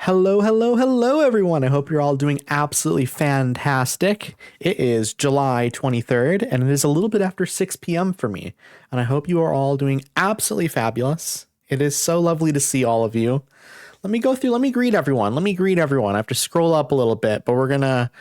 Hello, hello, hello, everyone. I hope you're all doing absolutely fantastic. It is July 23rd, and it is a little bit after 6 p.m. for me. And I hope you are all doing absolutely fabulous. It is so lovely to see all of you. Let me greet everyone. I have to scroll up a little bit, but we're gonna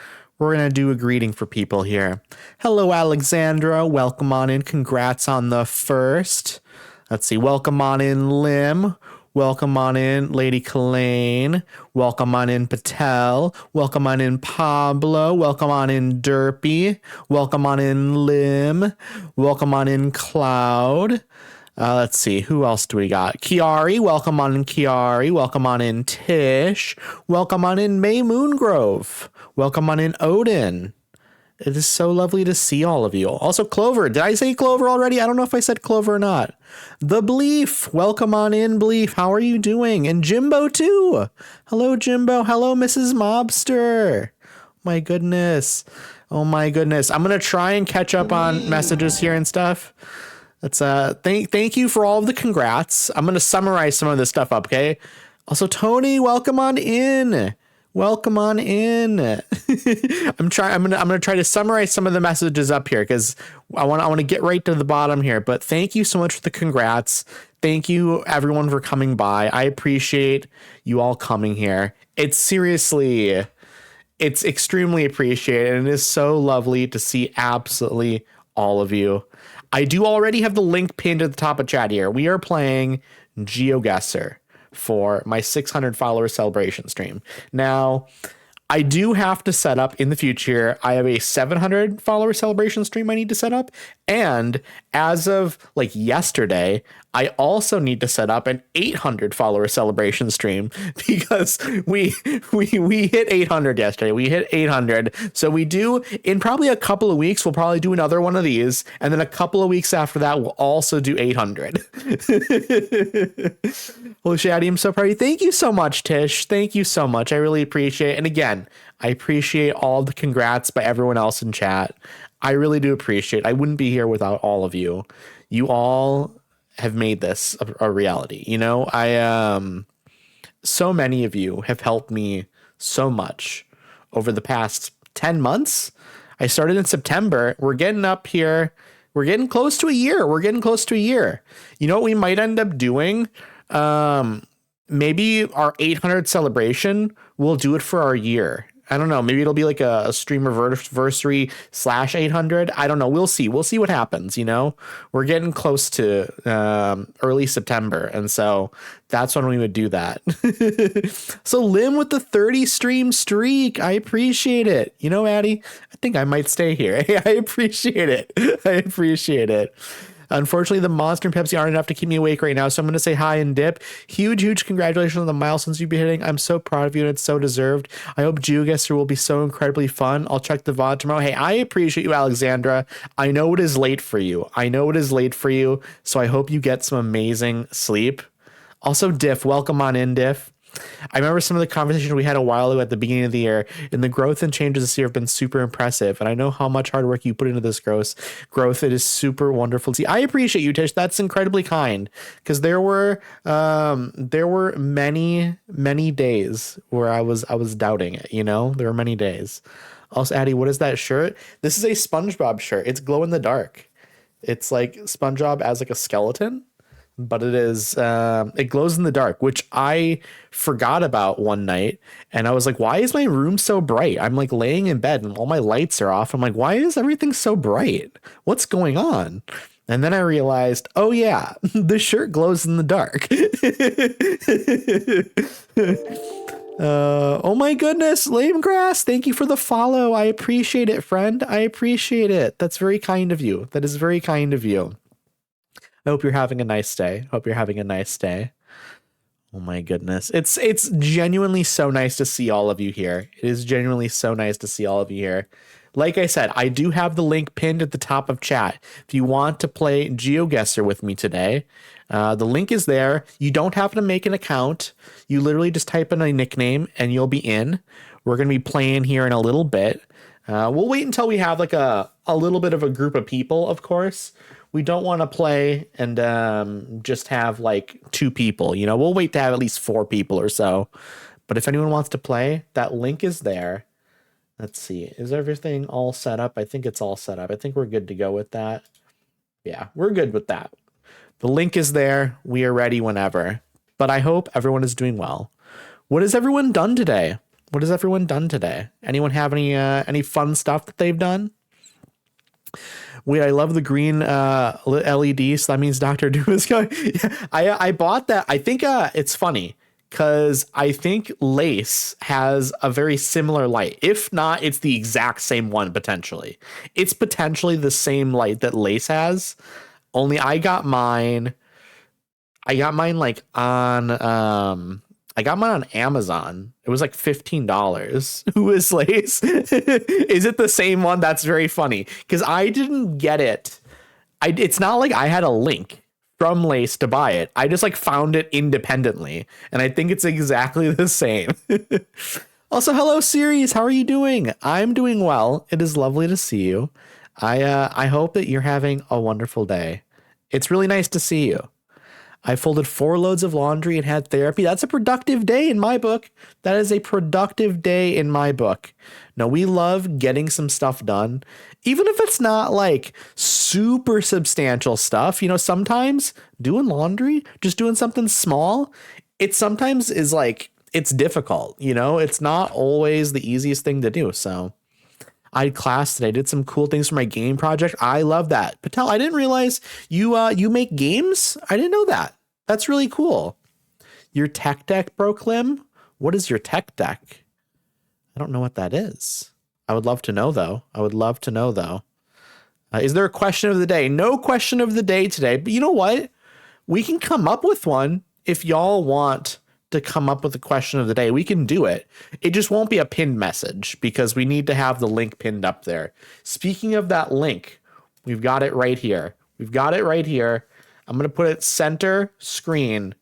do a greeting for people here. Hello, Alexandra. Welcome on in. Congrats on the first. Let's see. Welcome on in, Lim. Welcome on in, Lady Kalane. Welcome on in, Patel. Welcome on in, Pablo. Welcome on in, Derpy. Welcome on in, Lim. Welcome on in, Cloud. Let's see, who else do we got? Kiari. Welcome on in, Kiari. Welcome on in, Tish. Welcome on in, May Moongrove. Welcome on in, Odin. It is so lovely to see all of you. Also, Clover. Did I say Clover already? I don't know if I said Clover or not. The Bleef. Welcome on in, Bleef. How are you doing? And Jimbo, too. Hello, Jimbo. Hello, Mrs. Mobster. My goodness. Oh, my goodness. I'm going to try and catch up on messages here and stuff. Let's thank you for all of the congrats. I'm going to summarize some of this stuff up, okay? Also, Tony, welcome on in. Welcome on in. I'm gonna try to summarize some of the messages up here because I want to get right to the bottom here. But thank you so much for the congrats. Thank you everyone for coming by. I appreciate you all coming here. It's extremely appreciated, and it is so lovely to see absolutely all of you. I do already have the link pinned at the top of chat here. We are playing GeoGuessr for my 600 follower celebration stream. Now, I do have to set up in the future. I have a 700 follower celebration stream I need to set up. And as of like yesterday, I also need to set up an 800 follower celebration stream because we hit 800 yesterday. We hit 800. So we do, in probably a couple of weeks, we'll probably do another one of these. And then a couple of weeks after that, we'll also do 800. Well, Shaddy, I'm so proud of you. Thank you so much, Tish. Thank you so much. I really appreciate it. And again, I appreciate all the congrats by everyone else in chat. I really do appreciate it. I wouldn't be here without all of you. You all have made this a reality. You know, so many of you have helped me so much over the past 10 months. I started in September. We're getting up here. We're getting close to a year. You know what we might end up doing? Maybe our 800 celebration, we'll do it for our year. I don't know. Maybe it'll be like a stream anniversary /800. I don't know. We'll see. We'll see what happens. You know, we're getting close to early September. And so that's when we would do that. So Lim with the 30 stream streak. I appreciate it. You know, Addie, I think I might stay here. I appreciate it. Unfortunately, the Monster and Pepsi aren't enough to keep me awake right now, so I'm going to say hi and dip. Huge congratulations on the milestones you've been hitting. I'm so proud of you, and it's so deserved. I hope GeoGuessr will be so incredibly fun. I'll check the VOD tomorrow. Hey, I appreciate you, Alexandra. I know it is late for you, so I hope you get some amazing sleep. Also, Diff, welcome on in, Diff. I remember some of the conversations we had a while ago at the beginning of the year, and the growth and changes this year have been super impressive. And I know how much hard work you put into this growth. It is super wonderful to see. I appreciate you, Tish. That's incredibly kind, because there were many days where I was doubting it. You know, there were many days. Also, Addie, what is that shirt? This is a SpongeBob shirt. It's glow in the dark. It's like SpongeBob as like a skeleton. But it is, it glows in the dark, which I forgot about one night. And I was like, why is my room so bright? I'm like laying in bed and all my lights are off. I'm like, why is everything so bright? What's going on? And then I realized, oh yeah, the shirt glows in the dark. Oh my goodness, Lame Grass, thank you for the follow. I appreciate it, friend. I appreciate it. That's very kind of you. That is very kind of you. I hope you're having a nice day. Oh my goodness. It's genuinely so nice to see all of you here. It is genuinely so nice to see all of you here. Like I said, I do have the link pinned at the top of chat. If you want to play GeoGuessr with me today, the link is there. You don't have to make an account. You literally just type in a nickname and you'll be in. We're going to be playing here in a little bit. We'll wait until we have like a little bit of a group of people, of course. We don't want to play and just have like 2 people, you know, we'll wait to have at least 4 people or so. But if anyone wants to play, that link is there. Let's see. Is everything all set up? I think it's all set up. I think we're good to go with that. Yeah, we're good with that. The link is there. We are ready whenever. But I hope everyone is doing well. What has everyone done today? What has everyone done today? Anyone have any fun stuff that they've done? I love the green LED, so that means Dr. Doom is going. I bought that. I think it's funny because I think Lace has a very similar light. If not, it's the exact same one potentially. It's potentially the same light that Lace has. Only I got mine like on I got mine on Amazon. It was like $15. Who is Lace? Is it the same one? That's very funny because I didn't get it. It's not like I had a link from Lace to buy it. I just like found it independently, and I think it's exactly the same. Also, hello series. How are you doing? I'm doing well. It is lovely to see you. I hope that you're having a wonderful day. It's really nice to see you. I folded 4 loads of laundry and had therapy. That's a productive day in my book. That is a productive day in my book. No, we love getting some stuff done, even if it's not like super substantial stuff. You know, sometimes doing laundry, just doing something small, it sometimes is like, it's difficult. You know, it's not always the easiest thing to do. So I had class today. I did some cool things for my game project. I love that. Patel, I didn't realize you make games. I didn't know that. That's really cool. Your tech deck, bro, Clem? What is your tech deck? I don't know what that is. I would love to know, though. Is there a question of the day? No question of the day today. But you know what? We can come up with one if y'all want to come up with a question of the day. We can do it. It just won't be a pinned message because we need to have the link pinned up there. Speaking of that link, we've got it right here. I'm going to put it center screen,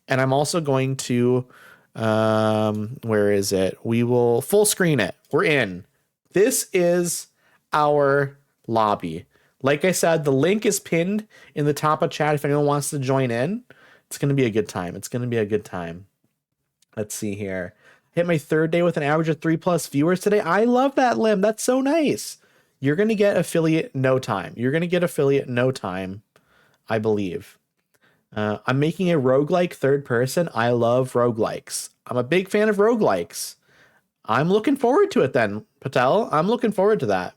and I'm also going to, where is it? We will full screen it. We're in. This is our lobby. Like I said, the link is pinned in the top of chat if anyone wants to join in. It's going to be a good time. Let's see here. Hit my 3rd day with an average of 3+ viewers today. I love that, Lim. That's so nice. You're going to get affiliate no time. I believe. I'm making a roguelike 3rd person. I love roguelikes. I'm a big fan of roguelikes. I'm looking forward to it then, Patel. I'm looking forward to that.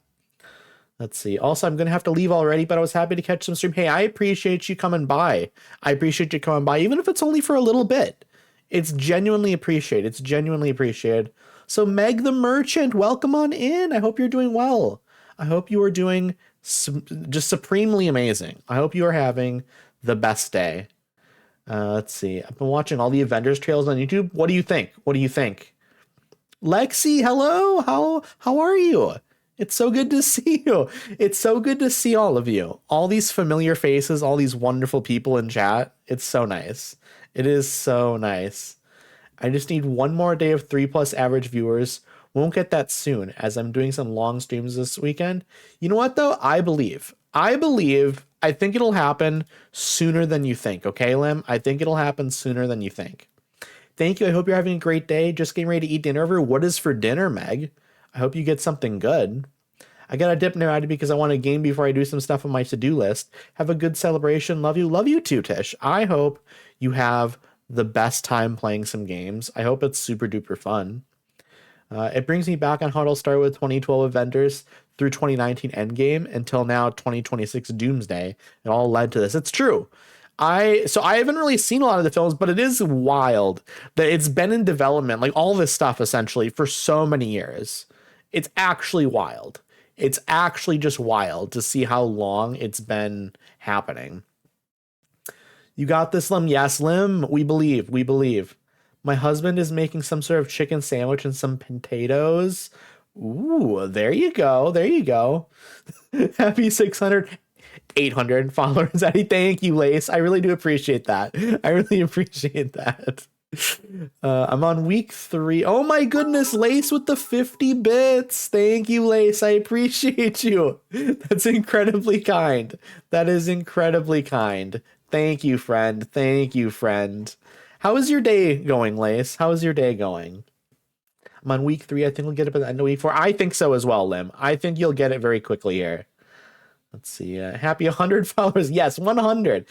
Let's see. Also, I'm going to have to leave already, but I was happy to catch some stream. Hey, I appreciate you coming by. Even if it's only for a little bit. It's genuinely appreciated. So Meg the Merchant, welcome on in. I hope you're doing well. I hope you are doing just supremely amazing. I hope you are having the best day. Let's see. I've been watching all the Avengers trailers on YouTube. What do you think? Lexi, hello. How are you? It's so good to see you. It's so good to see all of you. All these familiar faces, all these wonderful people in chat. It's so nice. It is so nice. I just need one more day of 3+ average viewers. Won't get that soon as I'm doing some long streams this weekend. You know what though? I believe. I think it'll happen sooner than you think. Okay, Lim? I think it'll happen sooner than you think. Thank you. I hope you're having a great day. Just getting ready to eat dinner over. What is for dinner, Meg? I hope you get something good. I got to dip now because I want to game before I do some stuff on my to-do list. Have a good celebration. Love you too, Tish. I hope you have the best time playing some games. I hope it's super duper fun. It brings me back on how it'll start with 2012 Avengers through 2019 Endgame until now 2026 Doomsday. It all led to this. It's true. I haven't really seen a lot of the films, but it is wild that it's been in development, like all this stuff essentially, for so many years. It's actually wild. It's actually just wild to see how long it's been happening. You got this, Lim? Yes, Lim. We believe. My husband is making some sort of chicken sandwich and some potatoes. Ooh, there you go. Happy 600, 800 followers. Eddie, thank you, Lace. I really do appreciate that. I'm on week 3. Oh my goodness, Lace with the 50 bits. Thank you, Lace. I appreciate you. That's incredibly kind. That is incredibly kind. Thank you, friend. How is your day going, Lace? How is your day going? I'm on week 3. I think we'll get it by the end of week 4. I think so as well, Lim. I think you'll get it very quickly here. Let's see. Happy 100 followers. Yes, 100.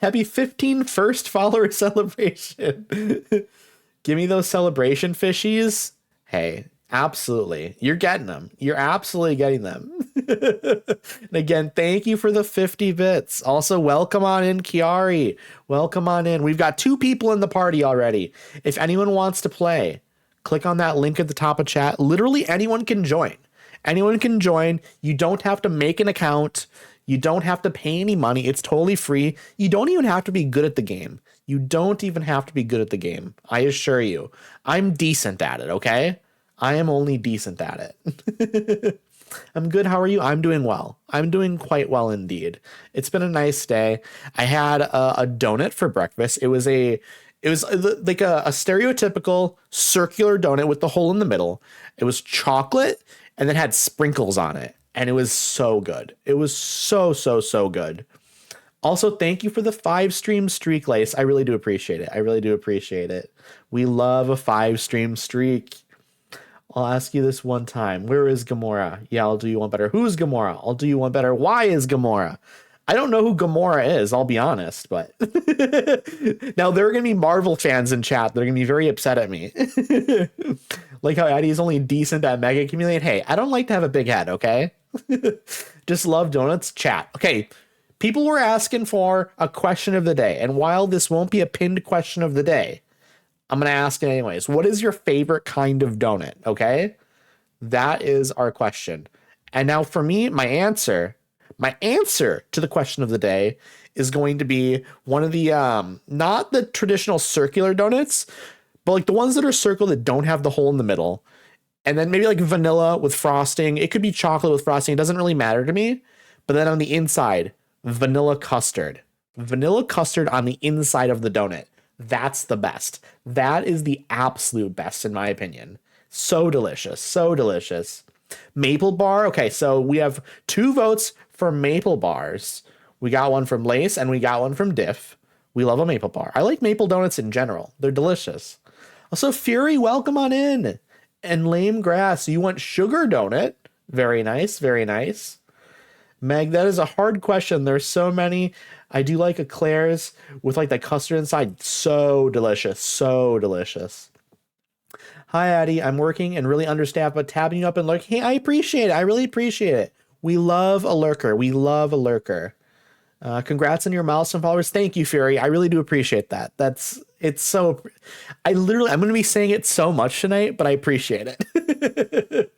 Happy 15 first follower celebration. Give me those celebration fishies. Hey, absolutely. You're getting them. You're absolutely getting them. And again, thank you for the 50 bits. Also, welcome on in, Kiari. Welcome on in. We've got 2 people in the party already. If anyone wants to play, click on that link at the top of chat. Literally anyone can join. Anyone can join. You don't have to make an account. You don't have to pay any money. It's totally free. You don't even have to be good at the game. You don't even have to be good at the game. I assure you. I'm decent at it, okay? I am only decent at it. I'm good. How are you? I'm doing well. I'm doing quite well indeed. It's been a nice day. I had a donut for breakfast. It was like a stereotypical circular donut with the hole in the middle. It was chocolate and then had sprinkles on it. And it was so good. It was so good. Also, thank you for the 5 stream streak, Lace. I really do appreciate it. I really do appreciate it. We love a 5 stream streak. I'll ask you this one time. Where is Gamora? Yeah, I'll do you one better. Who's Gamora? I'll do you one better. Why is Gamora? I don't know who Gamora is, I'll be honest, but now there are going to be Marvel fans in chat. They're going to be very upset at me. Like how Eddie is only decent at Mega Accumulate. Hey, I don't like to have a big head, okay? Just love donuts. Chat. Okay, people were asking for a question of the day, and while this won't be a pinned question of the day, I'm going to ask it anyways. What is your favorite kind of donut, okay? That is our question. And now for me, my answer to the question of the day is going to be one of the not the traditional circular donuts, but like the ones that are circle that don't have the hole in the middle. And then maybe like vanilla with frosting. It could be chocolate with frosting. It doesn't really matter to me. But then on the inside, vanilla custard. Vanilla custard on the inside of the donut. That's the best. That is the absolute best in my opinion. So delicious. So delicious. Maple bar. Okay, so we have 2 votes for maple bars. We got one from Lace and we got one from Diff. We love a maple bar. I like maple donuts in general. They're delicious. Also, Fury, welcome on in. And Lame Grass, you want sugar donut? Very nice, very nice. Meg, that is a hard question. There's so many. I do like eclairs with like the custard inside. So delicious, so delicious. Hi, Addie. I'm working and really understaffed, but tabbing you up and lurking. Hey, I appreciate it. I really appreciate it. We love a lurker. We love a lurker. Congrats on your milestone followers. Thank you, Fury. I really do appreciate that. I'm going to be saying it so much tonight, but I appreciate it.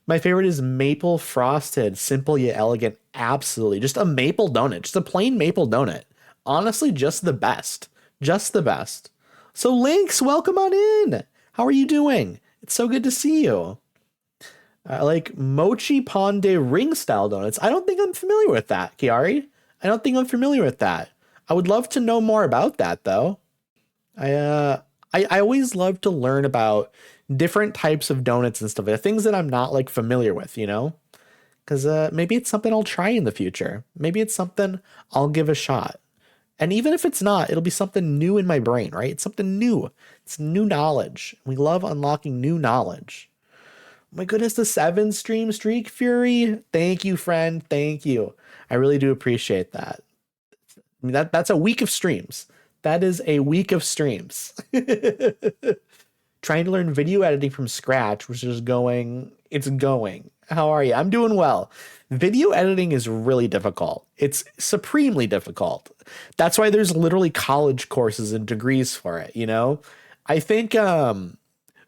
My favorite is maple frosted, simple yet elegant. Absolutely. Just a maple donut, just a plain maple donut. Honestly, just the best. Just the best. So Lynx, welcome on in. How are you doing? It's so good to see you. I like mochi ponde ring style donuts. I don't think I'm familiar with that, Kiari. I don't think I'm familiar with that. I would love to know more about that though. I always love to learn about different types of donuts and stuff, things that I'm not like familiar with, you know, because maybe it's something I'll try in the future. Maybe it's something I'll give a shot. And even if it's not, it'll be something new in my brain, right? It's something new. It's new knowledge. We love unlocking new knowledge. Oh my goodness, the 7 stream streak, Fury. Thank you, friend. Thank you. I really do appreciate that. I mean, that's a week of streams. That is a week of streams. Trying to learn video editing from scratch, which is going. How are you? I'm doing well. Video editing is really difficult. It's supremely difficult. That's why there's literally college courses and degrees for it, you know? I think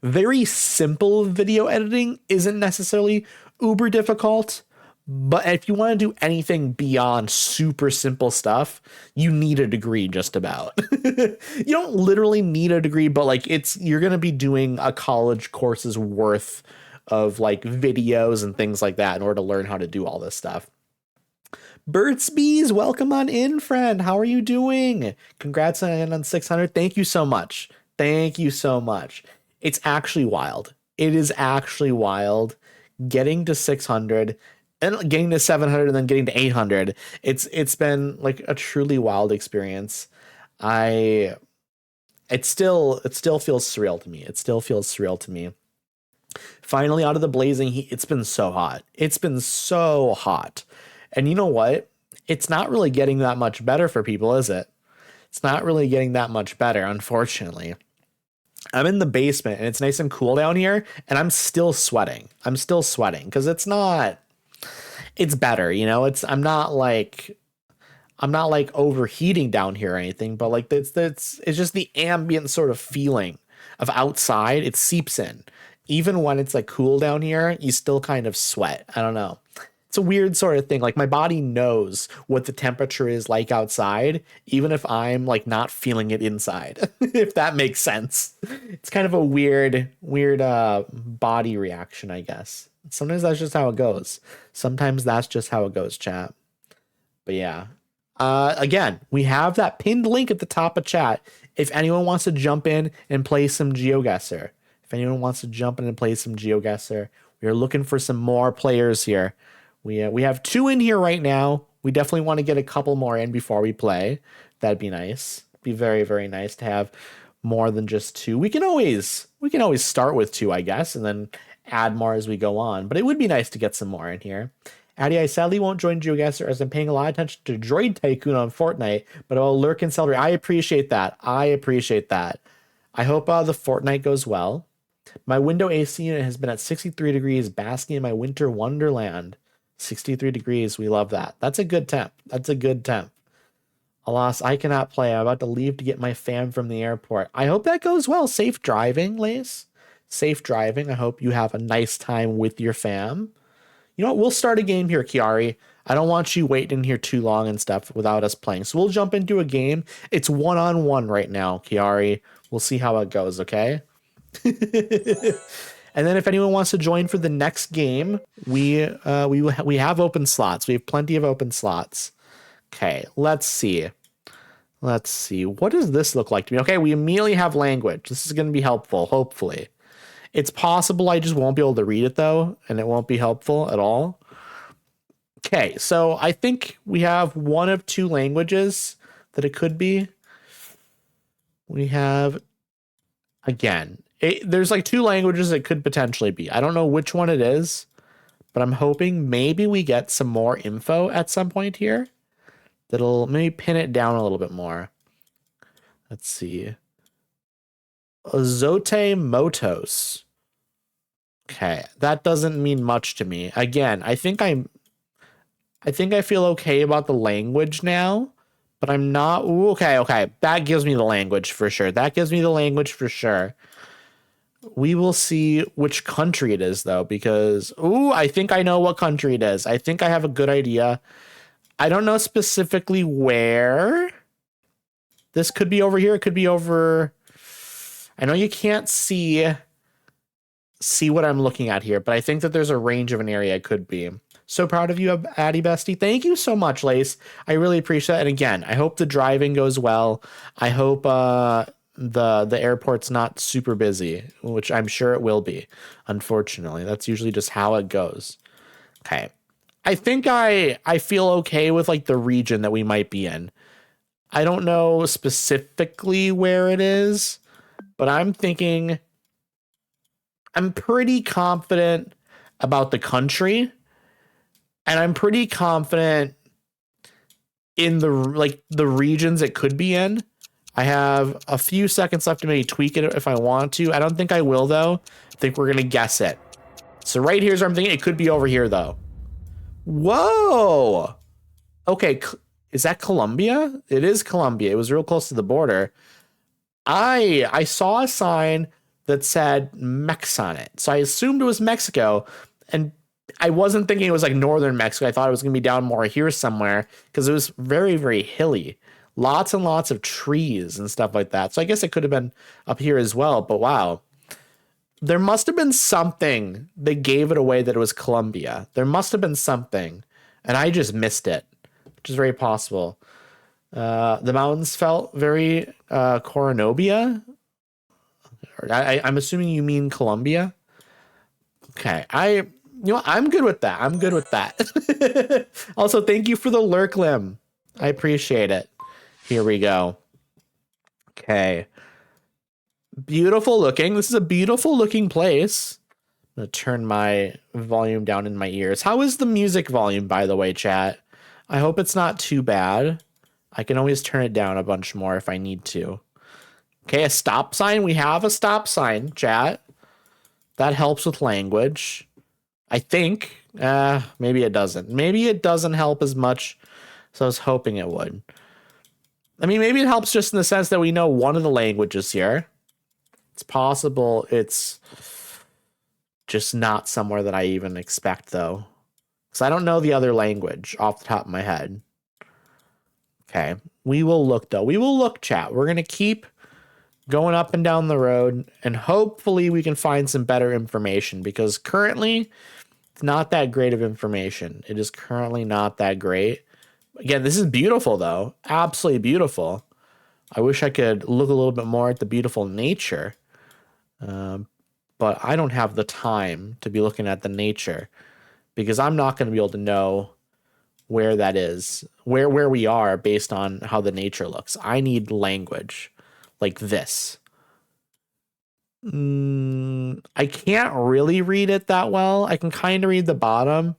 very simple video editing isn't necessarily uber difficult, but if you want to do anything beyond super simple stuff, you need a degree just about. You don't literally need a degree, but like you're going to be doing a college course's worth of like videos and things like that in order to learn how to do all this stuff. Burt's Bees, welcome on in, friend. How are you doing? Congrats on 600. Thank you so much. Thank you so much. It's actually wild. It is actually wild getting to 600 and getting to 700 and then getting to 800. It's been like a truly wild experience. I it still feels surreal to me. It still feels surreal to me. Finally out of the blazing heat. It's been so hot. It's been so hot. And you know what? It's not really getting that much better for people, is it? It's not really getting that much better, unfortunately. I'm in the basement and it's nice and cool down here, and I'm still sweating. I'm still sweating because it's better, you know? I'm not like overheating down here or anything, but like it's just the ambient sort of feeling of outside. It seeps in. Even when it's like cool down here, you still kind of sweat. I don't know. It's a weird sort of thing. Like my body knows what the temperature is like outside, even if I'm like not feeling it inside, if that makes sense. It's kind of a weird body reaction, I guess. Sometimes that's just how it goes. Sometimes that's just how it goes, chat. But yeah. Again, we have that pinned link at the top of chat. If anyone wants to jump in and play some GeoGuessr. If anyone wants to jump in and play some GeoGuessr, we are looking for some more players here. We have 2 in here right now. We definitely want to get a couple more in before we play. That'd be nice. Be very, very nice to have more than just 2. We can always start with 2, I guess, and then add more as we go on. But it would be nice to get some more in here. Addy, I sadly won't join GeoGuessr as I'm paying a lot of attention to Droid Tycoon on Fortnite, but I'll lurk and celebrate. I appreciate that. I hope the Fortnite goes well. My window AC unit has been at 63 degrees, basking in my winter wonderland. 63 degrees. We love that. That's a good temp. Alas, I cannot play. I'm about to leave to get my fam from the airport. I hope that goes well. Safe driving, Lace. Safe driving. I hope you have a nice time with your fam. You know what? We'll start a game here, Kiari. I don't want you waiting here too long and stuff without us playing. So we'll jump into a game. It's 1-on-1 right now, Kiari. We'll see how it goes, okay? And then if anyone wants to join for the next game, we have open slots. We have plenty of open slots. Okay, let's see. What does this look like to me? Okay, we immediately have language. This is going to be helpful, hopefully. It's possible I just won't be able to read it, though, and it won't be helpful at all. Okay, so I think we have one of 2 languages that it could be. We have, again, there's like 2 languages it could potentially be. I don't know which one it is, but I'm hoping maybe we get some more info at some point here that'll maybe pin it down a little bit more. Let's see. Azote Motos. Okay, that doesn't mean much to me. Again, I think I feel okay about the language now, but I'm not. Ooh, okay. That gives me the language for sure. We will see which country it is, though, because, I think I know what country it is. I think I have a good idea. I don't know specifically where. This could be over here. It could be over. I know you can't see what I'm looking at here, but I think that there's a range of an area it could be. So proud of you, Addy Bestie. Thank you so much, Lace. I really appreciate it. And again, I hope the driving goes well. I hope the airport's not super busy, which I'm sure it will be. Unfortunately, that's usually just how it goes. Okay. I think I feel okay with like the region that we might be in. I don't know specifically where it is, but I'm thinking I'm pretty confident about the country, and I'm pretty confident in the regions it could be in. I have a few seconds left to maybe tweak it if I want to. I don't think I will, though. I think we're going to guess it. So right here's where I'm thinking it could be over here, though. Whoa. Okay, is that Colombia? It is Colombia. It was real close to the border. I saw a sign that said Mex on it. So I assumed it was Mexico, and I wasn't thinking it was like northern Mexico. I thought it was going to be down more here somewhere because it was very, very hilly. Lots and lots of trees and stuff like that. So I guess it could have been up here as well, but wow. There must have been something that gave it away that it was Colombia. There must have been something, and I just missed it, which is very possible. The mountains felt very Coronobia. I'm assuming you mean Colombia. Okay, I'm good with that. I'm good with that. Also, thank you for the lurk limb. I appreciate it. Here we go. Okay. Beautiful looking. This is a beautiful looking place. I'm gonna turn my volume down in my ears. How is the music volume, by the way, chat? I hope it's not too bad. I can always turn it down a bunch more if I need to. Okay, a stop sign. We have a stop sign, chat. That helps with language. I think. Maybe it doesn't. Maybe it doesn't help as much as I was hoping it would. I mean, maybe it helps just in the sense that we know one of the languages here. It's possible it's just not somewhere that I even expect, though. Because I don't know the other language off the top of my head. Okay, we will look, though. We will look, chat. We're going to keep going up and down the road, and hopefully we can find some better information, because currently it's not that great of information. It is currently not that great. Again, this is beautiful, though. Absolutely beautiful. I wish I could look a little bit more at the beautiful nature. But I don't have the time to be looking at the nature, because I'm not going to be able to know where that is, where we are based on how the nature looks. I need language like this. I can't really read it that well. I can kind of read the bottom,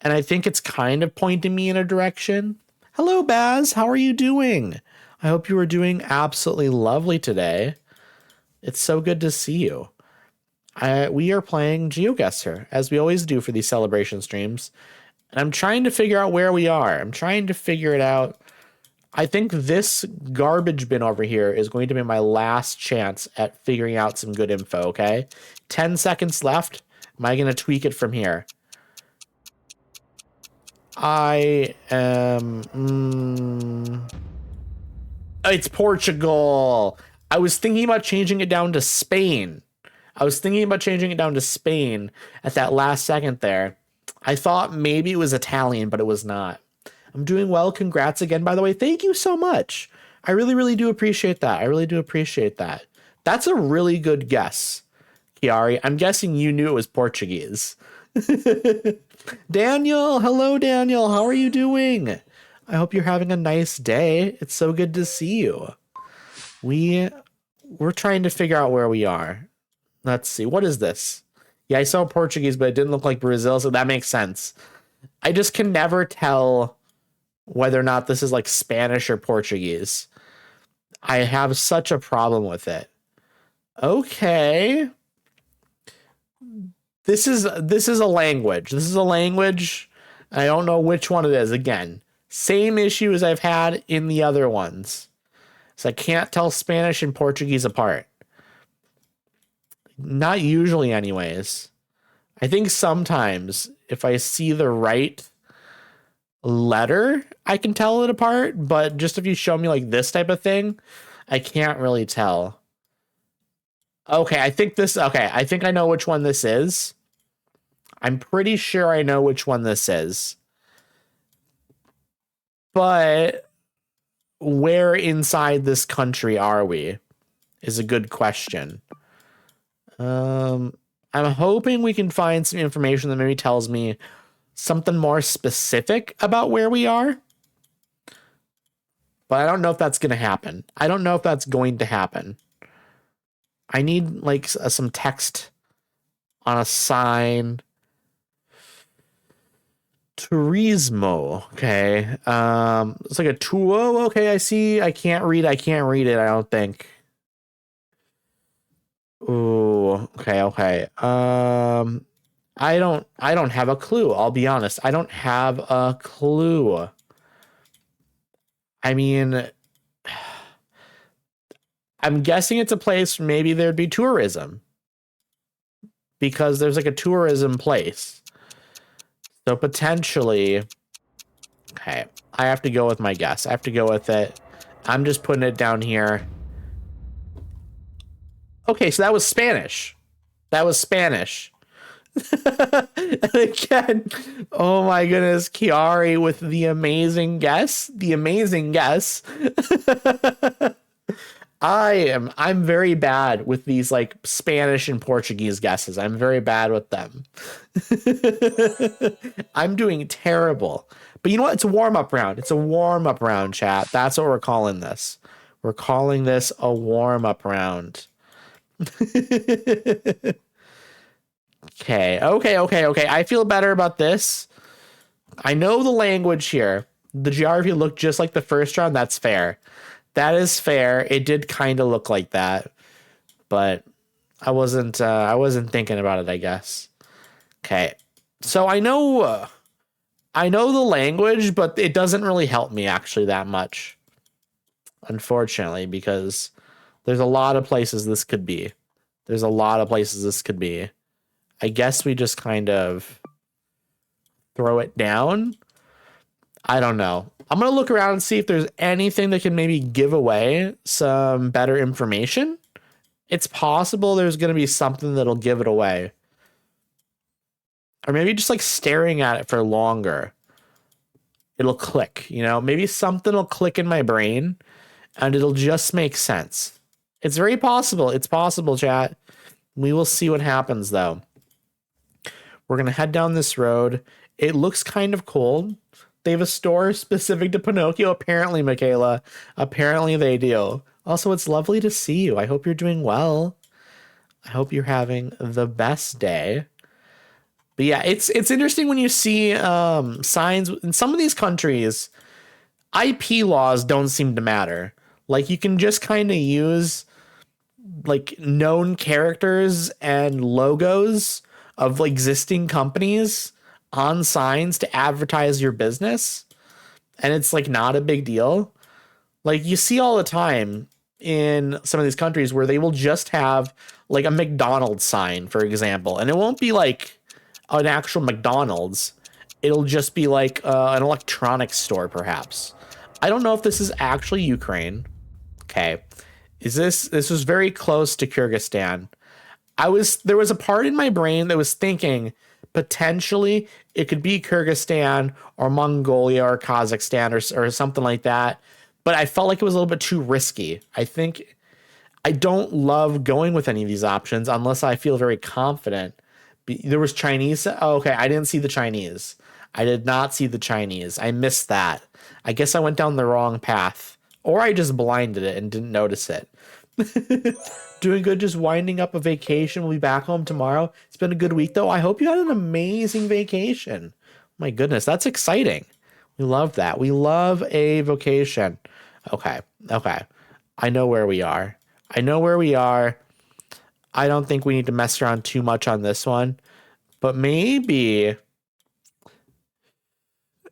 and I think it's kind of pointing me in a direction. Hello, Baz. How are you doing? I hope you are doing absolutely lovely today. It's so good to see you. We are playing GeoGuessr, as we always do for these celebration streams. And I'm trying to figure out where we are. I'm trying to figure it out. I think this garbage bin over here is going to be my last chance at figuring out some good info, okay? 10 seconds left. Am I going to tweak it from here? I am... It's Portugal. I was thinking about changing it down to Spain. At that last second there. I thought maybe it was Italian, but it was not. I'm doing well. Congrats again, by the way. Thank you so much. I really, really do appreciate that. That's a really good guess, Chiari. I'm guessing you knew it was Portuguese. Daniel. Hello, Daniel. How are you doing? I hope you're having a nice day. It's so good to see you. We're trying to figure out where we are. Let's see. What is this? Yeah, I saw Portuguese, but it didn't look like Brazil, so that makes sense. I just can never tell whether or not this is like Spanish or Portuguese. I have such a problem with it. Okay. This is a language. I don't know which one it is. Again, same issue as I've had in the other ones. So I can't tell Spanish and Portuguese apart. Not usually, anyways. I think sometimes if I see the right letter, I can tell it apart. But just if you show me like this type of thing, I can't really tell. Okay, I think I know which one this is. I'm pretty sure I know which one this is. But where inside this country are we? Is a good question. I'm hoping we can find some information that maybe tells me something more specific about where we are. But I don't know if that's going to happen. I need like some text on a sign. Turismo. Okay. It's like a tuo. Okay, I see. I can't read it, I don't think. Ooh, okay. I don't have a clue. I'll be honest. I don't have a clue. I mean, I'm guessing it's a place maybe there'd be tourism, because there's like a tourism place. So potentially, okay, I have to go with my guess. I have to go with it. I'm just putting it down here. Okay, so that was Spanish. And again, oh my goodness, Chiari with the amazing guess. I'm very bad with these like Spanish and Portuguese guesses. I'm very bad with them. I'm doing terrible. But you know what? It's a warm-up round. Chat. That's what we're calling this. We're calling this a warm-up round. Okay. I feel better about this. I know the language here. The geography looked just like the first round. That's fair. That is fair. It did kind of look like that, but I wasn't thinking about it, I guess. Okay. So I know the language, but it doesn't really help me actually that much, unfortunately, because there's a lot of places this could be. There's a lot of places this could be. I guess we just kind of throw it down. I don't know. I'm going to look around and see if there's anything that can maybe give away some better information. It's possible there's going to be something that'll give it away. Or maybe just like staring at it for longer. It'll click, maybe something will click in my brain and it'll just make sense. It's very possible. It's possible, chat. We will see what happens though. We're going to head down this road. It looks kind of cold. They have a store specific to Pinocchio. Apparently, Michaela. Apparently they do. Also, it's lovely to see you. I hope you're doing well. I hope you're having the best day. But yeah, it's interesting when you see signs in some of these countries. IP laws don't seem to matter. Like you can just kind of use like known characters and logos of like, existing companies on signs to advertise your business, and it's like not a big deal. Like you see all the time in some of these countries where they will just have like a McDonald's sign, for example, and it won't be like an actual McDonald's. It'll just be like an electronics store, perhaps. I don't know if this is actually Ukraine. Okay. This was very close to Kyrgyzstan. There was a part in my brain that was thinking potentially it could be Kyrgyzstan or Mongolia or Kazakhstan or something like that. But I felt like it was a little bit too risky. I think I don't love going with any of these options unless I feel very confident. There was Chinese. Oh, okay. I didn't see the Chinese. I did not see the Chinese. I missed that. I guess I went down the wrong path, or I just blinded it and didn't notice it. Doing good, just winding up a vacation. We'll be back home tomorrow. It's been a good week, though. I hope you had an amazing vacation. My goodness, that's exciting. We love that. We love a vacation. Okay. I know where we are. I don't think we need to mess around too much on this one, but maybe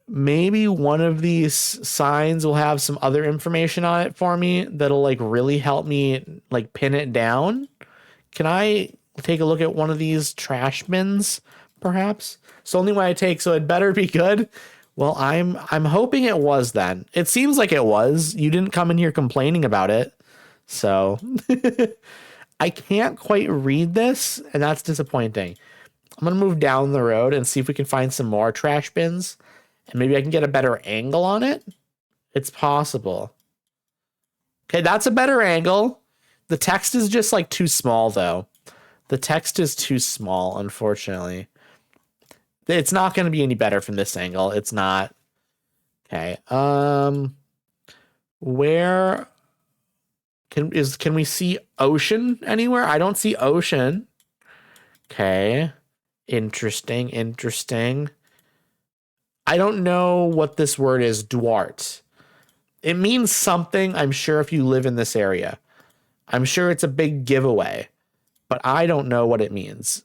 one of these signs will have some other information on it for me that'll like really help me like pin it down. Can I take a look at one of these trash bins, perhaps? It's the only way I take, so it better be good. Well, I'm hoping it was then. It seems like it was. You didn't come in here complaining about it. So I can't quite read this, and that's disappointing. I'm going to move down the road and see if we can find some more trash bins. And maybe I can get a better angle on it. It's possible. Okay, that's a better angle. The text is just like too small, though. The text is too small, unfortunately. It's not going to be any better from this angle. It's not. Okay. Where can we see ocean anywhere? I don't see ocean. Okay. Interesting. I don't know what this word is, Duarte. It means something, I'm sure, if you live in this area. I'm sure it's a big giveaway, but I don't know what it means.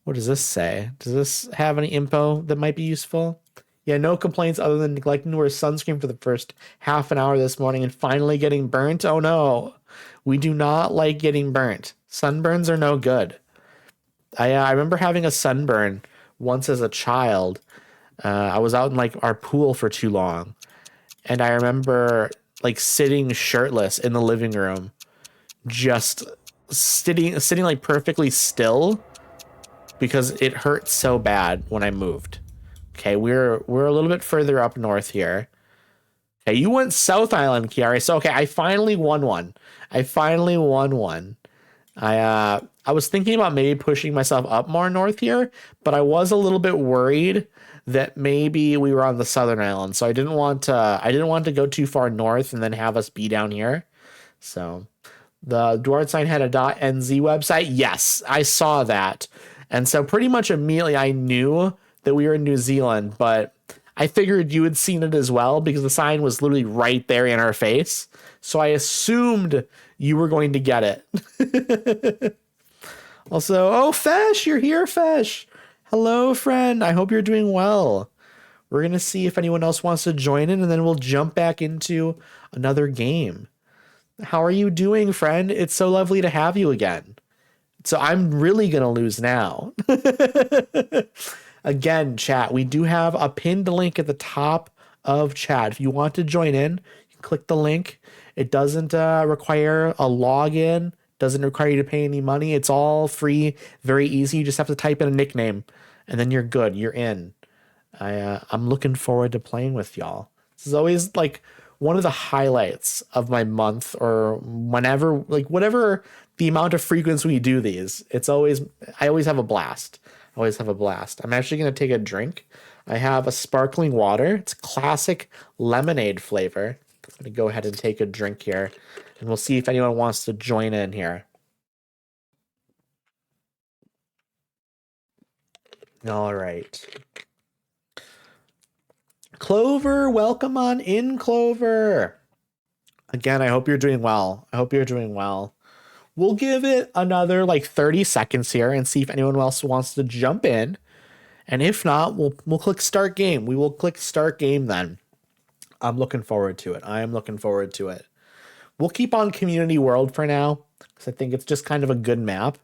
What does this say? Does this have any info that might be useful? Yeah, no complaints other than neglecting to wear sunscreen for the first half an hour this morning and finally getting burnt. Oh no, we do not like getting burnt. Sunburns are no good. I remember having a sunburn once as a child. I was out in like our pool for too long, and I remember like sitting shirtless in the living room, just sitting like perfectly still because it hurt so bad when I moved. Okay, we're a little bit further up north here. Okay, you went South Island, Kiara. So okay, I finally won one. I was thinking about maybe pushing myself up more north here, but I was a little bit worried that maybe we were on the southern island, so I didn't want to go too far north and then have us be down here. So The Dwart sign had a .nz website. Yes, I saw that. And so pretty much immediately I knew that we were in New Zealand, but I figured you had seen it as well because the sign was literally right there in our face. So I assumed you were going to get it. Also, oh, Fesh, you're here, Fesh. Hello, friend. I hope you're doing well. We're going to see if anyone else wants to join in, and then we'll jump back into another game. How are you doing, friend? It's so lovely to have you again. So I'm really going to lose now. Again, chat, we do have a pinned link at the top of chat. If you want to join in, you click the link. It doesn't require a login, doesn't require you to pay any money. It's all free, very easy. You just have to type in a nickname, and then you're good. You're in. I'm looking forward to playing with y'all. This is always like one of the highlights of my month, or whenever, like whatever the amount of frequency we do these. I always have a blast. I'm actually going to take a drink. I have a sparkling water. It's classic lemonade flavor. I'm going to go ahead and take a drink here, and we'll see if anyone wants to join in here. All right. Clover, welcome on in, Clover. Again, I hope you're doing well. We'll give it another like 30 seconds here and see if anyone else wants to jump in. And if not, we'll click start game. We will click start game then. I'm looking forward to it. We'll keep on Community World for now, because I think it's just kind of a good map.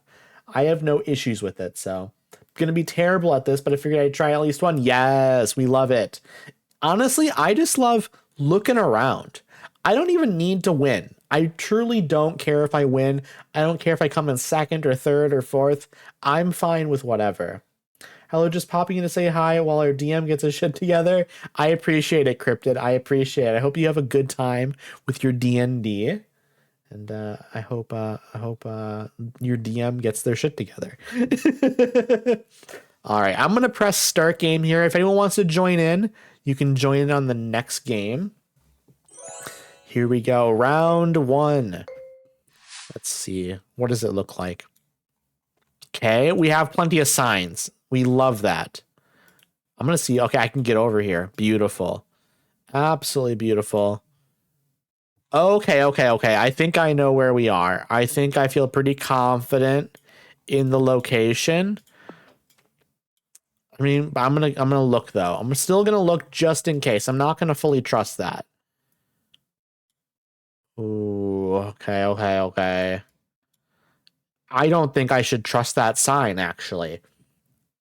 I have no issues with it, so I'm going to be terrible at this, but I figured I'd try at least one. Yes, we love it. Honestly, I just love looking around. I don't even need to win. I truly don't care if I win. I don't care if I come in second or third or fourth. I'm fine with whatever. Hello, just popping in to say hi while our DM gets his shit together. I appreciate it, Cryptid. I appreciate it. I hope you have a good time with your D&D. And I hope your DM gets their shit together. All right, I'm going to press start game here. If anyone wants to join in, you can join in on the next game. Here we go. Round 1. Let's see. What does it look like? Okay, we have plenty of signs. We love that. I'm going to see. Okay, I can get over here. Beautiful. Absolutely beautiful. Okay. I think I know where we are. I think I feel pretty confident in the location. I mean, I'm gonna look though. I'm still gonna look just in case. I'm not gonna fully trust that. Ooh, okay. I don't think I should trust that sign, actually.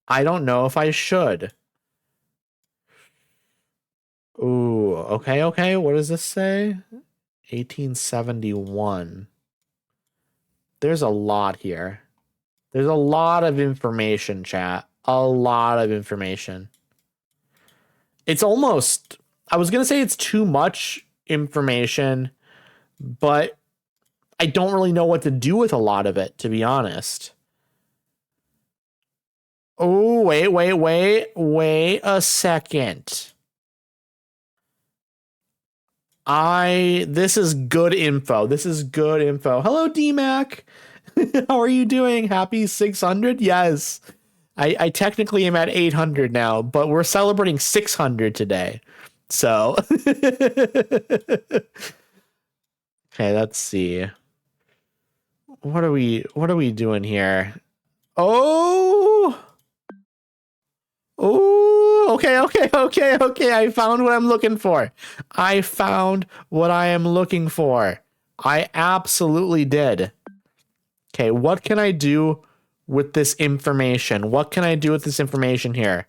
I don't know if I should. Ooh, okay. What does this say? 1871. There's a lot here. There's a lot of information, chat. A lot of information. It's almost, I was going to say it's too much information, but I don't really know what to do with a lot of it, to be honest. Oh, wait a second. This is good info. Hello, DMAC. How are you doing? Happy 600? Yes. I technically am at 800 now, but we're celebrating 600 today. So, okay, let's see. What are we doing here? Oh, okay. I found what I'm looking for. I absolutely did. Okay, what can I do with this information? Here?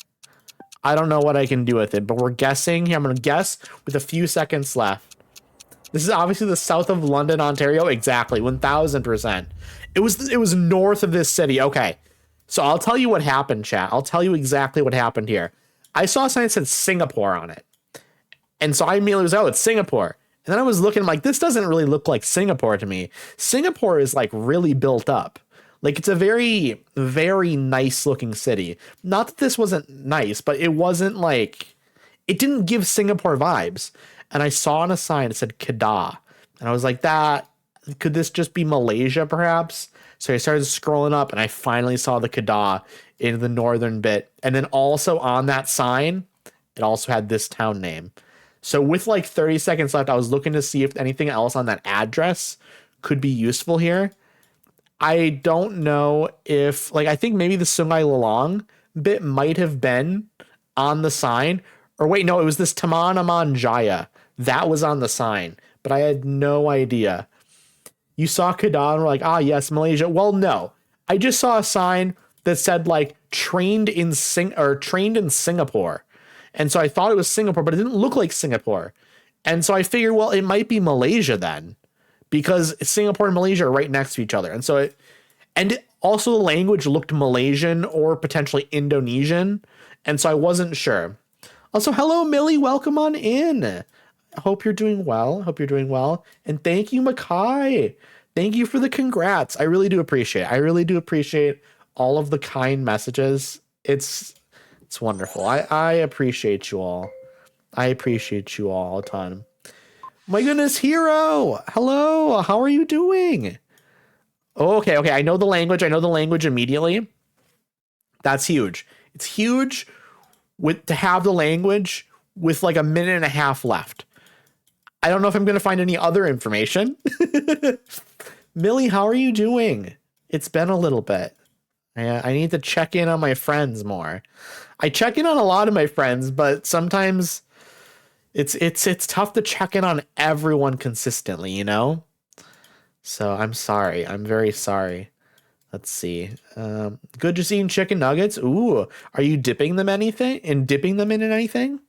I don't know what I can do with it, but we're guessing here. I'm going to guess with a few seconds left. This is obviously the south of London, Ontario. Exactly, 1000%. It was north of this city. Okay, so I'll tell you what happened, chat. I'll tell you exactly what happened here. I saw a sign that said Singapore on it. And so I immediately was, oh, it's Singapore. And then I was looking, like, this doesn't really look like Singapore to me. Singapore is, like, really built up. Like, it's a very, very nice looking city. Not that this wasn't nice, but it wasn't like, it didn't give Singapore vibes. And I saw on a sign, it said Kedah. And I was like, that Could this just be Malaysia, perhaps? So I started scrolling up and I finally saw the Kedah in the northern bit. And then also on that sign, it also had this town name. So with like 30 seconds left, I was looking to see if anything else on that address could be useful here. I don't know if, like, I think maybe the Sungai Lelang bit might have been on the sign. Or wait, no, it was this Taman Aman Jaya. That was on the sign, but I had no idea. You saw Kedah and were like, ah, yes, Malaysia. Well, no. I just saw a sign that said, like, trained in Singapore. And so I thought it was Singapore, but it didn't look like Singapore. And so I figured, well, it might be Malaysia then, because Singapore and Malaysia are right next to each other. And so also the language looked Malaysian or potentially Indonesian. And so I wasn't sure. Also, hello, Millie. Welcome on in. I hope you're doing well. And thank you, Makai. Thank you for the congrats. I really do appreciate it. I really do appreciate all of the kind messages. It's wonderful. I appreciate you all. I appreciate you all a ton. My goodness, Hero. Hello. How are you doing? Okay. I know the language. Immediately. That's huge. It's huge to have the language with like a minute and a half left. I don't know if I'm going to find any other information. Millie, how are you doing? It's been a little bit. I need to check in on my friends more. I check in on a lot of my friends, but sometimes it's tough to check in on everyone consistently, you know? So I'm sorry. I'm very sorry. Let's see. Good just eating chicken nuggets. Ooh, are you dipping them in anything?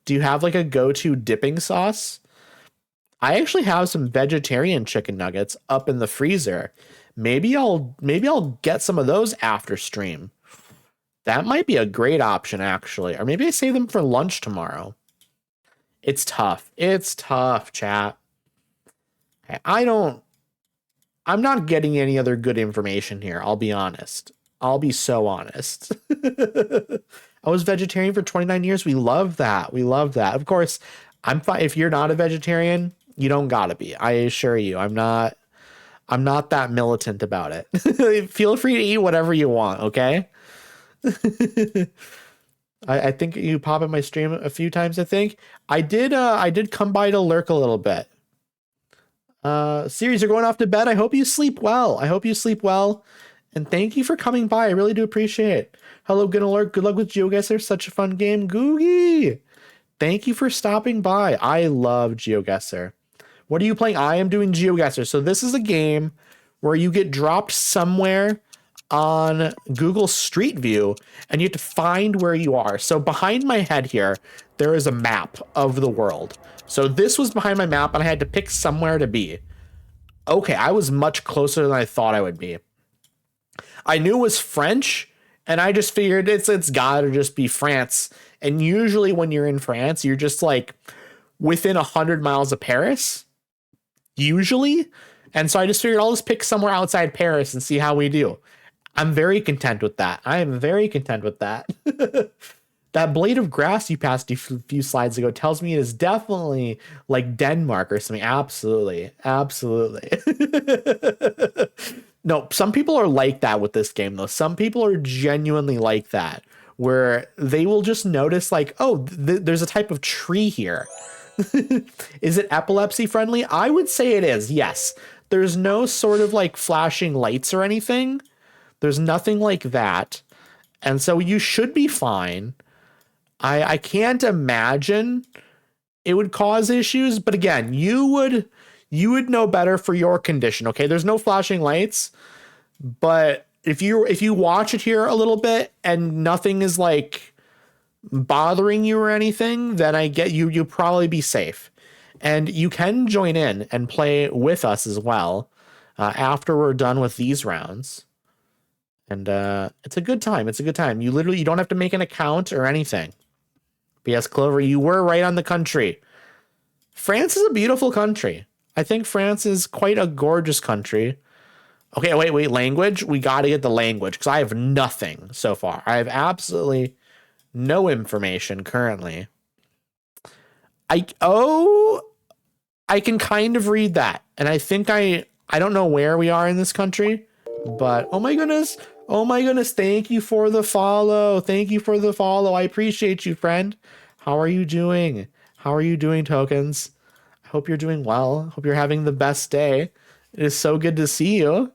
Do you have like a go-to dipping sauce? I actually have some vegetarian chicken nuggets up in the freezer. Maybe I'll get some of those after stream. That might be a great option, actually. Or maybe I save them for lunch tomorrow. It's tough. It's tough, chat. I'm not getting any other good information here. I'll be honest. I'll be so honest. I was vegetarian for 29 years. We love that. Of course, I'm fine. If you're not a vegetarian, you don't gotta be. I assure you, I'm not that militant about it. Feel free to eat whatever you want, okay? I think you pop in my stream a few times, I think. I did come by to lurk a little bit. Series, you're going off to bed. I hope you sleep well. And thank you for coming by. I really do appreciate it. Hello, good alert. Good luck with GeoGuessr. Such a fun game. Googie. Thank you for stopping by. I love GeoGuessr. What are you playing? I am doing GeoGuessr. So this is a game where you get dropped somewhere on Google Street View and you have to find where you are. So behind my head here, there is a map of the world. So this was behind my map and I had to pick somewhere to be. Okay, I was much closer than I thought I would be. I knew it was French and I just figured it's gotta just be France. And usually when you're in France, you're just like within 100 miles of Paris, usually. And so I just figured I'll just pick somewhere outside Paris and see how we do. I'm very content with that. I am very content with that. That blade of grass you passed a few slides ago tells me it is definitely like Denmark or something. Absolutely. No, some people are like that with this game, though. Some people are genuinely like that, where they will just notice like, oh, there's a type of tree here. Is it epilepsy friendly? I would say it is, yes. There's no sort of like flashing lights or anything. There's nothing like that. And so you should be fine. I can't imagine it would cause issues, but again, you would know better for your condition, okay? There's no flashing lights, but if you watch it here a little bit and nothing is like bothering you or anything, then I get you'll probably be safe. And you can join in and play with us as well after we're done with these rounds. And it's a good time. You don't have to make an account or anything. But yes, Clover, you were right on the country. France is a beautiful country. I think France is quite a gorgeous country. Okay, wait, language? We got to get the language because I have nothing so far. I have absolutely no information currently. I can kind of read that. And I think I I don't know where we are in this country, but oh my goodness. Oh my goodness. Thank you for the follow. Thank you for the follow. I appreciate you, friend. How are you doing? How are you doing, Tokens? I hope you're doing well. Hope you're having the best day. It is so good to see you.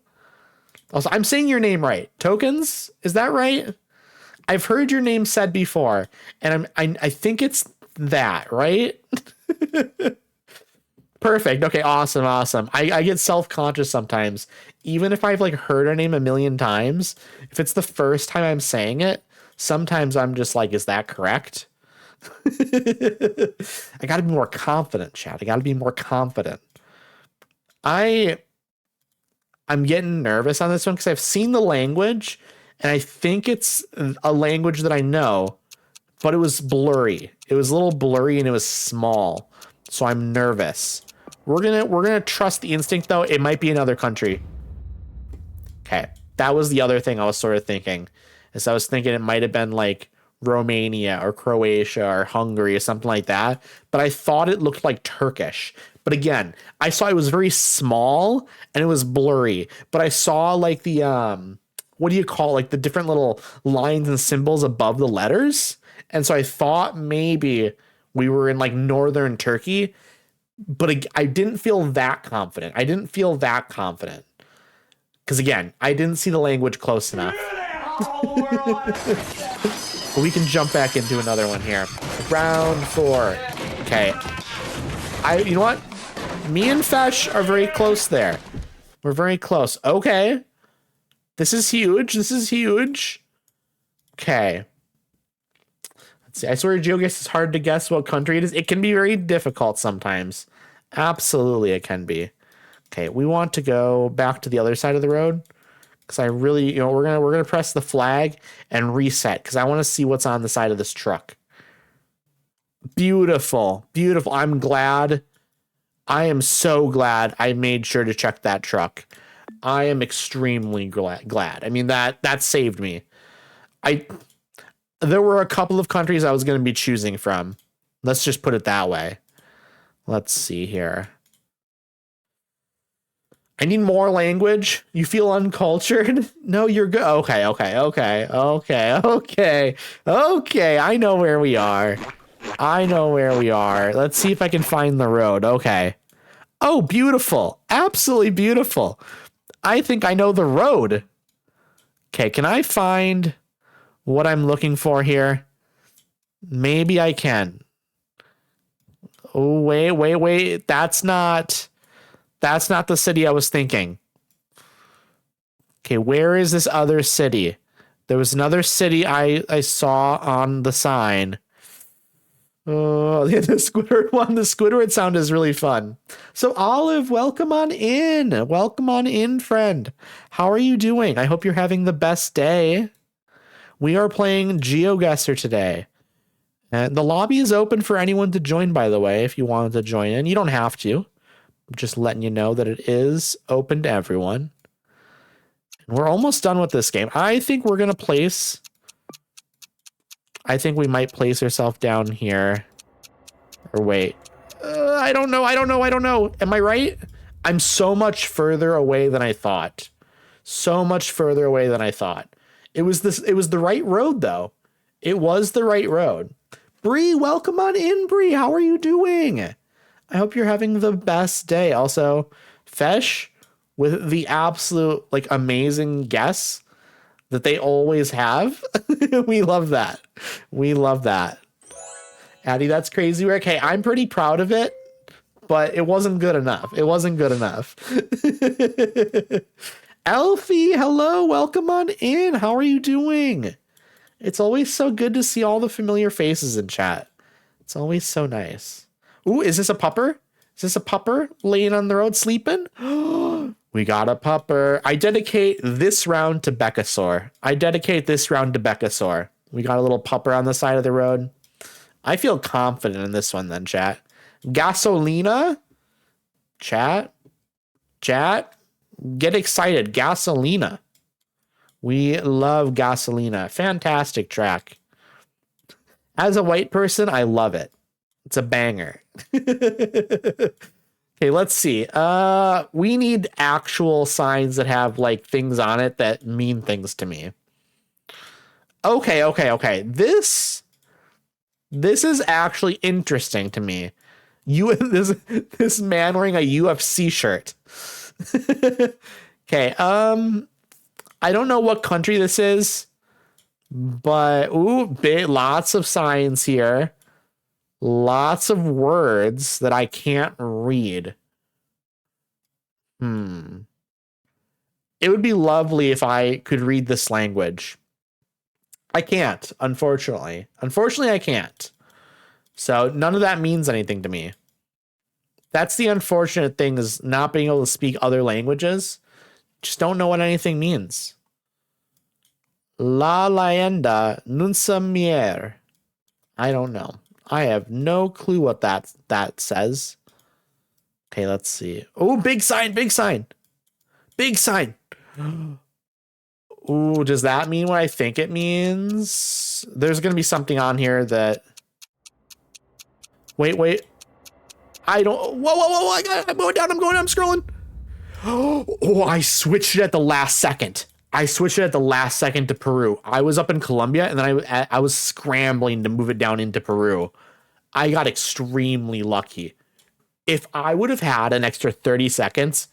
Also, I'm saying your name right. Tokens? Is that right? I've heard your name said before, and I think it's that, right? Perfect. Okay, awesome, awesome. I get self-conscious sometimes. Even if I've like heard her name a million times, if it's the first time I'm saying it, sometimes I'm just like, is that correct? I gotta be more confident, chat. I gotta be more confident. I'm getting nervous on this one because I've seen the language and I think it's a language that I know, but it was blurry. It was a little blurry and it was small. So I'm nervous. We're gonna trust the instinct though. It might be another country. Okay. That was the other thing I was sort of thinking. Is I was thinking it might have been like Romania or Croatia or Hungary or something like that. But I thought it looked like Turkish. But again, I saw it was very small and it was blurry. But I saw like the what do you call it? Like the different little lines and symbols above the letters. And so I thought maybe we were in like northern Turkey, but I didn't feel that confident. I didn't feel that confident. Because again, I didn't see the language close enough. But we can jump back into another one here. Round 4. Okay. You know what? Me and Fesh are very close there. We're very close. Okay. This is huge. This is huge. Okay. Let's see. I swear GeoGuessr is hard to guess what country it is. It can be very difficult sometimes. Absolutely, it can be. Okay, we want to go back to the other side of the road. Because I really, we're gonna press the flag and reset because I want to see what's on the side of this truck. Beautiful, beautiful. I'm glad. I am so glad I made sure to check that truck. I am extremely glad. I mean that saved me. There were a couple of countries I was going to be choosing from. Let's just put it that way. Let's see here. I need more language. You feel uncultured? No, you're good. Okay. I know where we are. Let's see if I can find the road. Okay. Oh, beautiful. Absolutely beautiful. I think I know the road. Okay, can I find what I'm looking for here? Maybe I can. Oh, wait. That's not the city I was thinking. Okay, where is this other city? There was another city I saw on the sign. Oh, the Squidward one. The Squidward sound is really fun. So Olive, welcome on in. Welcome on in, friend. How are you doing? I hope you're having the best day. We are playing GeoGuessr today. And the lobby is open for anyone to join, by the way, if you wanted to join in. You don't have to. I'm just letting you know that it is open to everyone. And we're almost done with this game. I think we're going to place... I think we might place ourselves down here. Or wait. I don't know. Am I right? I'm so much further away than I thought. So much further away than I thought. It was the right road, though. It was the right road. Bree, welcome on in, Bree. How are you doing? I hope you're having the best day. Also, Fesh, with the absolute, amazing guess that they always have. We love that. Addie, that's crazy work. Hey, I'm pretty proud of it, but it wasn't good enough. Elfie, hello. Welcome on in. How are you doing? It's always so good to see all the familiar faces in chat. It's always so nice. Ooh, is this a pupper? Is this a pupper laying on the road sleeping? We got a pupper. I dedicate this round to Beckasaur. We got a little pupper on the side of the road. I feel confident in this one then, chat. Gasolina? Chat? Get excited. Gasolina. We love Gasolina. Fantastic track. As a white person, I love it. It's a banger. Okay, let's see. We need actual signs that have like things on it that mean things to me. Okay. This is actually interesting to me. You this man wearing a UFC shirt. Okay, I don't know what country this is, but lots of signs here. Lots of words that I can't read. It would be lovely if I could read this language. I can't, unfortunately. Unfortunately, I can't. So none of that means anything to me. That's the unfortunate thing, is not being able to speak other languages. Just don't know what anything means. La leyenda nunca mier. I don't know. I have no clue what that says. Okay, let's see. Oh, big sign, big sign. Big sign. Ooh, does that mean what I think it means? There's going to be something on here that... Wait. I don't... Whoa. I'm going down, I'm scrolling. Oh, I switched it at the last second. To Peru. I was up in Colombia, and then I was scrambling to move it down into Peru. I got extremely lucky. If I would have had an extra 30 seconds,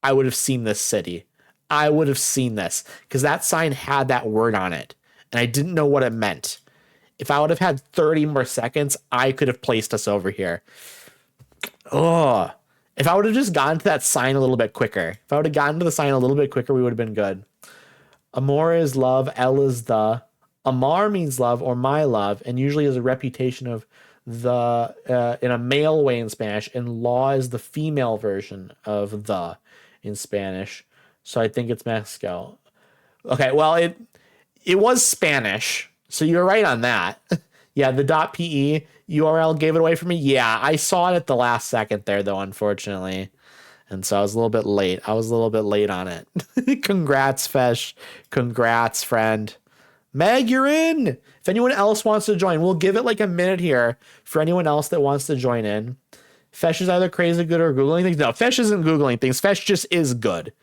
I would have seen this city. I would have seen this, because that sign had that word on it, and I didn't know what it meant. If I would have had 30 more seconds, I could have placed us over here. Oh, if I would have just gotten to that sign a little bit quicker. If I would have gotten to the sign a little bit quicker, we would have been good. Amor is love, el is the. Amar means love or my love, and usually is a reputation of the in a male way in Spanish, and law is the female version of the in Spanish. So I think it's Mexico. Okay, well, it was Spanish, so you're right on that. Yeah, the .pe URL gave it away for me. Yeah, I saw it at the last second there, though, unfortunately. And so I was a little bit late. On it. Congrats, Fesh. Congrats, friend. Meg, you're in. If anyone else wants to join, we'll give it like a minute here for anyone else that wants to join in. Fesh is either crazy good or Googling things. No, Fesh isn't Googling things. Fesh just is good.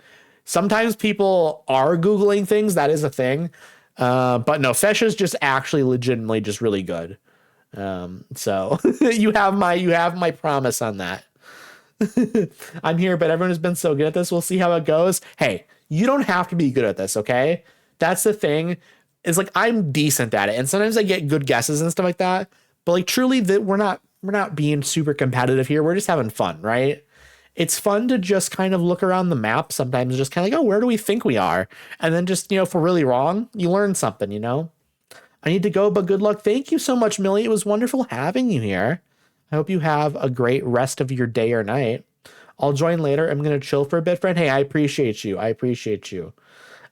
Sometimes people are Googling things. That is a thing. But no, Fesh is just actually legitimately just really good. So you have my promise on that. I'm here, but everyone has been so good at this. We'll see how it goes. Hey, you don't have to be good at this, okay? That's the thing. Is like I'm decent at it, and sometimes I get good guesses and stuff like that. But like truly, that we're not being super competitive here. We're just having fun, right? It's fun to just kind of look around the map sometimes, just kind of like, oh, where do we think we are? And then just, if we're really wrong, you learn something, I need to go, but good luck. Thank you so much, Millie. It was wonderful having you here. I hope you have a great rest of your day or night. I'll join later. I'm going to chill for a bit, friend. Hey, I appreciate you. I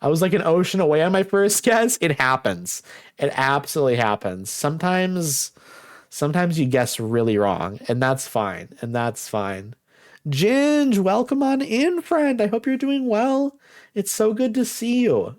was like an ocean away on my first guess. It happens. It absolutely happens. Sometimes you guess really wrong, and that's fine. Ginge, welcome on in, friend. I hope you're doing well. It's so good to see you.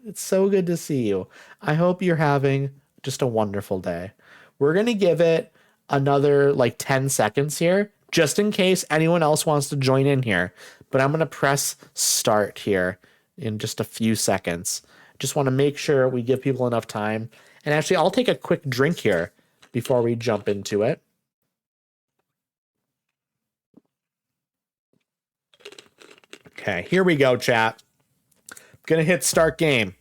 I hope you're having just a wonderful day. We're going to give it another like 10 seconds here, just in case anyone else wants to join in here. But I'm going to press start here in just a few seconds. Just want to make sure we give people enough time. And actually, I'll take a quick drink here before we jump into it. Okay, here we go, chat. Gonna hit start game.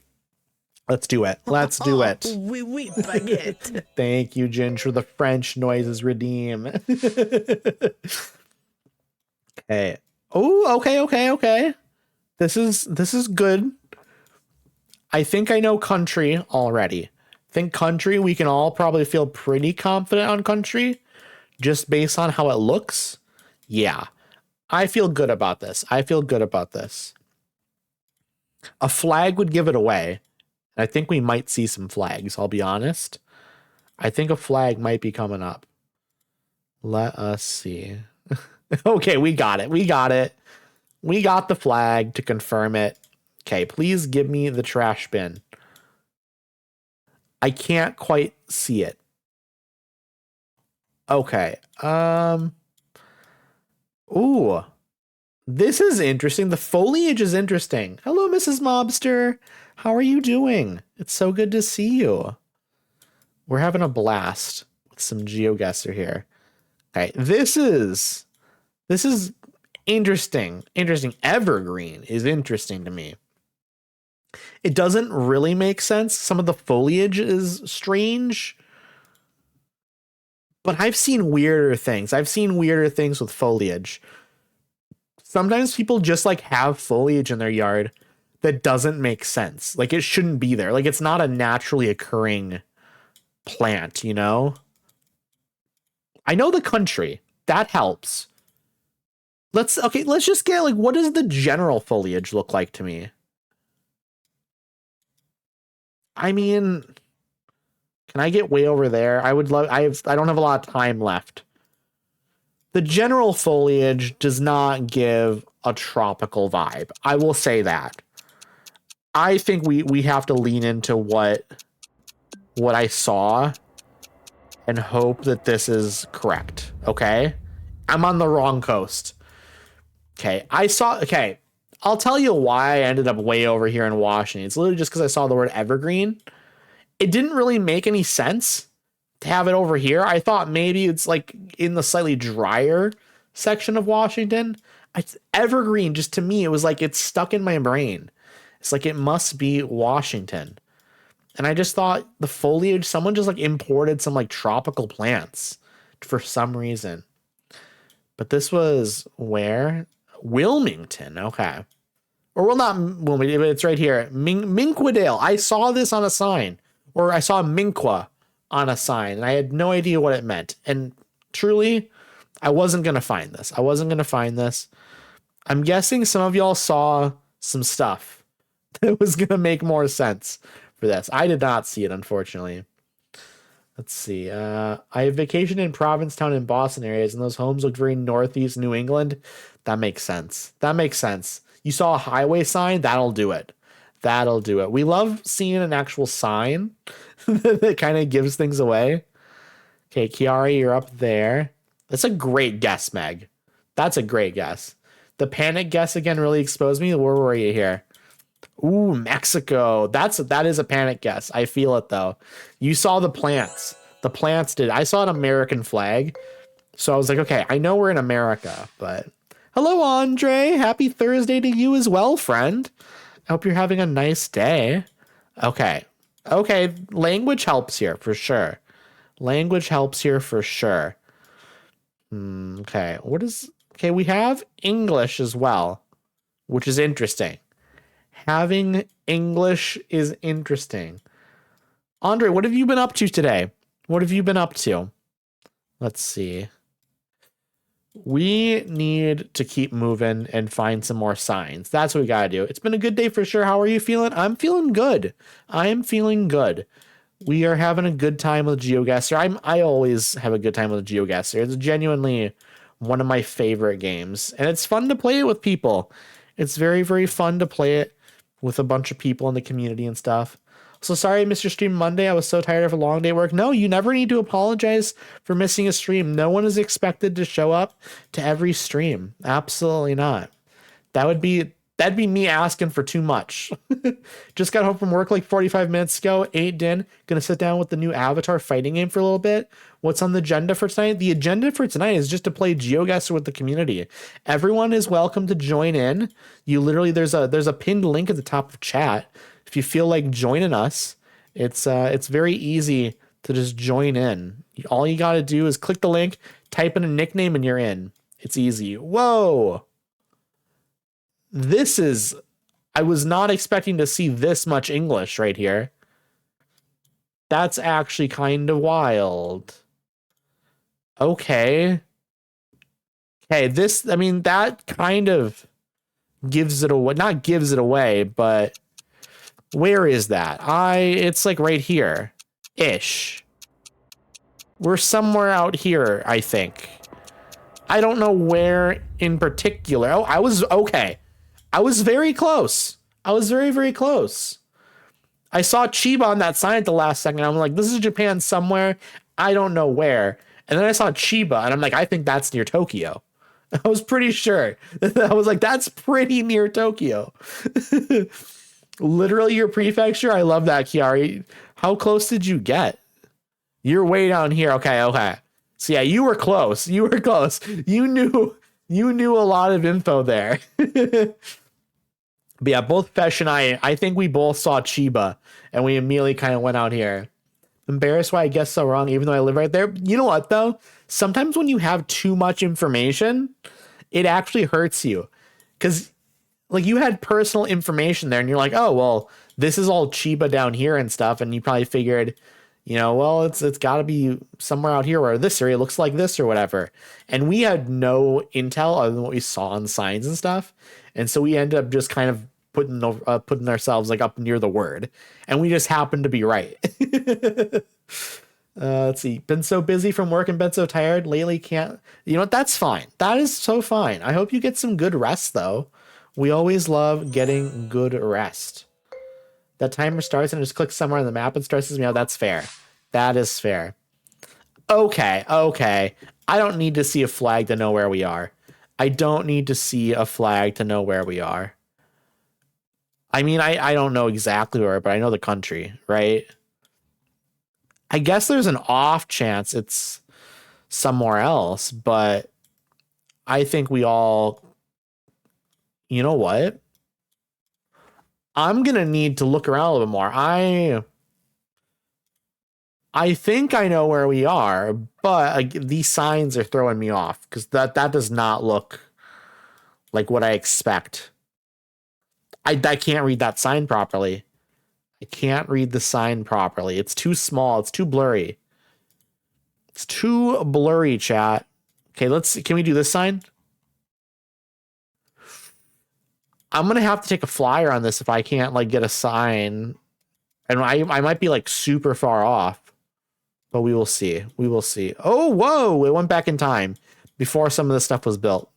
Let's do it. Oui, baguette. Thank you, Ginge, for the French noises redeem. Okay. Oh, okay. This is good. I think I know country already. Country, we can all probably feel pretty confident on country just based on how it looks. Yeah. I feel good about this. A flag would give it away. I think we might see some flags, I'll be honest. I think a flag might be coming up. Let us see. Okay, we got it. We got the flag to confirm it. Okay, please give me the trash bin. I can't quite see it. Okay. Ooh. This is interesting. The foliage is interesting. Hello, Mrs. Mobster. How are you doing? It's so good to see you. We're having a blast with some GeoGuessr here. Okay, this is interesting. Interesting. Evergreen is interesting to me. It doesn't really make sense. Some of the foliage is strange. But I've seen weirder things. I've seen weirder things with foliage. Sometimes people just like have foliage in their yard that doesn't make sense. Like it shouldn't be there. Like it's not a naturally occurring plant, you know? I know the country. That helps. Let's just get like, what does the general foliage look like to me? I mean, can I get way over there? I don't have a lot of time left. The general foliage does not give a tropical vibe. I will say that. I think we have to lean into what I saw and hope that this is correct. Okay? I'm on the wrong coast. Okay, I'll tell you why I ended up way over here in Washington. It's literally just because I saw the word evergreen. It didn't really make any sense to have it over here. I thought maybe it's like in the slightly drier section of Washington. It's evergreen, just to me, it was like it's stuck in my brain. It's like it must be Washington. And I just thought the foliage, someone just like imported some like tropical plants for some reason. But this was where? Wilmington. Okay. Or well, not Wilmington, but it's right here. Minquadale. I saw this on a sign. Or I saw Minqua on a sign, and I had no idea what it meant. And truly, I wasn't going to find this. I'm guessing some of y'all saw some stuff that was going to make more sense for this. I did not see it, unfortunately. Let's see. I have vacationed in Provincetown and Boston areas, and those homes looked very northeast New England. That makes sense. You saw a highway sign? That'll do it. We love seeing an actual sign that kind of gives things away. Okay, Kiara, you're up there. That's a great guess, Meg. That's a great guess. The panic guess again really exposed me. Where were you here? Ooh, Mexico. That is a panic guess. I feel it though. You saw the plants. The plants did. I saw an American flag. So I was like, okay, I know we're in America, but hello, Andre. Happy Thursday to you as well, friend. I hope you're having a nice day. Okay. Language helps here for sure. Okay. We have English as well, which is interesting. Having English is interesting. Andre, what have you been up to today? Let's see. We need to keep moving and find some more signs. That's what we gotta do. It's been a good day for sure. How are you feeling? I'm feeling good. We are having a good time with GeoGuessr. I always have a good time with GeoGuessr. It's genuinely one of my favorite games, and it's fun to play it with people. It's very, very fun to play it with a bunch of people in the community and stuff. So sorry I missed your stream Monday. I was so tired of a long day at work. No, you never need to apologize for missing a stream. No one is expected to show up to every stream. Absolutely not. That'd be me asking for too much. Just got home from work like 45 minutes ago, ate din, gonna sit down with the new Avatar fighting game for a little bit. What's on the agenda for tonight? The agenda for tonight is just to play GeoGuessr with the community. Everyone is welcome to join in. You literally, there's a pinned link at the top of chat. If you feel like joining us, it's very easy to just join in. All you gotta do is click the link, type in a nickname, and you're in. It's easy. Whoa. I was not expecting to see this much English right here. That's actually kind of wild. Okay. That kind of gives it away. Not gives it away, but where is that? It's like right here. Ish. We're somewhere out here, I think. I don't know where in particular. Oh, I was very close. I was very, very close. I saw Chiba on that sign at the last second. I'm like, this is Japan somewhere. I don't know where. And then I saw Chiba, and I'm like, I think that's near Tokyo. I was pretty sure. I was like, that's pretty near Tokyo. Literally your prefecture. I love that, Kiari. How close did you get? You're way down here. Okay, okay. So yeah, you were close. You were close. You knew a lot of info there. But yeah, both Fesh and I think we both saw Chiba and we immediately kind of went out here. Embarrassed why I guessed so wrong, even though I live right there. You know what though? Sometimes when you have too much information, it actually hurts you. Because like you had personal information there and you're like, oh, well, this is all Chiba down here and stuff. And you probably figured, you know, well, it's got to be somewhere out here where this area looks like this or whatever. And we had no intel other than what we saw on signs and stuff. And so we ended up just kind of putting ourselves like up near the word. And we just happened to be right. Let's see. Been so busy from work and been so tired lately. Can't, you know what? That's fine. That is so fine. I hope you get some good rest though. We always love getting good rest. That timer starts and it just clicks somewhere on the map and stresses me out. That's fair. That is fair. Okay. Okay. I don't need to see a flag to know where we are. I don't need to see a flag to know where we are. I mean, I don't know exactly where, but I know the country, right? I guess there's an off chance it's somewhere else, but I think we all, you know what? I'm going to need to look around a little bit more. I think I know where we are, but these signs are throwing me off because that does not look like what I expect. I can't read that sign properly. I can't read the sign properly. It's too small. It's too blurry. It's too blurry, chat. Okay, can we do this sign? I'm going to have to take a flyer on this if I can't like get a sign. And I might be like super far off. But we will see. We will see. Oh, whoa. It went back in time before some of this stuff was built.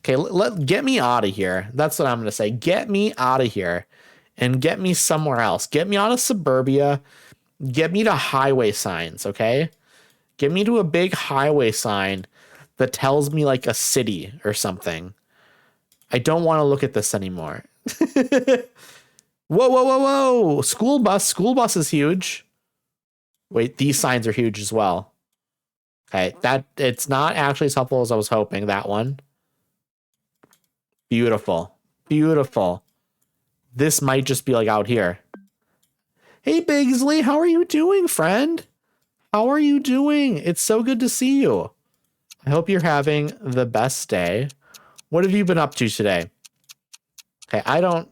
Okay, get me out of here. That's what I'm going to say. Get me out of here and get me somewhere else. Get me out of suburbia. Get me to highway signs, okay? Get me to a big highway sign that tells me like a city or something. I don't want to look at this anymore. Whoa, whoa, whoa, whoa. School bus. School bus is huge. Wait, these signs are huge as well. Okay, it's not actually as helpful as I was hoping, that one. Beautiful. Beautiful. This might just be like out here. Hey, Bigsley, how are you doing, friend? How are you doing? It's so good to see you. I hope you're having the best day. What have you been up to today? Okay,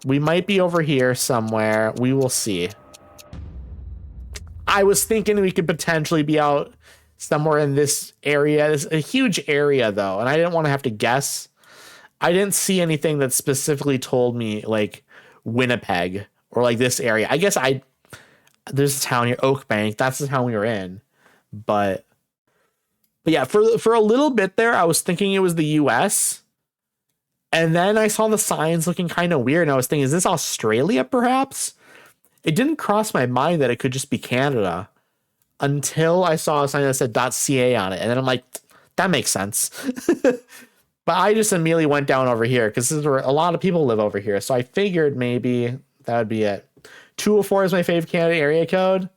we might be over here somewhere. We will see. I was thinking we could potentially be out somewhere in this area. It's a huge area, though, and I didn't want to have to guess. I didn't see anything that specifically told me, like, Winnipeg or, like, this area. I guess there's a town here, Oakbank. That's the town we were in. But yeah, for a little bit there, I was thinking it was the U.S., and then I saw the signs looking kind of weird, and I was thinking, is this Australia, perhaps? It didn't cross my mind that it could just be Canada until I saw a sign that said .ca on it. And then I'm like, that makes sense. But I just immediately went down over here because a lot of people live over here. So I figured maybe that would be it. 204 is my favorite Canada area code.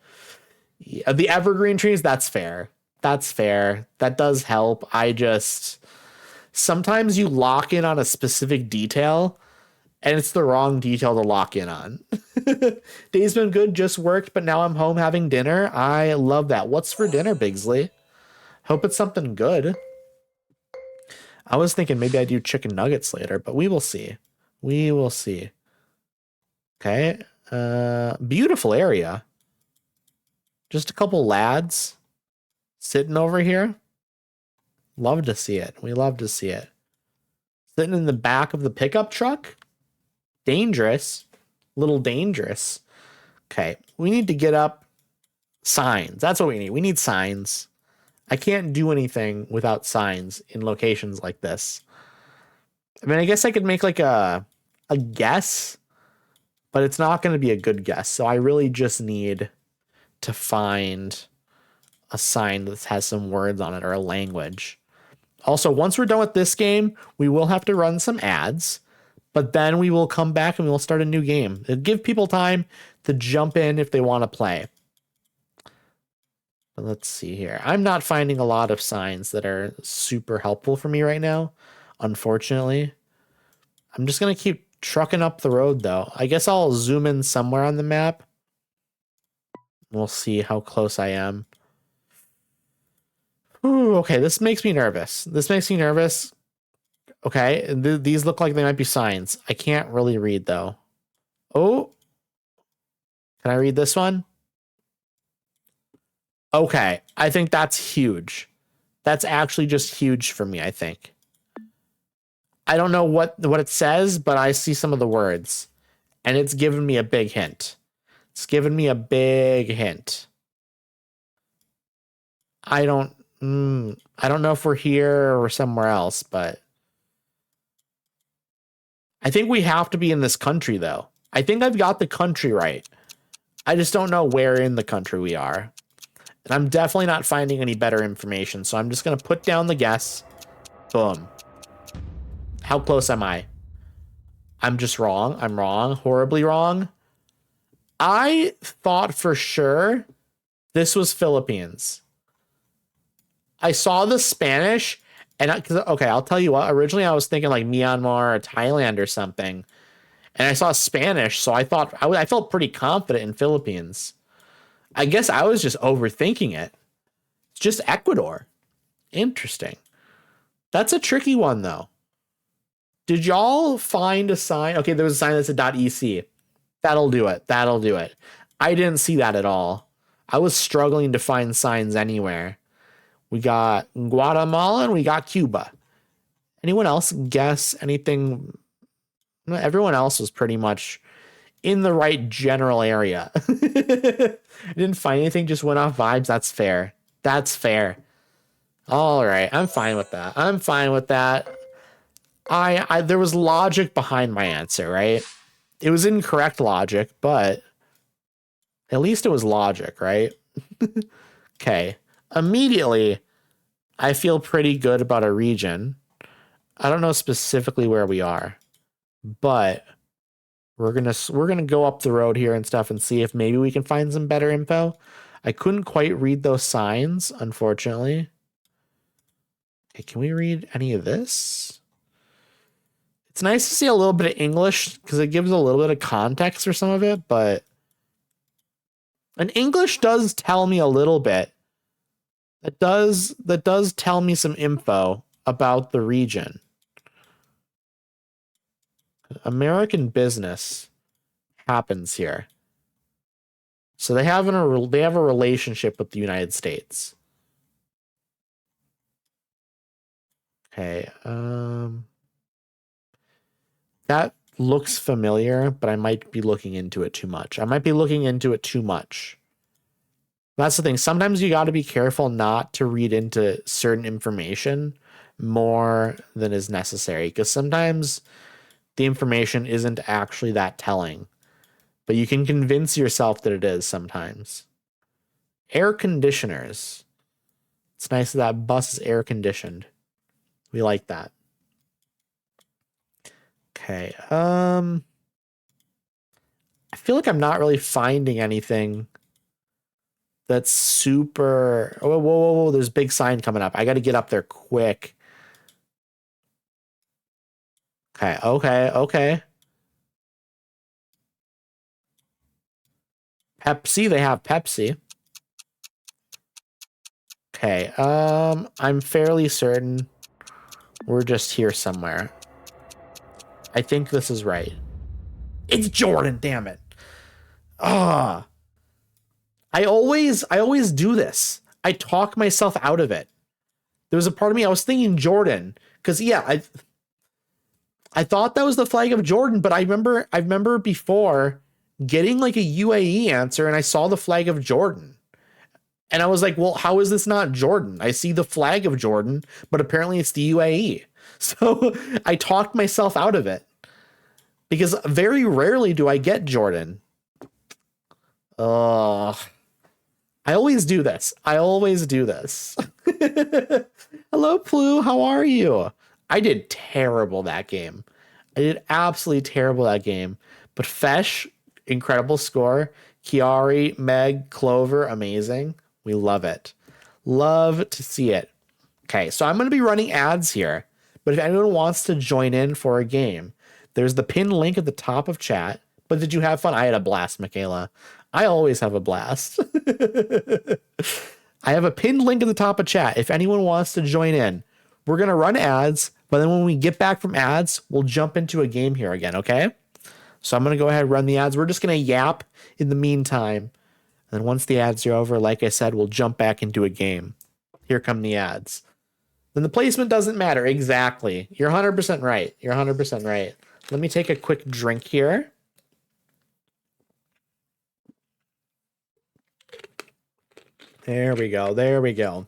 Yeah, the evergreen trees, that's fair. That's fair. That does help. Sometimes you lock in on a specific detail and it's the wrong detail to lock in on. Day's been good, just worked, but now I'm home having dinner. I love that. What's for dinner, Bigsley? Hope it's something good. I was thinking maybe I do chicken nuggets later, but we will see. We will see. Okay. Beautiful area. Just a couple lads sitting over here. Love to see it. We love to see it. Sitting in the back of the pickup truck. Dangerous. Little dangerous. Okay. We need to get up signs. That's what we need. We need signs. I can't do anything without signs in locations like this. I mean, I guess I could make like a guess, but it's not going to be a good guess. So I really just need to find a sign that has some words on it or a language. Also, once we're done with this game, we will have to run some ads, but then we will come back and we will start a new game. It'll give people time to jump in if they want to play. But let's see here. I'm not finding a lot of signs that are super helpful for me right now, unfortunately. I'm just going to keep trucking up the road, though. I guess I'll zoom in somewhere on the map. We'll see how close I am. Ooh, okay, this makes me nervous. This makes me nervous. Okay, these look like they might be signs. I can't really read, though. Oh. Can I read this one? Okay, I think that's huge. That's actually just huge for me, I think. I don't know what it says, but I see some of the words. And it's given me a big hint. It's given me a big hint. I don't know if we're here or somewhere else, but I think we have to be in this country, though. I think I've got the country right. I just don't know where in the country we are. And I'm definitely not finding any better information, so I'm just going to put down the guess. Boom. How close am I? I'm just wrong. I'm wrong. Horribly wrong. I thought for sure this was Philippines. I saw the Spanish, and okay, I'll tell you what. Originally, I was thinking like Myanmar or Thailand or something, and I saw Spanish, so I thought I felt pretty confident in Philippines. I guess I was just overthinking it. It's just Ecuador. Interesting. That's a tricky one, though. Did y'all find a sign? Okay, there was a sign that said .ec. That'll do it. That'll do it. I didn't see that at all. I was struggling to find signs anywhere. We got Guatemala and we got Cuba. Anyone else guess anything? Everyone else was pretty much in the right general area. I didn't find anything, just went off vibes. That's fair. That's fair. All right. I'm fine with that. I'm fine with that. There was logic behind my answer, right? It was incorrect logic, but at least it was logic, right? Okay. Immediately, I feel pretty good about a region. I don't know specifically where we are, but we're gonna go up the road here and stuff and see if maybe we can find some better info. I couldn't quite read those signs, unfortunately. Okay, can we read any of this? It's nice to see a little bit of English because it gives a little bit of context for some of it, but and English does tell me a little bit. That does tell me some info about the region. American business happens here. So they have a relationship with the United States. Okay. That looks familiar, but I might be looking into it too much. That's the thing. Sometimes you got to be careful not to read into certain information more than is necessary, because sometimes the information isn't actually that telling, but you can convince yourself that it is sometimes. Air conditioners. It's nice that bus is air conditioned. We like that. Okay. I feel like I'm not really finding anything that's super. Oh, whoa. There's a big sign coming up. I got to get up there quick. Okay. Pepsi, they have Pepsi. Okay, I'm fairly certain we're just here somewhere. I think this is right. It's Jordan, damn it. I always do this. I talk myself out of it. There was a part of me, I was thinking Jordan, because yeah, I thought that was the flag of Jordan, but I remember before getting like a UAE answer and I saw the flag of Jordan. And I was like, well, how is this not Jordan? I see the flag of Jordan, but apparently it's the UAE. So I talked myself out of it because very rarely do I get Jordan. I always do this. Hello, Plu. How are you? I did terrible that game. I did absolutely terrible that game. But Fesh, incredible score. Kiari, Meg, Clover, amazing. We love it. Love to see it. Okay, so I'm going to be running ads here. But if anyone wants to join in for a game, there's the pinned link at the top of chat. But did you have fun? I had a blast, Michaela. I always have a blast. I have a pinned link at the top of chat. If anyone wants to join in, we're going to run ads. But then when we get back from ads, we'll jump into a game here again, okay? So I'm going to go ahead and run the ads. We're just going to yap in the meantime. And then once the ads are over, like I said, we'll jump back into a game. Here come the ads. Then the placement doesn't matter. Exactly. You're 100% right. You're 100% right. Let me take a quick drink here. There we go. There we go.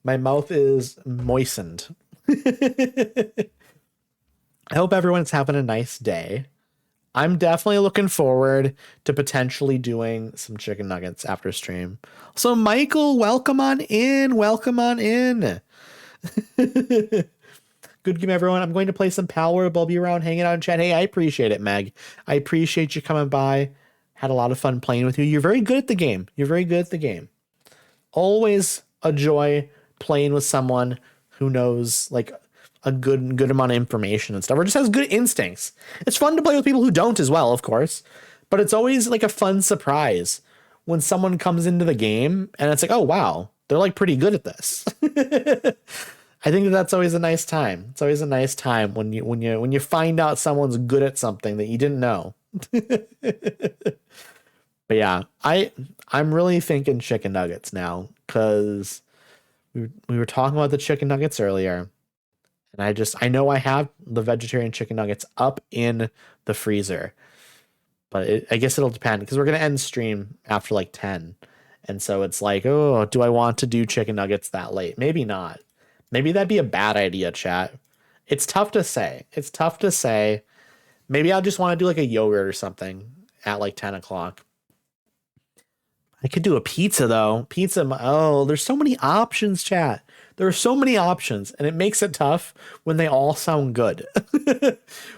My mouth is moistened. I hope everyone's having a nice day. I'm definitely looking forward to potentially doing some chicken nuggets after stream. So Michael, welcome on in. Welcome on in. Good game, everyone. I'm going to play some Pal World. I'll be around hanging out in chat. Hey, I appreciate it, Meg. I appreciate you coming by. Had a lot of fun playing with you. You're very good at the game. You're very good at the game. Always a joy playing with someone who knows like a good amount of information and stuff, or just has good instincts. It's fun to play with people who don't as well, of course, but it's always like a fun surprise when someone comes into the game and it's like, oh wow, they're like pretty good at this. I think that's always a nice time. It's always a nice time when you find out someone's good at something that you didn't know. But yeah, I'm really thinking chicken nuggets now, because we were talking about the chicken nuggets earlier, and I know I have the vegetarian chicken nuggets up in the freezer, but I guess it'll depend, because we're gonna end stream after like 10, and so it's like, oh, do I want to do chicken nuggets that late? Maybe not. Maybe that'd be a bad idea, chat. It's tough to say. It's tough to say. Maybe I'll just want to do like a yogurt or something at like 10 o'clock. I could do a pizza though. Pizza. Oh, there's so many options, chat. There are so many options, and it makes it tough when they all sound good.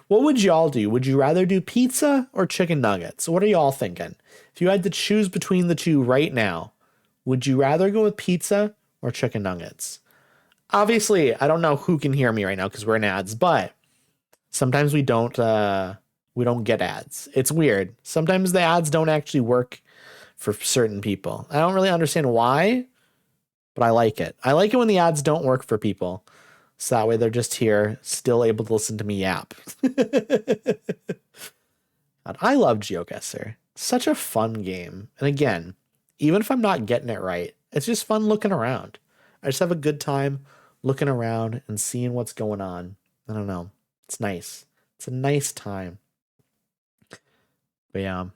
What would y'all do? Would you rather do pizza or chicken nuggets? What are y'all thinking? If you had to choose between the two right now, would you rather go with pizza or chicken nuggets? Obviously, I don't know who can hear me right now because we're in ads, but sometimes we don't get ads. It's weird. Sometimes the ads don't actually work for certain people. I don't really understand why, but I like it. I like it when the ads don't work for people. So that way they're just here, still able to listen to me yap. I love GeoGuessr. Such a fun game. And again, even if I'm not getting it right, it's just fun looking around. I just have a good time looking around and seeing what's going on. I don't know. It's nice. It's a nice time. But yeah,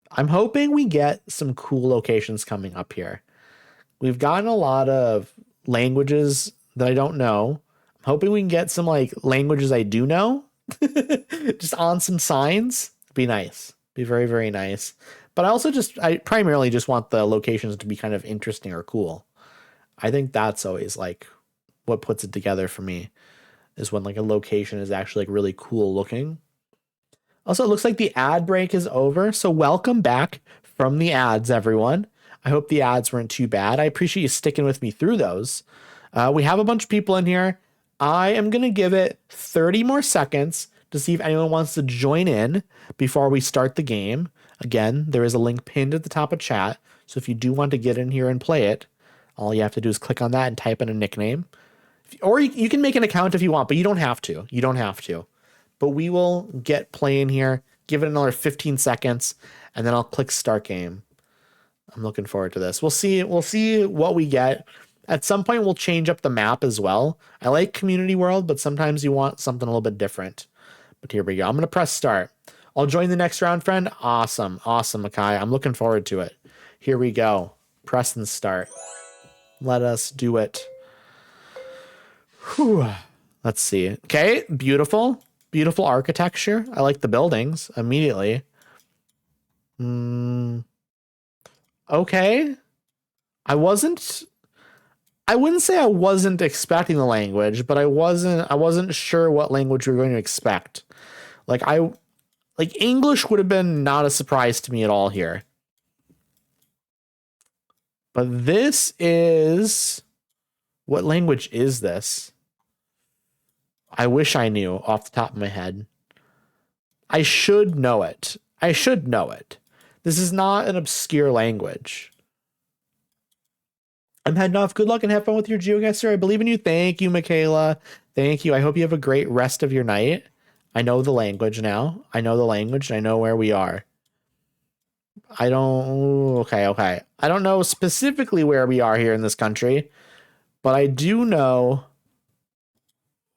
I'm hoping we get some cool locations coming up here. We've gotten a lot of languages that I don't know. I'm hoping we can get some like languages I do know. Just on some signs. Be nice. Be very, very nice. But I primarily just want the locations to be kind of interesting or cool. I think that's always like what puts it together for me, is when like a location is actually like really cool looking. Also, it looks like the ad break is over. So welcome back from the ads, everyone. I hope the ads weren't too bad. I appreciate you sticking with me through those. We have a bunch of people in here. I am going to give it 30 more seconds to see if anyone wants to join in before we start the game. Again, there is a link pinned at the top of chat. So if you do want to get in here and play it, all you have to do is click on that and type in a nickname. Or you can make an account if you want, but you don't have to. You don't have to. But we will get playing here. Give it another 15 seconds, and then I'll click start game. I'm looking forward to this. We'll see what we get. At some point, we'll change up the map as well. I like Community World, but sometimes you want something a little bit different. But here we go. I'm going to press start. I'll join the next round, friend. Awesome. Awesome, Makai. I'm looking forward to it. Here we go. Press and start. Let us do it. Whew. Let's see. Okay, beautiful. Beautiful architecture. I like the buildings immediately. Okay. I wasn't I wouldn't say I wasn't expecting the language, but I wasn't sure what language we were going to expect. Like English would have been not a surprise to me at all here. But this is, what language is this? I wish I knew off the top of my head. I should know it. I should know it. This is not an obscure language. I'm heading off. Good luck and have fun with your GeoGuessr. I believe in you. Thank you, Michaela. Thank you. I hope you have a great rest of your night. I know the language now. I know the language and I know where we are. Okay. I don't know specifically where we are here in this country, but I do know.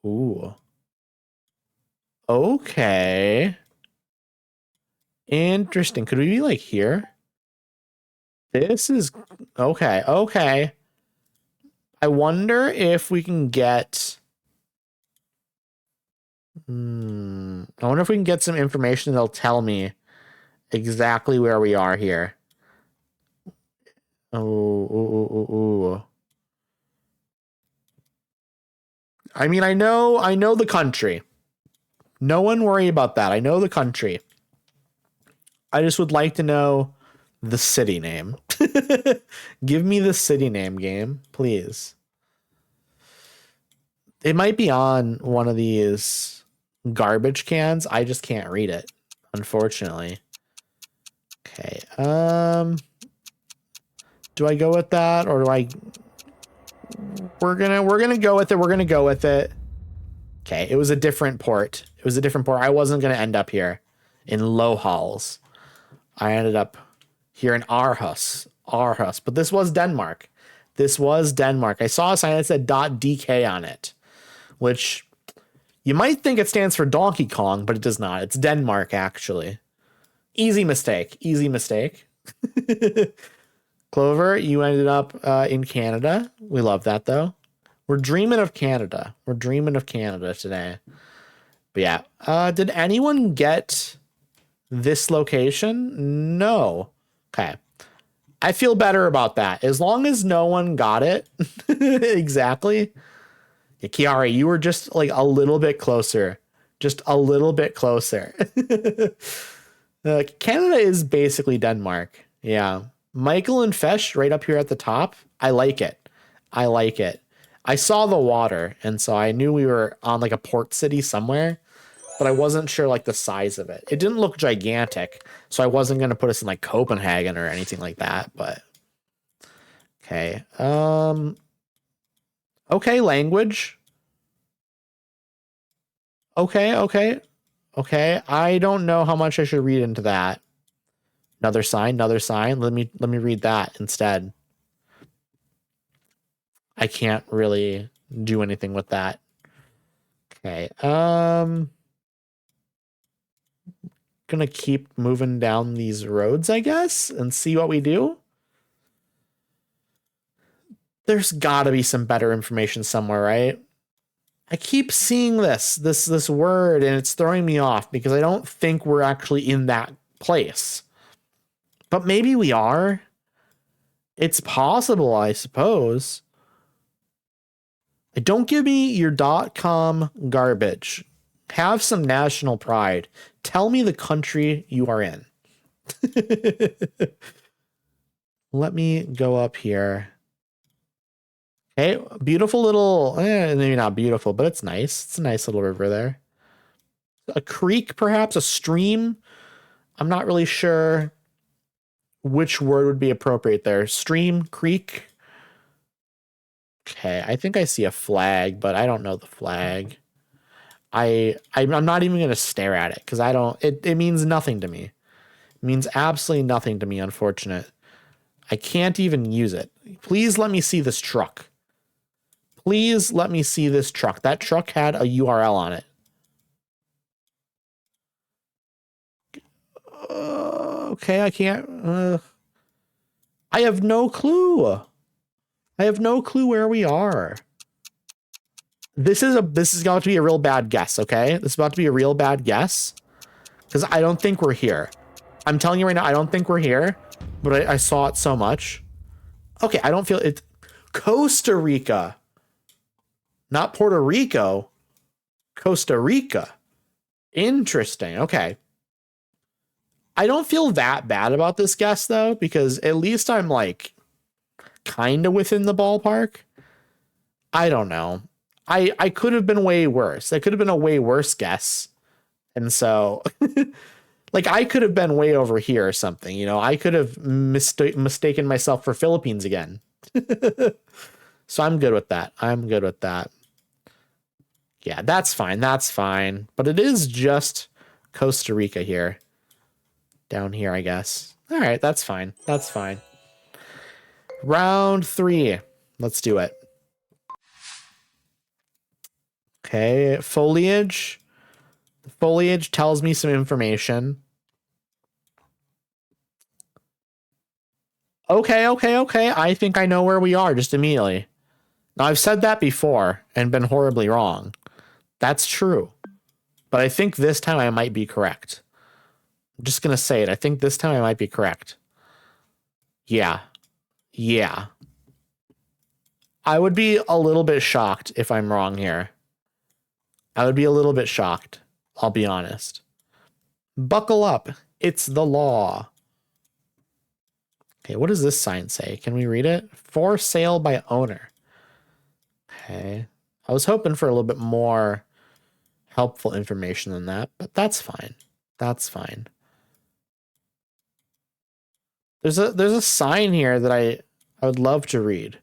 Ooh. Okay. Interesting. Could we be like here? This is okay. Okay. I wonder if we can get. I wonder if we can get some information that'll tell me exactly where we are here. Oh. I mean, I know the country. No one worry about that. I know the country. I just would like to know the city name. Give me the city name, game, please. It might be on one of these garbage cans. I just can't read it, unfortunately. Okay. Do I go with that or do I? We're gonna go with it. We're gonna go with it. Okay. It was a different port. I wasn't gonna end up here in Low Halls. I ended up here in Aarhus, but this was Denmark. I saw a sign that said .dk on it, which you might think it stands for Donkey Kong, but it does not. It's Denmark, actually. Easy mistake. Clover, you ended up in Canada. We love that, though. We're dreaming of Canada. Today. But yeah, did anyone get this location? No. Okay. I feel better about that. As long as no one got it. Exactly. Yeah, Kiara, you were just like a little bit closer. Canada is basically Denmark. Yeah. Michael and Fesh right up here at the top. I like it. I saw the water, and so I knew we were on like a port city somewhere, but I wasn't sure like the size of it. It didn't look gigantic, so I wasn't going to put us in like Copenhagen or anything like that, but okay. Okay, language. Okay. I don't know how much I should read into that. Another sign. Let me read that instead. I can't really do anything with that. Okay. Gonna keep moving down these roads, I guess, and see what we do. There's gotta be some better information somewhere, right? I keep seeing this word and it's throwing me off because I don't think we're actually in that place. But maybe we are. It's possible, I suppose. Don't give me your .com garbage. Have some national pride. Tell me the country you are in. Let me go up here. Okay, beautiful little, maybe not beautiful, but it's nice. It's a nice little river there. A creek, perhaps, a stream. I'm not really sure which word would be appropriate there. Stream, creek. Okay, I think I see a flag, but I don't know the flag. I'm not even going to stare at it because it means nothing to me. It means absolutely nothing to me, unfortunate. I can't even use it. Please let me see this truck. That truck had a URL on it. Okay, I can't. I have no clue. Where we are. This is going to be a real bad guess, okay? This is about to be a real bad guess. Because I don't think we're here. I'm telling you right now, I don't think we're here. But I saw it so much. Okay, I don't feel it. Costa Rica. Not Puerto Rico. Costa Rica. Interesting. Okay. I don't feel that bad about this guess though, because at least I'm like kind of within the ballpark. I don't know. I could have been way worse. That could have been a way worse guess. And so like I could have been way over here or something, you know, I could have mistaken myself for Philippines again. So I'm good with that. I'm good with that. Yeah, that's fine. That's fine. But it is just Costa Rica here. Down here, I guess. All right, that's fine. That's fine. Round 3. Let's do it. Okay, foliage. The foliage tells me some information. Okay. I think I know where we are just immediately. Now, I've said that before and been horribly wrong. That's true. But I think this time I might be correct. I'm just going to say it. I think this time I might be correct. Yeah. Yeah. I would be a little bit shocked if I'm wrong here. I would be a little bit shocked. I'll be honest. Buckle up. It's the law. Okay, what does this sign say? Can we read it? For sale by owner. Okay. I was hoping for a little bit more helpful information than that, but that's fine. That's fine. There's a sign here that I would love to read.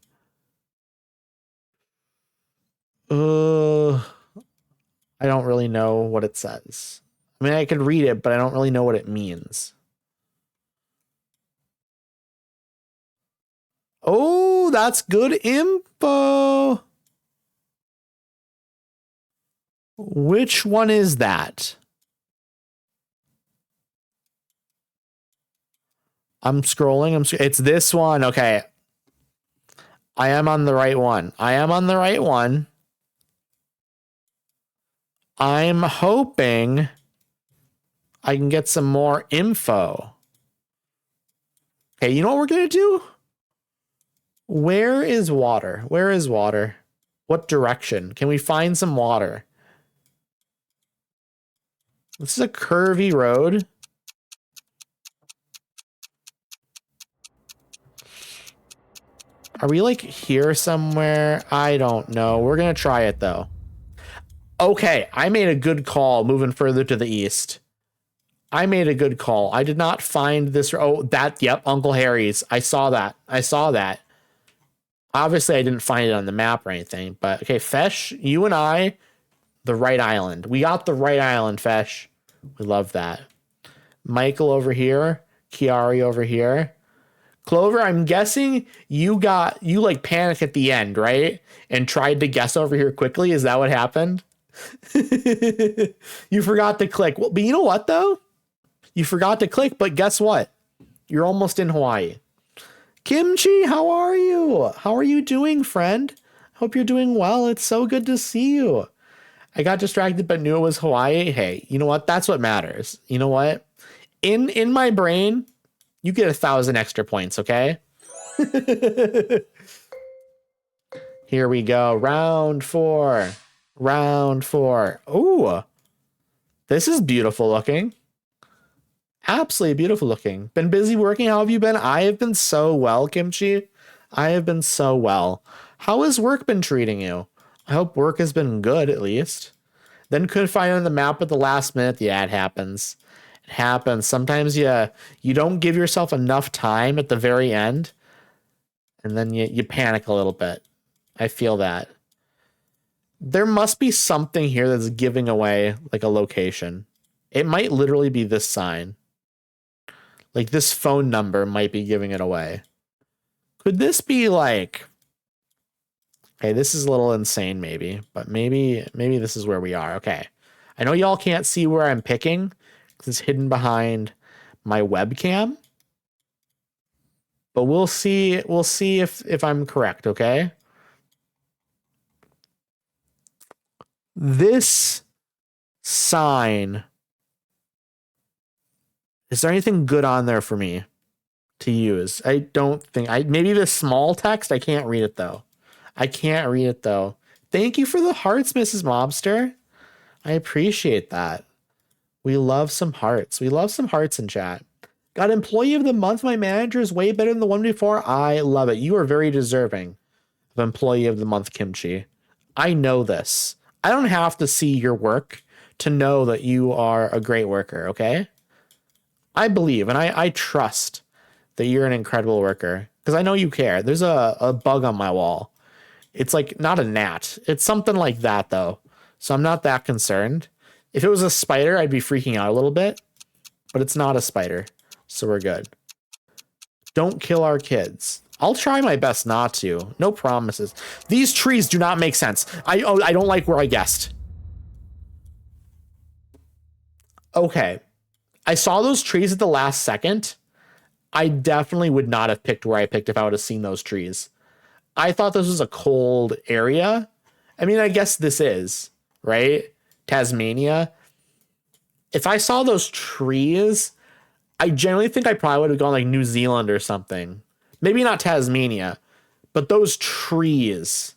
I don't really know what it says. I mean, I could read it, but I don't really know what it means. Oh, that's good info. Which one is that? I'm scrolling. It's this one. Okay. I am on the right one. I am on the right one. I'm hoping I can get some more info. Okay, you know what we're going to do? Where is water? Where is water? What direction? Can we find some water? This is a curvy road. Are we like here somewhere? I don't know. We're going to try it though. Okay, I made a good call moving further to the east. I made a good call. I did not find this. Oh, that. Yep, Uncle Harry's. I saw that. I saw that. Obviously, I didn't find it on the map or anything. But okay, Fesh, you and I, the right island. We got the right island, Fesh. We love that. Michael over here. Kiari over here. Clover, I'm guessing you like panicked at the end, right? And tried to guess over here quickly. Is that what happened? You forgot to click. Well, but you know what though? You forgot to click, but guess what? You're almost in Hawaii. Kimchi, how are you? How are you doing, friend? Hope you're doing well. It's so good to see you. I got distracted, but knew it was Hawaii. Hey, you know what? That's what matters. You know what? In my brain, you get 1,000 extra points, okay? Here we go. Round 4. Round 4. Ooh. This is beautiful looking. Absolutely beautiful looking. Been busy working. How have you been? I have been so well, Kimchi. I have been so well. How has work been treating you? I hope work has been good at least. Then couldn't find it on the map at the last minute. Yeah, it happens. It happens. Sometimes you don't give yourself enough time at the very end. And then you panic a little bit. I feel that. There must be something here that's giving away like a location. It might literally be this sign. Like this phone number might be giving it away. Could this be like, okay, this is a little insane maybe, but maybe this is where we are. Okay. I know y'all can't see where I'm picking because it's hidden behind my webcam. But we'll see if I'm correct, okay? This sign. Is there anything good on there for me? to use. I don't think maybe the small text. I can't read it though. Thank you for the hearts, Mrs. Mobster. I appreciate that. We love some hearts. We love some hearts in chat. Got employee of the month. My manager is way better than the one before. I love it. You are very deserving of employee of the month, Kimchi. I know this. I don't have to see your work to know that you are a great worker, okay? I believe and I trust that you're an incredible worker because I know you care. There's a bug on my wall. It's like not a gnat. It's something like that though. So I'm not that concerned. If it was a spider, I'd be freaking out a little bit, but it's not a spider. So we're good. Don't kill our kids. I'll try my best not to. No promises. These trees do not make sense. I don't like where I guessed. Okay. I saw those trees at the last second. I definitely would not have picked where I picked if I would have seen those trees. I thought this was a cold area. I mean, I guess this is, right? Tasmania. If I saw those trees, I generally think I probably would have gone like New Zealand or something. Maybe not Tasmania, but those trees.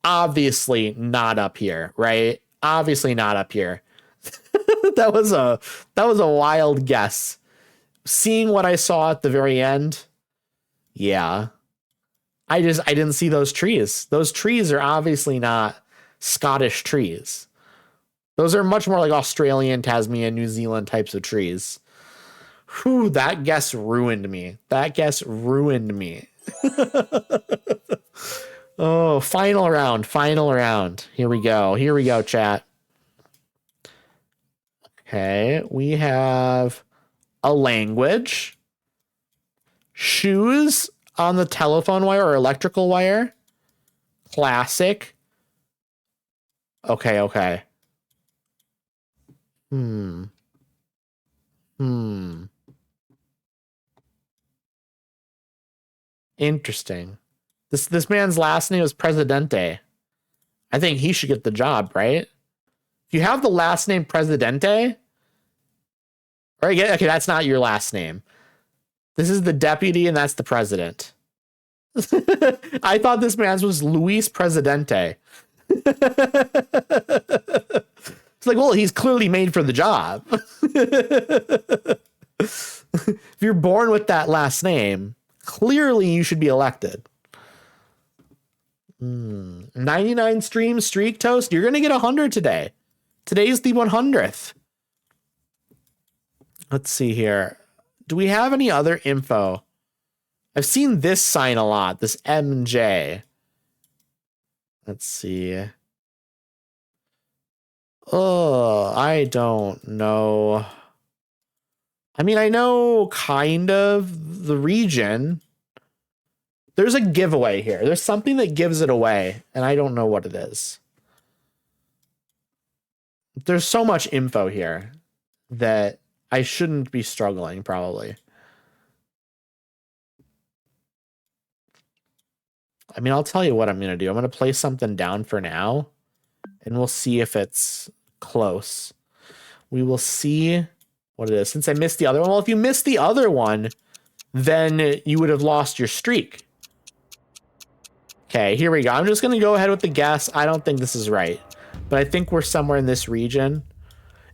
Obviously not up here, right? Obviously not up here. that was a wild guess. Seeing what I saw at the very end, yeah. I didn't see those trees. Those trees are obviously not Scottish trees. Those are much more like Australian, Tasmanian, New Zealand types of trees. Whew, that guess ruined me. Oh, final round. Here we go, chat. Okay, we have a language, shoes on the telephone wire or electrical wire, classic. Okay. Interesting. This man's last name is Presidente. I think he should get the job, right? If you have the last name Presidente, right? Okay, that's not your last name. This is the deputy, and that's the president. I thought this man's was Luis Presidente. It's like, well, he's clearly made for the job. If you're born with that last name, clearly you should be elected. 99 stream streak toast. You're going to get 100 today. Today's the 100th. Let's see here. Do we have any other info? I've seen this sign a lot, this MJ. Let's see. Oh, I don't know. I mean, I know kind of the region. There's a giveaway here. There's something that gives it away, and I don't know what it is. There's so much info here that I shouldn't be struggling, probably. I mean, I'll tell you what I'm going to do. I'm going to play something down for now, and we'll see if it's close. We will see what it is. Since I missed the other one, well, if you missed the other one, then you would have lost your streak. Okay, here we go. I'm just going to go ahead with the guess. I don't think this is right, but I think we're somewhere in this region.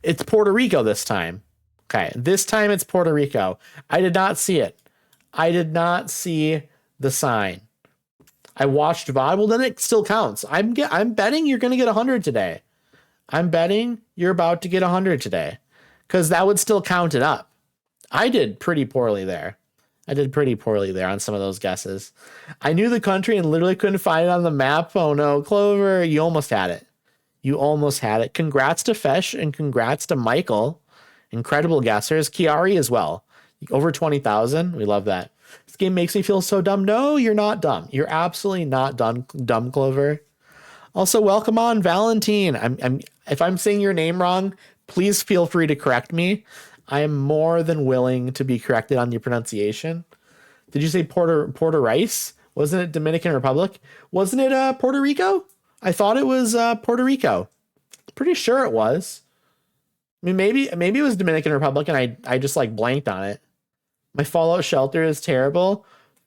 It's Puerto Rico this time. Okay, this time it's Puerto Rico. I did not see it. I did not see the sign. I watched VOD. Well, then it still counts. I'm betting you're going to get 100 today. I'm betting you're about to get 100 today because that would still count it up. I did pretty poorly there. On some of those guesses. I knew the country and literally couldn't find it on the map. Oh no, Clover, you almost had it. Congrats to Fesh and congrats to Michael. Incredible guessers. Kiari as well. Over 20,000. We love that. This game makes me feel so dumb. No, you're not dumb. You're absolutely not dumb, Clover. Also, welcome on, Valentine. If I'm saying your name wrong, please feel free to correct me. I am more than willing to be corrected on your pronunciation. Did you say Puerto Rice? Wasn't it Dominican Republic? Wasn't it Puerto Rico? I thought it was Puerto Rico. Pretty sure it was. I mean, maybe it was Dominican Republic and I just like blanked on it. My Fallout Shelter is terrible.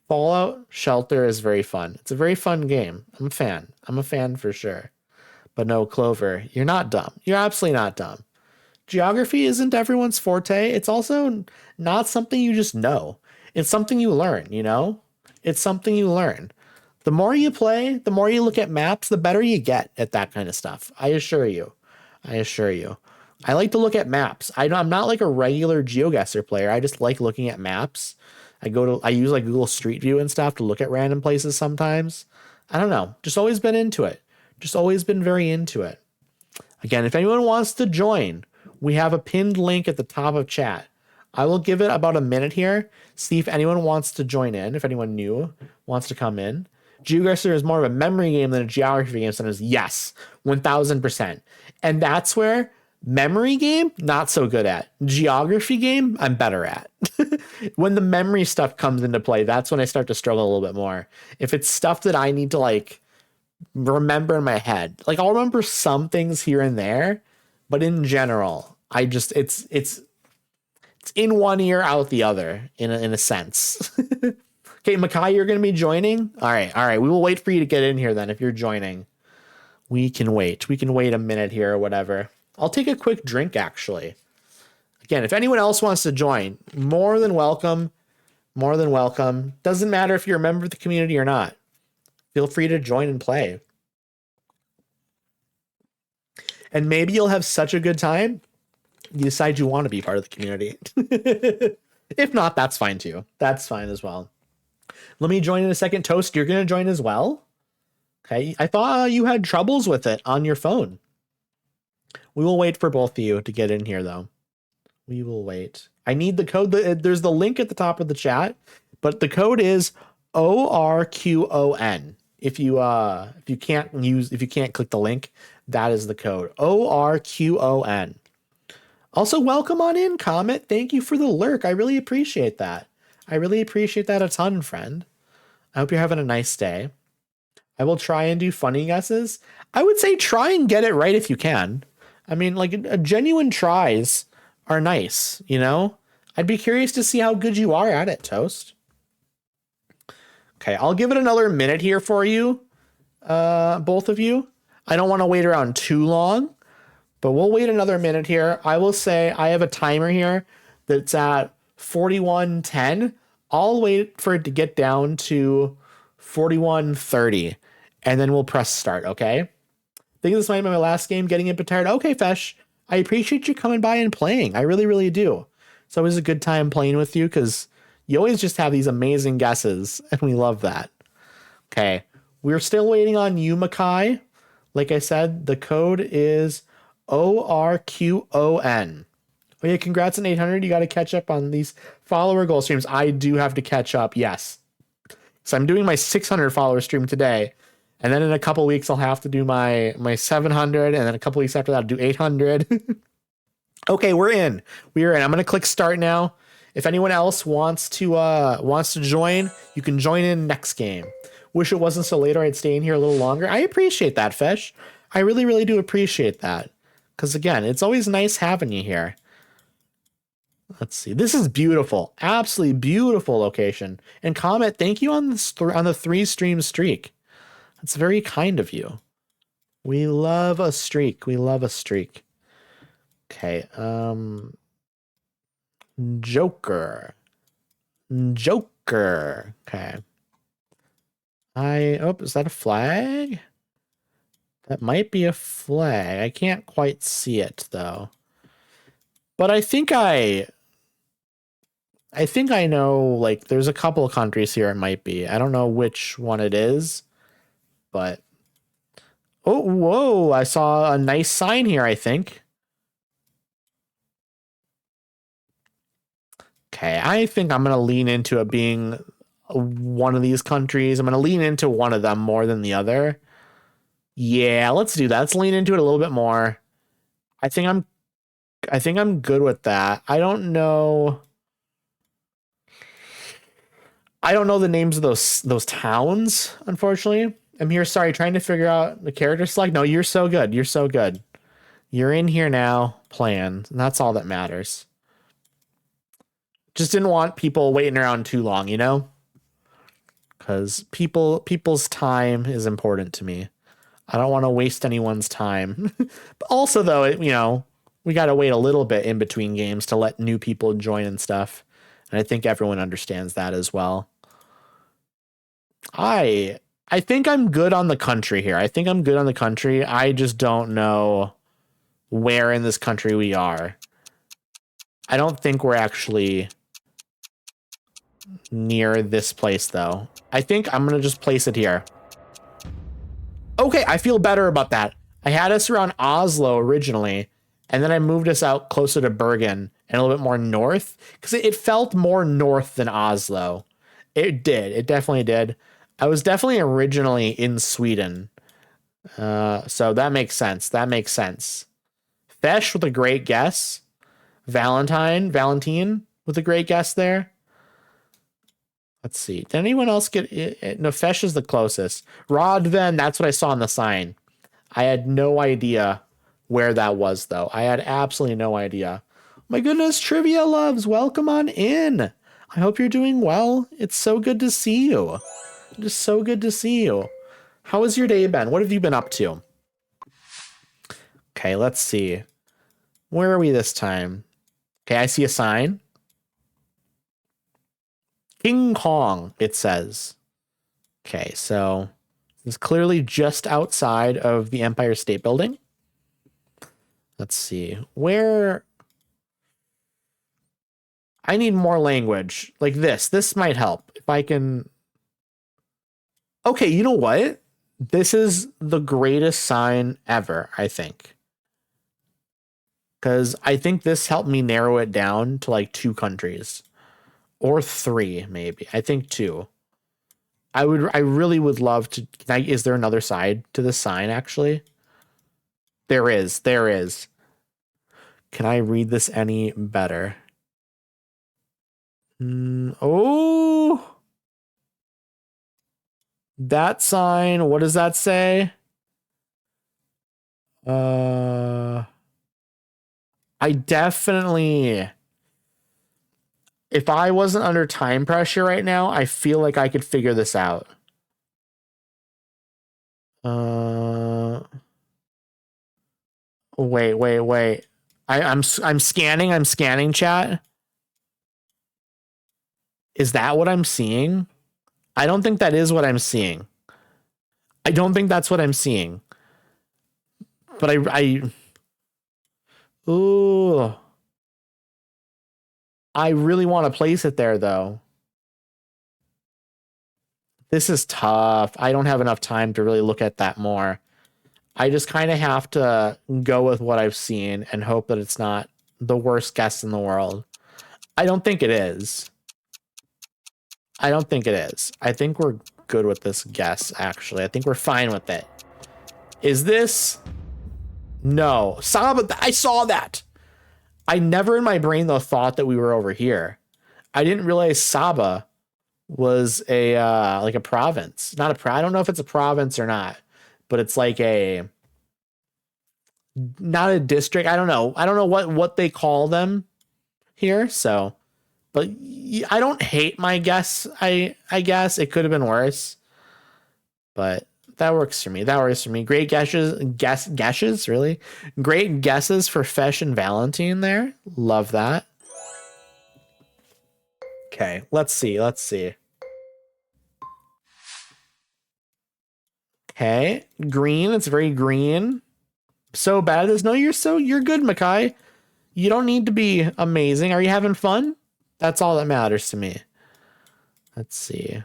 Fallout Shelter is very fun. It's a very fun game. I'm a fan. I'm a fan for sure. But no, Clover, you're not dumb. You're absolutely not dumb. Geography isn't everyone's forte. It's also not something you just know. It's something you learn, you know? It's something you learn. The more you play, the more you look at maps, the better you get at that kind of stuff. I assure you. I assure you. I like to look at maps. I'm not like a regular GeoGuessr player. I just like looking at maps. I use like Google Street View and stuff to look at random places sometimes. I don't know. Just always been into it. Just always been very into it. Again, if anyone wants to join, we have a pinned link at the top of chat. I will give it about a minute here. See if anyone wants to join in. If anyone new wants to come in. GeoGuessr is more of a memory game than a geography game. So yes, 1000%. And that's where memory game, not so good at. Geography game, I'm better at. When the memory stuff comes into play, that's when I start to struggle a little bit more. If it's stuff that I need to like remember in my head, like I'll remember some things here and there, but in general, it's in one ear, out the other, in a sense. Okay, Makai, you're going to be joining? All right. We will wait for you to get in here then if you're joining. We can wait. We can wait a minute here or whatever. I'll take a quick drink, actually. Again, if anyone else wants to join, more than welcome. More than welcome. Doesn't matter if you're a member of the community or not. Feel free to join and play. And maybe you'll have such a good time, you decide you want to be part of the community. If not, that's fine too. That's fine as well. Let me join in a second. Toast, you're going to join as well? Okay. I thought you had troubles with it on your phone. We will wait for both of you to get in here, though. We will wait. I need the code. There's the link at the top of the chat, but the code is ORQON. If you can't click the link, that is the code ORQON. Also, welcome on in, Comet. Thank you for the lurk. I really appreciate that. I really appreciate that a ton, friend. I hope you're having a nice day. I will try and do funny guesses. I would say try and get it right if you can. I mean, like a genuine tries are nice, you know? I'd be curious to see how good you are at it, Toast. Okay, I'll give it another minute here for you, both of you. I don't want to wait around too long, but we'll wait another minute here. I will say I have a timer here that's at 41:10. I'll wait for it to get down to 41:30, and then we'll press start, okay? I think this might be my last game getting a bit tired. Okay, Fesh, I appreciate you coming by and playing. I really, really do. It's always a good time playing with you because you always just have these amazing guesses, and we love that. Okay, we're still waiting on you, Makai. Like I said, the code is ORQON. Oh yeah, congrats on 800. You got to catch up on these follower goal streams. I do have to catch up, yes. So I'm doing my 600 follower stream today. And then in a couple weeks, I'll have to do my 700. And then a couple weeks after that, I'll do 800. Okay, we're in. We are in. I'm going to click start now. If anyone else wants to join, you can join in next game. Wish it wasn't so late or I'd stay in here a little longer. I appreciate that, Fesh. I really, really do appreciate that. Because again, it's always nice having you here. Let's see. This is beautiful. Absolutely beautiful location. And Comet, thank you on this on the 3 stream streak. That's very kind of you. We love a streak. We love a streak. Okay. Joker. Okay. Is that a flag? That might be a flag. I can't quite see it though. But I think I know, like, there's a couple of countries here it might be. I don't know which one it is, but... Oh, whoa, I saw a nice sign here, I think. Okay, I think I'm going to lean into it being one of these countries. I'm going to lean into one of them more than the other. Yeah, let's do that. Let's lean into it a little bit more. I think I'm good with that. I don't know the names of those towns, unfortunately. I'm here, sorry, trying to figure out the character select. No, you're so good. You're so good. You're in here now playing, and that's all that matters. Just didn't want people waiting around too long, you know? Because people's time is important to me. I don't want to waste anyone's time. But also, though, we got to wait a little bit in between games to let new people join and stuff. And I think everyone understands that as well. I think I'm good on the country here. I think I'm good on the country. I just don't know where in this country we are. I don't think we're actually near this place, though. I think I'm going to just place it here. Okay, I feel better about that. I had us around Oslo originally, and then I moved us out closer to Bergen and a little bit more north, because it felt more north than Oslo. It did. It definitely did. I was definitely originally in Sweden. So that makes sense. That makes sense. Fesh with a great guess. Valentine with a great guess there. Let's see. Did anyone else get it? No, Fesh is the closest. Rodven, that's what I saw on the sign. I had no idea where that was, though. I had absolutely no idea. My goodness, Trivia Loves, welcome on in. I hope you're doing well. It's so good to see you. Just so good to see you. How has your day been? What have you been up to? Okay, let's see. Where are we this time? Okay, I see a sign. King Kong, it says. Okay, so it's clearly just outside of the Empire State Building. Let's see. Where... I need more language. Like this. This might help. If I can... Okay, you know what? This is the greatest sign ever, I think. Because I think this helped me narrow it down to like 2 countries. Or 3, maybe. I think 2. I really would love to... is there another side to this sign, actually? There is. There is. Can I read this any better? Oh! That sign, what does that say? I definitely... If I wasn't under time pressure right now, I feel like I could figure this out. Wait. I'm scanning chat. Is that what I'm seeing? I don't think that is what I'm seeing. I don't think that's what I'm seeing. But ooh. I really want to place it there, though. This is tough. I don't have enough time to really look at that more. I just kind of have to go with what I've seen and hope that it's not the worst guess in the world. I don't think it is. I don't think it is. I think we're good with this guess, actually. I think we're fine with it. Is this? No. Saba, I saw that. I never in my brain, though, thought that we were over here. I didn't realize Saba was a like a province. I don't know if it's a province or not, but it's like not a district. I don't know what they call them here. So, but I don't hate my guess. I guess it could have been worse, but that works for me. Great guesses, really. Great guesses for Fesh and Valentine there. Love that. Okay, let's see. Okay, green. It's very green. So bad as no, you're good, Makai. You don't need to be amazing. Are you having fun? That's all that matters to me. Let's see.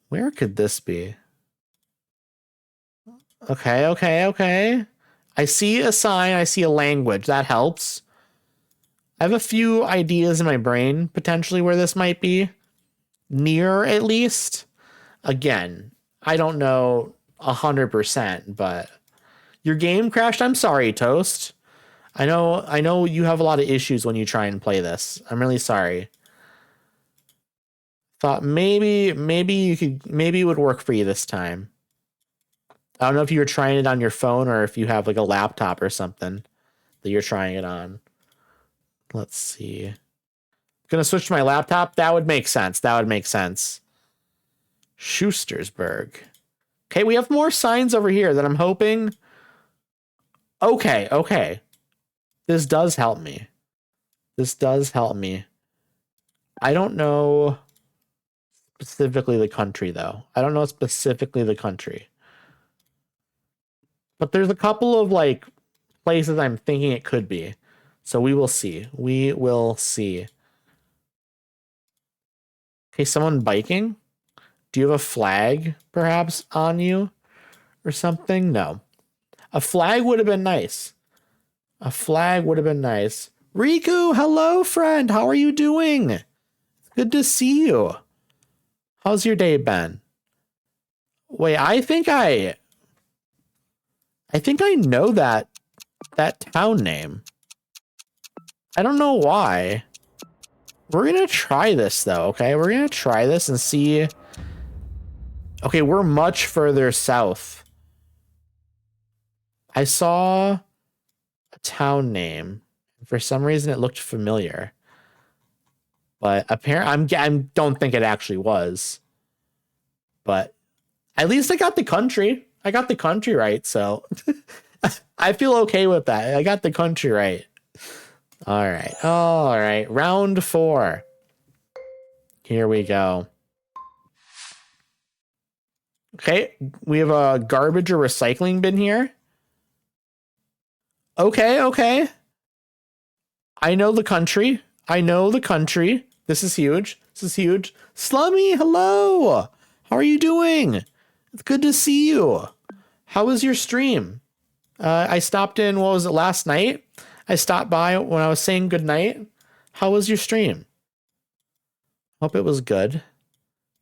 Where could this be? Okay. I see a sign. I see a language. That helps. I have a few ideas in my brain, potentially, where this might be. Near, at least. Again, I don't know 100%, but... Your game crashed? I'm sorry, Toast. I know you have a lot of issues when you try and play this. I'm really sorry. Thought maybe it would work for you this time. I don't know if you were trying it on your phone or if you have like a laptop or something that you're trying it on. Let's see. Gonna switch to my laptop. That would make sense. That would make sense. Schustersburg. Okay, we have more signs over here that I'm hoping. Okay, okay. This does help me. This does help me. I don't know specifically the country, though. I don't know specifically the country. But there's a couple of, like, places I'm thinking it could be. So we will see. We will see. Okay, someone biking? Do you have a flag, perhaps, on you? Or something? No. A flag would have been nice. A flag would have been nice. Riku, hello, friend. How are you doing? Good to see you. How's your day been? Wait, I think I know that town name. I don't know why. We're gonna try this though, okay? We're gonna try this and see. Okay, we're much further south. I saw a town name. For some reason, it looked familiar. But apparently, I don't think it actually was. But at least I got the country. I got the country right, so I feel okay with that. I got the country right. All right. All right. Round 4. Here we go. Okay, we have a garbage or recycling bin here. Okay, okay. I know the country. I know the country. This is huge. This is huge. Slummy, hello. How are you doing? It's good to see you. How was your stream? I stopped in, what was it, last night? I stopped by when I was saying goodnight. How was your stream? Hope it was good.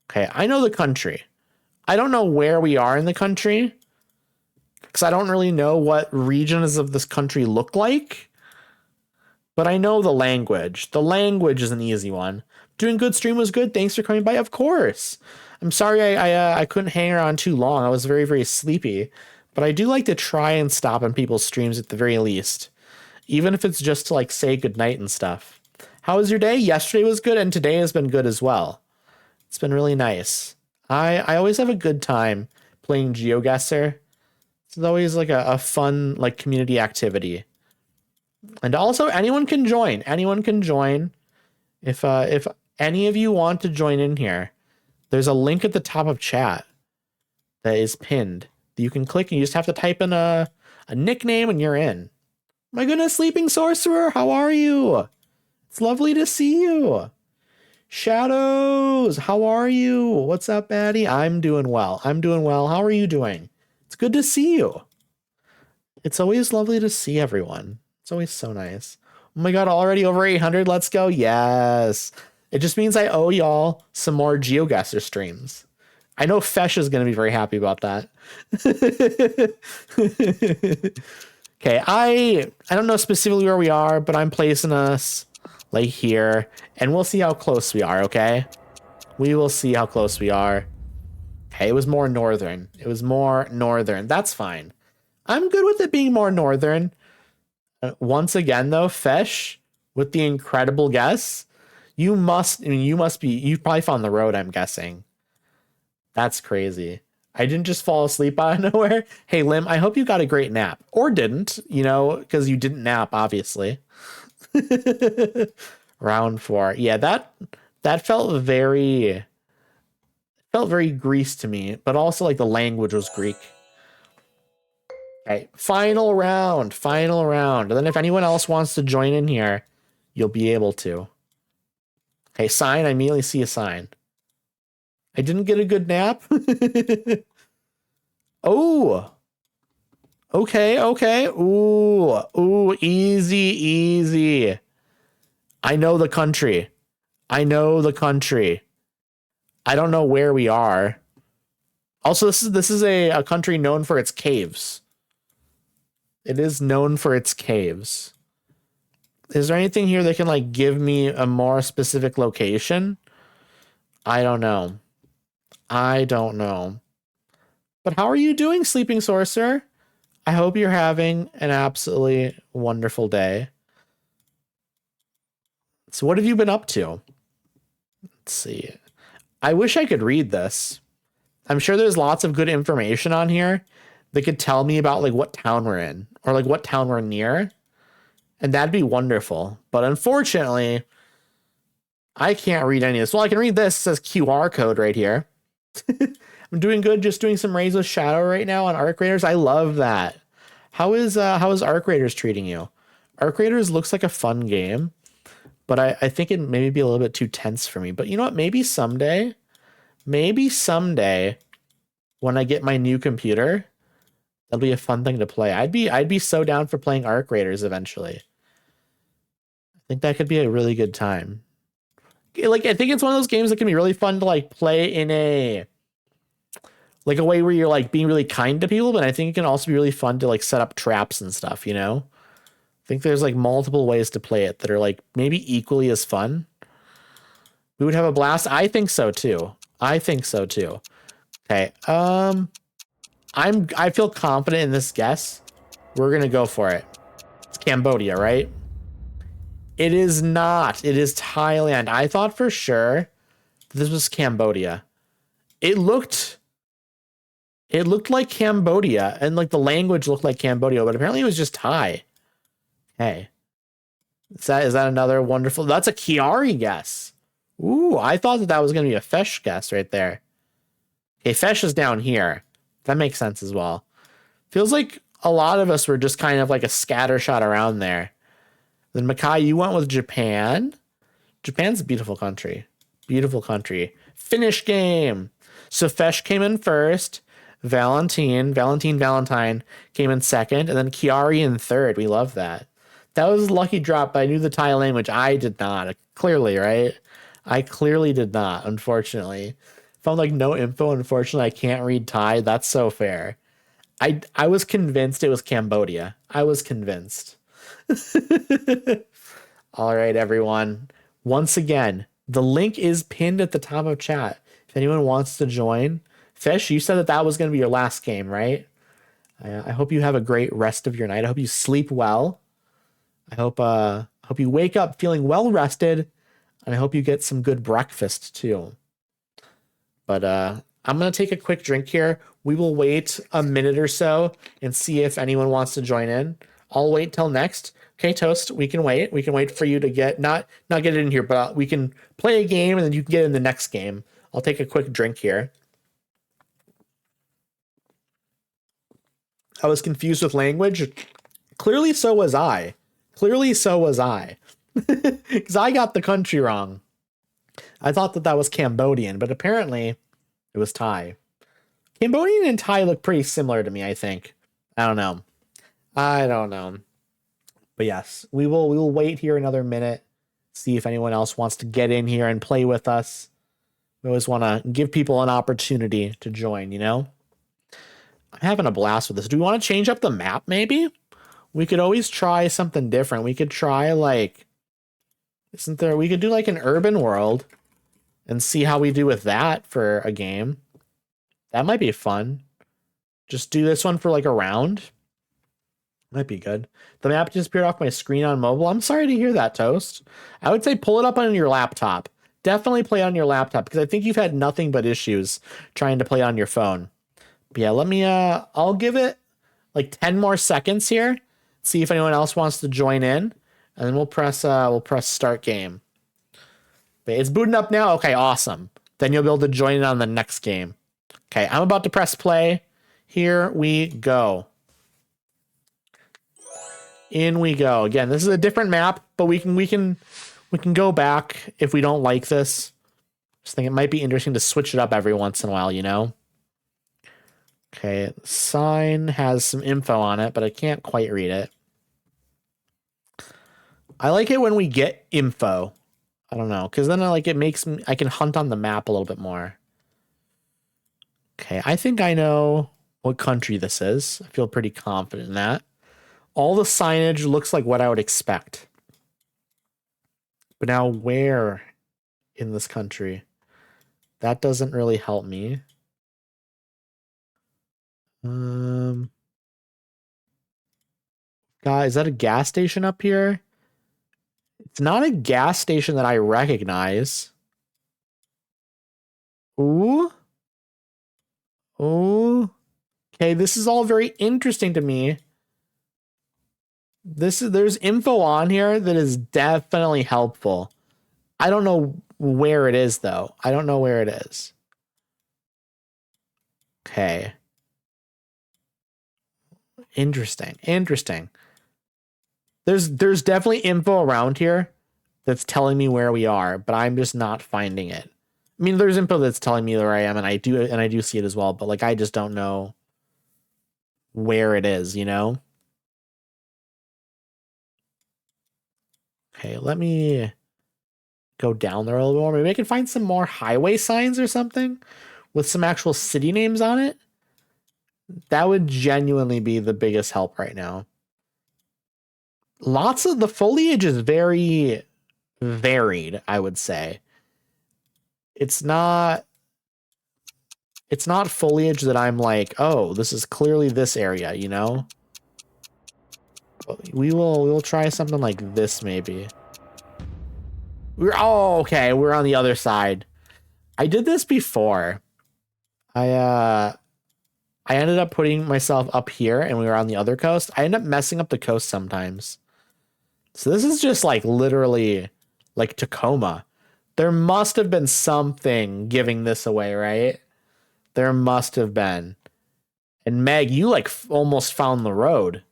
Okay, I know the country. I don't know where we are in the country because I don't really know what regions of this country look like. But I know the language. The language is an easy one. Doing good, stream was good. Thanks for coming by. Of course. I'm sorry I couldn't hang around too long. I was very, very sleepy. But I do like to try and stop on people's streams at the very least. Even if it's just to like say goodnight and stuff. How was your day? Yesterday was good and today has been good as well. It's been really nice. I always have a good time playing GeoGuessr. It's always like a fun like community activity. And also anyone can join. Anyone can join. If any of you want to join in here, there's a link at the top of chat that is pinned that you can click and you just have to type in a nickname and you're in. My goodness, Sleeping Sorcerer, how are you? It's lovely to see you. Shadows, how are you? What's up, baddie? I'm doing well. I'm doing well. How are you doing? It's good to see you. It's always lovely to see everyone. It's always so nice. Oh my god, already over 800. Let's go. Yes. It just means I owe y'all some more GeoGuessr streams. I know Fesh is going to be very happy about that. Okay, I don't know specifically where we are, but I'm placing us like here, and we'll see how close we are, okay? We will see how close we are. Okay, it was more northern. It was more northern. That's fine. I'm good with it being more northern. Once again, though, Fesh, with the incredible guess, you probably found the road, I'm guessing. That's crazy. I didn't just fall asleep out of nowhere. Hey, Lim, I hope you got a great nap. Or didn't, because you didn't nap, obviously. Round 4. Yeah, that felt very Greece to me, but also like the language was Greek. Okay, final round. And then if anyone else wants to join in here, you'll be able to. Okay, sign. I immediately see a sign. I didn't get a good nap. Oh. Okay. Ooh, easy. I know the country. I don't know where we are. Also, this is a country known for its caves. It is known for its caves. Is there anything here that can like give me a more specific location? I don't know. But how are you doing, Sleeping Sorcerer? I hope you're having an absolutely wonderful day. So what have you been up to? Let's see. I wish I could read this. I'm sure there's lots of good information on here that could tell me about like what town we're in or like what town we're near. And that'd be wonderful. But unfortunately, I can't read any of this. Well, I can read this. It says QR code right here. I'm doing good. Just doing some Rays with Shadow right now on Arc Raiders. I love that. How is Arc Raiders treating you? Arc Raiders looks like a fun game, but I think it maybe be a little bit too tense for me. But you know what? Maybe someday when I get my new computer, that'll be a fun thing to play. I'd be so down for playing Arc Raiders eventually. I think that could be a really good time. Like, I think it's one of those games that can be really fun to like play in a way where you're like being really kind to people, but I think it can also be really fun to like set up traps and stuff, you know? I think there's like multiple ways to play it that are like maybe equally as fun. We would have a blast. I think so too. Okay. I feel confident in this guess. We're gonna go for it. It's Cambodia, right? It is not. It is Thailand. I thought for sure this was Cambodia. It looked like Cambodia, and like the language looked like Cambodia, but apparently it was just Thai. Hey. Is that another wonderful? That's a Chiari guess. Ooh, I thought that was going to be a Fesh guess right there. Okay, Fesh is down here. That makes sense as well. Feels like a lot of us were just kind of like a scatter shot around there. Then Makai, you went with Japan. Japan's a beautiful country. Beautiful country. Finish game. So Fesh came in first. Valentine came in second. And then Chiari in third. We love that. That was a lucky drop, but I knew the Thai language. I did not. Clearly, right? I clearly did not, unfortunately. Found like no info. Unfortunately, I can't read Thai. That's so fair. I was convinced it was Cambodia. I was convinced. All right, everyone. Once again, the link is pinned at the top of chat. If anyone wants to join. Fish, you said that was going to be your last game, right? I hope you have a great rest of your night. I hope you sleep well. I hope you wake up feeling well rested, and I hope you get some good breakfast too. But I'm going to take a quick drink here. We will wait a minute or so and see if anyone wants to join in. I'll wait till next. Okay, Toast, we can wait. We can wait for you to get not get in here, but we can play a game and then you can get in the next game. I'll take a quick drink here. I was confused with language. Clearly so was I. Because I got the country wrong. I thought that was Cambodian, but apparently it was Thai. Cambodian and Thai look pretty similar to me, I think. I don't know. But yes, we will wait here another minute, see if anyone else wants to get in here and play with us. We always want to give people an opportunity to join, you know? I'm having a blast with this. Do we want to change up the map, maybe? We could always try something different. We could try, like... we could do, like, an urban world and see how we do with that for a game. That might be fun. Just do this one for, like, a round. Might be good. The map just appeared off my screen on mobile. I'm sorry to hear that, Toast. I would say pull it up on your laptop. Definitely play on your laptop, because I think you've had nothing but issues trying to play on your phone. But yeah, let me, I'll give it like 10 more seconds here. See if anyone else wants to join in. And then we'll press start game. But it's booting up now. Okay, awesome. Then you'll be able to join in on the next game. Okay, I'm about to press play. Here we go. In we go. Again, this is a different map, but we can go back if we don't like this. Just think it might be interesting to switch it up every once in a while, you know? Okay, sign has some info on it, but I can't quite read it. I like it when we get info. I don't know, because then it makes me, I can hunt on the map a little bit more. Okay, I think I know what country this is. I feel pretty confident in that. All the signage looks like what I would expect. But now where in this country? That doesn't really help me. Guys, is that a gas station up here? It's not a gas station that I recognize. Ooh. Ooh. Okay, this is all very interesting to me. There's info on here that is definitely helpful. I don't know where it is though. I don't know where it is. Okay. Interesting. There's definitely info around here that's telling me where we are, but I'm just not finding it. I mean, there's info that's telling me where I am, and I do see it as well, but like I just don't know where it is, you know? Okay, let me go down there a little more. Maybe I can find some more highway signs or something with some actual city names on it. That would genuinely be the biggest help right now. Lots of the foliage is very varied, I would say. It's not foliage that I'm like, oh, this is clearly this area, you know? We will try something like this maybe. Okay, we're on the other side. I did this before. I ended up putting myself up here and we were on the other coast. I end up messing up the coast sometimes. So this is just like literally like Tacoma. There must have been something giving this away, right? There must have been. And Meg, you like almost found the road.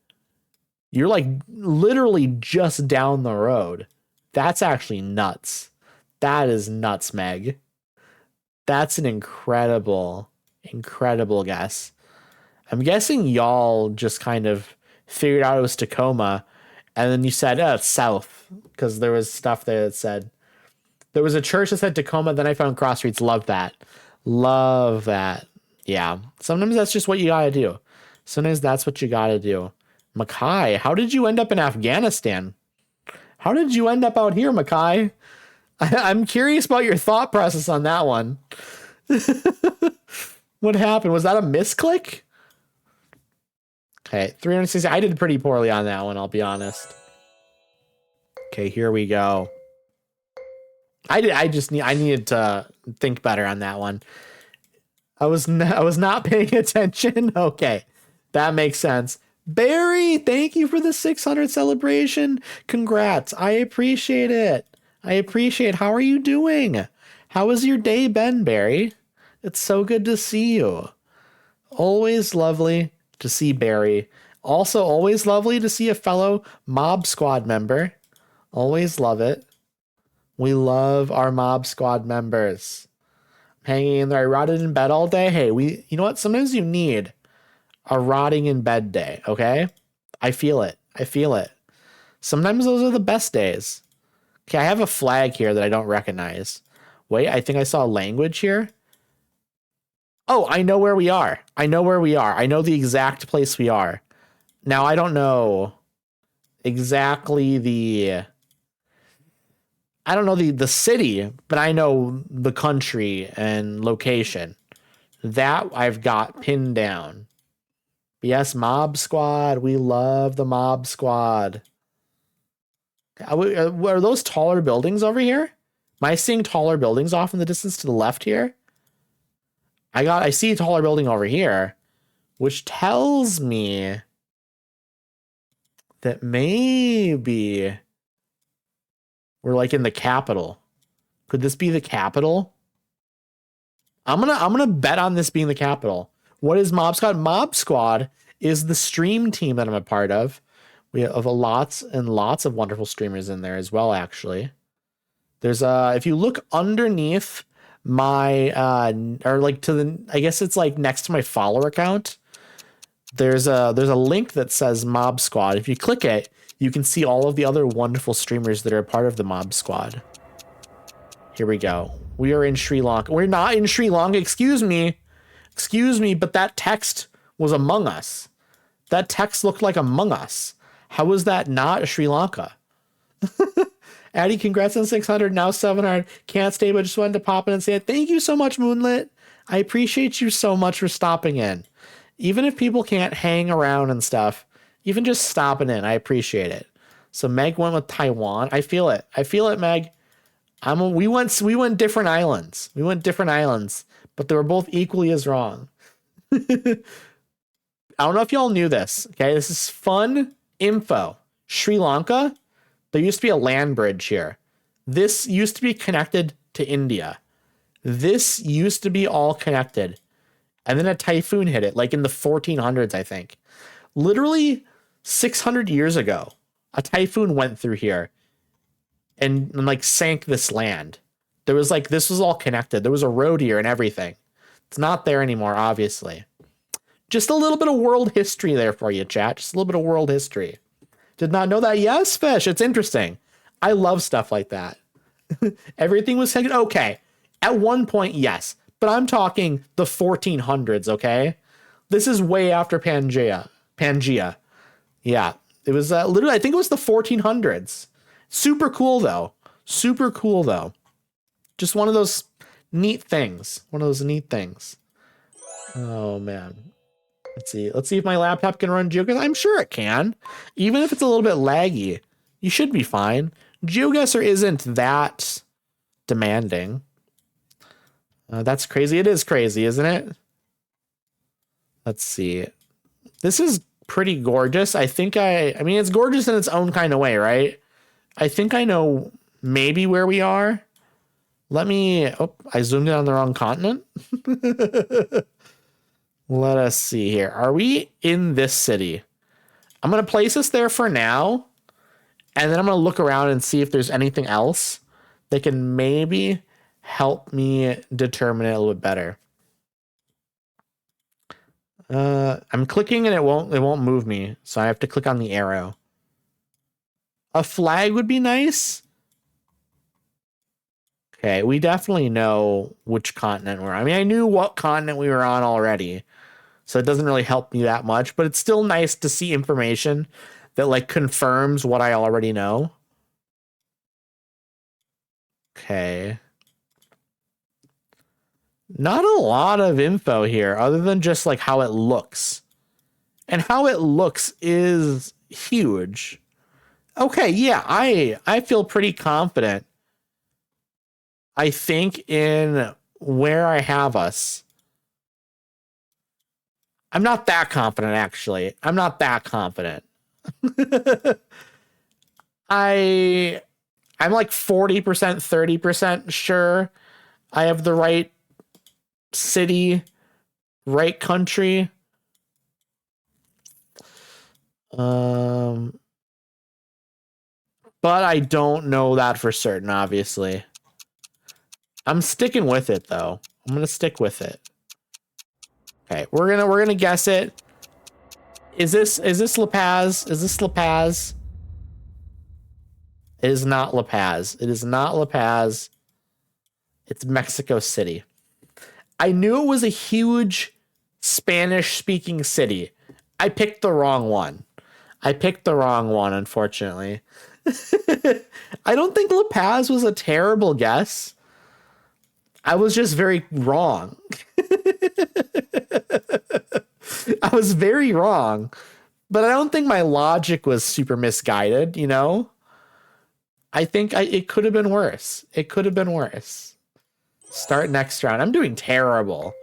You're like literally just down the road. That's actually nuts. That is nuts, Meg. That's an incredible guess. I'm guessing y'all just kind of figured out it was Tacoma, and then you said, oh, it's south, because there was stuff there that said, there was a church that said Tacoma, then I found cross streets. Love that. Love that. Yeah. Sometimes that's just what you gotta do. Sometimes that's what you gotta do. Mackay, how did you end up in Afghanistan? How did you end up out here, Mackay? I'm curious about your thought process on that one. What happened? Was that a misclick? Okay, 360. I did pretty poorly on that one, I'll be honest. Okay, here we go. I needed to think better on that one. I was not paying attention. Okay, that makes sense. Barry, thank you for the 600 celebration. Congrats. I appreciate it. How are you doing? How has your day been, Barry? It's so good to see you. Always lovely to see Barry. Also, always lovely to see a fellow Mob Squad member. Always love it. We love our Mob Squad members. Hanging in there. I rotted in bed all day. Hey, you know what? Sometimes you need a rotting in bed day, okay? I feel it. Sometimes those are the best days. Okay, I have a flag here that I don't recognize. Wait, I think I saw language here. Oh, I know where we are. I know the exact place we are. Now, I don't know exactly the city, but I know the country and location. That I've got pinned down. Yes, Mob Squad. We love the Mob Squad. Are those taller buildings over here? Am I seeing taller buildings off in the distance to the left here? I see a taller building over here, which tells me that maybe we're like in the capital. Could this be the capital? I'm gonna bet on this being the capital. What is Mob Squad? Mob Squad is the stream team that I'm a part of. We have lots and lots of wonderful streamers in there as well, actually. There's if you look underneath my or like to the, I guess it's like next to my follower account, there's a link that says Mob Squad. If you click it, you can see all of the other wonderful streamers that are a part of the Mob Squad. Here we go. We are in Sri Lanka. We're not in Sri Lanka. Excuse me, but that text was Among Us. That text looked like Among Us. How was that not Sri Lanka? Addy, congrats on 600, now 700. Can't stay, but just wanted to pop in and say it. Thank you so much, Moonlit. I appreciate you so much for stopping in. Even if people can't hang around and stuff, even just stopping in, I appreciate it. So Meg went with Taiwan. I feel it. I feel it, Meg. We went different islands. We went different islands, but they were both equally as wrong. I don't know if y'all knew this. Okay, this is fun info. Sri Lanka, there used to be a land bridge here. This used to be connected to India. This used to be all connected. And then a typhoon hit it, like in the 1400s, I think. Literally 600 years ago, a typhoon went through here and like sank this land. There was like, this was all connected. There was a road here and everything. It's not there anymore, obviously. Just a little bit of world history there for you, chat. Just a little bit of world history. Did not know that? Yes, Fish. It's interesting. I love stuff like that. Everything was taken. Okay. At one point, yes. But I'm talking the 1400s, okay? This is way after Pangea. Yeah. It was literally, I think it was the 1400s. Super cool, though. Super cool, though. Just one of those neat things. One of those neat things. Oh, man. Let's see. Let's see if my laptop can run GeoGuessr. I'm sure it can. Even if it's a little bit laggy, you should be fine. GeoGuessr isn't that demanding. That's crazy. It is crazy, isn't it? Let's see. This is pretty gorgeous. I mean, it's gorgeous in its own kind of way, right? I think I know maybe where we are. I zoomed in on the wrong continent. Let us see here. Are we in this city? I'm going to place us there for now. And then I'm going to look around and see if there's anything else that can maybe help me determine it a little bit better. I'm clicking and it won't move me. So I have to click on the arrow. A flag would be nice. Okay, we definitely know which continent we're on. I mean, I knew what continent we were on already. So it doesn't really help me that much, but it's still nice to see information that like confirms what I already know. Okay. Not a lot of info here other than just like how it looks. And how it looks is huge. Okay, yeah, I feel pretty confident. I think in where I have us. I'm not that confident, actually. I'm not that confident. I'm like 40%, 30% sure I have the right city, right country. But I don't know that for certain, obviously. I'm sticking with it though. I'm gonna stick with it. Okay, we're gonna guess it. Is this La Paz? Is this La Paz? It is not La Paz. It is not La Paz. It's Mexico City. I knew it was a huge Spanish-speaking city. I picked the wrong one. Unfortunately. I don't think La Paz was a terrible guess. I was just very wrong. I was very wrong. But I don't think my logic was super misguided, you know? I think it could have been worse. It could have been worse. Start next round. I'm doing terrible.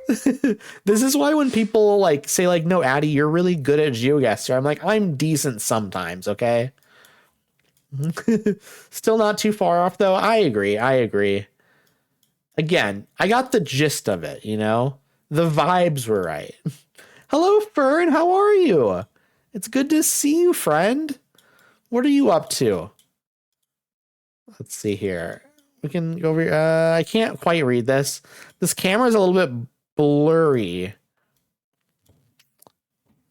This is why when people like say like, no, Addy, you're really good at GeoGuessr. I'm like, I'm decent sometimes, okay? Still not too far off though. I agree. Again, I got the gist of it, you know? The vibes were right. Hello, Fern. How are you? It's good to see you, friend. What are you up to? Let's see here. We can go over here. I can't quite read this. This camera is a little bit blurry.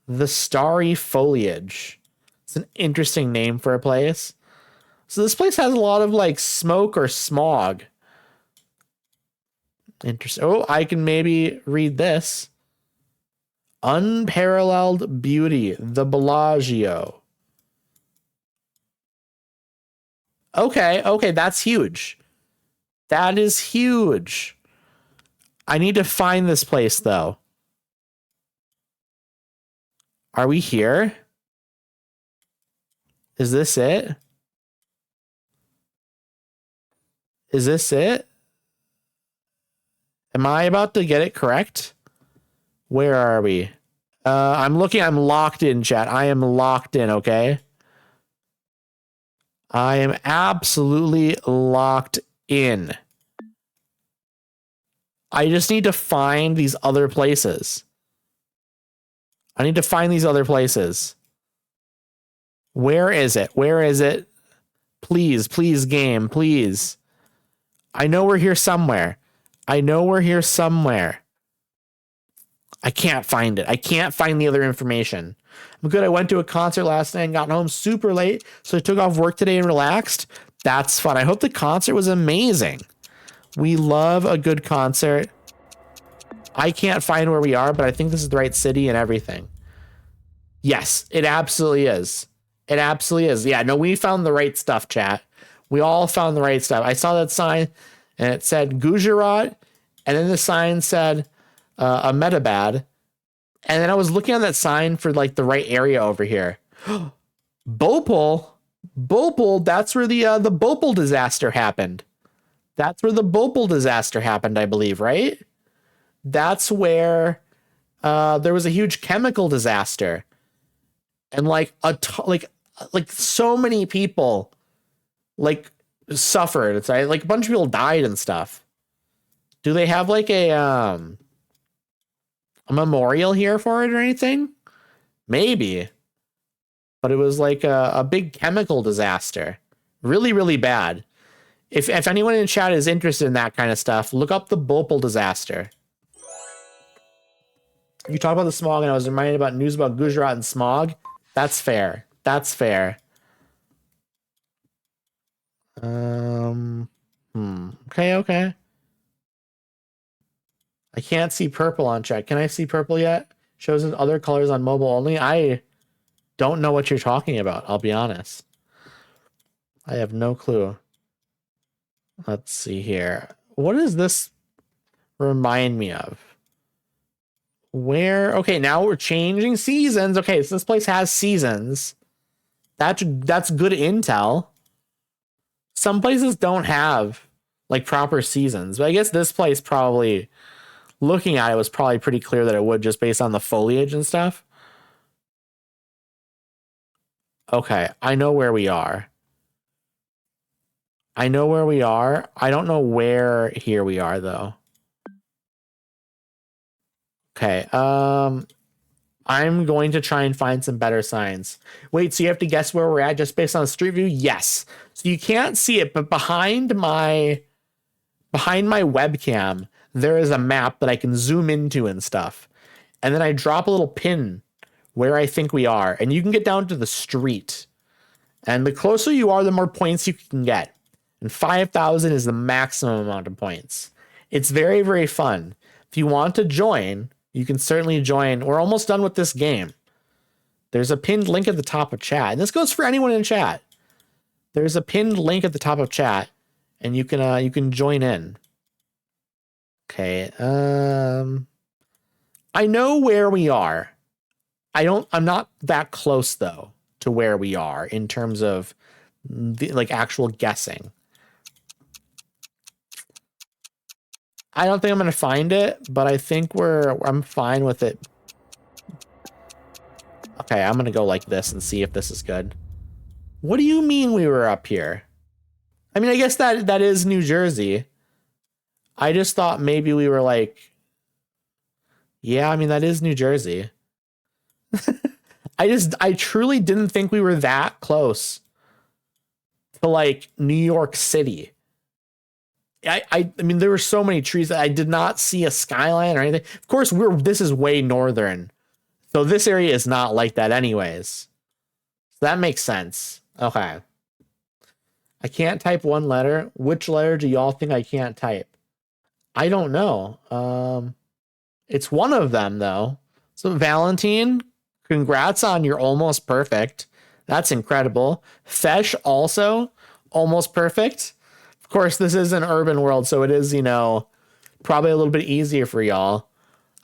The Starry Foliage. It's an interesting name for a place. So this place has a lot of like smoke or smog. Interesting. Oh, I can maybe read this. Unparalleled beauty, the Bellagio. Okay, that's huge. That is huge. I need to find this place though. Are we here? Is this it? Is this it? Am I about to get it correct? Where are we? I'm locked in, chat. I am locked in, okay? I am absolutely locked in. I just need to find these other places. I need to find these other places. Where is it? Where is it? Please, please, game, please. I know we're here somewhere. I know we're here somewhere. I can't find it. I can't find the other information. I'm good. I went to a concert last night and got home super late, so I took off work today and relaxed. That's fun. I hope the concert was amazing. We love a good concert. I can't find where we are, but I think this is the right city and everything. Yes, it absolutely is. It absolutely is. Yeah, no, we found the right stuff, chat. We all found the right stuff. I saw that sign and it said Gujarat, and then the sign said Ahmedabad. And then I was looking on that sign for like the right area over here. Bhopal, that's where the Bhopal disaster happened. That's where the Bhopal disaster happened, I believe, right? That's where there was a huge chemical disaster. And like like so many people like suffered. It's like a bunch of people died and stuff. Do they have like a memorial here for it or anything? Maybe. But it was like a big chemical disaster. Really, really bad. If anyone in chat is interested in that kind of stuff, look up the Bhopal disaster. You talked about the smog and I was reminded about news about Gujarat and smog. That's fair. That's fair. Okay. I can't see purple on chat. Can I see purple yet? Shows us other colors on mobile only. I don't know what you're talking about. I'll be honest. I have no clue. Let's see here. What does this remind me of? Where? Okay, now we're changing seasons. Okay, so this place has seasons. That's good intel. Some places don't have like proper seasons, but I guess this place probably, looking at it, was probably pretty clear that it would, just based on the foliage and stuff. Okay, I know where we are. I know where we are. I don't know where here we are though. Okay, I'm going to try and find some better signs. Wait, so you have to guess where we're at just based on the street view? Yes. So you can't see it, but behind my webcam, there is a map that I can zoom into and stuff. And then I drop a little pin where I think we are, and you can get down to the street. And the closer you are, the more points you can get. And 5,000 is the maximum amount of points. It's very, very fun. If you want to join, you can certainly join. We're almost done with this game. There's a pinned link at the top of chat. And this goes for anyone in chat. There's a pinned link at the top of chat, and you can join in. Okay. I know where we are. I'm not that close though to where we are in terms of the, like, actual guessing. I don't think I'm going to find it, but I think I'm fine with it. Okay, I'm going to go like this and see if this is good. What do you mean we were up here? I mean, I guess that is New Jersey. I just thought maybe we were like, yeah, I mean, that is New Jersey. I truly didn't think we were that close to like New York City. I mean, there were so many trees that I did not see a skyline or anything. Of course, this is way northern, so this area is not like that anyways. So that makes sense. Okay. I can't type one letter. Which letter do y'all think I can't type? I don't know. It's one of them though. So Valentine, congrats on your almost perfect. That's incredible. Fesh also almost perfect. Of course, this is an urban world, so it is, probably a little bit easier for y'all.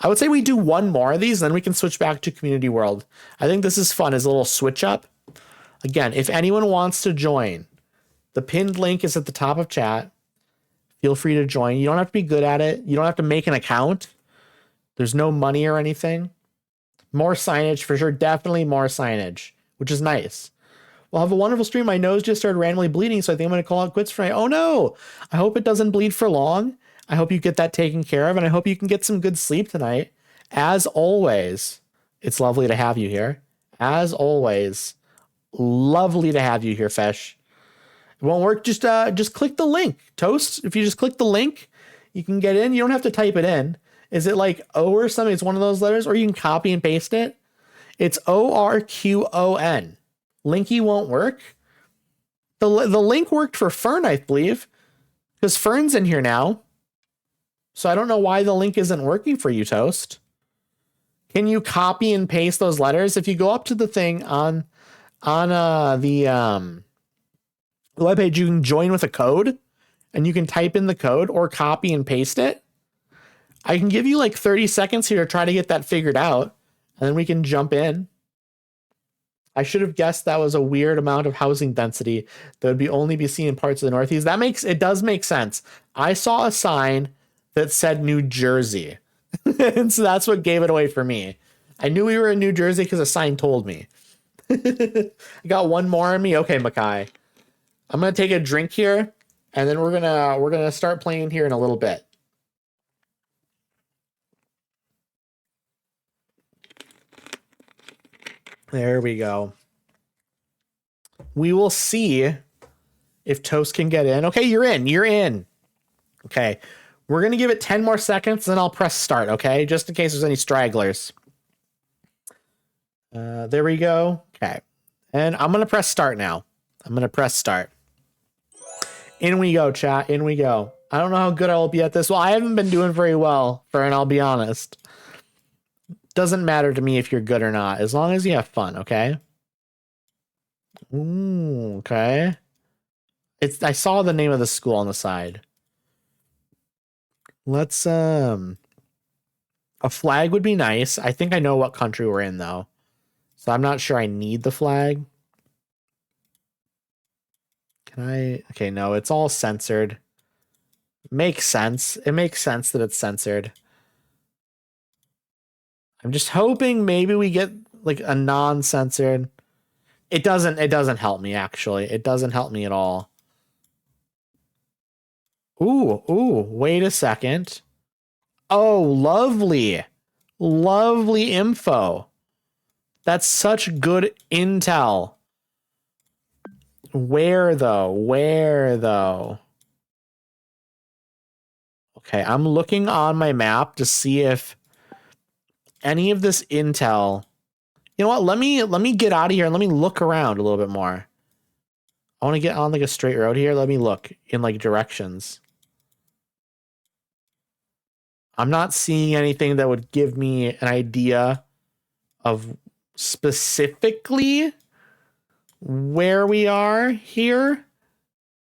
I would say we do one more of these, then we can switch back to community world. I think this is fun as a little switch up. Again, if anyone wants to join, the pinned link is at the top of chat. Feel free to join. You don't have to be good at it. You don't have to make an account. There's no money or anything. More signage for sure. Definitely more signage, which is nice. Well, have a wonderful stream. My nose just started randomly bleeding, so I think I'm going to call it quits for tonight. Oh no! I hope it doesn't bleed for long. I hope you get that taken care of, and I hope you can get some good sleep tonight. As always, it's lovely to have you here. As always, lovely to have you here, Fesh. It won't work. Just click the link. Toast, if you just click the link, you can get in. You don't have to type it in. Is it like O or something? It's one of those letters, or you can copy and paste it. It's ORQON. Linky won't work. The link worked for Fern, I believe, because Fern's in here now. So I don't know why the link isn't working for you, Toast. Can you copy and paste those letters? If you go up to the thing on the webpage, you can join with a code, and you can type in the code or copy and paste it. I can give you like 30 seconds here to try to get that figured out, and then we can jump in. I should have guessed that was a weird amount of housing density that would only be seen in parts of the Northeast. It does make sense. I saw a sign that said New Jersey, and so that's what gave it away for me. I knew we were in New Jersey because a sign told me. I got one more on me. Okay, Makai. I'm gonna take a drink here, and then we're gonna start playing here in a little bit. There we go. We will see if Toast can get in. Okay, you're in. You're in. Okay. We're going to give it 10 more seconds, then I'll press start, okay? Just in case there's any stragglers. There we go. Okay. And I'm going to press start now. I'm going to press start. In we go, chat. In we go. I don't know how good I will be at this. Well, I haven't been doing very well, Fern, I'll be honest. Doesn't matter to me if you're good or not, as long as you have fun, okay? Ooh, okay. I saw the name of the school on the side. Let's a flag would be nice. I think I know what country we're in though. So I'm not sure I need the flag. Okay, no, it's all censored. Makes sense. It makes sense that it's censored. I'm just hoping maybe we get like a non-censored. It doesn't help me actually. It doesn't help me at all. Ooh, wait a second. Oh, lovely. Lovely info. That's such good intel. Where though? Okay, I'm looking on my map to see if any of this intel. You know what? Let me get out of here and let me look around a little bit more. I want to get on like a straight road here. Let me look in like directions. I'm not seeing anything that would give me an idea of specifically where we are here.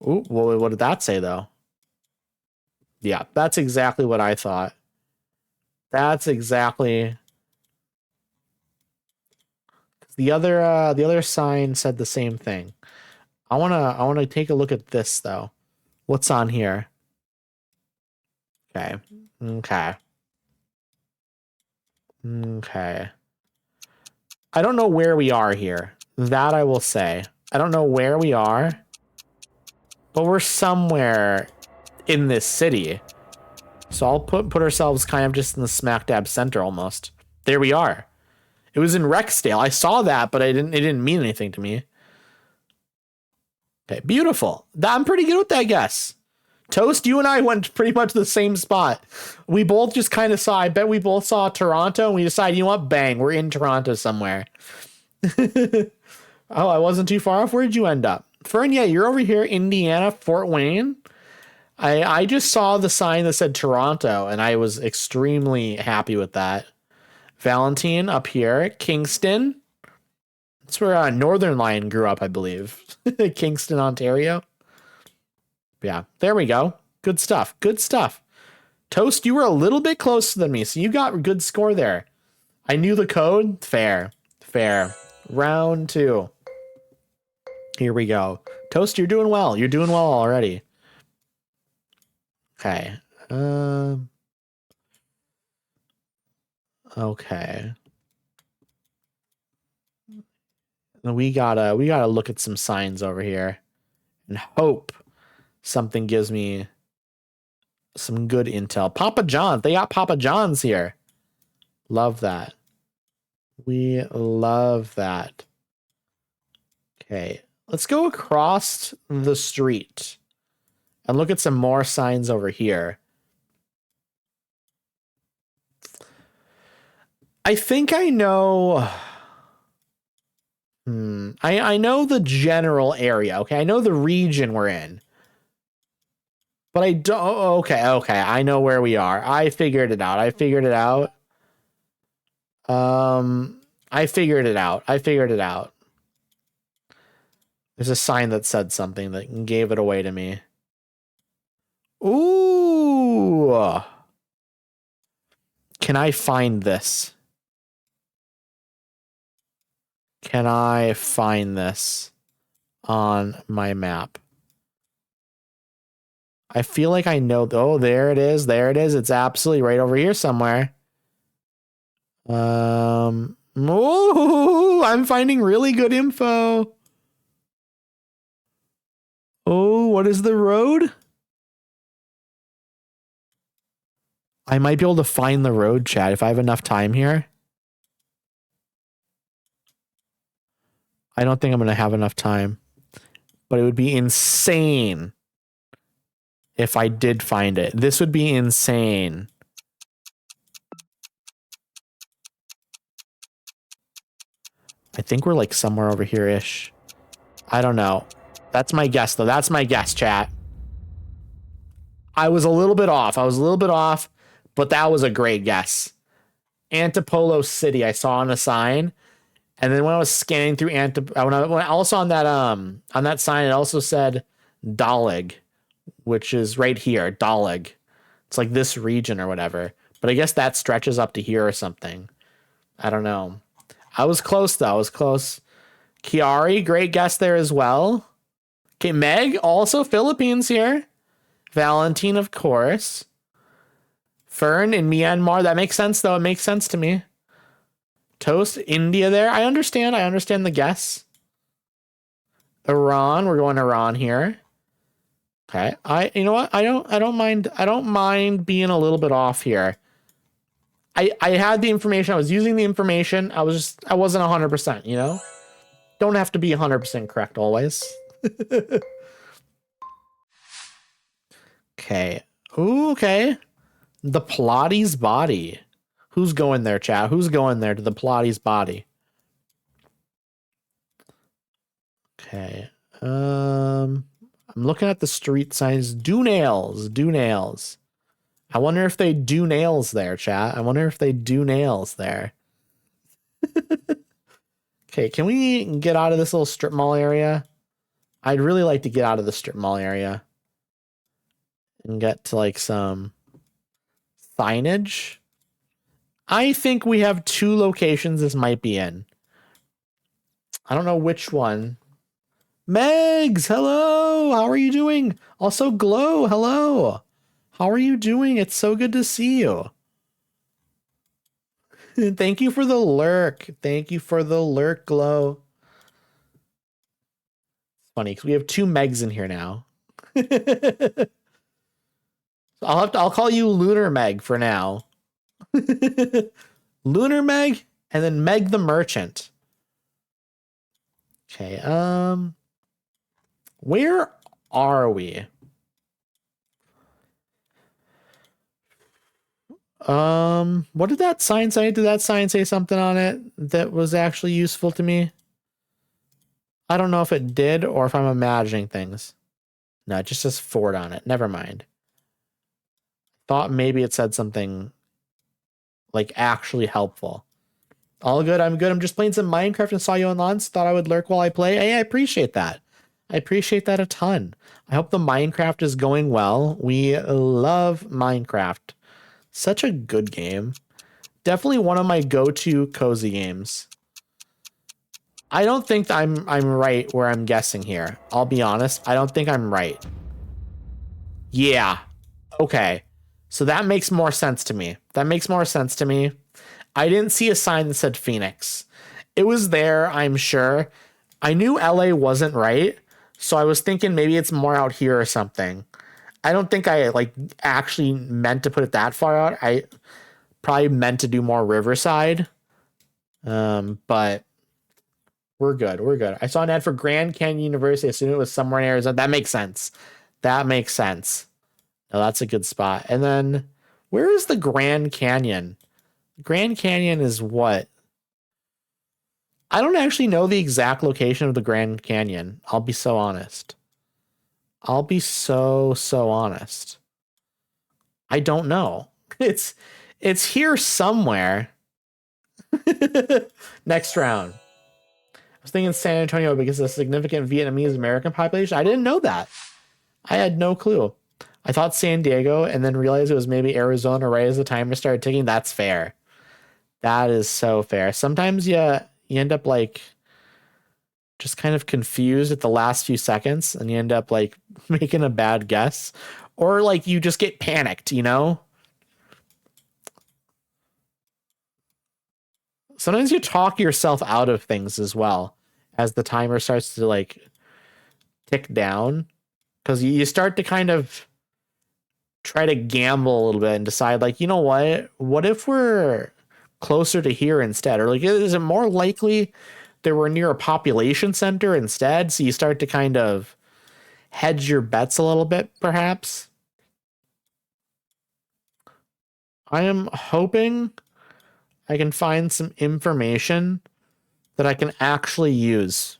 Ooh, what did that say though? Yeah, that's exactly what I thought. That's exactly. The other sign said the same thing. I wanna take a look at this though. What's on here? Okay. I don't know where we are here. That I will say. I don't know where we are, but we're somewhere in this city. So I'll put ourselves kind of just in the smack dab center almost. There we are. It was in Rexdale. I saw that, but it didn't mean anything to me. Okay, beautiful. I'm pretty good with that guess. Toast, you and I went pretty much the same spot. We both just kind of saw, I bet we both saw Toronto, and we decided, you know what, bang, we're in Toronto somewhere. Oh, I wasn't too far off. Where did you end up? Fern, yeah, you're over here, Indiana, Fort Wayne. I just saw the sign that said Toronto, and I was extremely happy with that. Valentine up here, Kingston. That's where Northern Lion grew up, I believe. Kingston, Ontario. Yeah, there we go. Good stuff. Good stuff. Toast, you were a little bit closer than me, so you got a good score there. I knew the code. Fair. Round 2. Here we go. Toast, you're doing well. You're doing well already. Okay. Okay. We gotta look at some signs over here and hope something gives me some good intel. Papa John's. They got Papa John's here. Love that. We love that. Okay. Let's go across the street and look at some more signs over here. I think I know. I know the general area. Okay. I know the region we're in. But I don't. Okay. I know where we are. I figured it out. I figured it out. There's a sign that said something that gave it away to me. Ooh. Can I find this? Can I find this on my map? I feel like I know. Oh, there it is. There it is. It's absolutely right over here somewhere. Ooh, I'm finding really good info. Oh, what is the road? I might be able to find the road, chat, if I have enough time here. I don't think I'm going to have enough time. But it would be insane if I did find it. This would be insane. I think we're like somewhere over here-ish. I don't know. That's my guess, though. That's my guess, chat. I was a little bit off. But that was a great guess. Antipolo City, I saw on a sign. And then when I was scanning through also on that sign, it also said Dalig, which is right here, Dalig. It's like this region or whatever. But I guess that stretches up to here or something. I don't know. I was close, though. I was close. Chiari, great guess there as well. Okay, Meg, also Philippines here. Valentine, of course. Fern in Myanmar. That makes sense, though. It makes sense to me. Toast, India there. I understand the guess. Iran, we're going Iran here. Okay. You know what? I don't mind being a little bit off here. I had the information. I was using the information. I wasn't 100%, you know? Don't have to be 100% correct always. Okay. Ooh, okay. The Pilates body. Who's going there, chat? Who's going there to the Pilates body? Okay. I'm looking at the street signs. Do nails. I wonder if they do nails there, chat. Okay, can we get out of this little strip mall area? I'd really like to get out of the strip mall area and get to like some signage. I think we have 2 locations this might be in. I don't know which one. Megs, hello. How are you doing? Also, Glow, hello. How are you doing? It's so good to see you. Thank you for the lurk. Glow. It's funny because we have 2 Megs in here now. I'll call you Lunar Meg for now. Lunar Meg and then Meg the Merchant. Okay, where are we? What did that sign say? Did that sign say something on it that was actually useful to me? I don't know if it did or if I'm imagining things. No, it just says Ford on it. Never mind. Thought maybe it said something like actually helpful. All good. I'm good. I'm just playing some Minecraft and saw you online. Thought I would lurk while I play. Hey, I appreciate that. I appreciate that a ton. I hope the Minecraft is going well. We love Minecraft. Such a good game. Definitely one of my go-to cozy games. I don't think I'm right where I'm guessing here. I'll be honest. I don't think I'm right. Yeah. Okay. So that makes more sense to me. That makes more sense to me. I didn't see a sign that said Phoenix. It was there, I'm sure. I knew LA wasn't right, so I was thinking maybe it's more out here or something. I don't think I like actually meant to put it that far out. I probably meant to do more Riverside. But we're good. We're good. I saw an ad for Grand Canyon University. I assumed it was somewhere in Arizona. That makes sense. That makes sense. Oh, that's a good spot. And then where is the Grand Canyon? Grand Canyon is what? I don't actually know the exact location of the Grand Canyon. I'll be so honest. I'll be so honest. I don't know. It's here somewhere. Next round. I was thinking San Antonio because of the significant Vietnamese American population. I didn't know that. I had no clue. I thought San Diego and then realized it was maybe Arizona right as the timer started ticking. That's fair. That is so fair. Sometimes you end up like just kind of confused at the last few seconds and you end up like making a bad guess or like you just get panicked, you know? Sometimes you talk yourself out of things as well as the timer starts to like tick down because you start to kind of try to gamble a little bit and decide like, you know what if we're closer to here instead? Or like, is it more likely that we're near a population center instead? So you start to kind of hedge your bets a little bit, perhaps. I am hoping I can find some information that I can actually use.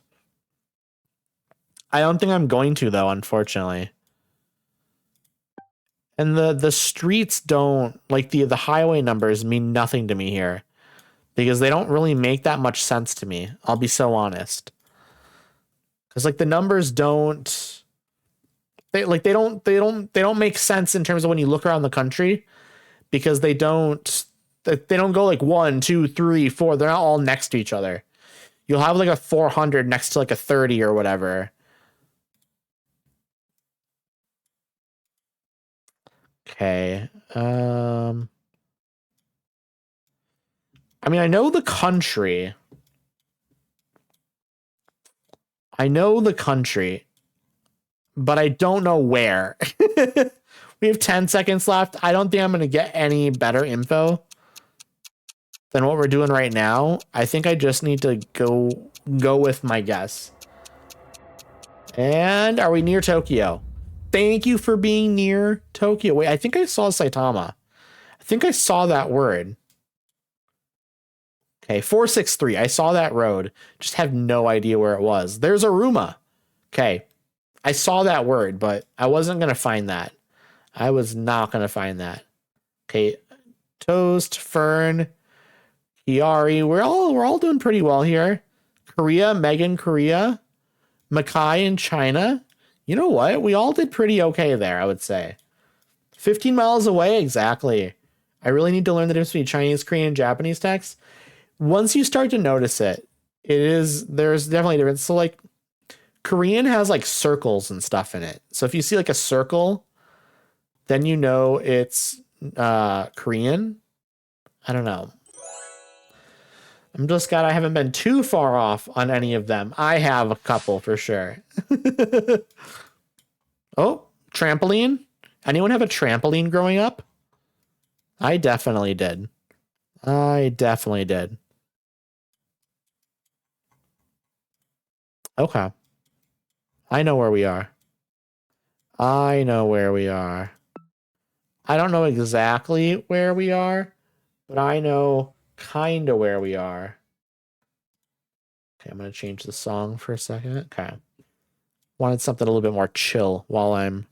I don't think I'm going to, though, unfortunately. And the streets don't, like the highway numbers mean nothing to me here because they don't really make that much sense to me. I'll be so honest. Because like the numbers don't, they don't make sense in terms of when you look around the country because they don't go like 1, 2, 3, 4. They're not all next to each other. You'll have like a 400 next to like a 30 or whatever. Okay. I mean, I know the country. But I don't know where. We have 10 seconds left. I don't think I'm going to get any better info than what we're doing right now. I think I just need to go with my guess. And are we near Tokyo? Thank you for being near Tokyo. Wait, I think I saw Saitama. I think I saw that word. Okay, 463. I saw that road. Just have no idea where it was. There's Aruma. Okay. I saw that word, but I wasn't going to find that. I was not going to find that. Okay. Toast, Fern, Kiari. We're all doing pretty well here. Korea, Megan, Korea. Makai in China. You know what? We all did pretty okay there, I would say. 15 miles away, exactly. I really need to learn the difference between Chinese, Korean, and Japanese text. Once you start to notice it, there's definitely a difference. So like Korean has like circles and stuff in it. So if you see like a circle, then you know it's Korean. I don't know. I haven't been too far off on any of them. I have a couple for sure. Oh, trampoline. Anyone have a trampoline growing up? I definitely did. Okay. I know where we are. I don't know exactly where we are, but I know kind of where we are. Okay, I'm going to change the song for a second. Okay. Wanted something a little bit more chill while I'm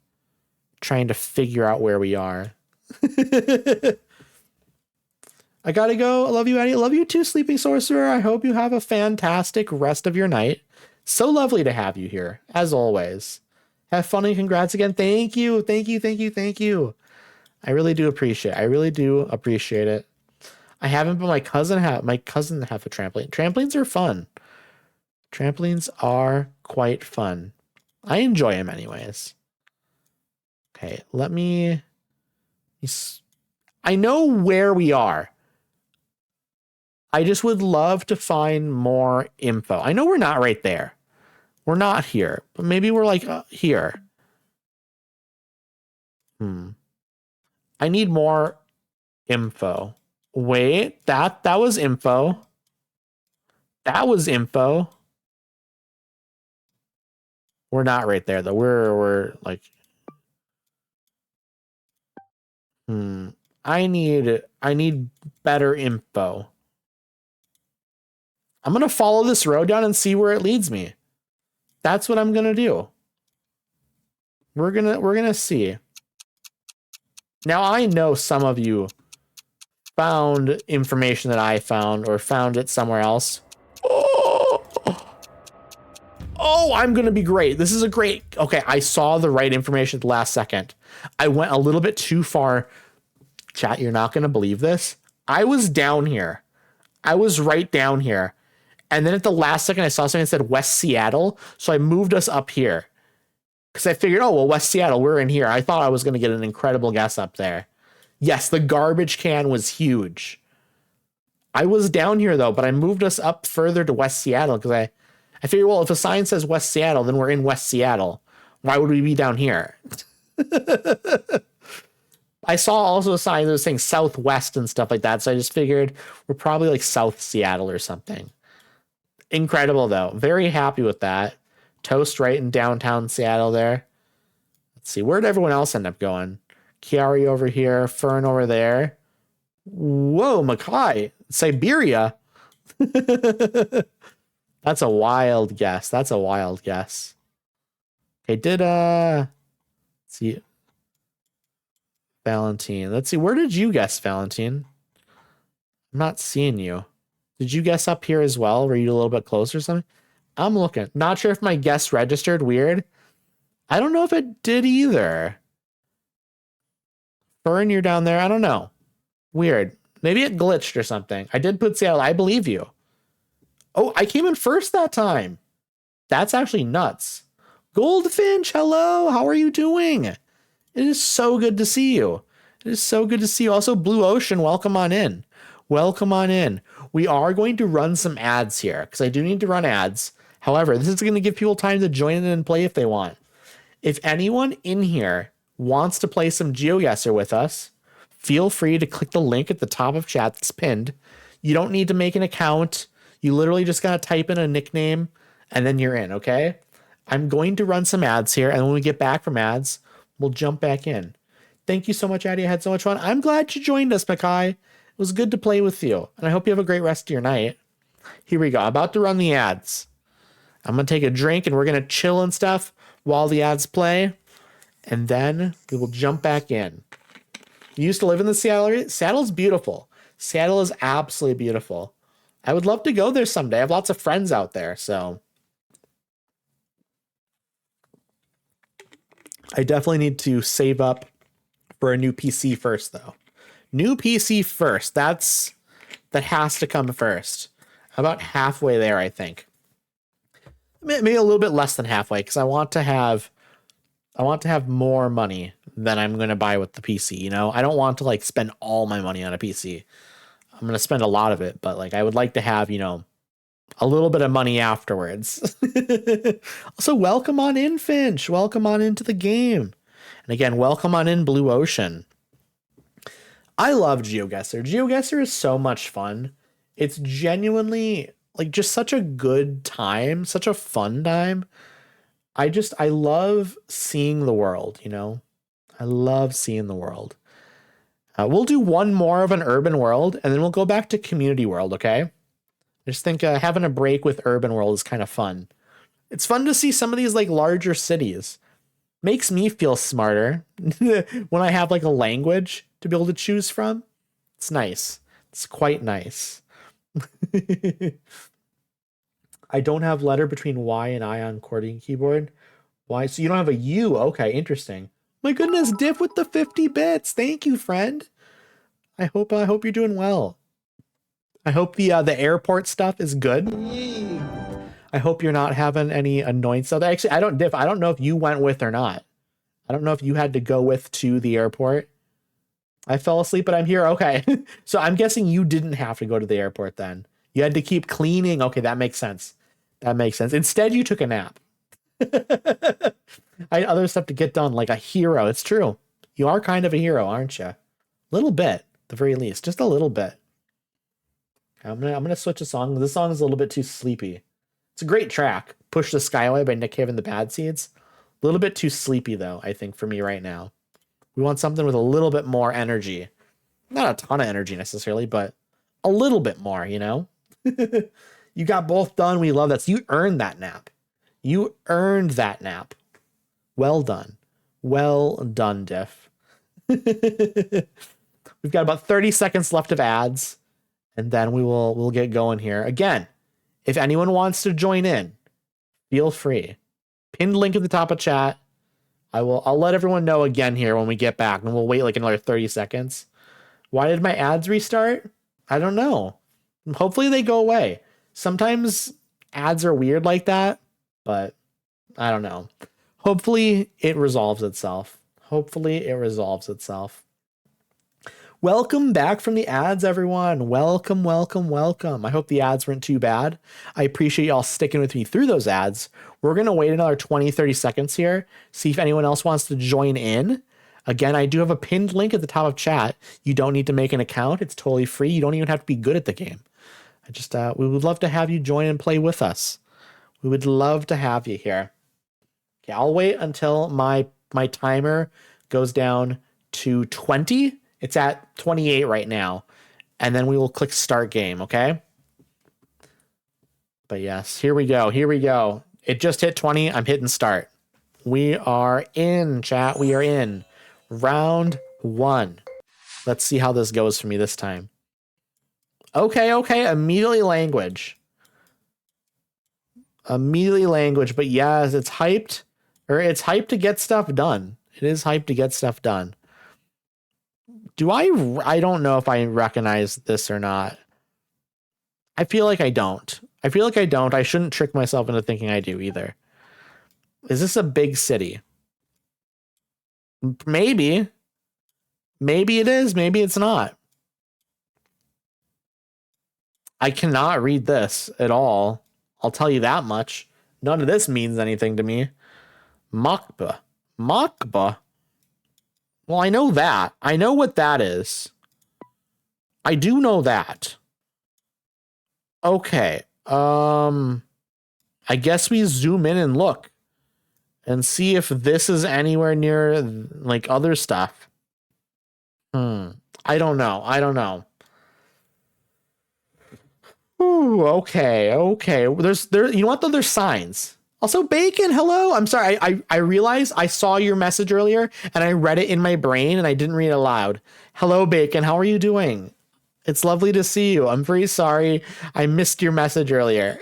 trying to figure out where we are. I gotta go. I love you, Eddie. I love you too, Sleeping Sorcerer. I hope you have a fantastic rest of your night. So lovely to have you here, as always. Have fun and congrats again. Thank you. I really do appreciate it. I haven't, but my cousin have a trampoline. Trampolines are fun. Trampolines are quite fun. I enjoy them anyways. Okay, let me... I know where we are. I just would love to find more info. I know we're not right there. We're not here, but maybe we're like here. I need more info. Wait, that was info. That was info. We're not right there though. We're like I need better info. I'm going to follow this road down and see where it leads me. That's what I'm going to do. We're going to see. Now I know some of you found information that I found or found it somewhere else. Oh, I'm going to be great. This is a great... Okay, I saw the right information at the last second. I went a little bit too far. Chat, you're not going to believe this. I was down here. I was right down here. And then at the last second, I saw something that said West Seattle. So I moved us up here. Because I figured, oh, well, West Seattle, we're in here. I thought I was going to get an incredible guess up there. Yes, the garbage can was huge. I was down here, though, but I moved us up further to West Seattle because I figured, well, if a sign says West Seattle, then we're in West Seattle. Why would we be down here? I saw also a sign that was saying Southwest and stuff like that, so I just figured we're probably like South Seattle or something. Incredible, though. Very happy with that. Toast right in downtown Seattle there. Let's see. Where'd everyone else end up going? Chiari over here. Fern over there. Whoa, Mackay. Siberia. That's a wild guess. That's a wild guess. Okay, let's see. Valentine. Let's see. Where did you guess, Valentine? I'm not seeing you. Did you guess up here as well? Were you a little bit closer or something? I'm looking. Not sure if my guess registered. Weird. I don't know if it did either. Fern, you're down there. I don't know. Weird. Maybe it glitched or something. I did put Seattle. I believe you. Oh, I came in first that time. That's actually nuts. Goldfinch, hello. How are you doing? It is so good to see you. It is so good to see you. Also, Blue Ocean, welcome on in. Welcome on in. We are going to run some ads here because I do need to run ads. However, this is going to give people time to join in and play if they want. If anyone in here wants to play some GeoGuessr with us, feel free to click the link at the top of chat that's pinned. You don't need to make an account. You literally just got to type in a nickname and then you're in, okay? I'm going to run some ads here, and when we get back from ads, we'll jump back in. Thank you so much, Addie. I had so much fun. I'm glad you joined us, Mackay. It was good to play with you, and I hope you have a great rest of your night. Here we go. About to run the ads. I'm going to take a drink, and we're going to chill and stuff while the ads play, and then we will jump back in. You used to live in the Seattle area? Seattle's beautiful. Seattle is absolutely beautiful. I would love to go there someday. I have lots of friends out there, so I definitely need to save up for a new PC first, though. New PC first. That has to come first. About halfway there, I think. Maybe a little bit less than halfway, because I want to have more money than I'm going to buy with the PC. You know, I don't want to like spend all my money on a PC. I'm going to spend a lot of it, but like I would like to have, you know, a little bit of money afterwards. Also, welcome on in, Finch. Welcome on into the game. And again, welcome on in, Blue Ocean. I love GeoGuessr. GeoGuessr is so much fun. It's genuinely like just such a good time, such a fun time. I love seeing the world, you know? I love seeing the world. We'll do one more of an urban world, and then we'll go back to community world, okay? I just think having a break with urban world is kind of fun. It's fun to see some of these like larger cities. Makes me feel smarter when I have like a language to be able to choose from. It's nice. It's quite nice. I don't have letter between Y and I on QWERTY keyboard. Why? So you don't have a U. Okay, interesting. My goodness, Diff with the 50 bits. Thank you, friend. I hope you're doing well. I hope the airport stuff is good. I hope you're not having any annoyance. So actually, I don't know if you went with or not. I don't know if you had to go with to the airport. I fell asleep, but I'm here. Okay. So I'm guessing you didn't have to go to the airport then. You had to keep cleaning. Okay, that makes sense. That makes sense. Instead, you took a nap. I had other stuff to get done, like a hero. It's true. You are kind of a hero, aren't you? A little bit, at the very least. Just a little bit. I'm gonna switch a song. This song is a little bit too sleepy. It's a great track. Push the Skyway by Nick Cave and the Bad Seeds. A little bit too sleepy, though, I think, for me right now. We want something with a little bit more energy. Not a ton of energy necessarily, but a little bit more, you know? You got both done. We love that. So you earned that nap. You earned that nap. Well done. Well done, Diff. We've got about 30 seconds left of ads, and then we'll get going here. Again, if anyone wants to join in, feel free. Pinned link at the top of chat. I'll let everyone know again here when we get back, and we'll wait like another 30 seconds. Why did my ads restart? I don't know. Hopefully they go away. Sometimes ads are weird like that, but I don't know. Hopefully it resolves itself. Hopefully it resolves itself. Welcome back from the ads, everyone. Welcome, welcome, welcome. I hope the ads weren't too bad. I appreciate y'all sticking with me through those ads. We're going to wait another 20, 30 seconds here, see if anyone else wants to join in. Again, I do have a pinned link at the top of chat. You don't need to make an account. It's totally free. You don't even have to be good at the game. We would love to have you join and play with us. We would love to have you here. Okay, I'll wait until my timer goes down to 20. It's at 28 right now. And then we will click start game, okay? But yes, here we go. Here we go. It just hit 20. I'm hitting start. We are in, chat. We are in. Round 1. Let's see how this goes for me this time. Okay. Immediately language. Immediately language. But yes, it's hyped. Or it's hyped to get stuff done. It is hyped to get stuff done. I don't know if I recognize this or not. I feel like I don't. I shouldn't trick myself into thinking I do either. Is this a big city? Maybe. Maybe it is. Maybe it's not. I cannot read this at all. I'll tell you that much. None of this means anything to me. Makba. Well, I know that. I know what that is. I do know that. Okay. I guess we zoom in and look and see if this is anywhere near like other stuff. I don't know. Ooh, okay. You know what though? There's signs. Also, Bacon, hello. I'm sorry. I realized I saw your message earlier and I read it in my brain and I didn't read it aloud. Hello, Bacon. How are you doing? It's lovely to see you. I'm very sorry I missed your message earlier.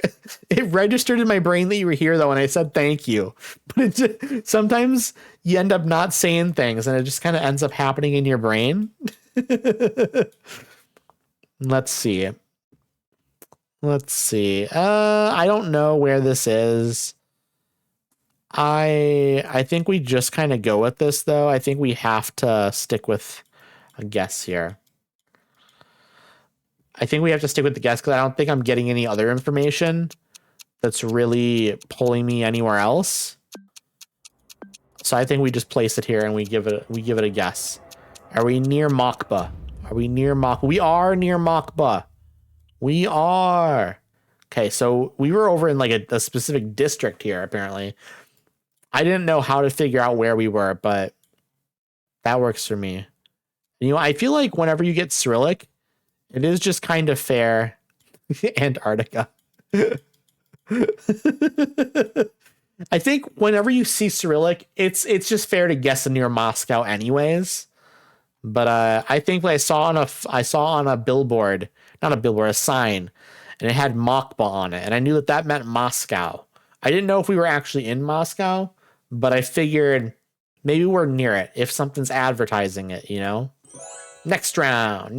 It registered in my brain that you were here though, and I said thank you. But sometimes you end up not saying things and it just kind of ends up happening in your brain. Let's see. I don't know where this is. I think we just kind of go with this though. I think we have to stick with a guess here. I think we have to stick with the guess because I don't think I'm getting any other information that's really pulling me anywhere else. So I think we just place it here and we give it a guess. Are we near Makba? We are near Makba. We are. Okay, so we were over in like a specific district here, apparently. I didn't know how to figure out where we were, but that works for me. You know, I feel like whenever you get Cyrillic, it is just kind of fair. Antarctica. I think whenever you see Cyrillic, it's just fair to guess near Moscow anyways. But I think I saw on a billboard, not a billboard, a sign, and it had Mokba on it, and I knew that meant Moscow. I didn't know if we were actually in Moscow, but I figured maybe we're near it if something's advertising it, you know? Next round.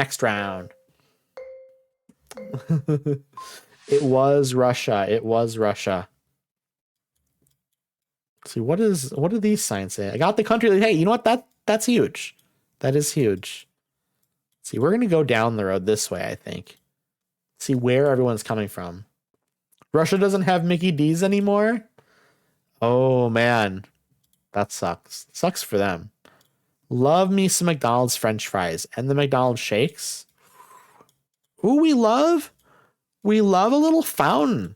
It was Russia. It was Russia. Let's see, what do these signs say? I got the country. Hey, you know what? That's huge. That is huge. Let's see, we're gonna go down the road this way, I think. See where everyone's coming from. Russia doesn't have Mickey D's anymore. Oh man. That sucks. Sucks for them. Love me some McDonald's French fries and the McDonald's shakes. Ooh, we love a little fountain.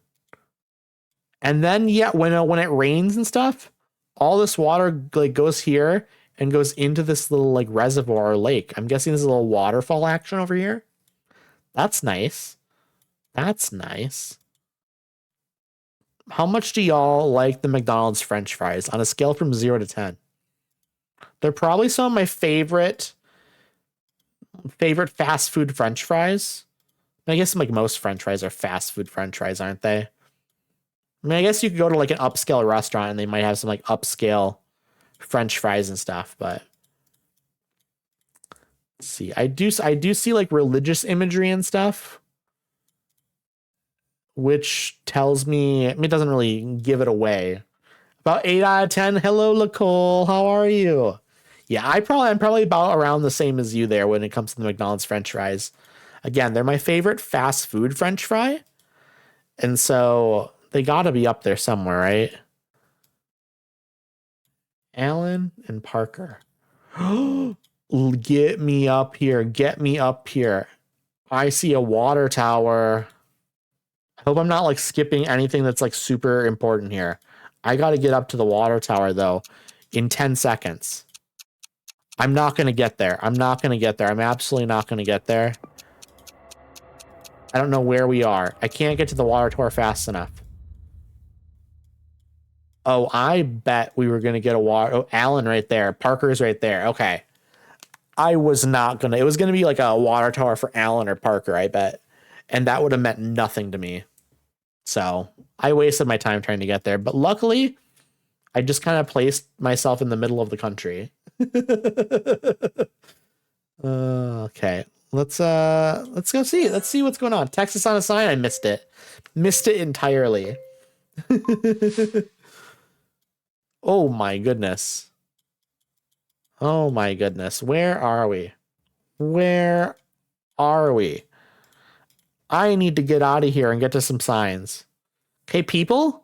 And then yeah, when it rains and stuff, all this water like goes here and goes into this little like reservoir or lake. I'm guessing there's a little waterfall action over here. That's nice. That's nice. How much do y'all like the McDonald's French fries on a scale from 0 to 10? They're probably some of my favorite fast food French fries. I guess like most French fries are fast food French fries, aren't they? I mean, I guess you could go to like an upscale restaurant and they might have some like upscale French fries and stuff, but let's see. I do see like religious imagery and stuff, which tells me, I mean, it doesn't really give it away. About 8 out of 10. Hello, Nicole. How are you? Yeah, I'm probably about around the same as you there when it comes to the McDonald's French fries. Again, they're my favorite fast food French fry. And so they got to be up there somewhere, right? Alan and Parker. Get me up here. Get me up here. I see a water tower. I hope I'm not like skipping anything that's like super important here. I got to get up to the water tower though in 10 seconds. I'm not going to get there. I'm absolutely not going to get there. I don't know where we are. I can't get to the water tower fast enough. Oh, I bet we were going to get a water. Oh, Alan right there. Parker's right there. Okay. I was not going to. It was going to be like a water tower for Alan or Parker, I bet. And that would have meant nothing to me. So I wasted my time trying to get there. But luckily, I just kind of placed myself in the middle of the country. Okay. Let's go see. Let's see what's going on. Texas on a sign. I missed it. Missed it entirely. Oh my goodness. Oh my goodness. Where are we? Where are we? I need to get out of here and get to some signs. Okay, people?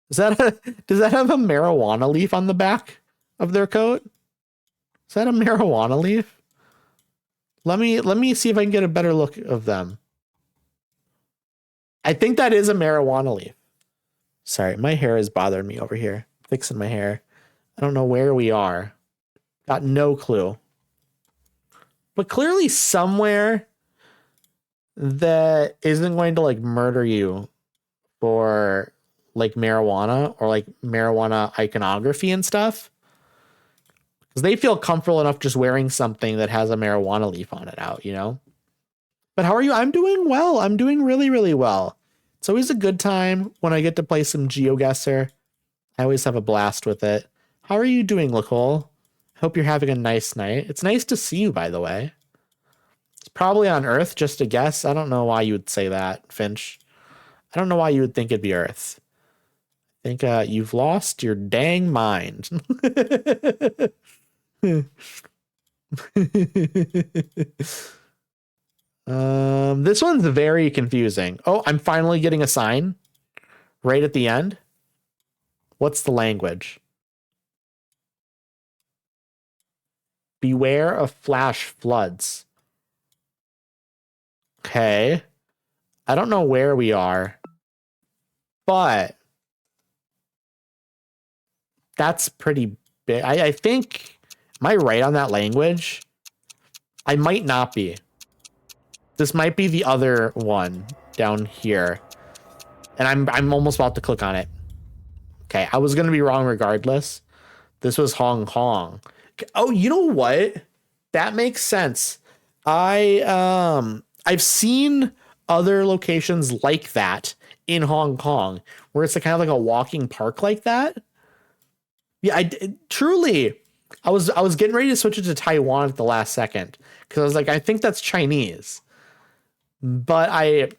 Does that have a marijuana leaf on the back of their coat? Is that a marijuana leaf? Let me see if I can get a better look of them. I think that is a marijuana leaf. Sorry, my hair is bothering me over here. Fixing my hair. I don't know where we are. Got no clue. But clearly somewhere that isn't going to like murder you for like marijuana or like marijuana iconography and stuff. Because they feel comfortable enough just wearing something that has a marijuana leaf on it out, you know? But how are you? I'm doing well. I'm doing really, really well. It's always a good time when I get to play some GeoGuessr. I always have a blast with it. How are you doing, Nicole? Hope you're having a nice night. It's nice to see you, by the way. It's probably on Earth, just a guess. I don't know why you would say that, Finch. I don't know why you would think it'd be Earth. I think you've lost your dang mind. This one's very confusing. Oh, I'm finally getting a sign right at the end. What's the language? Beware of flash floods. Okay. I don't know where we are, but that's pretty big. I think, am I right on that language? I might not be. This might be the other one down here. And I'm almost about to click on it. Okay, I was going to be wrong regardless. This was Hong Kong. Oh, you know what? That makes sense. I've seen other locations like that in Hong Kong where it's kind of like a walking park like that. Yeah, truly. I was getting ready to switch it to Taiwan at the last second because I was like, I think that's Chinese. But I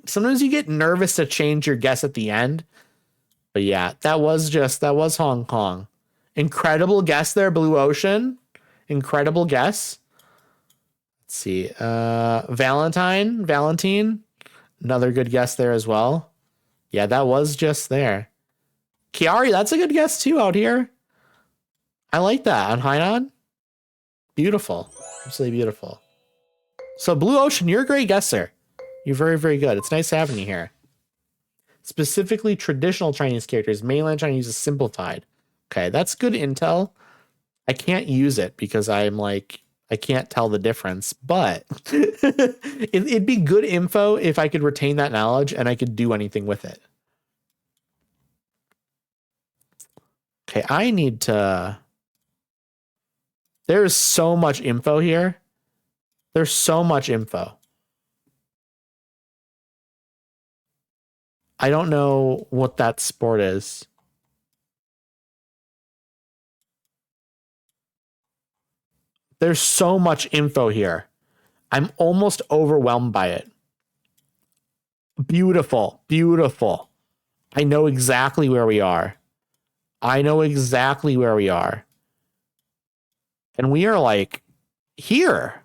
sometimes you get nervous to change your guess at the end. But yeah, that was Hong Kong. Incredible guess there, Blue Ocean. Incredible guess. Let's see. Valentine. Another good guess there as well. Yeah, that was just there. Kiari, that's a good guess too out here. I like that on Hainan. Beautiful. Absolutely beautiful. So Blue Ocean, you're a great guesser. You're very, very good. It's nice having you here. Specifically traditional Chinese characters. Mainland Chinese is simplified. Okay, that's good intel. I can't use it because I'm like, I can't tell the difference, but it'd be good info if I could retain that knowledge and I could do anything with it. Okay, I need to... There's so much info here. There's so much info. I don't know what that sport is. There's so much info here. I'm almost overwhelmed by it. Beautiful, beautiful. I know exactly where we are. I know exactly where we are. And we are like here.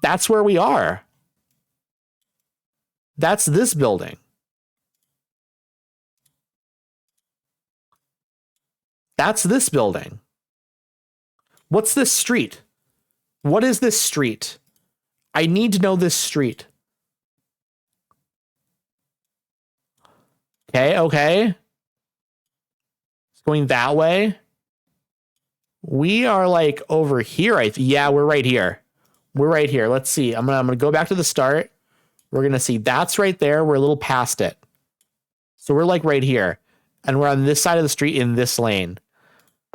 That's where we are. That's this building. That's this building. What's this street? What is this street? I need to know this street. Okay. It's going that way. We are like over here. Yeah, we're right here. We're right here. Let's see. I'm gonna go back to the start. We're gonna see that's right there. We're a little past it. So we're like right here. And we're on this side of the street in this lane.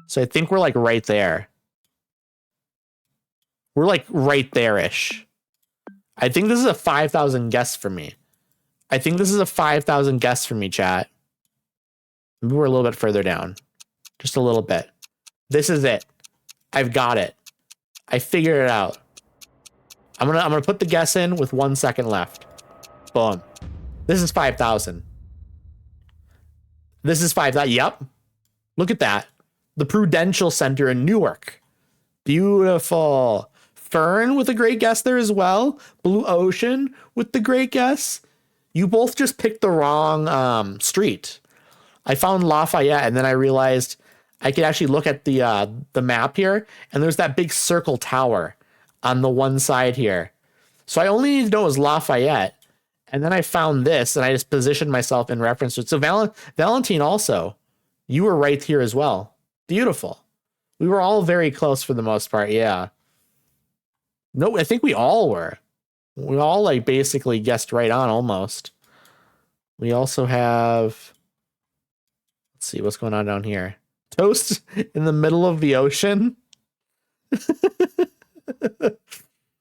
So I think we're like right there. We're like right there-ish. I think this is a 5,000 guess for me. I think this is a 5,000 guess for me, chat. Maybe we're a little bit further down. Just a little bit. This is it. I've got it. I figured it out. I'm gonna put the guess in with 1 second left. Boom. This is 5,000. This is 5,000. Yep. Look at that. The Prudential Center in Newark. Beautiful. Fern with a great guess there as well. Blue Ocean with the great guess. You both just picked the wrong street. I found Lafayette and then I realized I could actually look at the map here and there's that big circle tower on the one side here. So I only need to know it was Lafayette. And then I found this and I just positioned myself in reference to it. So Valentine also, you were right here as well. Beautiful. We were all very close for the most part. Yeah. No, I think we all were. We all like basically guessed right on almost. We also have, let's see what's going on down here. Toast in the middle of the ocean.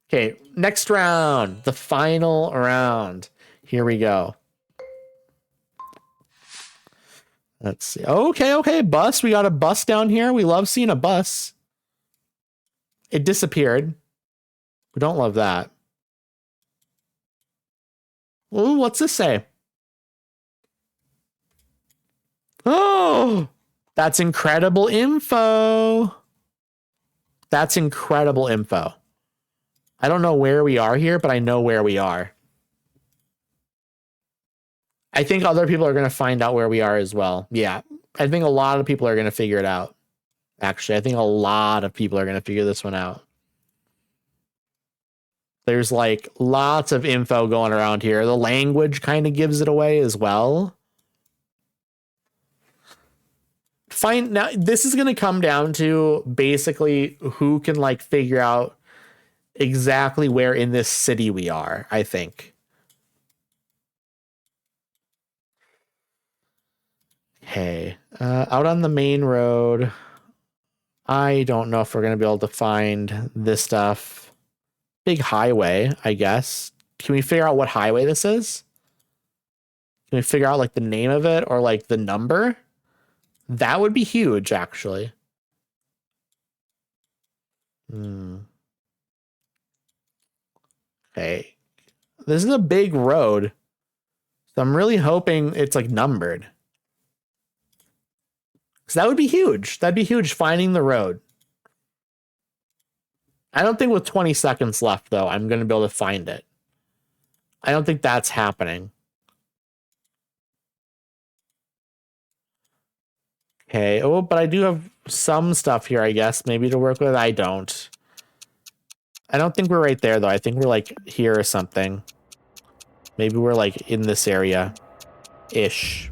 Okay, next round, the final round. Here we go. Let's see. Okay, bus. We got a bus down here. We love seeing a bus. It disappeared. We don't love that. Ooh, what's this say? Oh, that's incredible info. That's incredible info. I don't know where we are here, but I know where we are. I think other people are going to find out where we are as well. Yeah, I think a lot of people are going to figure it out. Actually, I think a lot of people are going to figure this one out. There's like lots of info going around here. The language kind of gives it away as well. Now, this is going to come down to basically who can like figure out exactly where in this city we are, I think. Okay, out on the main road. I don't know if we're going to be able to find this stuff. Big highway, I guess. Can we figure out what highway this is? Can we figure out like the name of it or like the number? That would be huge, actually. Okay. This is a big road. So I'm really hoping it's like numbered. So that would be huge. That'd be huge finding the road. I don't think with 20 seconds left, though, I'm going to be able to find it. I don't think that's happening. Okay. Oh, but I do have some stuff here, I guess, maybe to work with. I don't. I don't think we're right there, though. I think we're like here or something. Maybe we're like in this area-ish.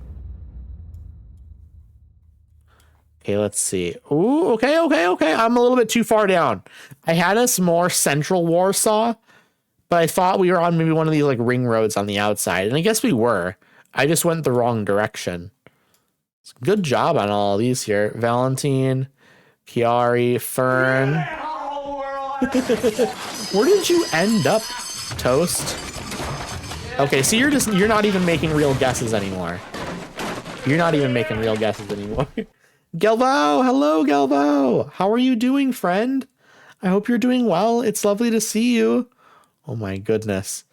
Okay, let's see. Ooh, okay. I'm a little bit too far down. I had us more central Warsaw, but I thought we were on maybe one of these like ring roads on the outside. And I guess we were. I just went the wrong direction. Good job on all of these here. Valentine, Chiari, Fern. Where did you end up, Toast? Okay, so you're not even making real guesses anymore. You're not even making real guesses anymore. Galvo, hello, Galvo. How are you doing, friend? I hope you're doing well. It's lovely to see you. Oh my goodness.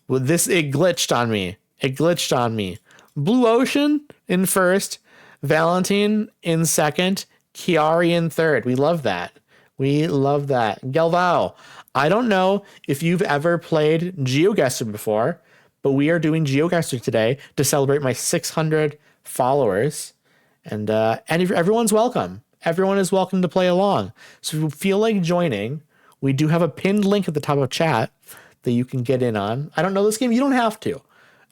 Well, it glitched on me. It glitched on me. Blue Ocean in first, Valentine in second, Chiari in third. We love that. We love that. Galvo, I don't know if you've ever played GeoGuessr before, but we are doing GeoGuessr today to celebrate my 600 followers. And everyone's welcome. Everyone is welcome to play along. So if you feel like joining, we do have a pinned link at the top of chat that you can get in on. I don't know this game. You don't have to.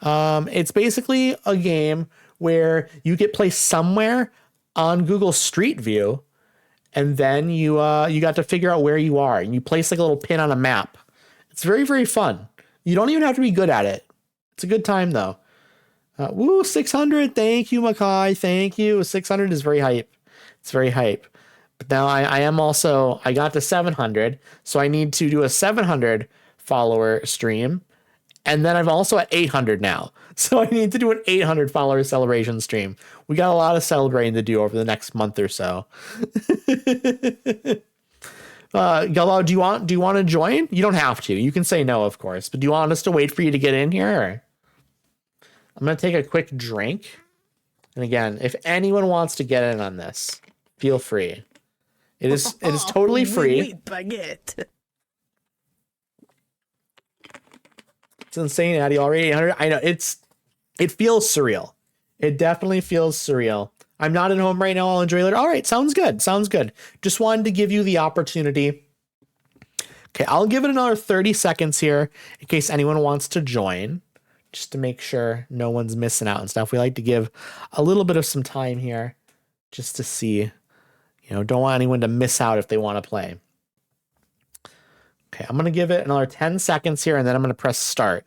It's basically a game where you get placed somewhere on Google Street View, and then you got to figure out where you are, and you place like a little pin on a map. It's very, very fun. You don't even have to be good at it. It's a good time though. Woo, 600. Thank you, Makai. Thank you. 600 is very hype. It's very hype. But now I got to 700. So I need to do a 700 follower stream. And then I'm also at 800 now. So I need to do an 800 follower celebration stream. We got a lot of celebrating to do over the next month or so. Gallo, do you want to join? You don't have to. You can say no, of course. But do you want us to wait for you to get in here? Or? I'm going to take a quick drink. And again, if anyone wants to get in on this, feel free. It is totally free. Baguette. It's insane, Addy. Already 800. I know it feels surreal. It definitely feels surreal. I'm not at home right now. I'll enjoy later. All right. Sounds good. Sounds good. Just wanted to give you the opportunity. Okay. I'll give it another 30 seconds here in case anyone wants to join, just to make sure no one's missing out and stuff. We like to give a little bit of some time here just to see, don't want anyone to miss out if they want to play. Okay, I'm going to give it another 10 seconds here, and then I'm going to press start.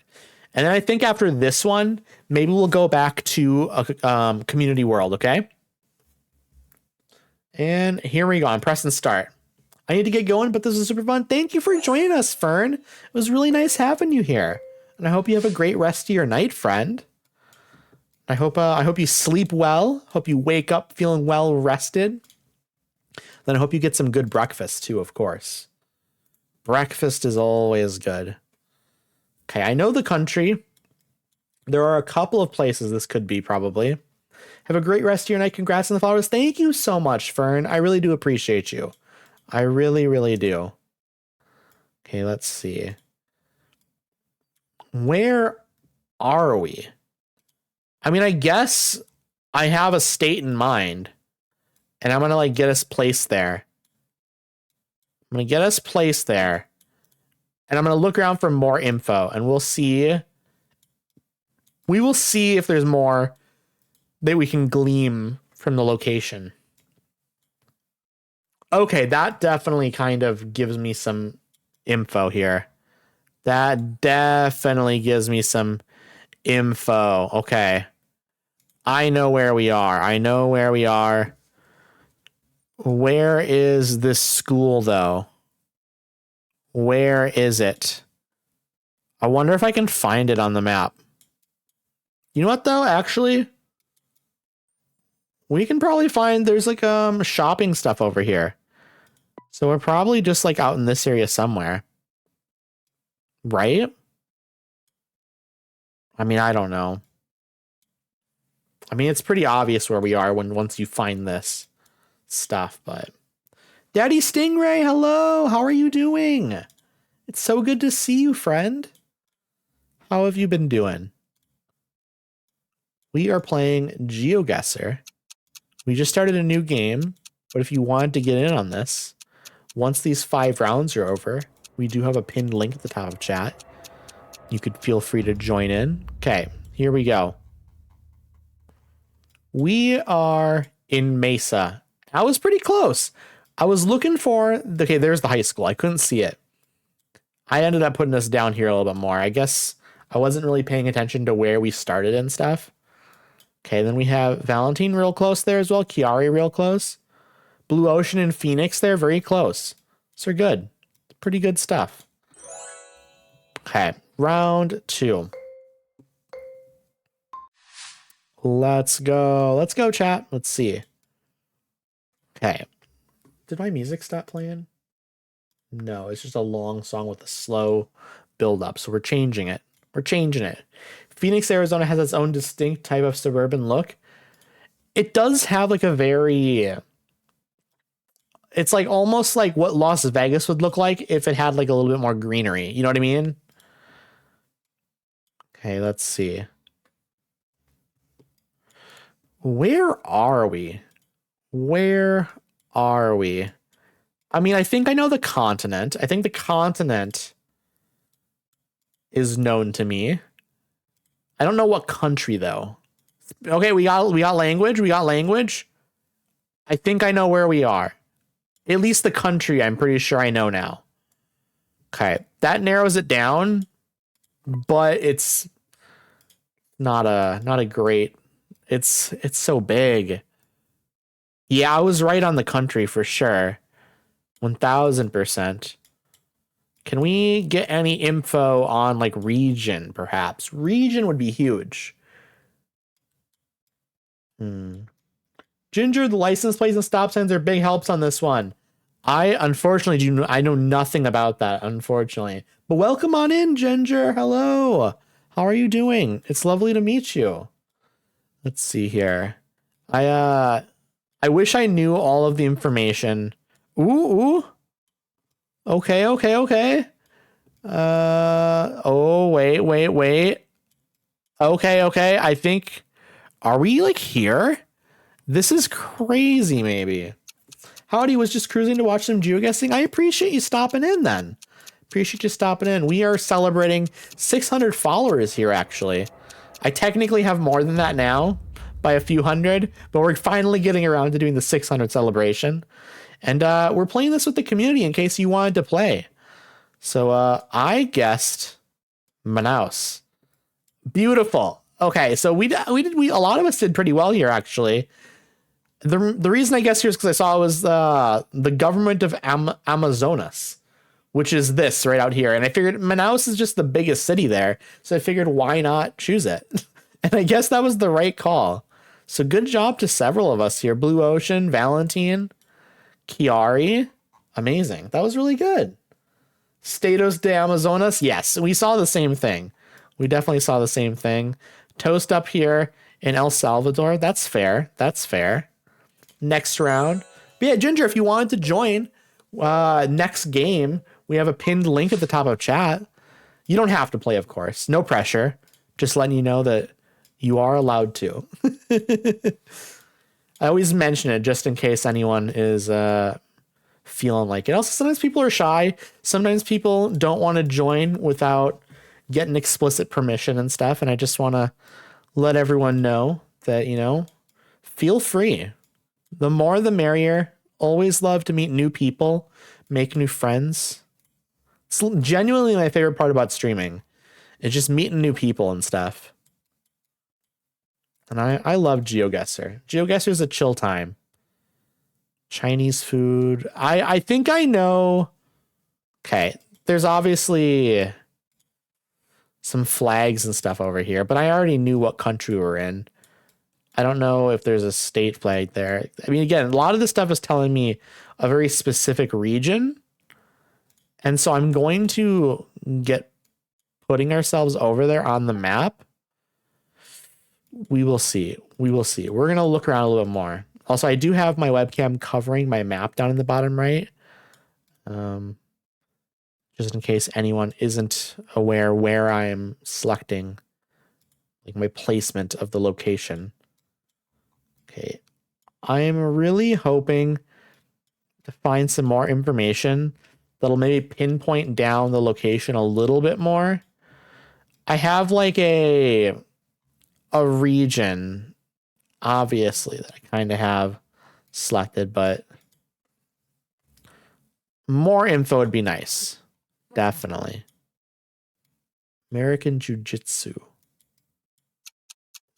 And then I think after this one, maybe we'll go back to a community world, okay? And here we go. I'm pressing start. I need to get going, but this is super fun. Thank you for joining us, Fern. It was really nice having you here. And I hope you have a great rest of your night, friend. I hope you sleep well. Hope you wake up feeling well rested. Then I hope you get some good breakfast too, of course. Breakfast is always good. Okay, I know the country. There are a couple of places this could be probably. Have a great rest of your night. Congrats on the followers. Thank you so much, Fern. I really do appreciate you. I really, really do. Okay, let's see. Where are we? I mean, I guess I have a state in mind. And I'm going to get us placed there. I'm going to get us placed there. And I'm going to look around for more info. And we'll see. We will see if there's more that we can glean from the location. Okay, that definitely kind of gives me some info here. That definitely gives me some info. Okay. I know where we are. Where is this school, though? Where is it? I wonder if I can find it on the map. You know what, though? Actually, we can probably find there's shopping stuff over here. So we're probably just out in this area somewhere. Right? I mean, I don't know. I mean, it's pretty obvious where we are once you find this stuff, but Daddy Stingray, hello. How are you doing? It's so good to see you, friend. How have you been doing? We are playing GeoGuessr. We just started a new game, but if you wanted to get in on this, once these 5 rounds are over, we do have a pinned link at the top of chat. You could feel free to join in. Okay, here we go. We are in Mesa. I was pretty close. I was looking for, okay, there's the high school. I couldn't see it. I ended up putting us down here a little bit more. I guess I wasn't really paying attention to where we started and stuff. Okay, then we have Valentine real close there as well. Chiari real close. Blue Ocean and Phoenix there, very close. So they're good. Pretty good stuff. Okay, round 2. Let's go. Let's go, chat. Let's see. Okay. Did my music stop playing? No, it's just a long song with a slow build up. So we're changing it. We're changing it. Phoenix, Arizona has its own distinct type of suburban look. It does have like a very... It's like almost like what Las Vegas would look like if it had like a little bit more greenery. You know what I mean? Okay, let's see. Where are we? Where are we? I mean, I think I know the continent. I think the continent is known to me. I don't know what country though. Okay, we got language. We got language. I think I know where we are. At least the country, I'm pretty sure I know now. Okay, that narrows it down, but it's not a great. It's so big. Yeah, I was right on the country for sure. 1000%. Can we get any info on like region, perhaps? Region would be huge. Ginger, the license plates and stop signs are big helps on this one. I unfortunately I know nothing about that, unfortunately. But welcome on in, Ginger. Hello. How are you doing? It's lovely to meet you. Let's see here. I wish I knew all of the information. Ooh. Okay. Oh, wait. Okay. I think, are we like here? This is crazy, maybe. Howdy, was just cruising to watch some geoguessing. I appreciate you stopping in then. Appreciate you stopping in. We are celebrating 600 followers here, actually. I technically have more than that now by a few hundred, but we're finally getting around to doing the 600 celebration. And we're playing this with the community in case you wanted to play. So I guessed Manaus. Beautiful. Okay, so we a lot of us did pretty well here, actually. The reason I guess here is because I saw it was the government of Amazonas, which is this right out here. And I figured Manaus is just the biggest city there. So I figured why not choose it? And I guess that was the right call. So good job to several of us here. Blue Ocean, Valentine, Chiari. Amazing. That was really good. Stados de Amazonas. Yes, we saw the same thing. We definitely saw the same thing. Toast up here in El Salvador. That's fair. That's fair. Next round. But yeah, Ginger, if you wanted to join next game, we have a pinned link at the top of chat. You don't have to play, of course. No pressure. Just letting you know that you are allowed to. I always mention it just in case anyone is feeling like it. Also, sometimes people are shy. Sometimes people don't want to join without getting explicit permission and stuff. And I just want to let everyone know that, you know, feel free. The more the merrier. Always love to meet new people, make new friends. It's genuinely my favorite part about streaming. It's just meeting new people and stuff. And I love GeoGuessr. GeoGuessr is a chill time. Chinese food. I think I know. Okay, there's obviously some flags and stuff over here, but I already knew what country we're in. I don't know if there's a state flag there. I mean, again, a lot of this stuff is telling me a very specific region. And so I'm going to get putting ourselves over there on the map. We will see. We will see. We're going to look around a little bit more. Also, I do have my webcam covering my map down in the bottom right. Just in case anyone isn't aware where I am selecting, like my placement of the location. Okay. I am really hoping to find some more information that'll maybe pinpoint down the location a little bit more. I have like a region, obviously, that I kind of have selected, but more info would be nice. Definitely. American Jiu-Jitsu.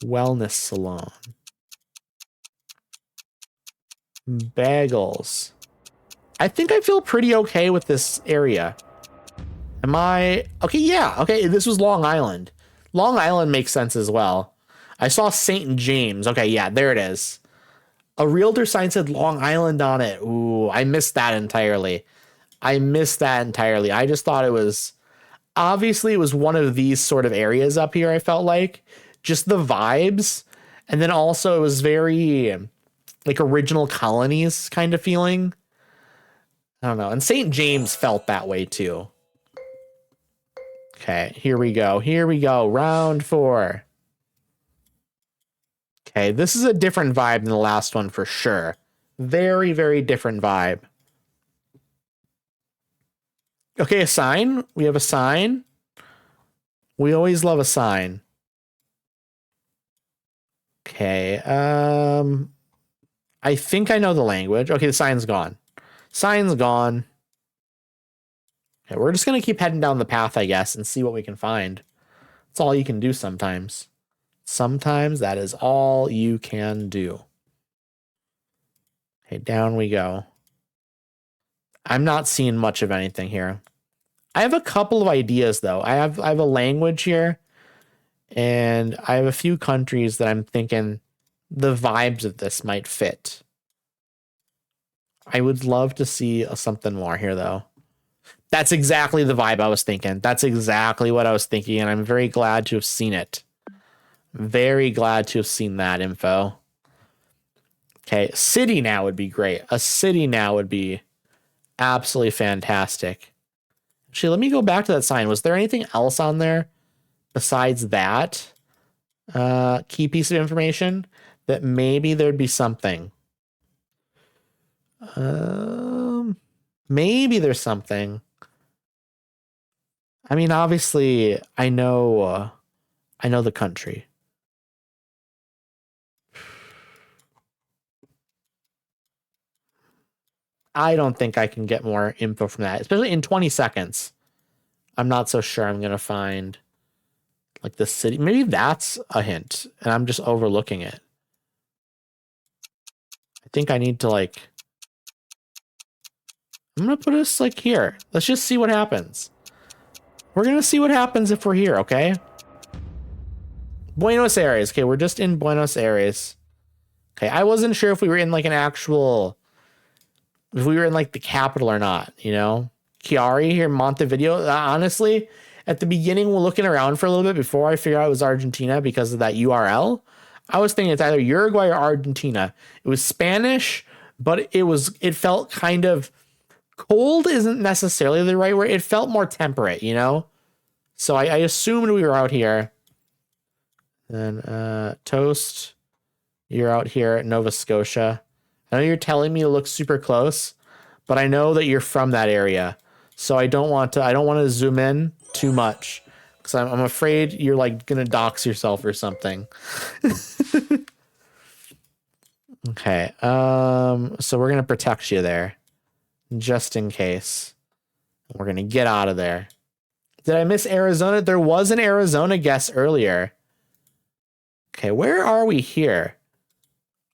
Wellness Salon. Bagels. I think I feel pretty okay with this area. Am I... Okay, yeah. Okay, this was Long Island. Long Island makes sense as well. I saw St. James. Okay, yeah, there it is. A realtor sign said Long Island on it. Ooh, I missed that entirely. I just thought it was... Obviously, it was one of these sort of areas up here, I felt like. Just the vibes. And then also it was very... like original colonies kind of feeling. I don't know. And St. James felt that way too. Okay, here we go. Round 4. Okay, this is a different vibe than the last one for sure. Very, very different vibe. Okay, a sign. We have a sign. We always love a sign. Okay, I think I know the language. Okay, the sign's gone. Okay, we're just going to keep heading down the path, I guess, and see what we can find. That's all you can do sometimes. Sometimes that is all you can do. Okay, down we go. I'm not seeing much of anything here. I have a couple of ideas, though. I have a language here, and I have a few countries that I'm thinking the vibes of this might fit. I would love to see something more here, though. That's exactly the vibe I was thinking. That's exactly what I was thinking, and I'm very glad to have seen it. Very glad to have seen that info. Okay, city now would be great. A city now would be absolutely fantastic. Actually, let me go back to that sign. Was there anything else on there besides that key piece of information that maybe there'd be something? Maybe there's something. I mean, obviously, I know the country. I don't think I can get more info from that, especially in 20 seconds. I'm not so sure I'm going to find like the city. Maybe that's a hint and I'm just overlooking it. I think I need to like, I'm going to put us like here. Let's just see what happens. We're going to see what happens if we're here. Okay. Buenos Aires. Okay. We're just in Buenos Aires. Okay. I wasn't sure if we were in like an actual, if we were in like the capital or not, you know. Chiari here, Montevideo. Honestly, at the beginning, we're looking around for a little bit before I figured out it was Argentina because of that URL. I was thinking it's either Uruguay or Argentina. It was Spanish, but it felt kind of cold isn't necessarily the right word. It felt more temperate, you know. So I assumed we were out here. Then Toast, you're out here at Nova Scotia. I know you're telling me to look super close, but I know that you're from that area. So I don't want to zoom in too much because I'm afraid you're like going to dox yourself or something. Okay. So we're going to protect you there just in case. We're going to get out of there. Did I miss Arizona? There was an Arizona guess earlier. Okay. Where are we here?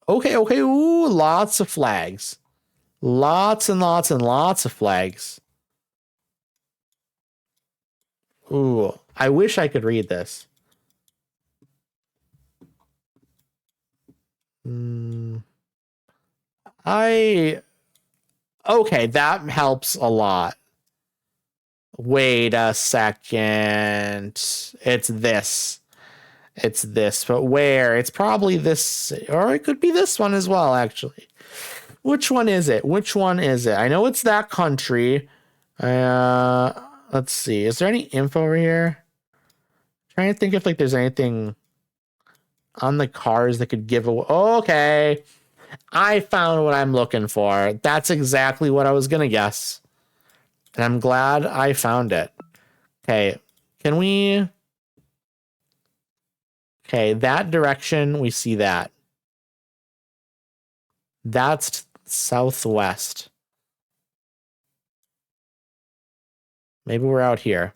Okay. Ooh, lots of flags. Lots and lots and lots of flags. Ooh, I wish I could read this. Okay, that helps a lot. Wait a second. It's this. it's this, but where? It's probably this, or it could be this one as well, actually. Which one is it? Which one is it? I know it's that country. Let's see. Is there any info over here? Trying to think if like there's anything on the cars that could give away. Okay. I found what I'm looking for. That's exactly what I was going to guess. And I'm glad I found it. Okay. Can we... Okay, that direction, we see that. That's southwest. Maybe we're out here.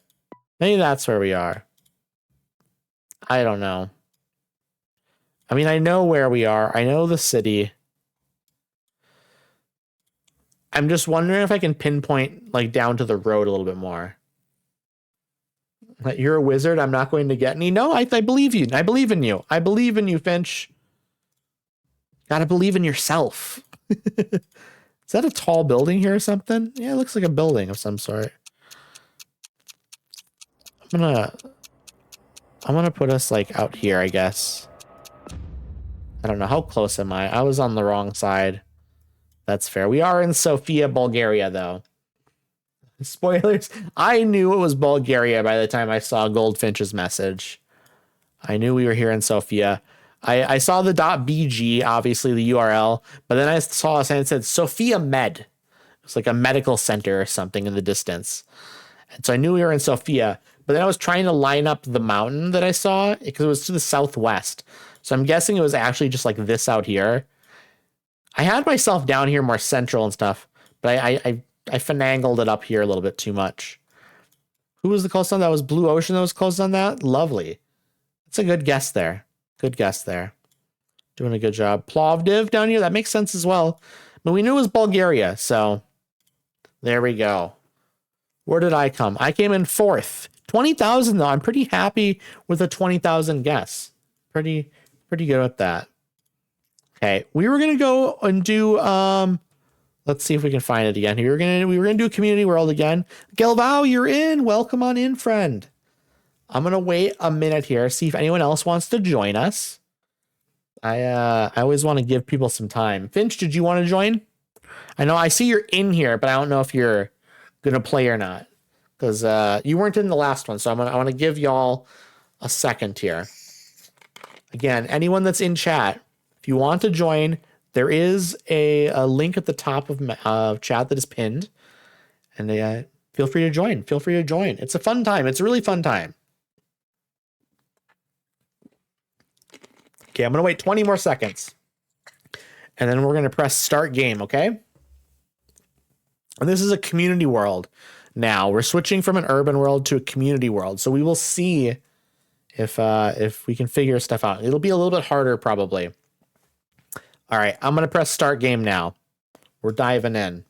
Maybe that's where we are. I don't know. I mean, I know where we are. I know the city. I'm just wondering if I can pinpoint like down to the road a little bit more. You're a wizard. I'm not going to get any. No, I believe you. I believe in you. I believe in you, Finch. Gotta believe in yourself. Is that a tall building here or something? Yeah, it looks like a building of some sort. I'm gonna put us like out here, I guess. I don't know. How close am I? I was on the wrong side. That's fair. We are in Sofia, Bulgaria, though. Spoilers. I knew it was Bulgaria by the time I saw Goldfinch's message. I knew we were here in Sofia. I saw the .bg, obviously the URL, but then I saw a sign that said Sofia Med. It's like a medical center or something in the distance. And so I knew we were in Sofia, but then I was trying to line up the mountain that I saw because it was to the southwest. So I'm guessing it was actually just like this out here. I had myself down here more central and stuff, but I finagled it up here a little bit too much. Who was the closest on that? Was Blue Ocean that was closest on that? Lovely. It's a good guess there. Good guess there. Doing a good job. Plovdiv down here. That makes sense as well. But we knew it was Bulgaria, so there we go. Where did I come? I came in 4th. 20,000 though. I'm pretty happy with a 20,000 guess. Pretty good with that. Okay, we were gonna go and do let's see if we can find it again. We were gonna do a community world again. Gelvao, you're in. Welcome on in, friend. I'm gonna wait a minute here, see if anyone else wants to join us. I always want to give people some time. Finch, did you want to join? I know I see you're in here, but I don't know if you're gonna play or not. Because you weren't in the last one, so I want to give y'all a second here. Again, anyone that's in chat, if you want to join, there is a link at the top of chat that is pinned. And feel free to join. Feel free to join. It's a fun time. It's a really fun time. Okay, I'm going to wait 20 more seconds. And then we're going to press start game, okay? And this is a community world. Now, we're switching from an urban world to a community world. So we will see if we can figure stuff out. It'll be a little bit harder, probably. All right, I'm going to press start game now. We're diving in.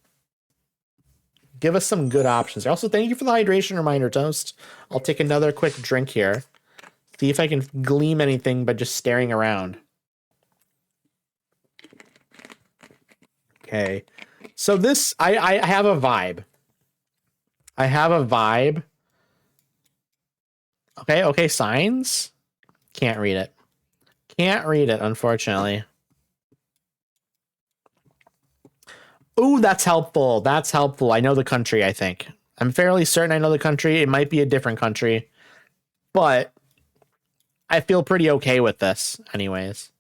Give us some good options. Also, thank you for the hydration reminder, Toast. I'll take another quick drink here. See if I can glean anything by just staring around. Okay. So this, I have a vibe. I have a vibe. Okay, signs. Can't read it. Can't read it, unfortunately. Ooh, that's helpful. That's helpful. I know the country, I think. I'm fairly certain I know the country. It might be a different country. But I feel pretty okay with this, anyways.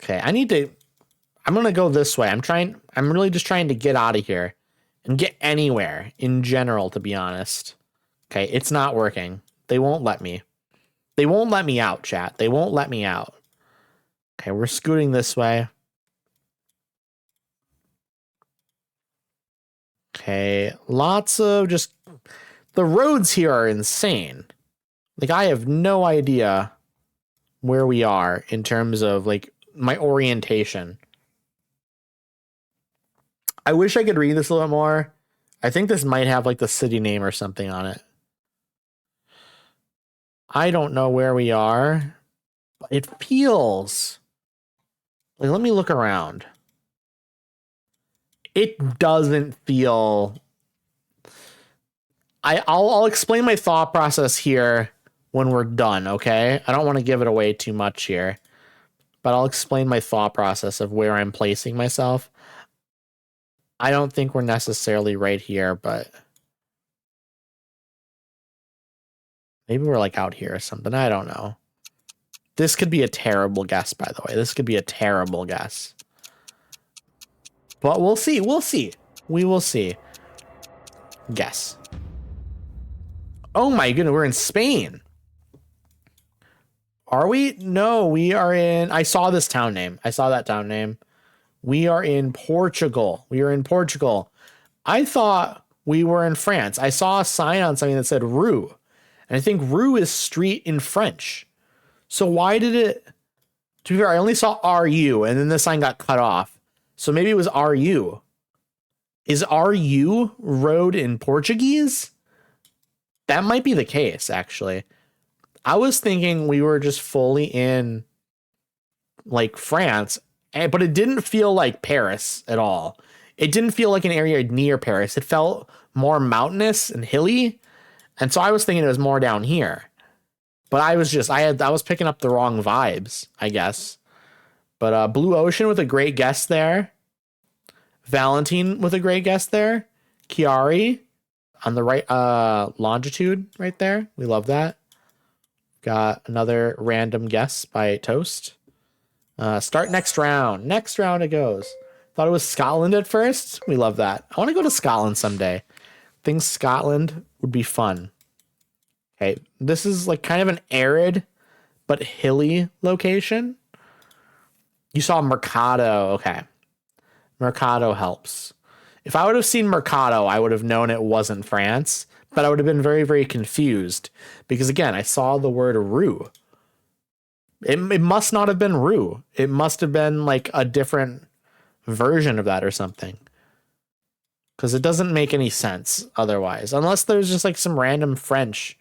Okay, I'm going to go this way. I'm really just trying to get out of here and get anywhere in general, to be honest. Okay, it's not working. They won't let me. They won't let me out, chat. They won't let me out. Okay, we're scooting this way. Okay, lots of just... The roads here are insane. Like, I have no idea where we are in terms of, like, my orientation. I wish I could read this a little more. I think this might have, like, the city name or something on it. I don't know where we are. But it feels... Like, let me look around. It doesn't feel... I'll explain my thought process here when we're done, okay? I don't want to give it away too much here, but I'll explain my thought process of where I'm placing myself. I don't think we're necessarily right here, but maybe we're like out here or something. I don't know. This could be a terrible guess, by the way. This could be a terrible guess. But we'll see. We'll see. We will see. Guess. Oh my goodness, we're in Spain. Are we? No, we are in... I saw this town name. I saw that town name. We are in Portugal. We are in Portugal. I thought we were in France. I saw a sign on something that said Rue. And I think Rue is street in French. So why did it... To be fair, I only saw RU, and then the sign got cut off. So maybe it was RU. Is RU road in Portuguese? That might be the case, actually. I was thinking we were just fully in, like, France, but it didn't feel like Paris at all. It didn't feel like an area near Paris. It felt more mountainous and hilly, and so I was thinking it was more down here. But I was picking up the wrong vibes, I guess. But Blue Ocean with a great guest there. Valentine with a great guest there. Chiari on the right longitude right there. We love that. Got another random guess by Toast. Start next round. Next round it goes. Thought it was Scotland at first. We love that. I want to go to Scotland someday. Think Scotland would be fun. Okay, this is like kind of an arid but hilly location. You saw Mercado. Okay. Mercado helps. If I would have seen Mercado, I would have known it wasn't France, but I would have been very, very confused because, again, I saw the word Rue. It must not have been Rue. It must have been like a different version of that or something, because it doesn't make any sense otherwise, unless there's just like some random French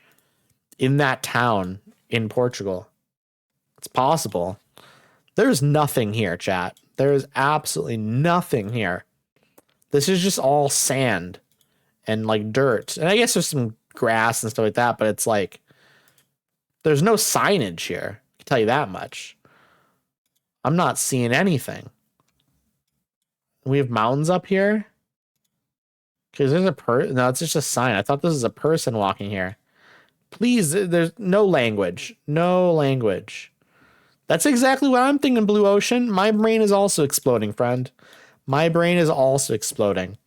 in that town in Portugal. It's possible. There's nothing here, chat. There is absolutely nothing here. This is just all sand and like dirt. And I guess there's some grass and stuff like that, but it's like, there's no signage here. I can tell you that much. I'm not seeing anything. We have mountains up here. Because there's a no, it's just a sign. I thought this was a person walking here. Please, there's no language. No language. That's exactly what I'm thinking, Blue Ocean. My brain is also exploding, friend. My brain is also exploding.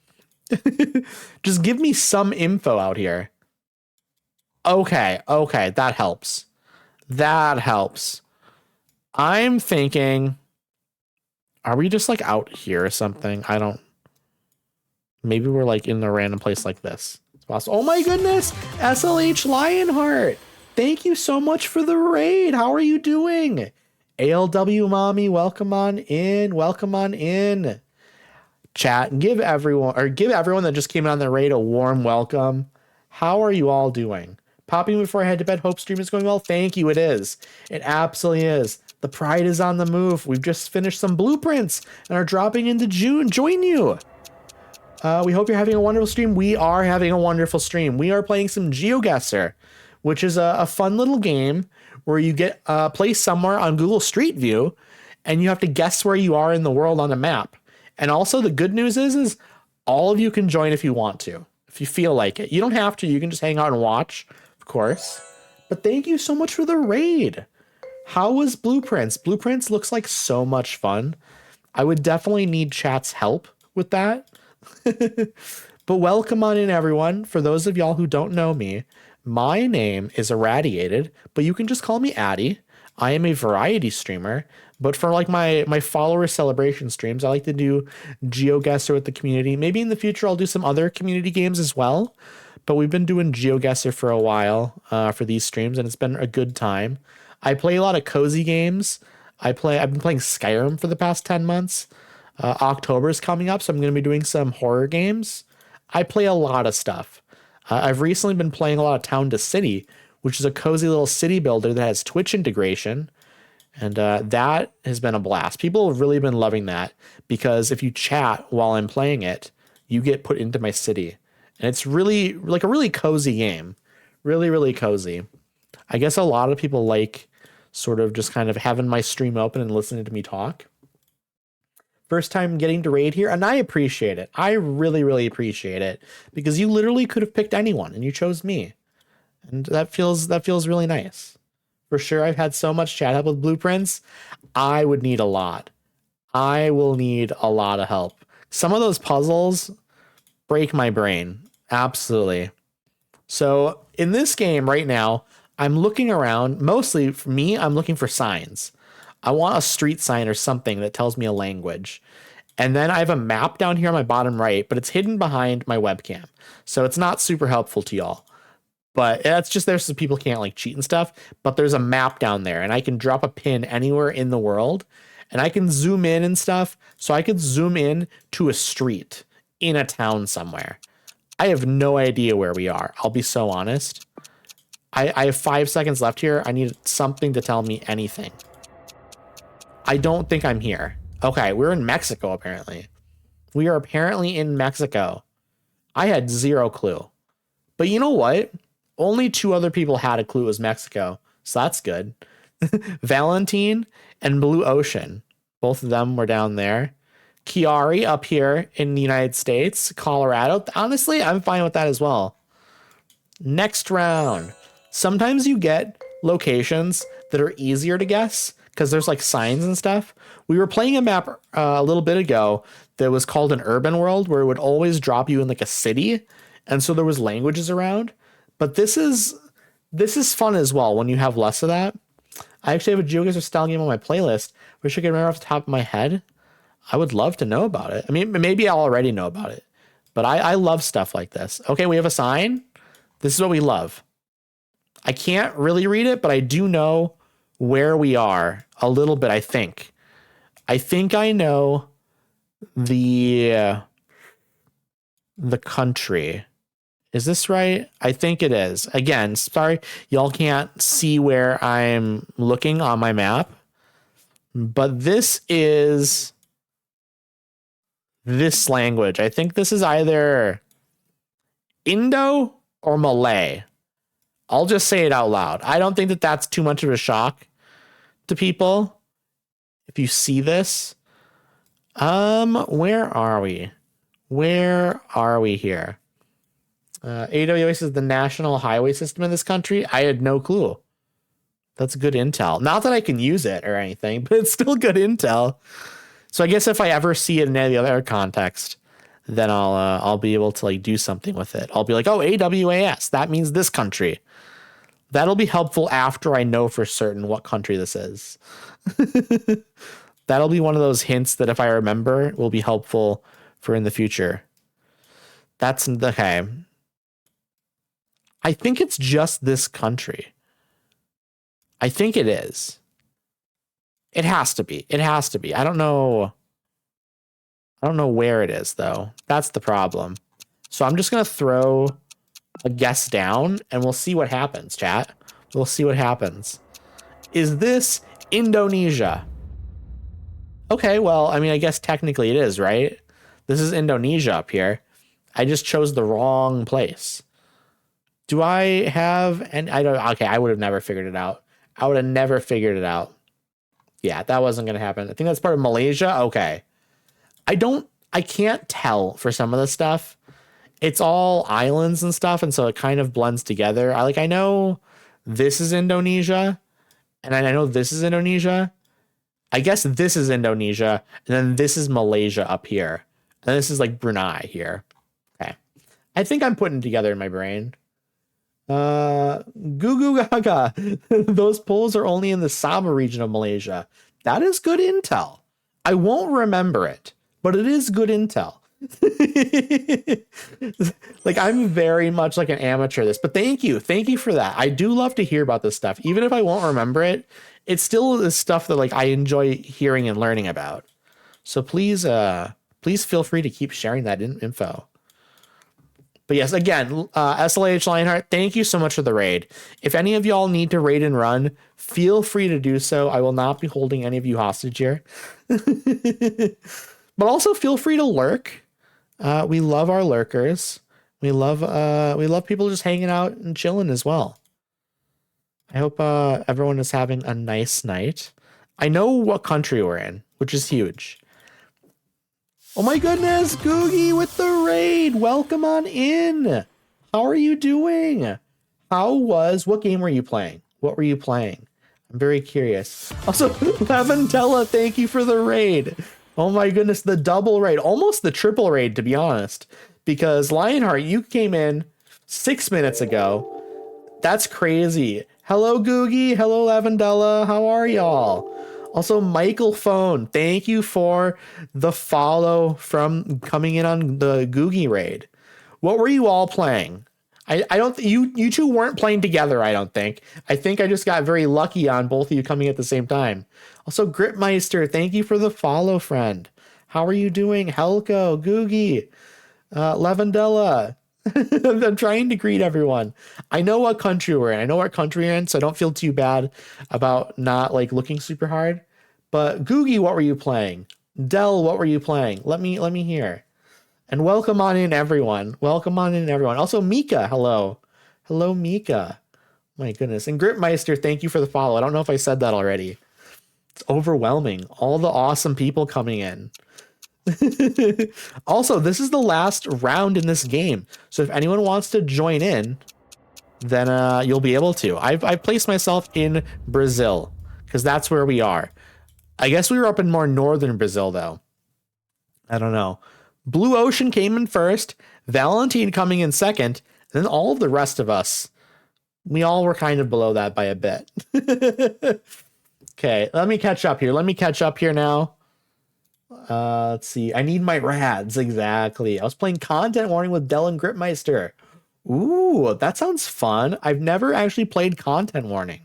Just give me some info out here. Okay, that helps. That helps. I'm thinking, are we just like out here or something? I don't... Maybe we're like in a random place like this. It's possible. Oh my goodness! SLH Lionheart! Thank you so much for the raid. How are you doing? ALW Mommy, welcome on in. Welcome on in. Chat, give everyone that just came on the raid a warm welcome. How are you all doing? Popping before I head to bed. Hope stream is going well. Thank you. It is. It absolutely is. The pride is on the move. We've just finished some blueprints and are dropping into June. Join you. We hope you're having a wonderful stream. We are having a wonderful stream. We are playing some GeoGuessr, which is a fun little game where you get placed somewhere on Google Street View and you have to guess where you are in the world on a map. And also the good news is all of you can join if you want to, if you feel like it. You don't have to. You can just hang out and watch, of course. But thank you so much for the raid. How was Blueprints? Blueprints looks like so much fun. I would definitely need chat's help with that. But welcome on in, everyone. For those of y'all who don't know me, my name is Irradiated, but you can just call me Addy. I am a variety streamer, but for like my follower celebration streams, I like to do GeoGuessr with the community. Maybe in the future I'll do some other community games as well, but we've been doing GeoGuessr for a while for these streams, and it's been a good time. I play a lot of cozy games. I've been playing Skyrim for the past 10 months. October is coming up, so I'm going to be doing some horror games. I play a lot of stuff. I've recently been playing a lot of Town to City, which is a cozy little city builder that has Twitch integration. And that has been a blast. People have really been loving that because if you chat while I'm playing it, you get put into my city. And it's really like a really cozy game. Really, really cozy. I guess a lot of people like sort of just kind of having my stream open and listening to me talk. First time getting to raid here, and I appreciate it. I really, really appreciate it because you literally could have picked anyone and you chose me. And that feels really nice. For sure, I've had so much chat help with blueprints. I would need a lot. I will need a lot of help. Some of those puzzles break my brain. Absolutely. So in this game right now, I'm looking around. Mostly for me, I'm looking for signs. I want a street sign or something that tells me a language. And then I have a map down here on my bottom right, but it's hidden behind my webcam. So it's not super helpful to y'all. But that's just there so people can't like cheat and stuff. But there's a map down there and I can drop a pin anywhere in the world and I can zoom in and stuff. So I could zoom in to a street in a town somewhere. I have no idea where we are. I'll be so honest. I have 5 seconds left here. I need something to tell me anything. I don't think I'm here. Okay, we're in Mexico, apparently. We are apparently in Mexico. I had zero clue. But you know what? Only 2 other people had a clue it was Mexico. So that's good. Valentine and Blue Ocean. Both of them were down there. Chiari up here in the United States. Colorado. Honestly, I'm fine with that as well. Next round. Sometimes you get locations that are easier to guess because there's like signs and stuff. We were playing a map a little bit ago that was called an urban world where it would always drop you in like a city. And so there was languages around. But this is fun as well when you have less of that. I actually have a GeoGuessr style game on my playlist. Wish I could remember off the top of my head. I would love to know about it. I mean, maybe I'll already know about it. But I love stuff like this. Okay, we have a sign. This is what we love. I can't really read it, but I do know where we are a little bit, I think. I think I know the country. Is this right? I think it is. Again, sorry, y'all can't see where I'm looking on my map. But this is this language. I think this is either Indo or Malay. I'll just say it out loud. I don't think that that's too much of a shock to people. If you see this, where are we? Where are we here? AWS is the national highway system in this country. I had no clue. That's good intel. Not that I can use it or anything, but it's still good intel. So I guess if I ever see it in any other context, then I'll be able to like do something with it. I'll be like, oh, AWAS, that means this country. That'll be helpful after I know for certain what country this is. That'll be one of those hints that if I remember will be helpful for in the future. That's okay. I think it's just this country. I think it is. It has to be. It has to be. I don't know where it is though. That's the problem. So I'm just going to throw a guess down and we'll see what happens, chat. We'll see what happens. Is this Indonesia? Okay, well, I mean, I guess technically it is, right? This is Indonesia up here. I just chose the wrong place. Do I have and I don't okay, I would have never figured it out. I would have never figured it out. Yeah, that wasn't going to happen. I think that's part of Malaysia. Okay. I can't tell for some of the stuff. It's all islands and stuff, and so it kind of blends together. I know this is Indonesia, and I know this is Indonesia. I guess this is Indonesia, and then this is Malaysia up here. And this is like Brunei here. Okay. I think I'm putting it together in my brain. Goo goo gaga. Those poles are only in the Sabah region of Malaysia. That is good intel. I won't remember it, but it is good intel. Like I'm very much like an amateur at this, but thank you for that. I do love to hear about this stuff, even if I won't remember it. It still is stuff that like I enjoy hearing and learning about. So please feel free to keep sharing that info. But yes, again, SLH Lionheart, thank you so much for the raid. If any of y'all need to raid and run, feel free to do so. I will not be holding any of you hostage here. But also feel free to lurk. We love our lurkers. We love people just hanging out and chilling as well. I hope everyone is having a nice night. I know what country we're in, which is huge. Oh my goodness, Googie with the raid. Welcome on in. How are you doing? What game were you playing? What were you playing? I'm very curious. Also, Laventella, thank you for the raid. Oh my goodness, the double raid, almost the triple raid, to be honest. Because Lionheart, you came in 6 minutes ago. That's crazy. Hello, Googie. Hello, Lavendella. How are y'all? Also, Michael Phone, thank you for the follow from coming in on the Googie raid. What were you all playing? I don't you two weren't playing together, I don't think. I think I just got very lucky on both of you coming at the same time. Also, Gritmeister, thank you for the follow, friend. How are you doing? Helco, Googie, Lavendella. I'm trying to greet everyone. I know what country we're in. I know what country we're in, so I don't feel too bad about not like looking super hard. But Googie, what were you playing? Dell, what were you playing? Let me hear. And welcome on in, everyone. Welcome on in, everyone. Also, Mika, hello. Hello, Mika. My goodness. And Gritmeister, thank you for the follow. I don't know if I said that already. It's overwhelming. All the awesome people coming in. Also, this is the last round in this game. So if anyone wants to join in, then you'll be able to. I've placed myself in Brazil because that's where we are. I guess we were up in more northern Brazil, though. I don't know. Blue Ocean came in first, Valentine coming in second, and then all of the rest of us, we all were kind of below that by a bit. Okay, let me catch up here now. Let's see. I need my rads. Exactly. I was playing Content Warning with Dell and Gritmeister. Ooh, that sounds fun. I've never actually played Content Warning.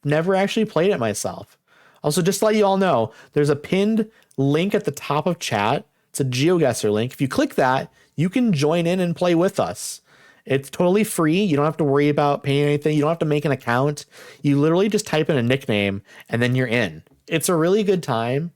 Never actually played it myself. Also, just to let you all know, there's a pinned link at the top of chat. It's a GeoGuessr link. If you click that, you can join in and play with us. It's totally free. You don't have to worry about paying anything. You don't have to make an account. You literally just type in a nickname and then you're in. It's a really good time.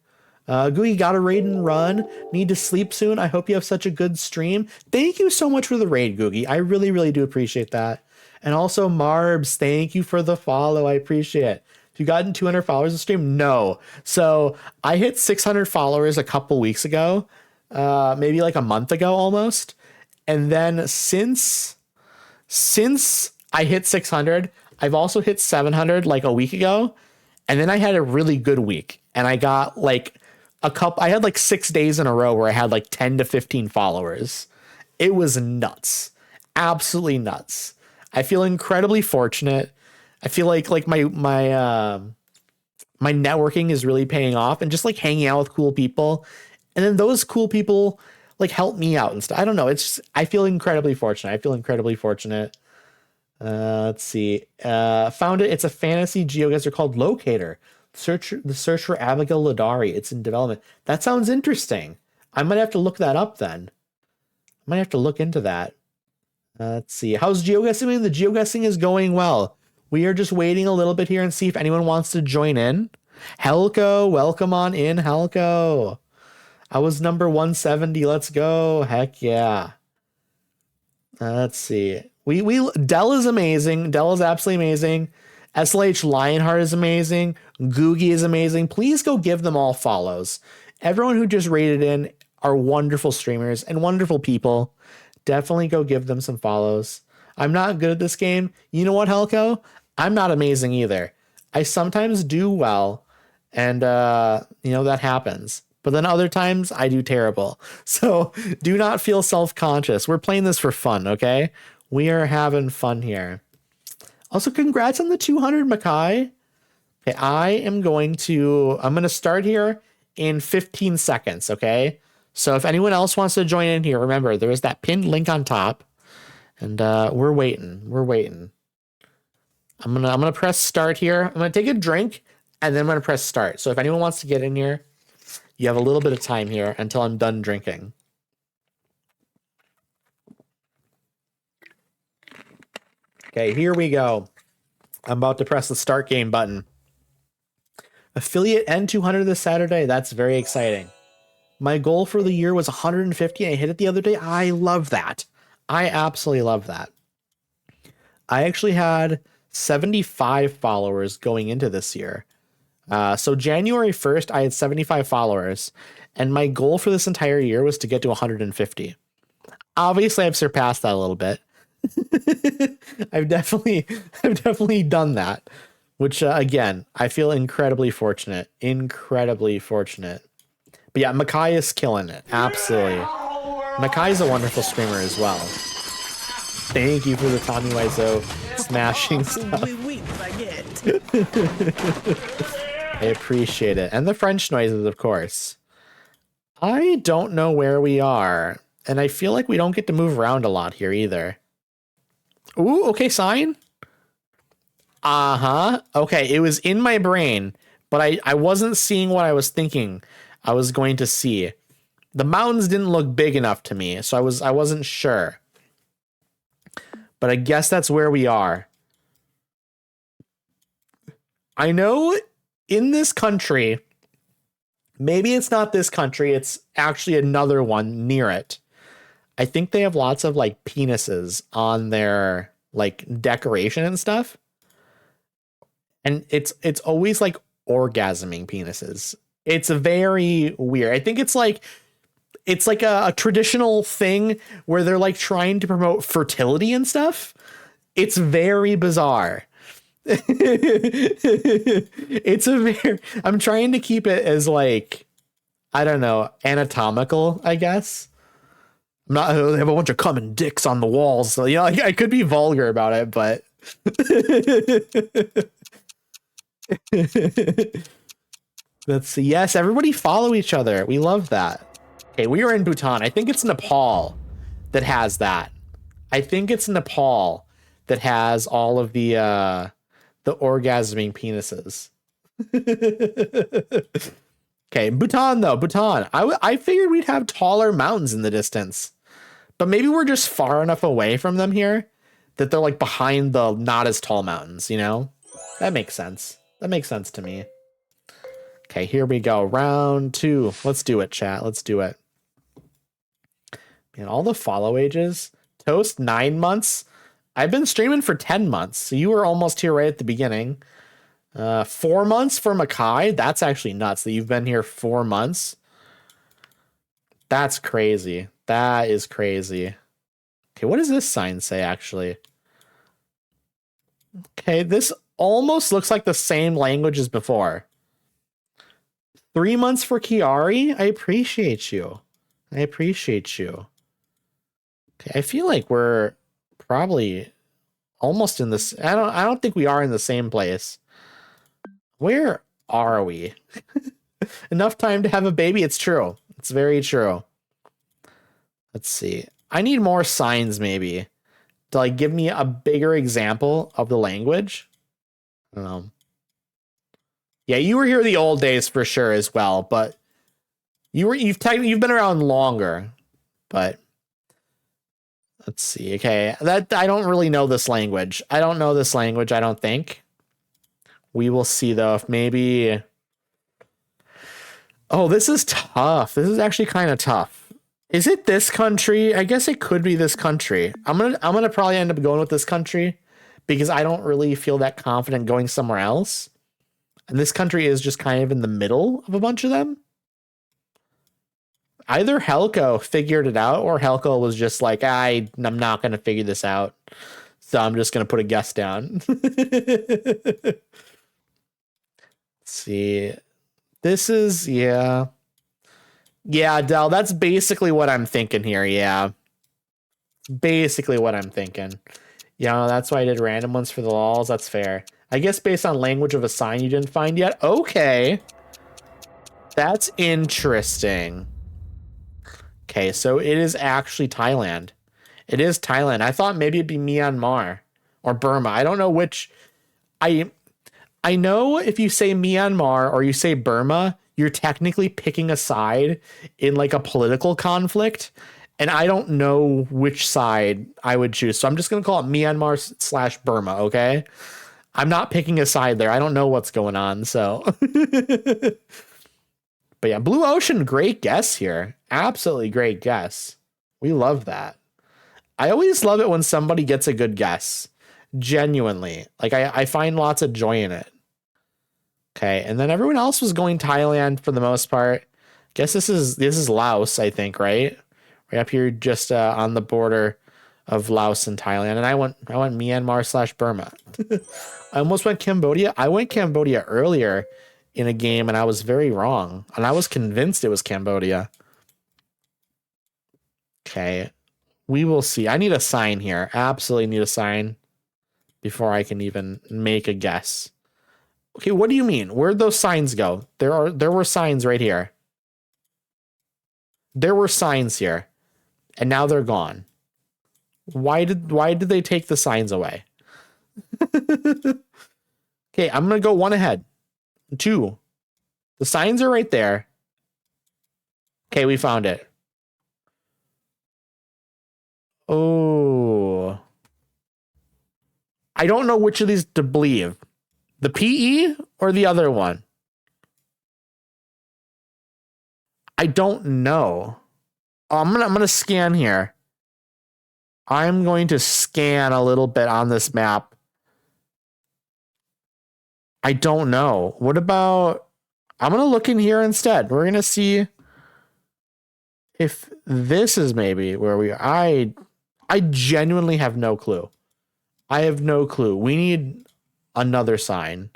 Googie, got a raid and run. Need to sleep soon. I hope you have such a good stream. Thank you so much for the raid, Googie. I really, really do appreciate that. And also, Marbs, thank you for the follow. I appreciate it. Have you gotten 200 followers a stream? No. So I hit 600 followers a couple weeks ago, maybe like a month ago almost. And then since I hit 600, I've also hit 700 like a week ago. And then I had a really good week and I got like I had like 6 days in a row where I had like 10 to 15 followers. It was nuts. Absolutely nuts. I feel incredibly fortunate. I feel like my networking is really paying off and just like hanging out with cool people. And then those cool people like help me out and stuff. I don't know. I feel incredibly fortunate. Let's see. Found it. It's a fantasy GeoGuessr called Locator. The search for Abigail Ladari. It's in development. That sounds interesting. I might have to look that up then. I might have to look into that. Let's see. How's GeoGuessing? The GeoGuessing is going well. We are just waiting a little bit here and see if anyone wants to join in. Helco, welcome on in, Helco. I was number 170. Let's go. Heck yeah. Let's see. Dell is amazing. Dell is absolutely amazing. SLH Lionheart is amazing. Googie is amazing. Please go give them all follows. Everyone who just rated in are wonderful streamers and wonderful people. Definitely go give them some follows. I'm not good at this game. You know what, Helco? I'm not amazing either. I sometimes do well, and that happens. But then other times I do terrible. So do not feel self-conscious. We're playing this for fun, okay? We are having fun here. Also, congrats on the 200, Makai. Okay, I'm going to start here in 15 seconds, okay? So if anyone else wants to join in here, remember, there is that pinned link on top. And we're waiting. I'm gonna press start here. I'm gonna take a drink, and then I'm gonna press start. So if anyone wants to get in here, you have a little bit of time here until I'm done drinking. Okay, here we go. I'm about to press the start game button. Affiliate N200 this Saturday. That's very exciting. My goal for the year was 150. I hit it the other day. I love that. I absolutely love that. I actually had 75 followers going into this year. So January 1st, I had 75 followers, and my goal for this entire year was to get to 150. Obviously, I've surpassed that a little bit. I've definitely done that, which again, I feel incredibly fortunate. Incredibly fortunate. But yeah, Makai is killing it. Absolutely. Makai is a wonderful streamer as well. Thank you for the Tommy Wiseau smashing stuff. I appreciate it. And the French noises, of course. I don't know where we are. And I feel like we don't get to move around a lot here either. Ooh, okay, sign. Uh-huh. Okay, it was in my brain, but I wasn't seeing what I was thinking I was going to see. The mountains didn't look big enough to me, so I wasn't sure. But I guess that's where we are. I know in this country, maybe it's not this country, it's actually another one near it. I think they have lots of like penises on their like decoration and stuff. And it's always like orgasming penises. It's very weird. I think it's like a traditional thing where they're like trying to promote fertility and stuff. It's very bizarre. I'm trying to keep it as like, I don't know, anatomical, I guess. I'm not, they have a bunch of coming dicks on the walls. So, you know, I could be vulgar about it, but let's see. Yes, everybody follow each other. We love that. Okay, we are in Bhutan. I think it's Nepal that has that. I think it's Nepal that has all of the orgasming penises. Okay, Bhutan though. Bhutan. I figured we'd have taller mountains in the distance, but maybe we're just far enough away from them here that they're like behind the not as tall mountains, you know? That makes sense. That makes sense to me. Okay, here we go. Round 2. Let's do it, chat. Let's do it. Man, all the follow ages. Toast, 9 months. I've been streaming for 10 months, so you were almost here right at the beginning. 4 months for Makai. That's actually nuts that you've been here 4 months. That's crazy. That is crazy. Okay, what does this sign say, actually? Okay, this almost looks like the same language as before. 3 months for Kiari? I appreciate you. I appreciate you. Okay, I feel like we're probably almost in this. I don't think we are in the same place. Where are we? Enough time to have a baby. It's true. It's very true. Let's see. I need more signs maybe to like give me a bigger example of the language. I don't know. Yeah, you were here the old days for sure as well, but you've been around longer. But let's see. Okay, that I don't really know this language. I don't know this language, I don't think. We will see though if maybe. Oh, this is tough. This is actually kind of tough. Is it this country? I guess it could be this country. I'm gonna probably end up going with this country because I don't really feel that confident going somewhere else. And this country is just kind of in the middle of a bunch of them. Either Helco figured it out or Helco was just like, I'm not going to figure this out. So I'm just going to put a guess down. Let's see. This is, yeah. Yeah, Del, that's basically what I'm thinking here. Yeah. Basically what I'm thinking. Yeah, that's why I did random ones for the lols. That's fair. I guess based on language of a sign you didn't find yet. Okay. That's interesting. Okay, so it is actually Thailand. It is Thailand. I thought maybe it'd be Myanmar or Burma. I don't know which. I know if you say Myanmar or you say Burma, you're technically picking a side in like a political conflict. And I don't know which side I would choose. So I'm just going to call it Myanmar/Burma, okay? I'm not picking a side there. I don't know what's going on, so. But yeah, Blue Ocean, great guess here. Absolutely great guess. We love that. I always love it when somebody gets a good guess. Genuinely. Like I find lots of joy in it. Okay, and then everyone else was going Thailand for the most part. Guess this is Laos, I think, right? Right up here, just on the border of Laos and Thailand. And I went Myanmar/Burma. I almost went Cambodia. I went Cambodia earlier in a game, and I was very wrong. And I was convinced it was Cambodia. Okay, we will see. I need a sign here. Absolutely need a sign before I can even make a guess. Okay, what do you mean? Where'd those signs go? There were signs right here. There were signs here, and now they're gone. Why did they take the signs away? Okay, I'm gonna go one ahead. 2. The signs are right there. Okay, we found it. Oh. I don't know which of these to believe. The PE or the other one? I don't know. Oh, I'm gonna scan here. I'm going to scan a little bit on this map. I don't know. What about... I'm going to look in here instead. We're going to see if this is maybe where we are. I genuinely have no clue. I have no clue. We need another sign.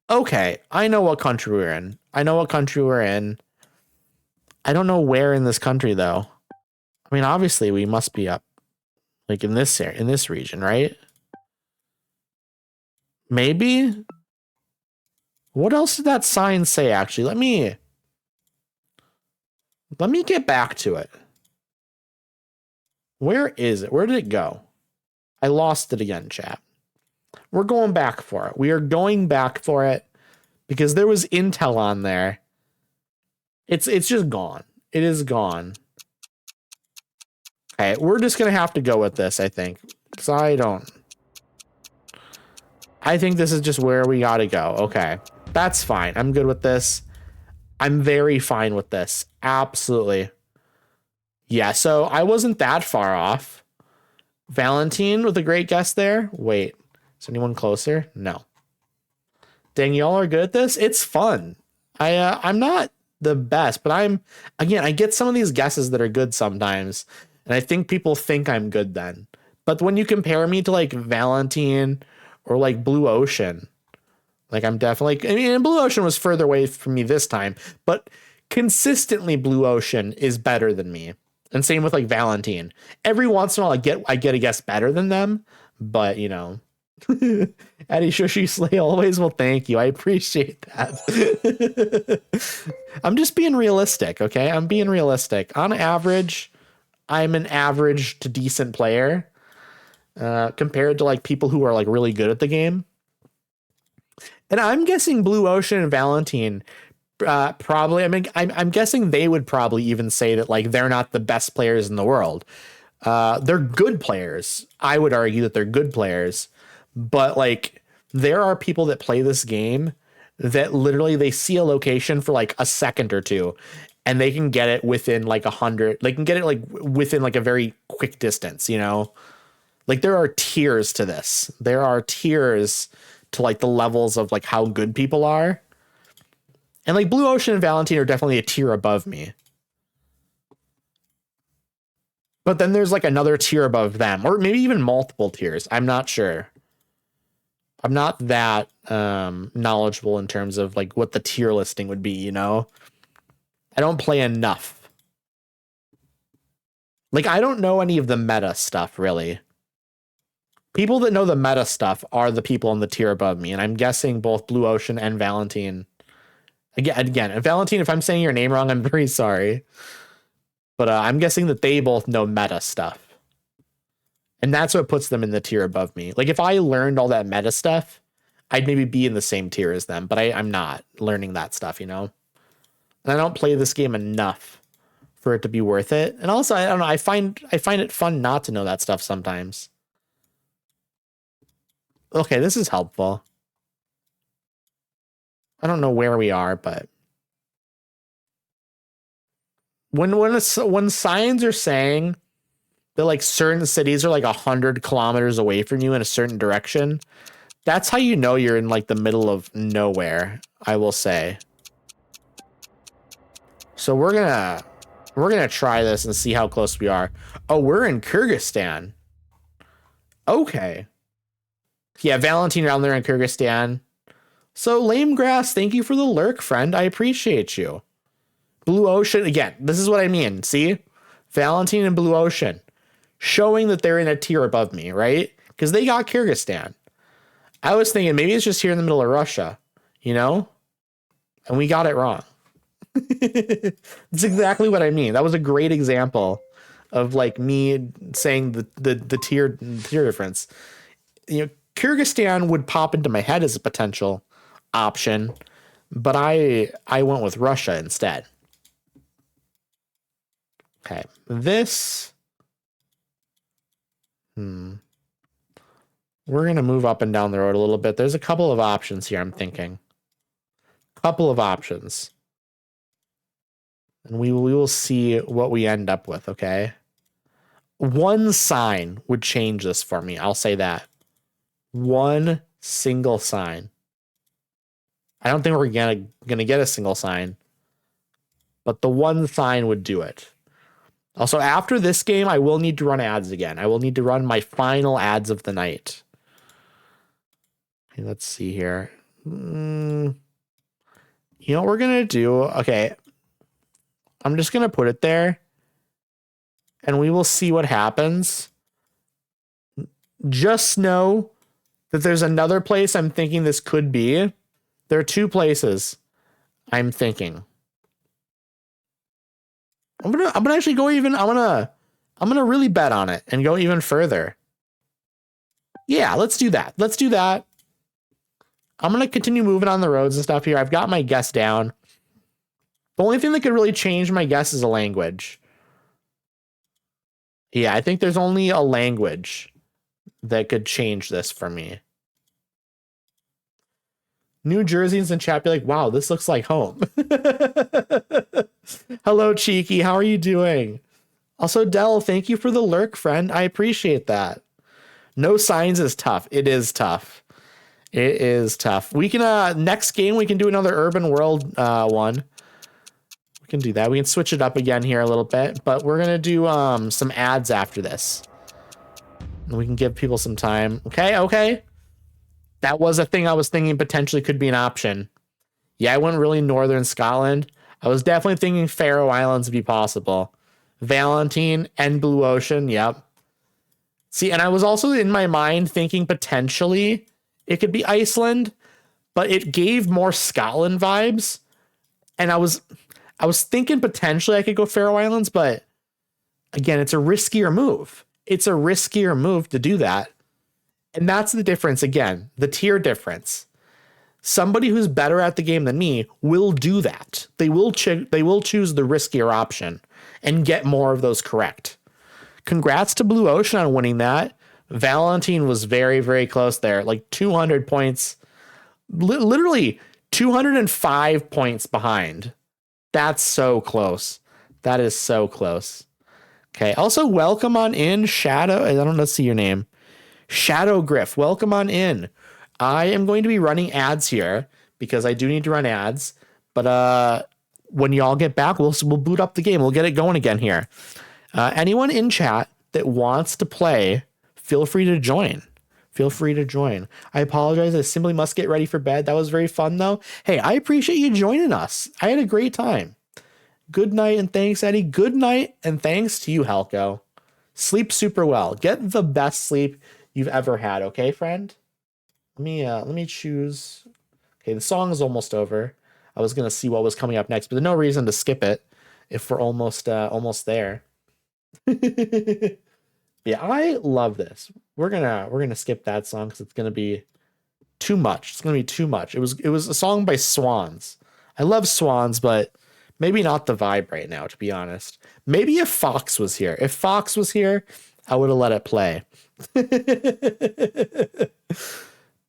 Okay, I know what country we're in. I don't know where in this country, though. I mean, obviously, we must be up, like, in this area, in this region, right? Maybe? What else did that sign say, actually? Let me get back to it. Where is it? Where did it go? I lost it again, chat. We're going back for it. We are going back for it because there was intel on there. It's just gone. It is gone. Okay, we're just going to have to go with this, I think. Because I think this is just where we got to go. Okay, that's fine. I'm good with this. I'm very fine with this. Absolutely. Yeah, so I wasn't that far off. Valentine with a great guess there. Wait, is anyone closer? No. Dang, y'all are good at this. It's fun. I'm not the best, but I get some of these guesses that are good sometimes, and I think people think I'm good then. But when you compare me to like Valentine or like Blue Ocean, like I'm definitely, I mean, Blue Ocean was further away from me this time, but consistently Blue Ocean is better than me. And same with like Valentine. Every once in a while I get a guess better than them, but you know. Eddie Shushi Slay always. Well, thank you. I appreciate that. I'm just being realistic, okay? I'm being realistic. On average, I'm an average to decent player compared to like people who are like really good at the game. And I'm guessing Blue Ocean and Valentine probably, I mean, I'm guessing they would probably even say that like they're not the best players in the world. They're good players. I would argue that they're good players, but like there are people that play this game that literally they see a location for like a second or two and they can get it within like 100. They can get it like within like a very quick distance, you know? Like there are tiers to this. There are tiers to like the levels of like how good people are. And like Blue Ocean and Valentine are definitely a tier above me. But then there's like another tier above them, or maybe even multiple tiers. I'm not sure. I'm not that knowledgeable in terms of like what the tier listing would be, you know? I don't play enough. Like I don't know any of the meta stuff really. People that know the meta stuff are the people on the tier above me, and I'm guessing both Blue Ocean and Valentine. Again, Valentine, if I'm saying your name wrong, I'm very sorry. But I'm guessing that they both know meta stuff. And that's what puts them in the tier above me. Like if I learned all that meta stuff, I'd maybe be in the same tier as them, but I'm not learning that stuff, you know? And I don't play this game enough for it to be worth it. And also, I don't know, I find it fun not to know that stuff sometimes. Okay, this is helpful. I don't know where we are, but when signs are saying that like certain cities are like 100 kilometers away from you in a certain direction, that's how you know you're in like the middle of nowhere, I will say. So we're gonna try this and see how close we are. Oh, we're in Kyrgyzstan. Okay. Yeah, Valentine down there in Kyrgyzstan. So Lame Grass, thank you for the lurk, friend. I appreciate you. Blue Ocean, again, this is what I mean. See? Valentine and Blue Ocean. Showing that they're in a tier above me, right? Because they got Kyrgyzstan. I was thinking maybe it's just here in the middle of Russia, you know? And we got it wrong. That's exactly what I mean. That was a great example of like me saying the tier difference. You know, Kyrgyzstan would pop into my head as a potential option, but I went with Russia instead. Okay, this. We're gonna move up and down the road a little bit. There's a couple of options here. I'm thinking. Couple of options. And we will see what we end up with, okay? One sign would change this for me. I'll say that. One single sign. I don't think we're gonna get a single sign, but the one sign would do it. Also, after this game, I will need to run ads again. I will need to run my final ads of the night. Okay, let's see here. You know what we're gonna do? Okay. I'm just going to put it there and we will see what happens. Just know that there's another place I'm thinking this could be. There are two places I'm thinking. I'm gonna actually go even, I'm gonna really bet on it and go even further. Yeah, let's do that. Let's do that. I'm going to continue moving on the roads and stuff here. I've got my guess down. The only thing that could really change my guess is a language. Yeah, I think there's only a language that could change this for me. New Jerseyans in chat be like, wow, this looks like home. Hello, Cheeky. How are you doing? Also, Dell, thank you for the lurk, friend. I appreciate that. No signs is tough. It is tough. It is tough. We can, next game, we can do another Urban World one. We can do that. We can switch it up again here a little bit, but we're going to do some ads after this. And we can give people some time. Okay, okay. That was a thing I was thinking potentially could be an option. Yeah, I went really northern Scotland. I was definitely thinking Faroe Islands would be possible. Valentine and Blue Ocean, yep. See, and I was also in my mind thinking potentially it could be Iceland, but it gave more Scotland vibes. And I was thinking potentially I could go Faroe Islands, but again, it's a riskier move. It's a riskier move to do that. And that's the difference again, the tier difference. Somebody who's better at the game than me will do that. They will choose the riskier option and get more of those correct. Congrats to Blue Ocean on winning that. Valentine was very, very close there. Like 200 points, literally 205 points behind. That's so close. That is so close. Okay. Also, welcome on in, Shadow. I don't know, see your name. Shadow Griff, welcome on in. I am going to be running ads here because I do need to run ads. But when y'all get back, we'll boot up the game. We'll get it going again here. Anyone in chat that wants to play, feel free to join. Feel free to join. I apologize. I simply must get ready for bed. That was very fun, though. Hey, I appreciate you joining us. I had a great time. Good night and thanks, Eddie. Good night and thanks to you, Helco. Sleep super well. Get the best sleep you've ever had. Okay, friend? Let me choose. Okay, the song is almost over. I was gonna see what was coming up next, but there's no reason to skip it if we're almost there. Yeah, I love this. We're gonna skip that song because it's gonna be too much. It's gonna be too much. It was a song by Swans. I love Swans, but maybe not the vibe right now, to be honest. Maybe if Fox was here. If Fox was here, I would have let it play.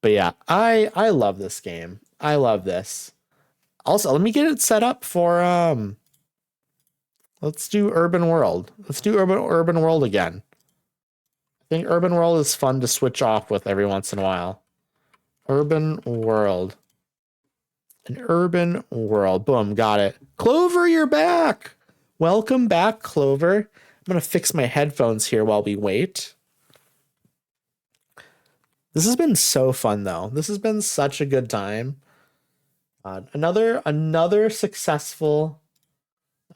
But yeah, I love this game. I love this. Also, let me get it set up for Let's do Urban World. Let's do Urban World again. I think Urban World is fun to switch off with every once in a while. Urban World. An Urban World. Boom, got it. Clover, you're back. Welcome back, Clover. I'm going to fix my headphones here while we wait. This has been so fun, though. This has been such a good time. Another successful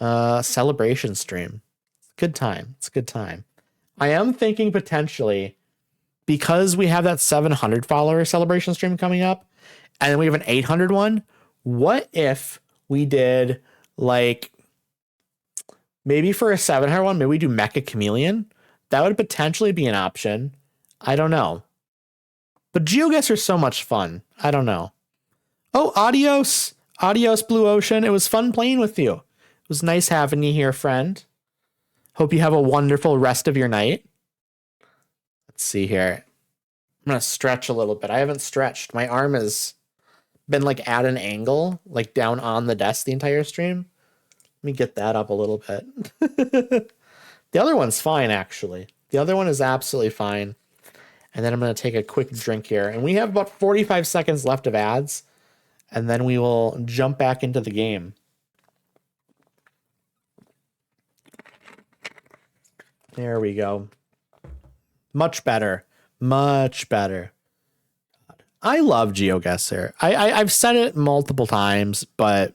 celebration stream. Good time. It's a good time. I am thinking potentially, because we have that 700 follower celebration stream coming up, and then we have an 800 one, what if we did, like, maybe for a 700 one, maybe we do Mecha Chameleon? That would potentially be an option. I don't know. But GeoGuessr is so much fun. I don't know. Oh, adios. Adios, Blue Ocean. It was fun playing with you. It was nice having you here, friend. Hope you have a wonderful rest of your night. Let's see here. I'm going to stretch a little bit. I haven't stretched. My arm has been like at an angle, like down on the desk the entire stream. Let me get that up a little bit. The other one's fine, actually. The other one is absolutely fine. And then I'm going to take a quick drink here. And we have about 45 seconds left of ads. And then we will jump back into the game. There we go. Much better. Much better. I love GeoGuessr. I've said it multiple times, but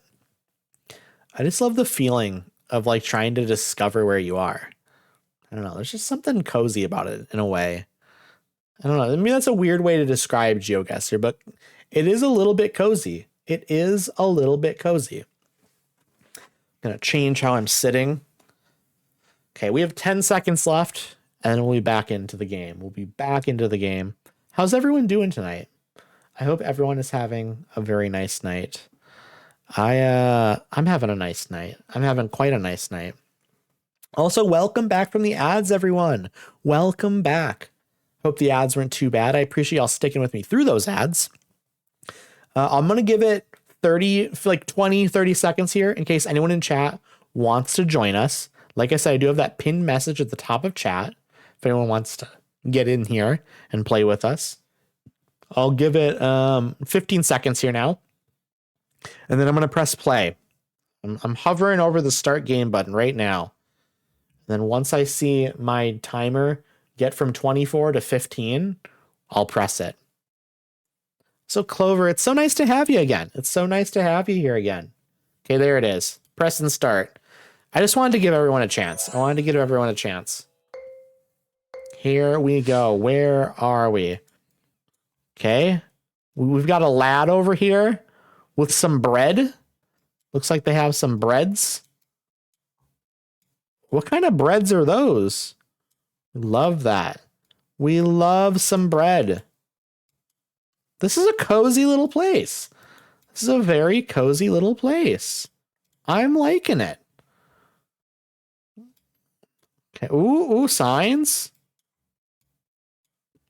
I just love the feeling of like trying to discover where you are. I don't know. There's just something cozy about it in a way. I don't know. I mean, that's a weird way to describe GeoGuessr, but it is a little bit cozy. It is a little bit cozy. I'm going to change how I'm sitting. Okay, we have 10 seconds left, and we'll be back into the game. We'll be back into the game. How's everyone doing tonight? I hope everyone is having a very nice night. I'm having a nice night. I'm having quite a nice night. Also, welcome back from the ads, everyone. Welcome back. Hope the ads weren't too bad. I appreciate y'all sticking with me through those ads. I'm going to give it 30 seconds here in case anyone in chat wants to join us. Like I said, I do have that pinned message at the top of chat if anyone wants to get in here and play with us. I'll give it 15 seconds here now. And then I'm going to press play. I'm hovering over the start game button right now. And then once I see my timer get from 24 to 15, I'll press it. So Clover, it's so nice to have you again. It's so nice to have you here again. Okay, there it is. Press and start. I just wanted to give everyone a chance. I wanted to give everyone a chance. Here we go. Where are we? Okay. We've got a lad over here with some bread. Looks like they have some breads. What kind of breads are those? Love that. We love some bread. This is a cozy little place. This is a very cozy little place. I'm liking it. Okay. Ooh, signs.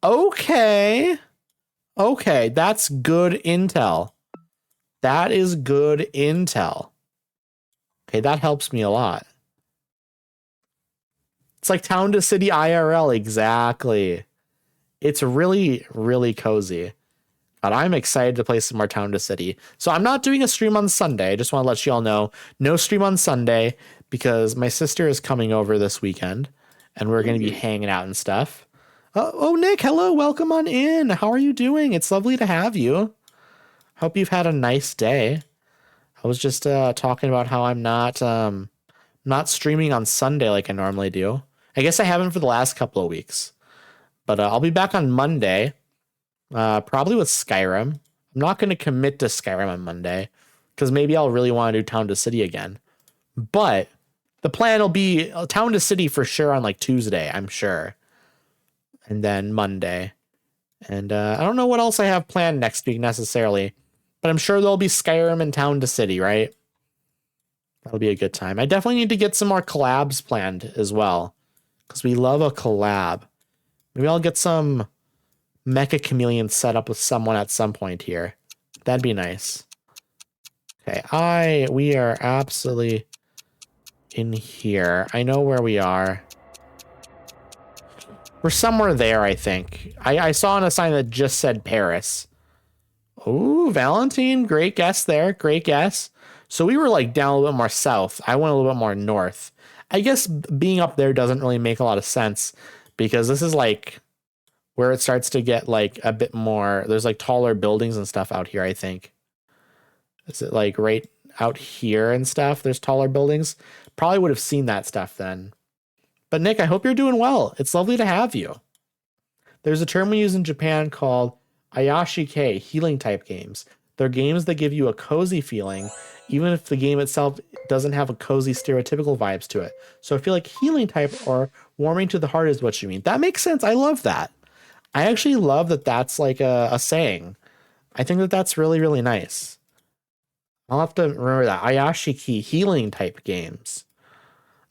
Okay. Okay, that's good intel. That is good intel. Okay, that helps me a lot. It's like town to city IRL, exactly. It's really, really cozy. But I'm excited to play some more town to city. So I'm not doing a stream on Sunday. I just want to let you all know, no stream on Sunday because my sister is coming over this weekend and we're going to be hanging out and stuff. Oh, Nick, hello. Welcome on in. How are you doing? It's lovely to have you. Hope you've had a nice day. I was just talking about how I'm not streaming on Sunday like I normally do. I guess I haven't for the last couple of weeks. But I'll be back on Monday, probably with Skyrim. I'm not going to commit to Skyrim on Monday because maybe I'll really want to do Town to City again. But the plan will be Town to City for sure on like Tuesday, I'm sure. And then Monday. And I don't know what else I have planned next week necessarily, but I'm sure there'll be Skyrim and Town to City, right? That'll be a good time. I definitely need to get some more collabs planned as well because we love a collab. Maybe I'll get some Mecha Chameleon set up with someone at some point here. That'd be nice. Okay, we are absolutely in here. I know where we are. We're somewhere there, I think. I saw on a sign that just said Paris. Ooh, Valentine. Great guess there. Great guess. So we were like down a little bit more south. I went a little bit more north. I guess being up there doesn't really make a lot of sense because this is like where it starts to get like a bit more. There's like taller buildings and stuff out here, I think. Is it like right out here and stuff? There's taller buildings. Probably would have seen that stuff then. But Nick, I hope you're doing well. It's lovely to have you. There's a term we use in Japan called Ayashike, healing type games. They're games that give you a cozy feeling, even if the game itself doesn't have a cozy stereotypical vibes to it. So I feel like healing type or warming to the heart is what you mean. That makes sense. I love that. I actually love that that's like a saying. I think that that's really, really nice. I'll have to remember that. Ayashiki, healing type games.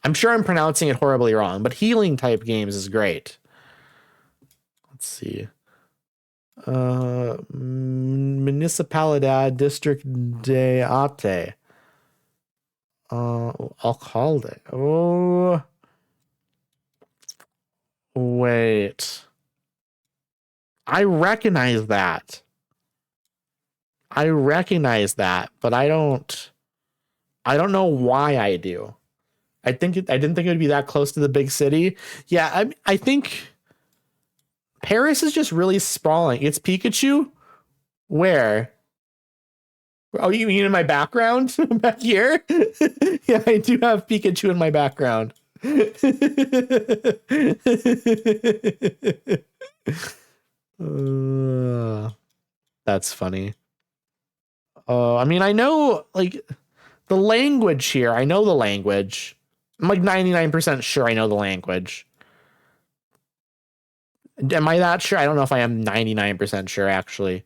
I'm sure I'm pronouncing it horribly wrong, but healing type games is great. Let's see. Municipalidad District de Ate. Alcalde. Oh. Wait. I recognize that. But I don't know why I do. I didn't think it would be that close to the big city. Yeah, I think Paris is just really sprawling. It's Pikachu? Where? Oh, you mean in my background? Back here? Yeah, I do have Pikachu in my background. That's funny. I mean, I know, like, the language here. I know the language. I'm like 99% sure I know the language. Am I that sure? I don't know if I am 99% sure, actually.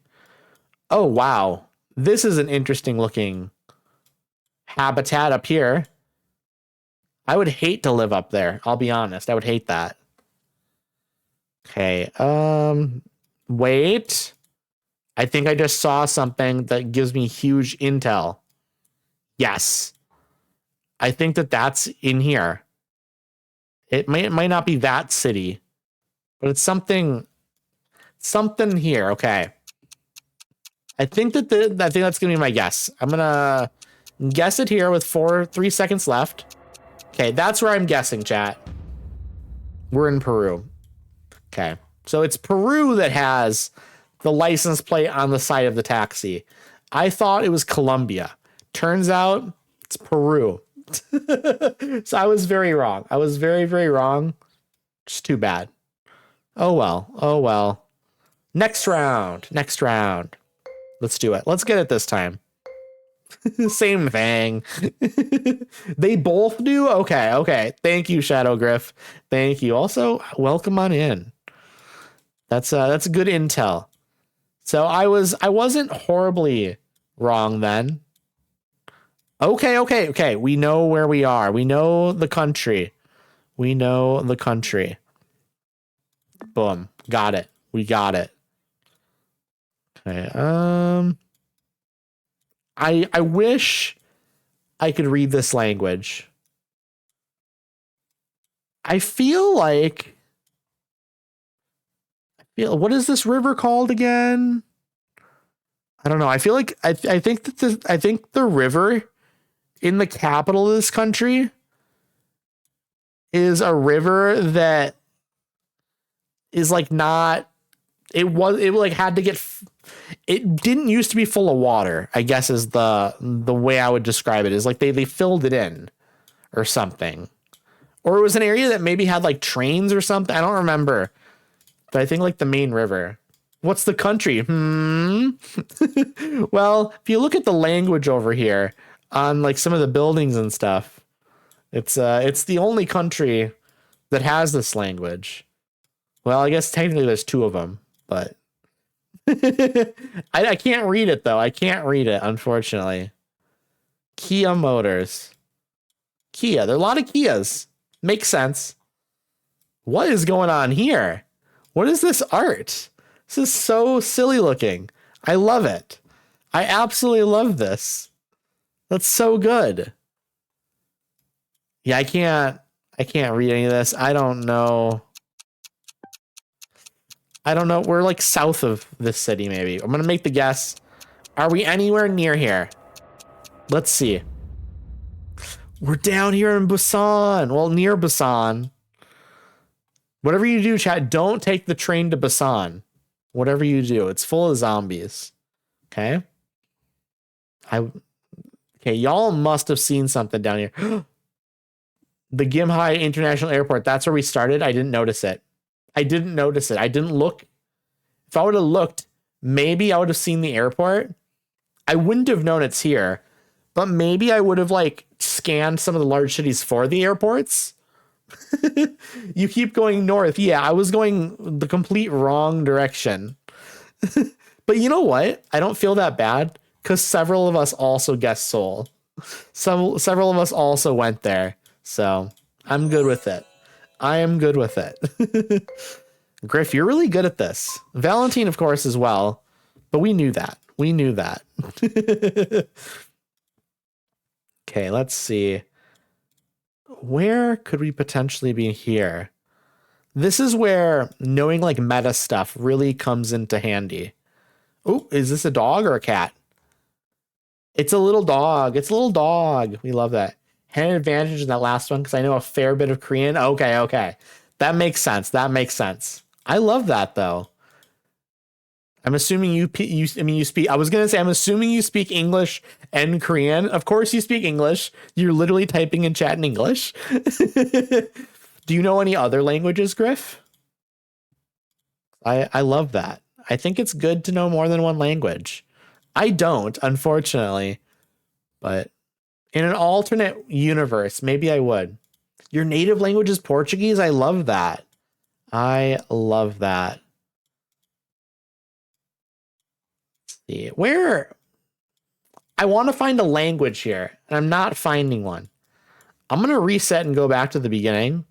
Oh, wow. This is an interesting looking habitat up here. I would hate to live up there. I'll be honest. I would hate that. Okay. Wait. I think I just saw something that gives me huge intel. Yes. I think that that's in here. It might not be that city, but it's something here. Okay. I think that's gonna be my guess. I'm gonna guess it here with 3 seconds left. Okay, that's where I'm guessing, chat. We're in Peru. Okay. So it's Peru that has the license plate on the side of the taxi. I thought it was Colombia. Turns out it's Peru. So I was very wrong. I was very, very wrong. Just too bad. Oh well. Oh well. Next round. Next round. Let's do it. Let's get it this time. Same thing. They both do? Okay, okay. Thank you, Shadow Griff. Thank you. Also, welcome on in. That's good intel. So I wasn't horribly wrong then. Okay. We know where we are. We know the country. We know the country. Boom. Got it. We got it. Okay. I wish I could read this language. I feel like what is this river called again? I don't know. I feel like I think the river in the capital of this country is a river that is like not. It like had to get. It didn't used to be full of water, I guess is the way I would describe it. Is like they filled it in or something. Or it was an area that maybe had like trains or something. I don't remember. But I think like the main river. What's the country? Well, if you look at the language over here on like some of the buildings and stuff, it's the only country that has this language. Well, I guess technically there's two of them, but I can't read it though. I can't read it, unfortunately. Kia Motors. Kia. There are a lot of Kias. Makes sense. What is going on here? What is this art? This is so silly looking. I love it. I absolutely love this. That's so good. Yeah, I can't read any of this. I don't know. We're like south of this city, maybe. I'm gonna make the guess. Are we anywhere near here? Let's see. We're down here in Busan. Well, near Busan. Whatever you do, chat, don't take the train to Busan. Whatever you do, it's full of zombies. Okay? Okay, y'all must have seen something down here. The Gimhae International Airport. That's where we started. I didn't notice it. I didn't look. If I would have looked, maybe I would have seen the airport. I wouldn't have known it's here, but maybe I would have like scanned some of the large cities for the airports. You keep going north. Yeah, I was going the complete wrong direction. But you know what? I don't feel that bad because several of us also guessed Seoul. Several of us also went there. So I'm good with it. I am good with it. Griff, you're really good at this. Valentine, of course, as well. But we knew that. Okay, let's see. Where could we potentially be here? This is where knowing like meta stuff really comes into handy. Oh, is this a dog or a cat? It's a little dog. We love that. Had an advantage in that last one because I know a fair bit of Korean. Okay. That makes sense. I love that though. I'm assuming you speak. I was gonna say I'm assuming you speak English and Korean. Of course you speak English. You're literally typing in chat in English. Do you know any other languages, Griff? I love that. I think it's good to know more than one language. I don't, unfortunately, but in an alternate universe, maybe I would. Your native language is Portuguese. I love that. See where I want to find a language here, and I'm not finding one. I'm gonna reset and go back to the beginning,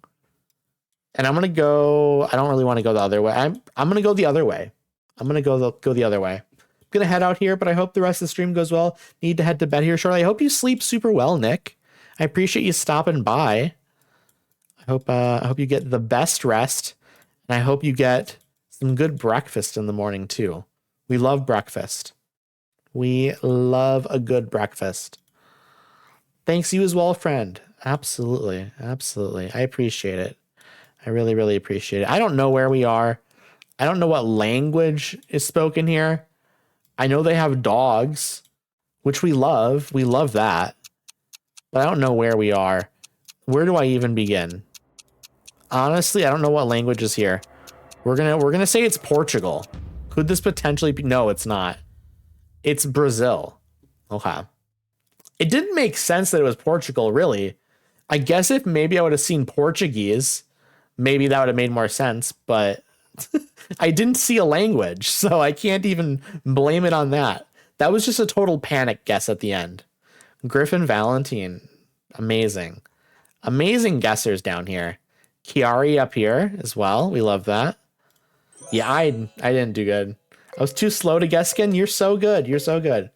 and I'm gonna go. I don't really want to go the other way. I'm gonna go the other way. I'm gonna go the other way. I'm gonna head out here, but I hope the rest of the stream goes well. Need to head to bed here shortly. I hope you sleep super well, Nick. I appreciate you stopping by. I hope you get the best rest, and I hope you get some good breakfast in the morning too. We love breakfast. We love a good breakfast. Thanks, you as well, friend. Absolutely. I appreciate it. I really, really appreciate it. I don't know where we are. I don't know what language is spoken here. I know they have dogs, which we love. We love that. But I don't know where we are. Where do I even begin? Honestly, I don't know what language is here. We're gonna say it's Portugal. Could this potentially be? No, it's not. It's Brazil. Okay. It didn't make sense that it was Portugal, really. I guess if maybe I would have seen Portuguese, maybe that would have made more sense, but I didn't see a language, so I can't even blame it on that. That was just a total panic guess at the end. Griffin Valentine. Amazing. Amazing guessers down here. Chiari up here as well. We love that. Yeah, I didn't do good. I was too slow to guess again. You're so good. I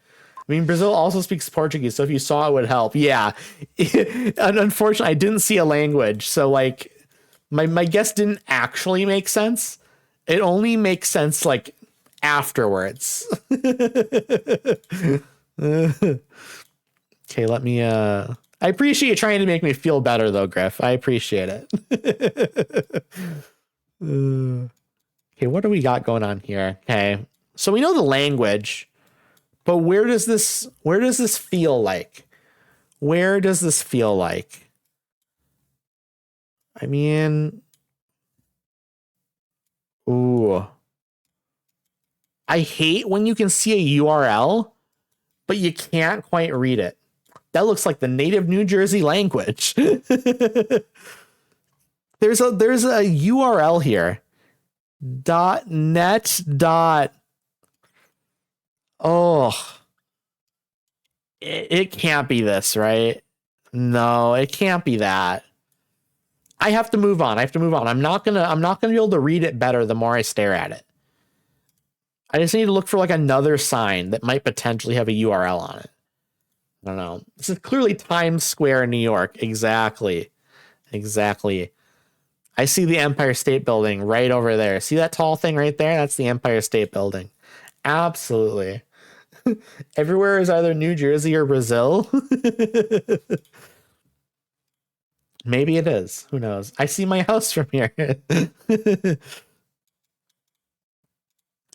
mean, Brazil also speaks Portuguese, so if you saw it would help. Yeah. And unfortunately, I didn't see a language, so like my guess didn't actually make sense. It only makes sense like afterwards. Okay, let me I appreciate you trying to make me feel better though, Griff. I appreciate it. Okay, what do we got going on here? Okay. So we know the language, but where does this feel like? Where does this feel like? I mean, ooh. I hate when you can see a URL, but you can't quite read it. That looks like the native New Jersey language. There's a URL here. .net. Oh. It can't be this, right? No, it can't be that. I have to move on. I'm not gonna be able to read it better the more I stare at it. I just need to look for like another sign that might potentially have a URL on it. I don't know. This is clearly Times Square in New York. Exactly. Exactly. I see the Empire State Building right over there. See that tall thing right there? That's the Empire State Building. Absolutely. Everywhere is either New Jersey or Brazil. Maybe it is. Who knows? I see my house from here.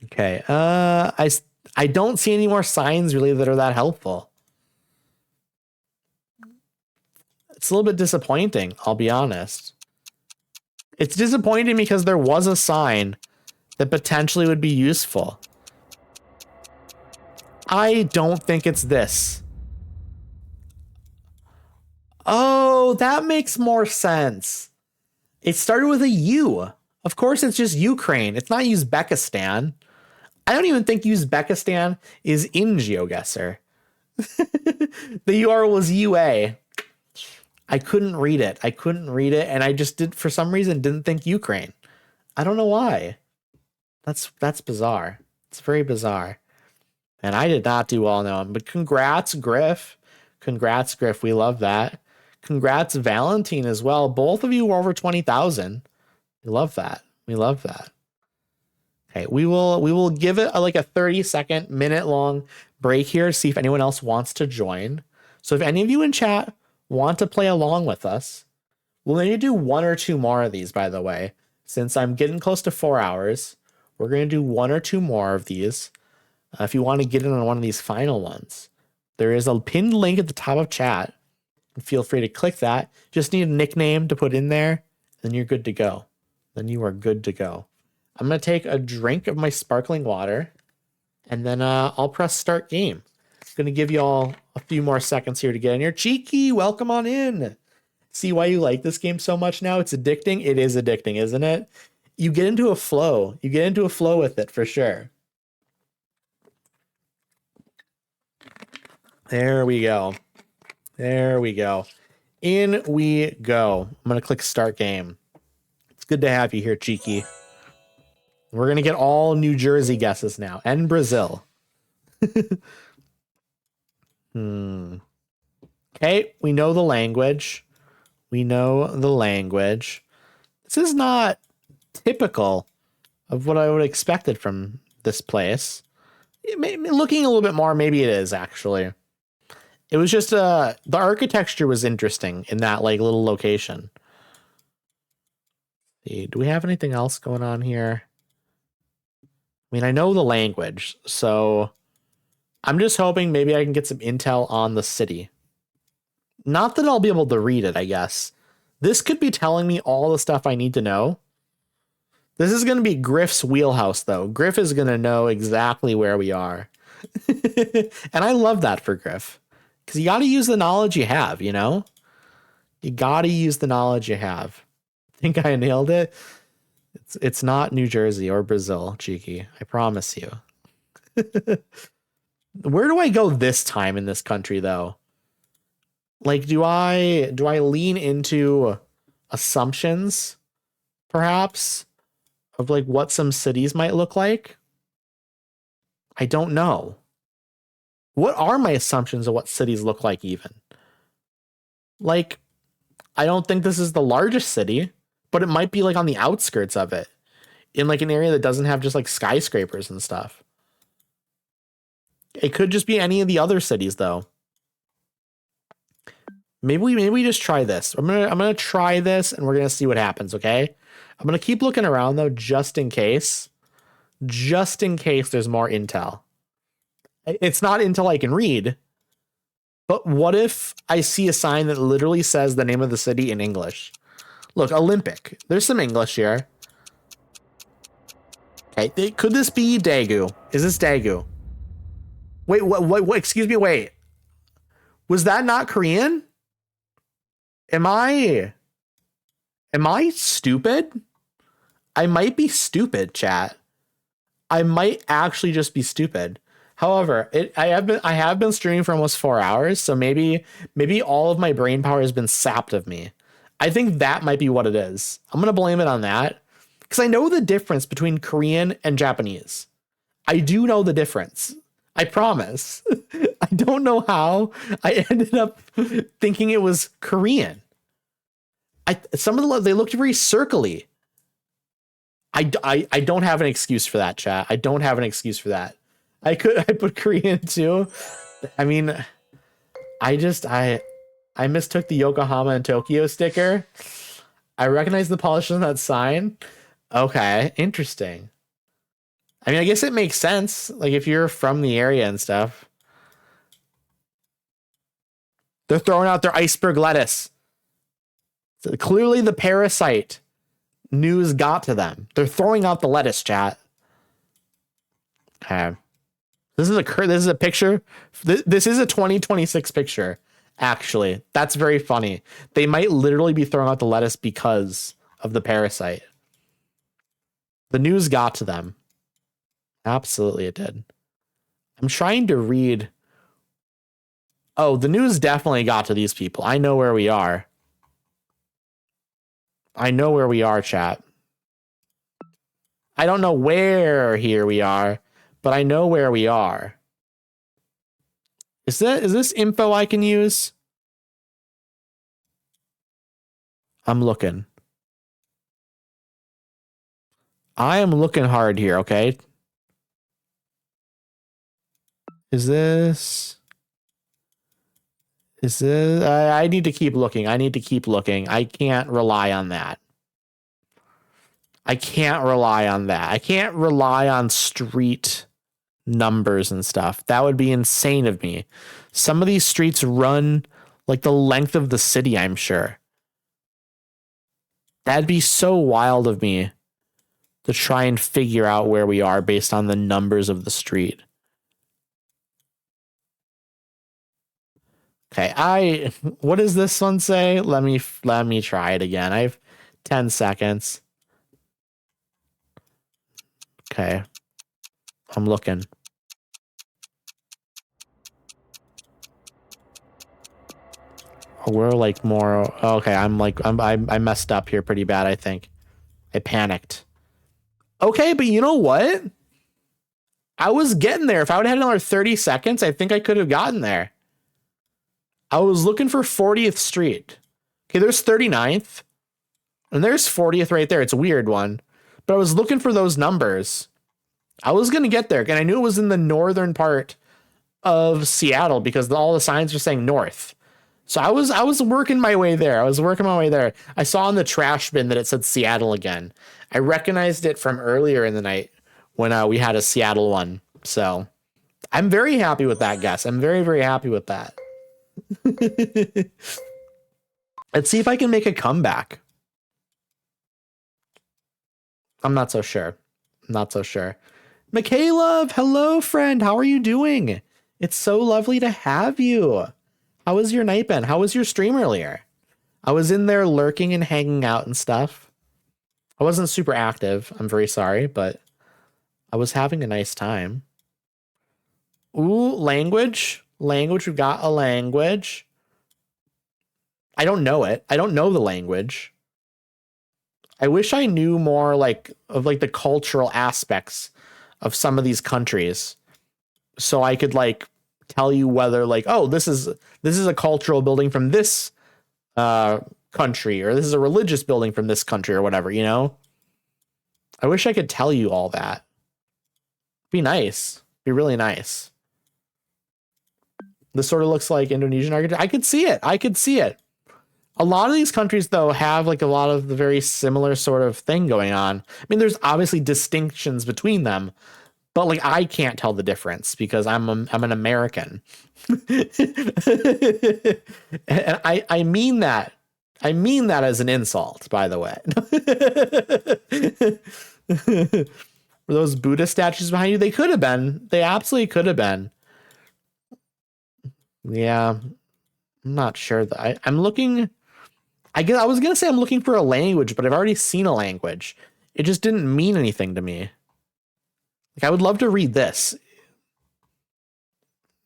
Okay. I don't see any more signs really that are that helpful. It's a little bit disappointing, I'll be honest. It's disappointing because there was a sign that potentially would be useful. I don't think it's this. Oh, that makes more sense. It started with a U. Of course, it's just Ukraine. It's not Uzbekistan. I don't even think Uzbekistan is in GeoGuessr. The URL was UA. I couldn't read it. And I just for some reason didn't think Ukraine. I don't know why. That's bizarre. It's very bizarre. And I did not do well known, but congrats, Griff. Congrats, Griff. We love that. Congrats, Valentine, as well. Both of you were over 20,000. We love that. We love that. Okay, we will give it like a 30-second, minute-long break here to see if anyone else wants to join. So if any of you in chat want to play along with us, we'll maybe do one or two more of these, by the way. Since I'm getting close to 4 hours, we're going to do one or two more of these. If you want to get in on one of these final ones, there is a pinned link at the top of chat. Feel free to click that. Just need a nickname to put in there, then you're good to go. Then you are good to go. I'm going to take a drink of my sparkling water, and then I'll press start game. I'm going to give you all a few more seconds here to get in here. Cheeky, welcome on in. See why you like this game so much now? It's addicting. It is addicting, isn't it? You get into a flow. You get into a flow with it for sure. There we go. There we go. In we go. I'm going to click start game. It's good to have you here, Cheeky. We're going to get all New Jersey guesses now and Brazil. Okay, we know the language. We know the language. This is not typical of what I would have expected from this place. Looking a little bit more, maybe it is actually. It was just the architecture was interesting in that like little location. See, do we have anything else going on here? I mean, I know the language, so I'm just hoping maybe I can get some intel on the city. Not that I'll be able to read it, I guess. This could be telling me all the stuff I need to know. This is going to be Griff's wheelhouse, though. Griff is going to know exactly where we are. And I love that for Griff. Because you got to use the knowledge you have, you know? You got to use the knowledge you have. I think I nailed it. It's not New Jersey or Brazil, Cheeky. I promise you. Where do I go this time in this country, though? Like, do I lean into assumptions, perhaps, of like what some cities might look like? I don't know. What are my assumptions of what cities look like even? Like, I don't think this is the largest city, but it might be like on the outskirts of it, in like an area that doesn't have just like skyscrapers and stuff. It could just be any of the other cities though. Maybe we just try this. I'm gonna try this and we're gonna see what happens, okay? I'm gonna keep looking around though, just in case. Just in case there's more intel. It's not intel I can read, but what if I see a sign that literally says the name of the city in English? Look, Olympic. There's some English here. Okay, could this be Daegu? Is this Daegu? Wait, what? Excuse me, wait. Was that not Korean? Am I stupid? I might be stupid, chat. I might actually just be stupid. However, I have been streaming for almost 4 hours, so maybe all of my brain power has been sapped of me. I think that might be what it is. I'm gonna blame it on that because I know the difference between Korean and Japanese. I do know the difference. I promise. I don't know how I ended up thinking it was Korean. Some of they looked very circly. I don't have an excuse for that, chat. I don't have an excuse for that. I put Korean too. I mean, I mistook the Yokohama and Tokyo sticker. I recognize the polish on that sign. Okay, interesting. I mean, I guess it makes sense. Like if you're from the area and stuff. They're throwing out their iceberg lettuce. So clearly the parasite news got to them. They're throwing out the lettuce, chat. Okay. This is a picture. This is a 2026 picture, actually. That's very funny. They might literally be throwing out the lettuce because of the parasite. The news got to them. Absolutely it did. I'm trying to read. Oh, the news definitely got to these people. I know where we are. I know where we are, chat. I don't know where here we are, but I know where we are. Is this info I can use? I'm looking. I am looking hard here, okay? Is this... I need to keep looking. I need to keep looking. I can't rely on that. I can't rely on that. I can't rely on street numbers and stuff. That would be insane of me. Some of these streets run like the length of the city, I'm sure. That'd be so wild of me to try and figure out where we are based on the numbers of the street. Okay, what does this one say? Let me try it again. I have 10 seconds. Okay. I'm looking. We're like more okay, I messed up here pretty bad, I think. I panicked. Okay, but you know what? I was getting there. If I would have had another 30 seconds, I think I could have gotten there. I was looking for 40th Street. Okay, there's 39th. And there's 40th right there. It's a weird one. But I was looking for those numbers. I was going to get there. And I knew it was in the northern part of Seattle because all the signs were saying north. So I was working my way there. I saw in the trash bin that it said Seattle again. I recognized it from earlier in the night when we had a Seattle one. So I'm very happy with that guess. I'm very, very happy with that. Let's see if I can make a comeback. I'm not so sure. Michaela, hello, friend. How are you doing? It's so lovely to have you. How was your night been? How was your stream earlier? I was in there lurking and hanging out and stuff. I wasn't super active. I'm very sorry, but I was having a nice time. Ooh, language. We've got a language. I don't know it. I don't know the language. I wish I knew more of the cultural aspects of some of these countries so I could tell you whether oh, this is a cultural building from this country, or this is a religious building from this country, or whatever, you know? I wish I could tell you all that. Be nice. Be really nice. This sort of looks like Indonesian architecture. I could see it. A lot of these countries, though, have a lot of the very similar sort of thing going on. I mean, there's obviously distinctions between them, but I can't tell the difference because I'm an American. And I mean that. I mean that as an insult, by the way. Were those Buddha statues behind you? They could have been. They absolutely could have been. Yeah. I'm not sure that I'm looking. I guess I was going to say I'm looking for a language, but I've already seen a language. It just didn't mean anything to me. I would love to read this.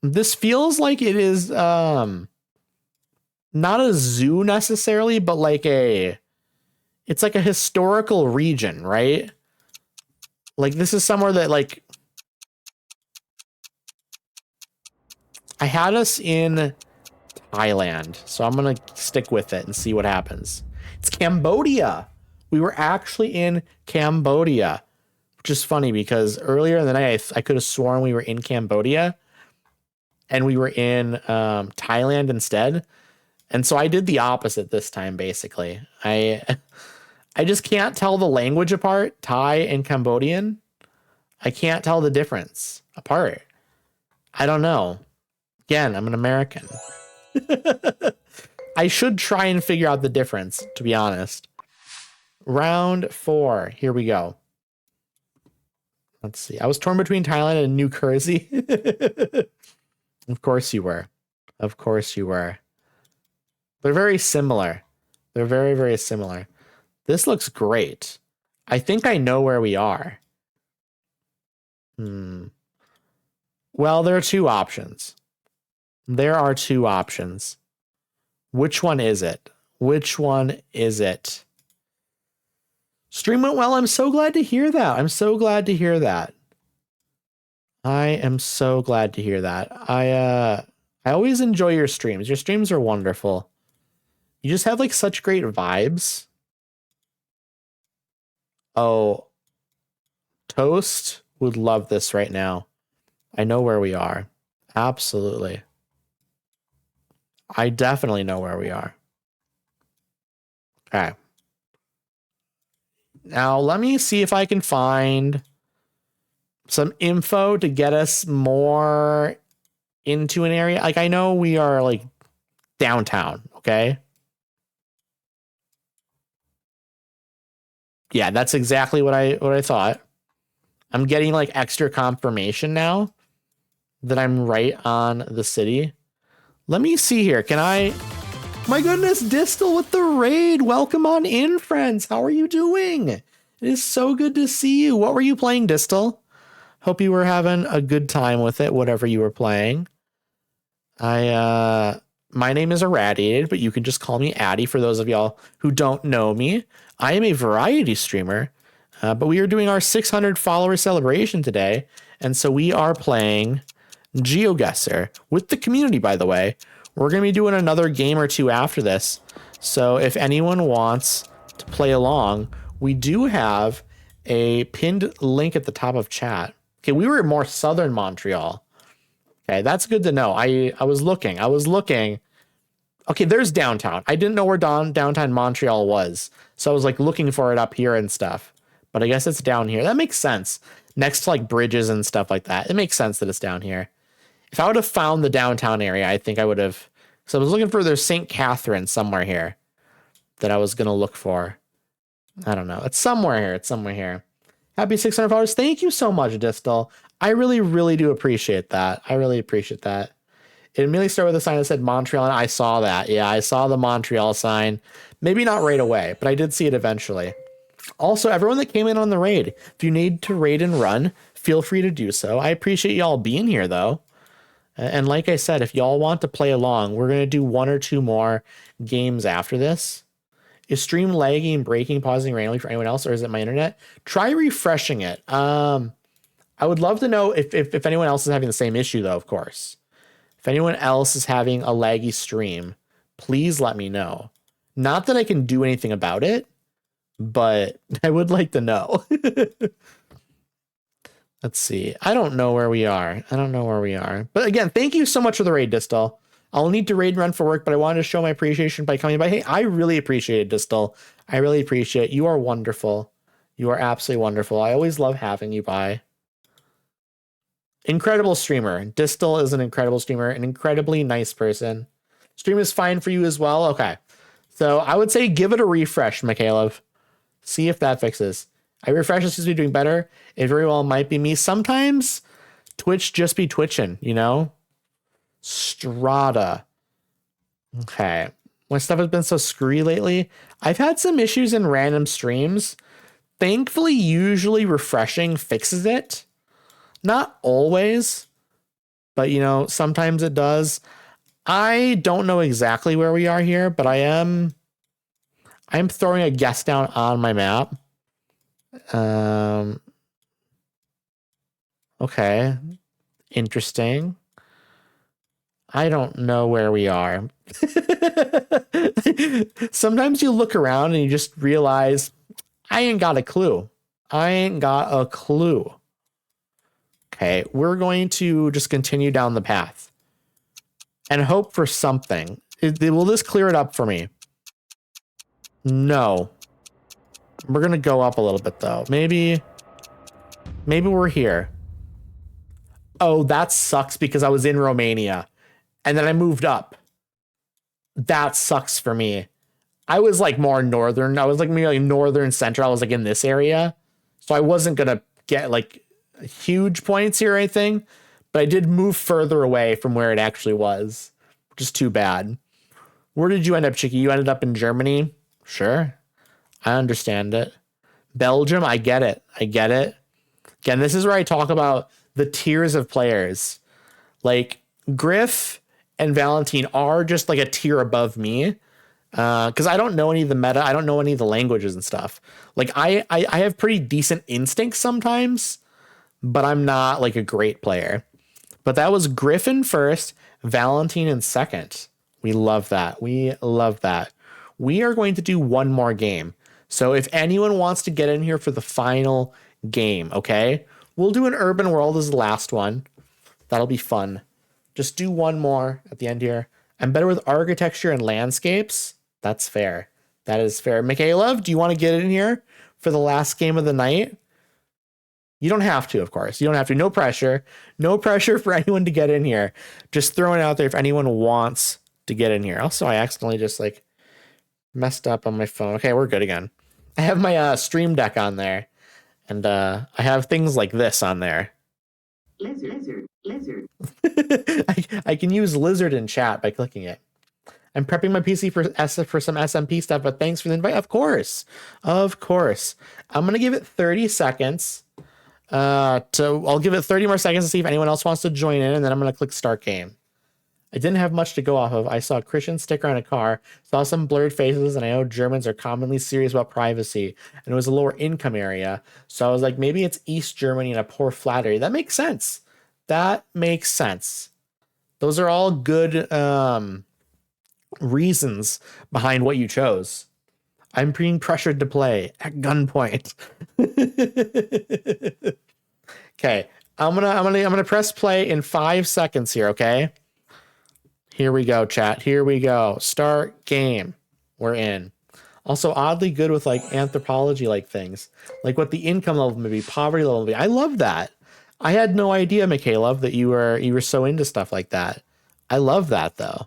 This feels like it is not a zoo necessarily, but it's like a historical region, right? This is somewhere that I had us in Thailand, so I'm gonna stick with it and see what happens. It's Cambodia. We were actually in Cambodia, which is funny because earlier in the night I could have sworn we were in Cambodia and we were in Thailand instead. And so I did the opposite this time, basically. I just can't tell the language apart, Thai and Cambodian. I can't tell the difference apart. I don't know. Again, I'm an American. I should try and figure out the difference, to be honest. Round 4. Here we go. Let's see. I was torn between Thailand and New Jersey. Of course you were. Of course you were. They're very similar. They're very, very similar. This looks great. I think I know where we are. Well, there are two options. There are two options. Which one is it? Which one is it? Stream went well. I'm so glad to hear that. I'm so glad to hear that. I am so glad to hear that. I always enjoy your streams. Your streams are wonderful. You just have like such great vibes. Oh, Toast would love this right now. I know where we are. Absolutely. I definitely know where we are. Okay. Now, let me see if I can find some info to get us more into an area. Like, I know we are like downtown, okay? Yeah, that's exactly what I thought. I'm getting like extra confirmation now that I'm right on the city. Let me see here. Can I... My goodness, Distal with the raid. Welcome on in, friends. How are you doing? It is so good to see you. What were you playing, Distal? Hope you were having a good time with it, whatever you were playing. My name is Irradiated, but you can just call me Addy for those of y'all who don't know me. I am a variety streamer, but we are doing our 600 follower celebration today. And so we are playing GeoGuessr with the community, by the way. We're going to be doing another game or two after this. So if anyone wants to play along, we do have a pinned link at the top of chat. Okay, we were in more southern Montreal. Okay, that's good to know. I was looking. Okay, there's downtown. I didn't know where downtown Montreal was. So I was like looking for it up here and stuff. But I guess it's down here. That makes sense. Next to like bridges and stuff like that. It makes sense that it's down here. If I would have found the downtown area, I think I would have. So I was looking for there's St. Catherine somewhere here that I was going to look for. I don't know. It's somewhere here. It's somewhere here. Happy 600 followers. Thank you so much, Distal. I really, really do appreciate that. I really appreciate that. It immediately started with a sign that said Montreal, and I saw that. Yeah, I saw the Montreal sign. Maybe not right away, but I did see it eventually. Also, everyone that came in on the raid, if you need to raid and run, feel free to do so. I appreciate y'all being here, though. And like I said, if y'all want to play along, we're going to do one or two more games after this. Is stream lagging and breaking, pausing randomly for anyone else, or is it my internet? Try refreshing it. I would love to know if anyone else is having the same issue, though, of course. If anyone else is having a laggy stream, please let me know. Not that I can do anything about it, but I would like to know. Let's see. I don't know where we are. But again, thank you so much for the raid, Distal. I'll need to raid and run for work, but I wanted to show my appreciation by coming by. Hey, I really appreciate it, Distal. I really appreciate it. You are wonderful. You are absolutely wonderful. I always love having you by. Incredible streamer. Distal is an incredible streamer, an incredibly nice person. Stream is fine for you as well. Okay. So I would say give it a refresh, Mikhailov. See if that fixes. I refresh, it seems to be doing better. It very well might be me. Sometimes Twitch just be twitching, you know? Strata. Okay. My stuff has been so screwy lately. I've had some issues in random streams. Thankfully, usually refreshing fixes it. Not always, but you know, sometimes it does. I don't know exactly where we are here, but I'm throwing a guess down on my map. Okay. Interesting. I don't know where we are. Sometimes you look around and you just realize, I ain't got a clue. I ain't got a clue. Okay, we're going to just continue down the path and hope for something. Will this clear it up for me? No. We're going to go up a little bit, though. Maybe we're here. Oh, that sucks because I was in Romania and then I moved up. That sucks for me. I was like more northern. I was like maybe like northern central. I was like in this area. So I wasn't going to get like huge points here or anything, but I did move further away from where it actually was, which is too bad. Where did you end up, Chicky? You ended up in Germany? Sure. I understand it. Belgium, I get it. I get it. Again, this is where I talk about the tiers of players. Like Griff and Valentine are just like a tier above me. Because I don't know any of the meta. I don't know any of the languages and stuff. Like I have pretty decent instincts sometimes, but I'm not like a great player. But that was Griffin first, Valentine in second. We love that. We love that. We are going to do one more game. So if anyone wants to get in here for the final game, okay? We'll do an urban world as the last one. That'll be fun. Just do one more at the end here. I'm better with architecture and landscapes. That's fair. That is fair. Michaela, do you want to get in here for the last game of the night? You don't have to, of course. You don't have to. No pressure. No pressure for anyone to get in here. Just throwing it out there if anyone wants to get in here. Also, I accidentally just like messed up on my phone. Okay, we're good again. I have my Stream Deck on there. And I have things like this on there. Lizard. I can use lizard in chat by clicking it. I'm prepping my PC for some SMP stuff, but thanks for the invite. Of course. I'm going to give it 30 seconds. I'll give it 30 more seconds to see if anyone else wants to join in, and then I'm going to click start game. I didn't have much to go off of. I saw a Christian sticker on a car, saw some blurred faces, and I know Germans are commonly serious about privacy, and it was a lower income area. So I was like, maybe it's East Germany and a poor flat area. That makes sense. Those are all good reasons behind what you chose. I'm being pressured to play at gunpoint. Okay, I'm gonna press play in 5 seconds here. Okay. Here we go, chat. Here we go. Start game. We're in. Also, oddly good with like anthropology like things, like what the income level may be, poverty level may be. I love that. I had no idea, Michaela, that you were so into stuff like that. I love that though.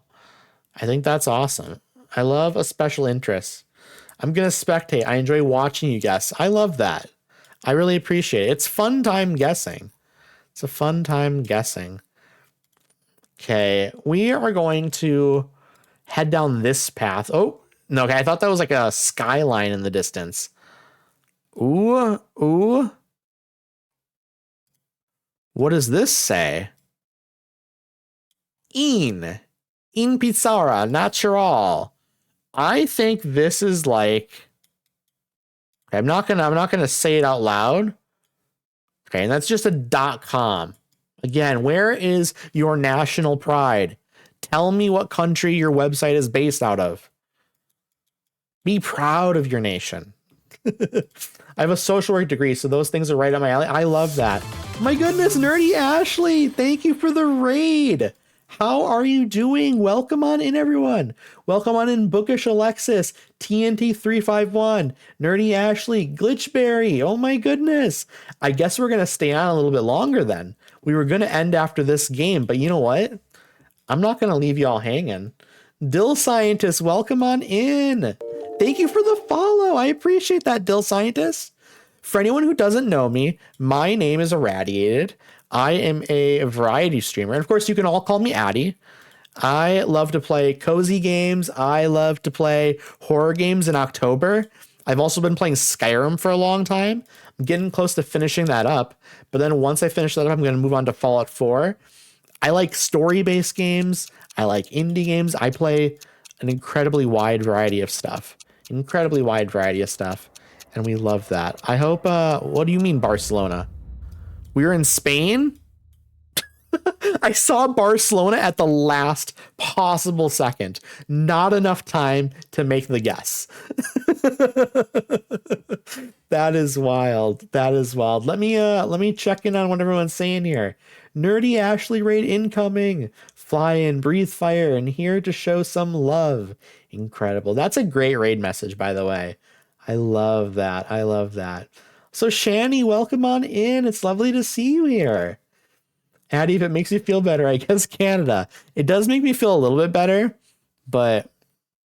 I think that's awesome. I love a special interest. I'm gonna spectate. I enjoy watching you guess. I love that. I really appreciate it. It's fun time guessing. It's a fun time guessing. Okay, we are going to head down this path. Oh, no, okay, I thought that was like a skyline in the distance. Ooh. What does this say? In Pizarra, natural. I think this is like, okay, I'm not gonna say it out loud. Okay, and that's just a .com. Again, where is your national pride? Tell me what country your website is based out of. Be proud of your nation. I have a social work degree, so those things are right up my alley. I love that. My goodness, Nerdy Ashley, thank you for the raid. How are you doing? Welcome on in, everyone. Welcome on in, Bookish Alexis, TNT351, Nerdy Ashley, Glitchberry. Oh my goodness. I guess we're going to stay on a little bit longer then. We were going to end after this game, but you know what? I'm not going to leave you all hanging. Dill Scientist, welcome on in. Thank you for the follow. I appreciate that, Dill Scientist. For anyone who doesn't know me, my name is Irradiated. I am a variety streamer. And of course, you can all call me Addy. I love to play cozy games. I love to play horror games in October. I've also been playing Skyrim for a long time. I'm getting close to finishing that up. But then once I finish that up, I'm going to move on to Fallout 4. I like story-based games. I like indie games. I play an incredibly wide variety of stuff. And we love that. I hope, what do you mean Barcelona? We're in Spain? I saw Barcelona at the last possible second. Not enough time to make the guess. That is wild. That is wild. Let me check in on what everyone's saying here. Nerdy Ashley raid incoming. Fly in, breathe fire, and here to show some love. Incredible. That's a great raid message, by the way. I love that. I love that. So Shani, welcome on in. It's lovely to see you here. Addie, if it makes you feel better, I guess Canada. It does make me feel a little bit better, but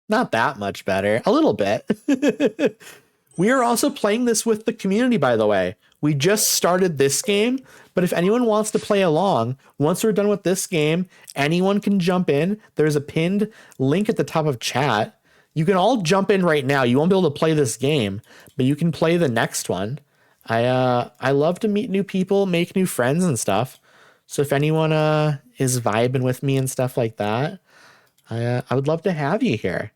not that much better. A little bit. We are also playing this with the community, by the way. We just started this game, but if anyone wants to play along, once we're done with this game, anyone can jump in. There's a pinned link at the top of chat. You can all jump in right now. You won't be able to play this game, but you can play the next one. I love to meet new people, make new friends and stuff. So if anyone is vibing with me and stuff like that, I would love to have you here.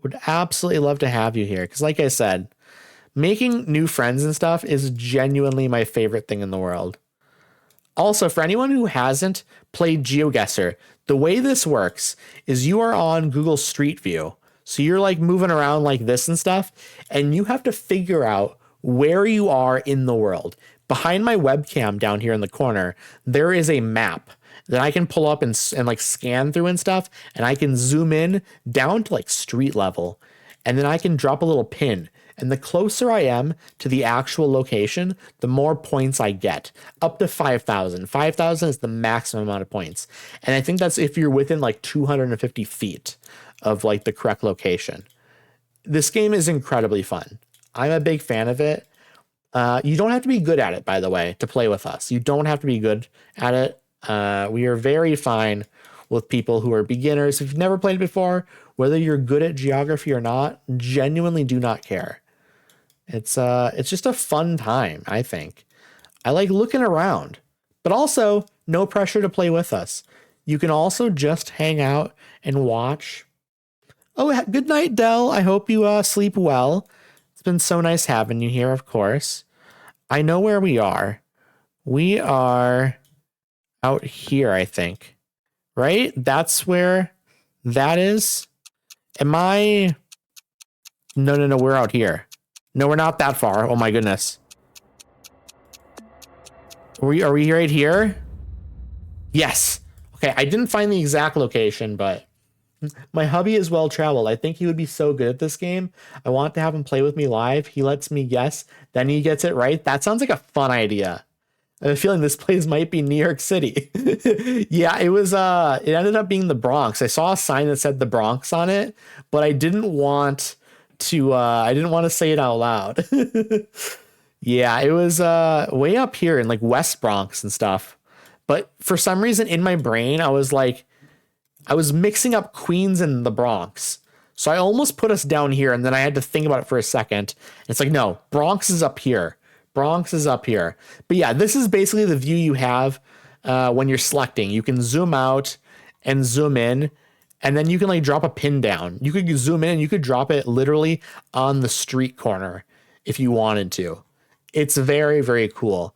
Would absolutely love to have you here. Because like I said, making new friends and stuff is genuinely my favorite thing in the world. Also, for anyone who hasn't played GeoGuessr, the way this works is you are on Google Street View. So you're like moving around like this and stuff, and you have to figure out where you are in the world. Behind my webcam down here in the corner, there is a map that I can pull up and like scan through and stuff, and I can zoom in down to like street level, and then I can drop a little pin. And the closer I am to the actual location, the more points I get, up to 5,000. 5,000 is the maximum amount of points. And I think that's if you're within like 250 feet of like the correct location. This game is incredibly fun. I'm a big fan of it. You don't have to be good at it, by the way, to play with us. You don't have to be good at it. We are very fine with people who are beginners. If you've never played it before, whether you're good at geography or not, genuinely do not care. It's just a fun time, I think. I like looking around, but also no pressure to play with us. You can also just hang out and watch. Oh, good night, Dell. I hope you sleep well. It's been so nice having you here, of course. I know where we are. We are out here, I think. Right? That's where that is. Am I... No, we're out here. No, we're not that far. Oh my goodness. Are we right here? Yes. Okay, I didn't find the exact location, but my hubby is well traveled. I think he would be so good at this game. I want to have him play with me live. He lets me guess, then he gets it right. That sounds like a fun idea. I have a feeling this place might be New York City. Yeah, it was it ended up being the Bronx. I saw a sign that said the Bronx on it, but I didn't want to say it out loud. Yeah, it was way up here in like West Bronx and stuff. But for some reason in my brain, I was mixing up Queens and the Bronx. So I almost put us down here, and then I had to think about it for a second. It's like, no, Bronx is up here. Bronx is up here. But yeah, this is basically the view you have when you're selecting. You can zoom out and zoom in, and then you can like drop a pin down. You could zoom in and you could drop it literally on the street corner if you wanted to. It's very, very cool.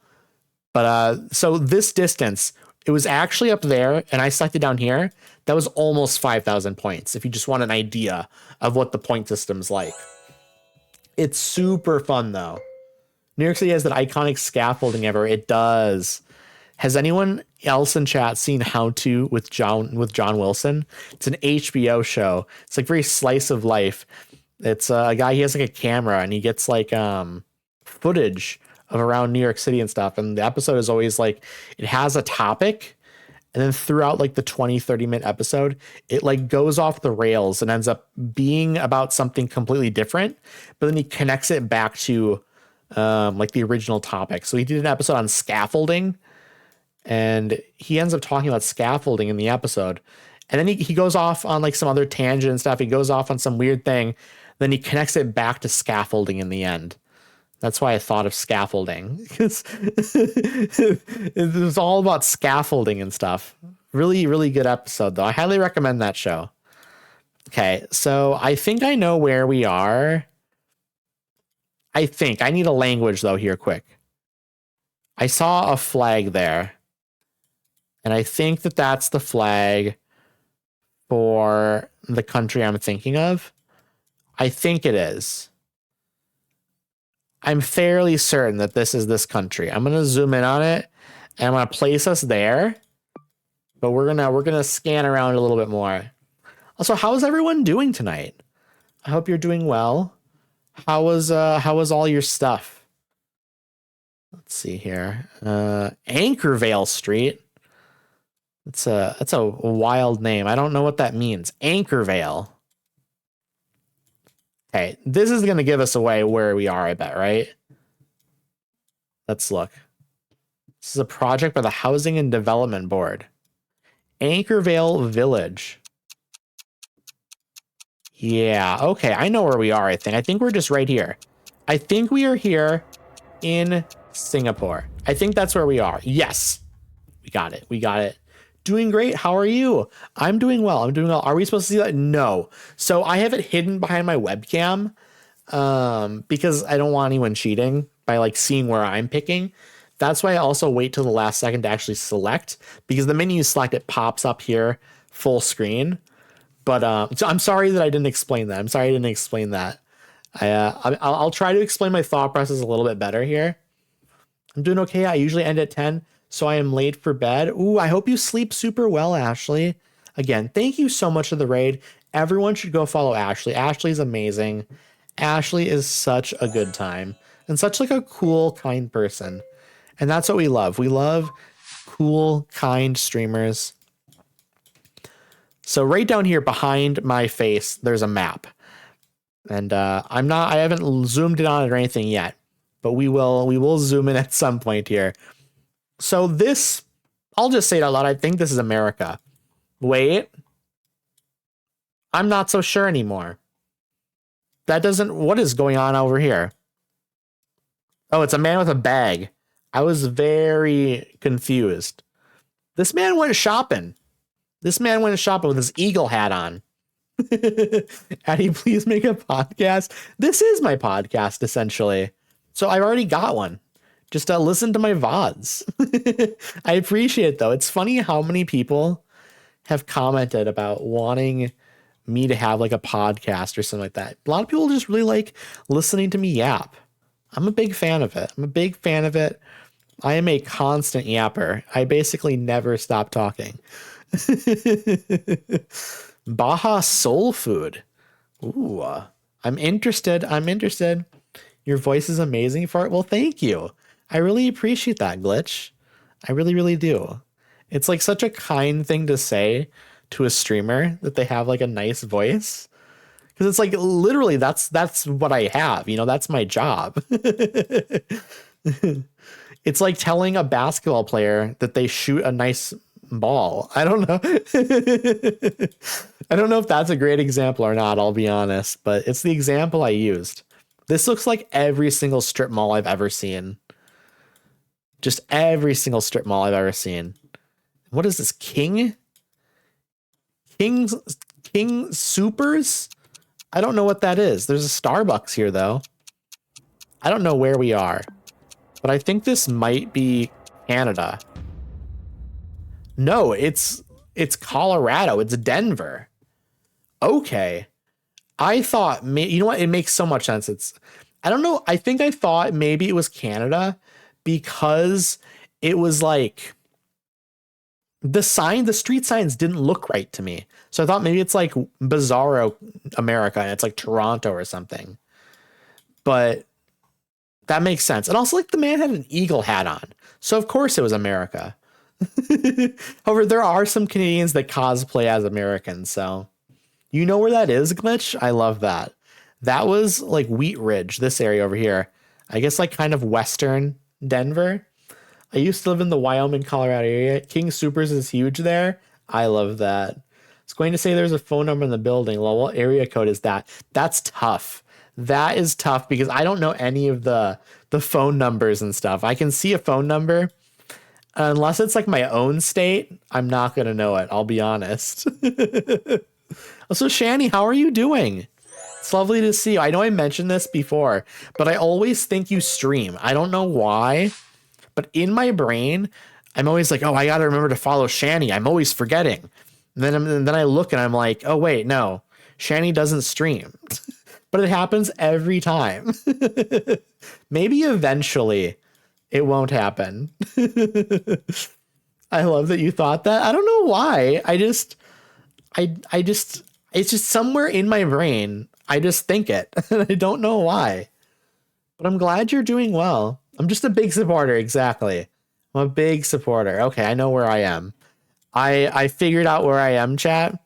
But so this distance, it was actually up there, and I selected down here. That was almost 5,000 points, if you just want an idea of what the point system's like. It's super fun, though. New York City has that iconic scaffolding ever. It does. Has anyone else in chat seen How To with John Wilson? It's an HBO show. It's like very slice of life. It's a guy, he has like a camera, and he gets like footage of around New York City and stuff. And the episode is always like, it has a topic, and then throughout like the 20-30 minute episode, it like goes off the rails and ends up being about something completely different, but then he connects it back to like the original topic. So he did an episode on scaffolding, and he ends up talking about scaffolding in the episode. And then he goes off on like some other tangent and stuff. He goes off on some weird thing. Then he connects it back to scaffolding in the end. That's why I thought of scaffolding, because it was all about scaffolding and stuff. Really, really good episode, though. I highly recommend that show. Okay, so I think I know where we are. I think I need a language, though, here quick. I saw a flag there. And I think that that's the flag for the country I'm thinking of. I think it is. I'm fairly certain that this is this country. I'm going to zoom in on it and I'm going to place us there. But we're going to scan around a little bit more. Also, how is everyone doing tonight? I hope you're doing well. How was all your stuff? Let's see here. Anchorvale Street. That's a wild name. I don't know what that means. Anchorvale. Okay, this is going to give us away where we are, I bet, right? Let's look. This is a project by the Housing and Development Board. Anchorvale Village. Yeah, okay, I know where we are, I think. I think we're just right here. I think we are here in Singapore. I think that's where we are. Yes. We got it. We got it. Doing great. How are you? I'm doing well. I'm doing well. Are we supposed to see that? No. So I have it hidden behind my webcam because I don't want anyone cheating by like seeing where I'm picking. That's why I also wait till the last second to actually select, because the minute you select, it pops up here full screen. But so I'm sorry that I didn't explain that. I'm sorry I didn't explain that. I'll try to explain my thought process a little bit better here. I'm doing okay. I usually end at 10, so I am late for bed. Ooh, I hope you sleep super well, Ashley. Again, thank you so much for the raid. Everyone should go follow Ashley. Ashley's amazing. Ashley is such a good time and such like a cool, kind person. And that's what we love. We love cool, kind streamers. So right down here behind my face, there's a map. And I haven't zoomed in on it or anything yet, but we will zoom in at some point here. So this, I'll just say it out loud. I think this is America. Wait, I'm not so sure anymore. What is going on over here? Oh, it's a man with a bag. I was very confused. This man went shopping. This man went shopping with his eagle hat on. Addie, please make a podcast. This is my podcast, essentially. So I've already got one. Just listen to my VODs. I appreciate it, though. It's funny how many people have commented about wanting me to have like a podcast or something like that. A lot of people just really like listening to me yap. I'm a big fan of it. I am a constant yapper. I basically never stop talking. Baja soul food. Ooh, I'm interested. Your voice is amazing for it. Well, thank you. I really appreciate that, Glitch. I really, really do. It's like such a kind thing to say to a streamer that they have like a nice voice. Because it's like literally that's what I have. You know, that's my job. It's like telling a basketball player that they shoot a nice ball. I don't know. I don't know if that's a great example or not, I'll be honest, but it's the example I used. This looks like every single strip mall I've ever seen. Just every single strip mall I've ever seen. What is this? King Supers? I don't know what that is. There's a Starbucks here though. I don't know where we are, but I think this might be Canada. No, it's Colorado. It's Denver. Okay. I thought, you know what? It makes so much sense. I don't know. I think I thought maybe it was Canada because it was like the street signs didn't look right to me. So I thought maybe it's like Bizarro America and it's like Toronto or something. But that makes sense. And also like the man had an eagle hat on. So of course it was America. However, there are some Canadians that cosplay as Americans, so you know where that is, Glitch? I love that. That was like Wheat Ridge, this area over here. I guess like kind of western Denver. I used to live in the Wyoming, Colorado area. King Supers is huge there. I love that. It's going to say there's a phone number in the building. Well, what area code is that? That's tough. That is tough because I don't know any of the phone numbers and stuff. I can see a phone number. Unless it's like my own state, I'm not going to know it. I'll be honest. Also, Shani, how are you doing? It's lovely to see you. I know I mentioned this before, but I always think you stream. I don't know why, but in my brain, I'm always like, oh, I got to remember to follow Shani. I'm always forgetting. And then I look and I'm like, oh, wait, no, Shani doesn't stream. But it happens every time. Maybe eventually it won't happen. I love that you thought that. I don't know why. I just, it's just somewhere in my brain. I just think it. I don't know why. But I'm glad you're doing well. I'm just a big supporter. Exactly. I'm a big supporter. Okay, I know where I am. I figured out where I am, chat.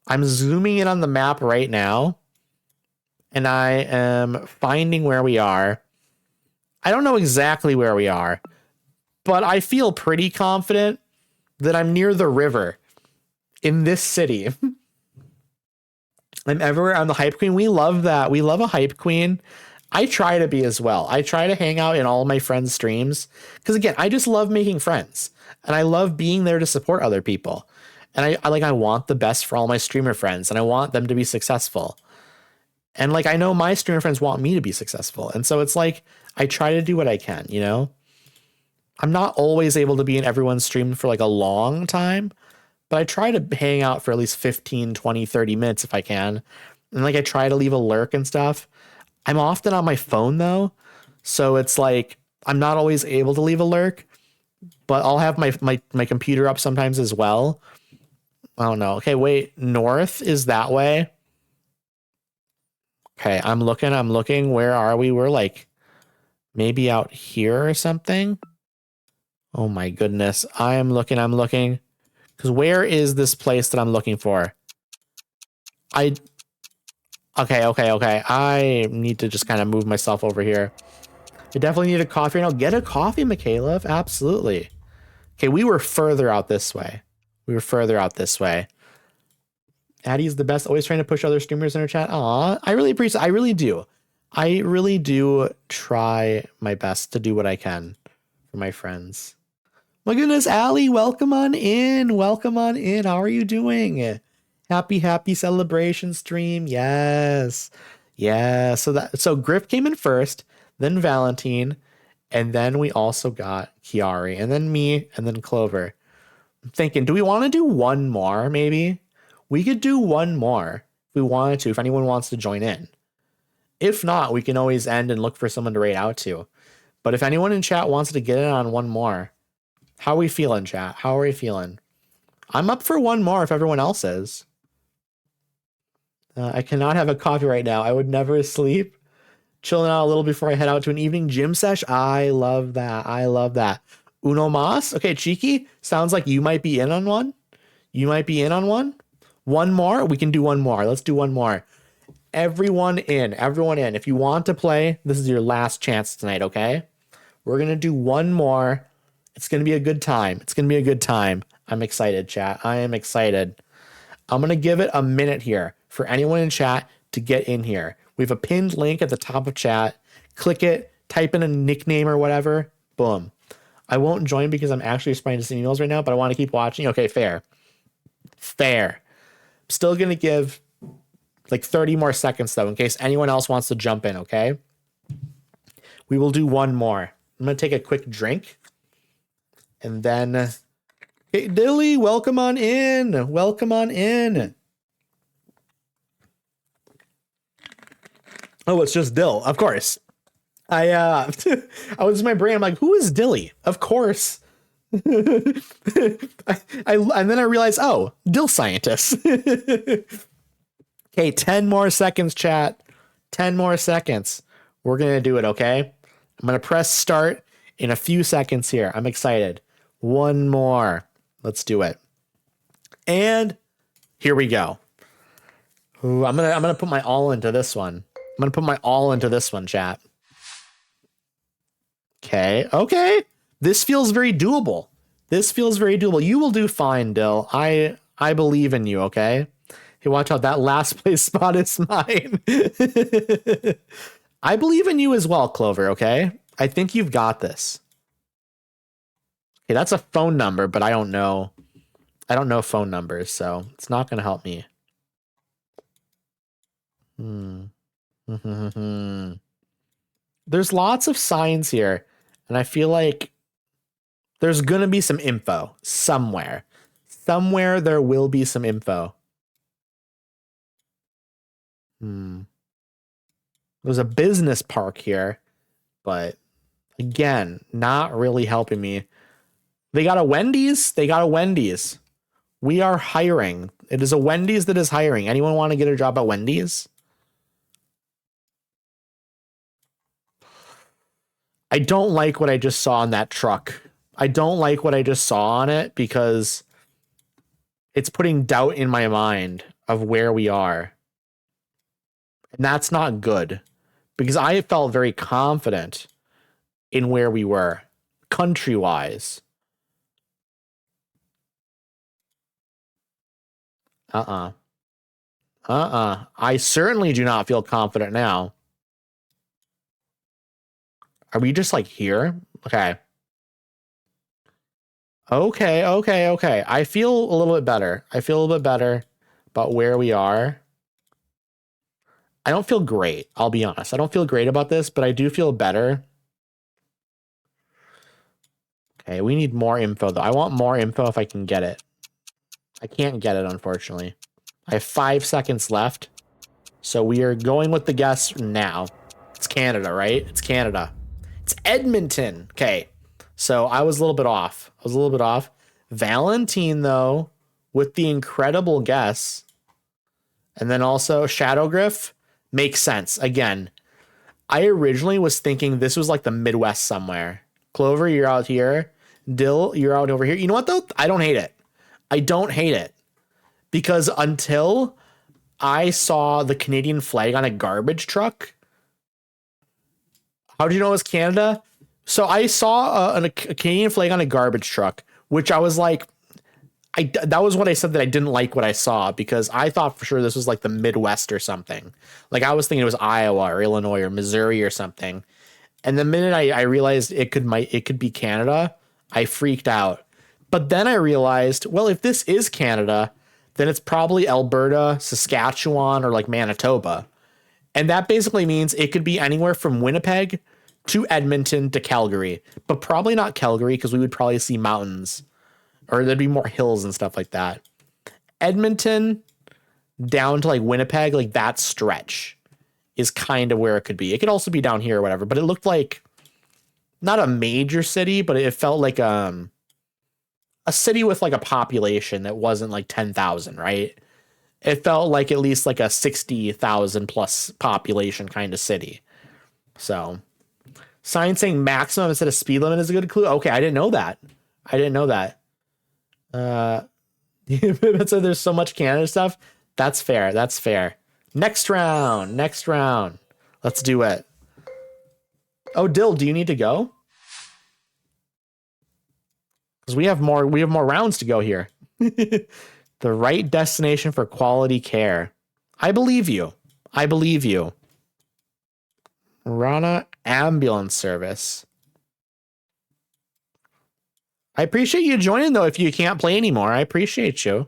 I'm zooming in on the map right now. And I am finding where we are. I don't know exactly where we are, but I feel pretty confident that I'm near the river in this city. I'm everywhere. I'm the hype queen. We love that. We love a hype queen. I try to be as well. I try to hang out in all my friends' streams because, again, I just love making friends and I love being there to support other people. And I want the best for all my streamer friends and I want them to be successful. And like, I know my streamer friends want me to be successful. And so it's like, I try to do what I can, you know? I'm not always able to be in everyone's stream for like a long time, but I try to hang out for at least 15, 20, 30 minutes if I can. And like, I try to leave a lurk and stuff. I'm often on my phone though. So it's like, I'm not always able to leave a lurk, but I'll have my computer up sometimes as well. I don't know. Okay, wait, north is that way. Okay, I'm looking. Where are we? We're like maybe out here or something. Oh my goodness. I'm looking. Because where is this place that I'm looking for? Okay. I need to just kind of move myself over here. I definitely need a coffee right now. Get a coffee, Michaela. Absolutely. Okay, we were further out this way. Addie's the best, always trying to push other streamers in her chat. Aw, I really appreciate it. I really do try my best to do what I can for my friends. My goodness, Allie, welcome on in. How are you doing? Happy celebration stream. Yes. Yeah. So Griff came in first, then Valentine, and then we also got Kiari, and then me, and then Clover. I'm thinking, do we want to do one more, maybe? We could do one more if we wanted to, if anyone wants to join in. If not, we can always end and look for someone to raid out to. But if anyone in chat wants to get in on one more, how are we feeling, chat? How are we feeling? I'm up for one more if everyone else is. I cannot have a coffee right now. I would never sleep. Chilling out a little before I head out to an evening gym sesh. I love that. Uno mas? Okay, Cheeky, sounds like you might be in on one. One more? We can do one more. Let's do one more. Everyone in. If you want to play, this is your last chance tonight, okay? We're going to do one more. It's going to be a good time. I'm excited, chat. I am excited. I'm going to give it a minute here for anyone in chat to get in here. We have a pinned link at the top of chat. Click it, type in a nickname or whatever. Boom. I won't join because I'm actually responding to some emails right now, but I want to keep watching. Okay, fair. Still going to give like 30 more seconds though, in case anyone else wants to jump in, okay? We will do one more. I'm going to take a quick drink. And then, hey, Dilly, welcome on in. Oh, it's just Dill, of course. I was in my brain. I'm like, who is Dilly? Of course. And then I realized, oh, Dill scientist. Okay, 10 more seconds, chat. 10 more seconds. We're gonna do it, okay? I'm gonna press start in a few seconds here. I'm excited. One more. Let's do it. And here we go. Ooh, I'm gonna put my all into this one. Chat. Okay. This feels very doable. You will do fine, Dill. I believe in you, okay? Hey, watch out. That last place spot is mine. I believe in you as well, Clover, okay? I think you've got this. Okay, that's a phone number, but I don't know phone numbers, so it's not going to help me. There's lots of signs here, and I feel like There's going to be some info somewhere. Somewhere there will be some info. There's a business park here, but again, not really helping me. They got a Wendy's. They got a Wendy's. We are hiring. It is a Wendy's that is hiring. Anyone want to get a job at Wendy's? I don't like what I just saw on that truck. I don't like what I just saw on it because it's putting doubt in my mind of where we are. And that's not good because I felt very confident in where we were country-wise. I certainly do not feel confident now. Are we just like here? Okay. Okay. I feel a little bit better. I feel a little bit better about where we are. I don't feel great. I'll be honest. I don't feel great about this, but I do feel better. Okay, we need more info though. I want more info if I can get it. I can't get it, unfortunately. I have 5 seconds left. So we are going with the guess now. It's Canada, right? It's Canada. It's Edmonton. Okay. So I was a little bit off. Valentine, though, with the incredible guess. And then also Shadowgriff makes sense. Again, I originally was thinking this was like the Midwest somewhere. Clover, you're out here. Dill, you're out over here. You know what, though? I don't hate it. Because until I saw the Canadian flag on a garbage truck. How did you know it was Canada? So I saw a Canadian flag on a garbage truck, which I was like, that was what I said that I didn't like what I saw because I thought for sure this was like the Midwest or something. Like I was thinking it was Iowa or Illinois or Missouri or something. And the minute I realized it could be Canada, I freaked out. But then I realized, well, if this is Canada, then it's probably Alberta, Saskatchewan, or like Manitoba. And that basically means it could be anywhere from Winnipeg to Edmonton to Calgary, but probably not Calgary because we would probably see mountains or there'd be more hills and stuff like that. Edmonton down to like Winnipeg, like that stretch is kind of where it could be. It could also be down here or whatever, but it looked like not a major city, but it felt like a city with like a population that wasn't like 10,000, right? It felt like at least like a 60,000 plus population kind of city. So sign saying maximum instead of speed limit is a good clue. Okay, I didn't know that. So there's so much Canada stuff. That's fair. Next round. Let's do it. Oh, Dill, do you need to go? Because we have more rounds to go here. The right destination for quality care. I believe you. Rana ambulance service. I appreciate you joining though if you can't play anymore. I appreciate you.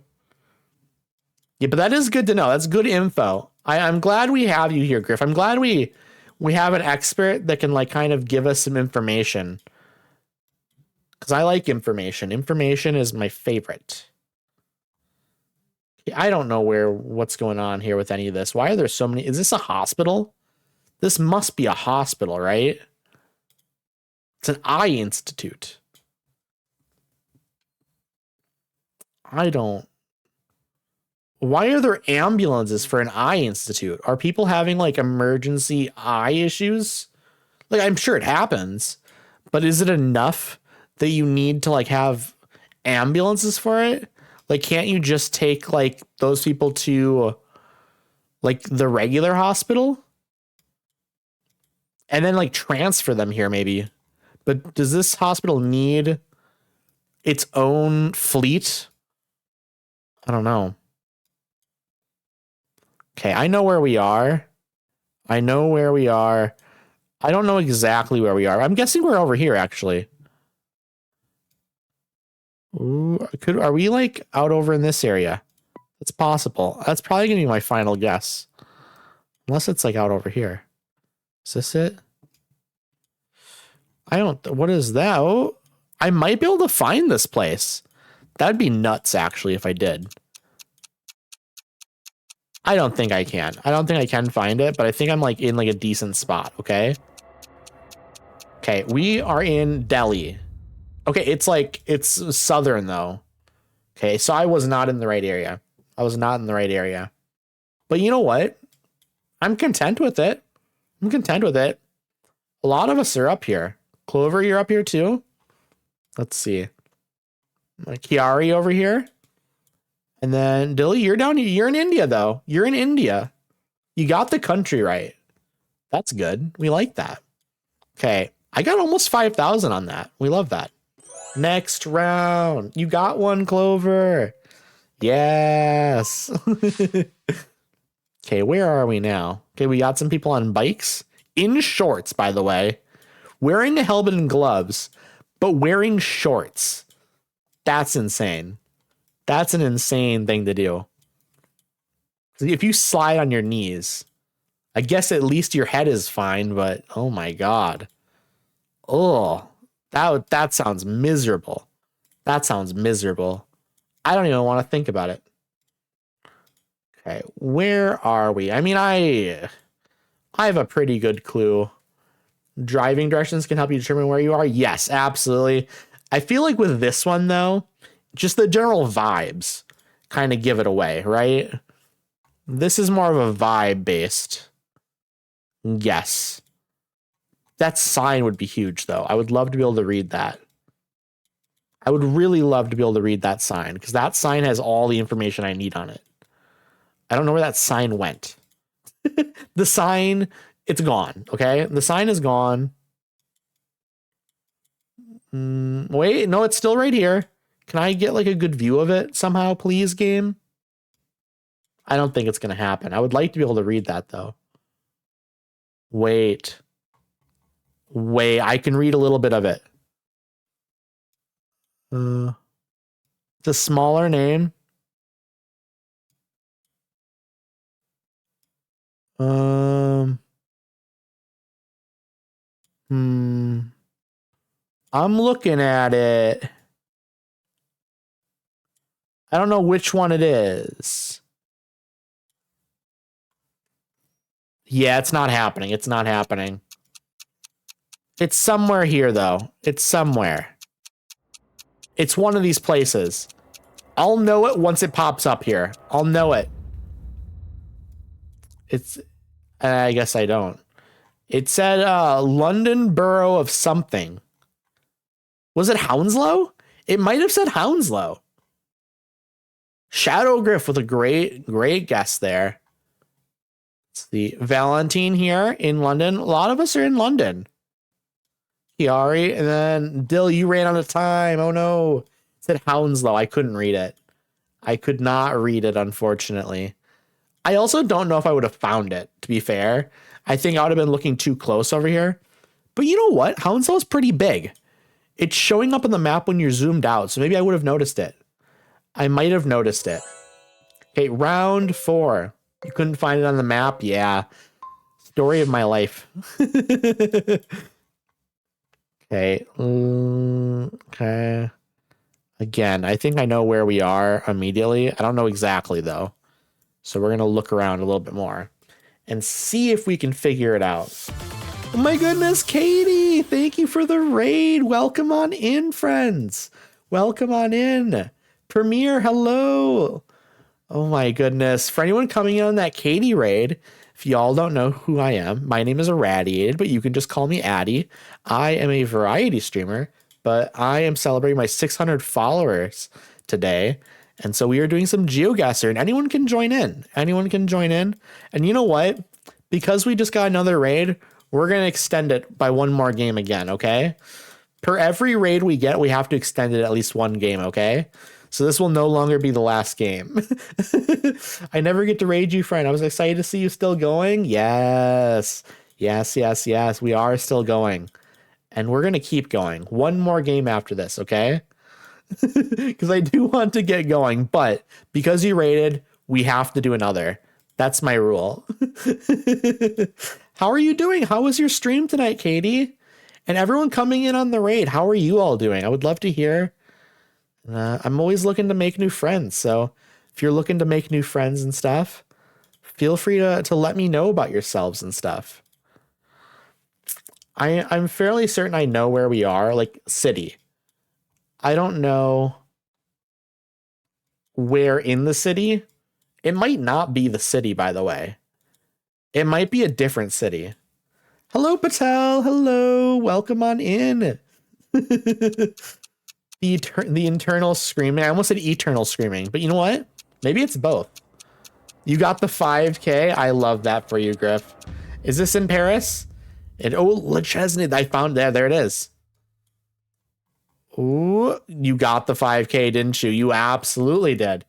Yeah, but that is good to know. That's good info. I'm glad we have you here, Griff. I'm glad we have an expert that can like kind of give us some information. Because I like information. Information is my favorite. I don't know what's going on here with any of this. Why are there so many? Is this a hospital? This must be a hospital, right? It's an eye institute. Why are there ambulances for an eye institute? Are people having like emergency eye issues? Like, I'm sure it happens, but is it enough that you need to like have ambulances for it? Like, can't you just take like those people to like the regular hospital and then like transfer them here maybe? But does this hospital need its own fleet? I don't know. Okay, I know where we are. I don't know exactly where we are. I'm guessing we're over here, actually. Ooh, are we like out over in this area? It's possible. That's probably gonna be my final guess. Unless it's like out over here. Is this it? What is that? Oh, I might be able to find this place. That'd be nuts, actually, if I did. I don't think I can. I don't think I can find it, but I think I'm like in like a decent spot, okay? Okay, we are in Delhi. Okay, it's southern though. Okay, so I was not in the right area. I was not in the right area. But you know what? I'm content with it. I'm content with it. A lot of us are up here. Clover, you're up here too? Let's see. Kiari over here. And then Dilly, you're down here. You're in India though. You're in India. You got the country right. That's good. We like that. Okay. I got almost 5,000 on that. We love that. Next round. You got one, Clover. Yes. Okay, where are we now? Okay, we got some people on bikes. In shorts, by the way. Wearing a helmet and gloves, but wearing shorts. That's insane. That's an insane thing to do. If you slide on your knees, I guess at least your head is fine, but oh my God. Oh, that sounds miserable. That sounds miserable. I don't even want to think about it. Okay, where are we? I mean, I have a pretty good clue. Driving directions can help you determine where you are. Yes, absolutely. I feel like with this one, though, just the general vibes kind of give it away, right? This is more of a vibe based. Yes. That sign would be huge, though. I would love to be able to read that. I would really love to be able to read that sign because that sign has all the information I need on it. I don't know where that sign went. The sign, it's gone. Okay. The sign is gone. Wait, no, it's still right here. Can I get like a good view of it somehow, please, game? I don't think it's going to happen. I would like to be able to read that though. Wait, I can read a little bit of it. It's a smaller name. I'm looking at it. I don't know which one it is. Yeah, it's not happening. It's not happening. It's somewhere here, though. It's somewhere. It's one of these places. I'll know it once it pops up here. I'll know it. It's... I guess I don't. It said London Borough of something. Was it Hounslow? It might have said Hounslow. Shadow Griff with a great guess there. It's the Valentine here in London. A lot of us are in London. Kiari, and then Dill, you ran out of time. Oh no. It said Hounslow. I couldn't read it. I could not read it, unfortunately. I also don't know if I would have found it, to be fair. I think I would have been looking too close over here. But you know what? Hounslow is pretty big. It's showing up on the map when you're zoomed out, so maybe I would have noticed it. I might have noticed it. Okay, round 4. You couldn't find it on the map? Yeah. Story of my life. Okay. Okay. Again, I think I know where we are immediately. I don't know exactly, though. So we're going to look around a little bit more and see if we can figure it out. Oh my goodness, Katie, thank you for the raid. Welcome on in, friends. Welcome on in. Premiere, hello. Oh my goodness. For anyone coming in on that Katie raid, if y'all don't know who I am, my name is Irradiated, but you can just call me Addy. I am a variety streamer, but I am celebrating my 600 followers today. And so we are doing some GeoGuessr, and anyone can join in. Anyone can join in. And you know what? Because we just got another raid, we're going to extend it by one more game again, okay? Per every raid we get, we have to extend it at least one game, okay? So this will no longer be the last game. I never get to raid you, friend. I was excited to see you still going. Yes. Yes, yes, yes. We are still going. And we're going to keep going. One more game after this, okay? Because I do want to get going. But because you raided, we have to do another. That's my rule. How are you doing? How was your stream tonight, Katie? And everyone coming in on the raid, how are you all doing? I would love to hear. I'm always looking to make new friends. So if you're looking to make new friends and stuff, feel free to let me know about yourselves and stuff. I'm fairly certain I know where we are, like city. I don't know where in the city. It might not be the city, by the way. It might be a different city. Hello, Patel. Hello. Welcome on in. the internal screaming. I almost said eternal screaming, but you know what? Maybe it's both. You got the 5K. I love that for you, Griff. Is this in Paris? And oh, Le Chesney. I found that. There it is. Ooh, you got the 5K, didn't you? You absolutely did.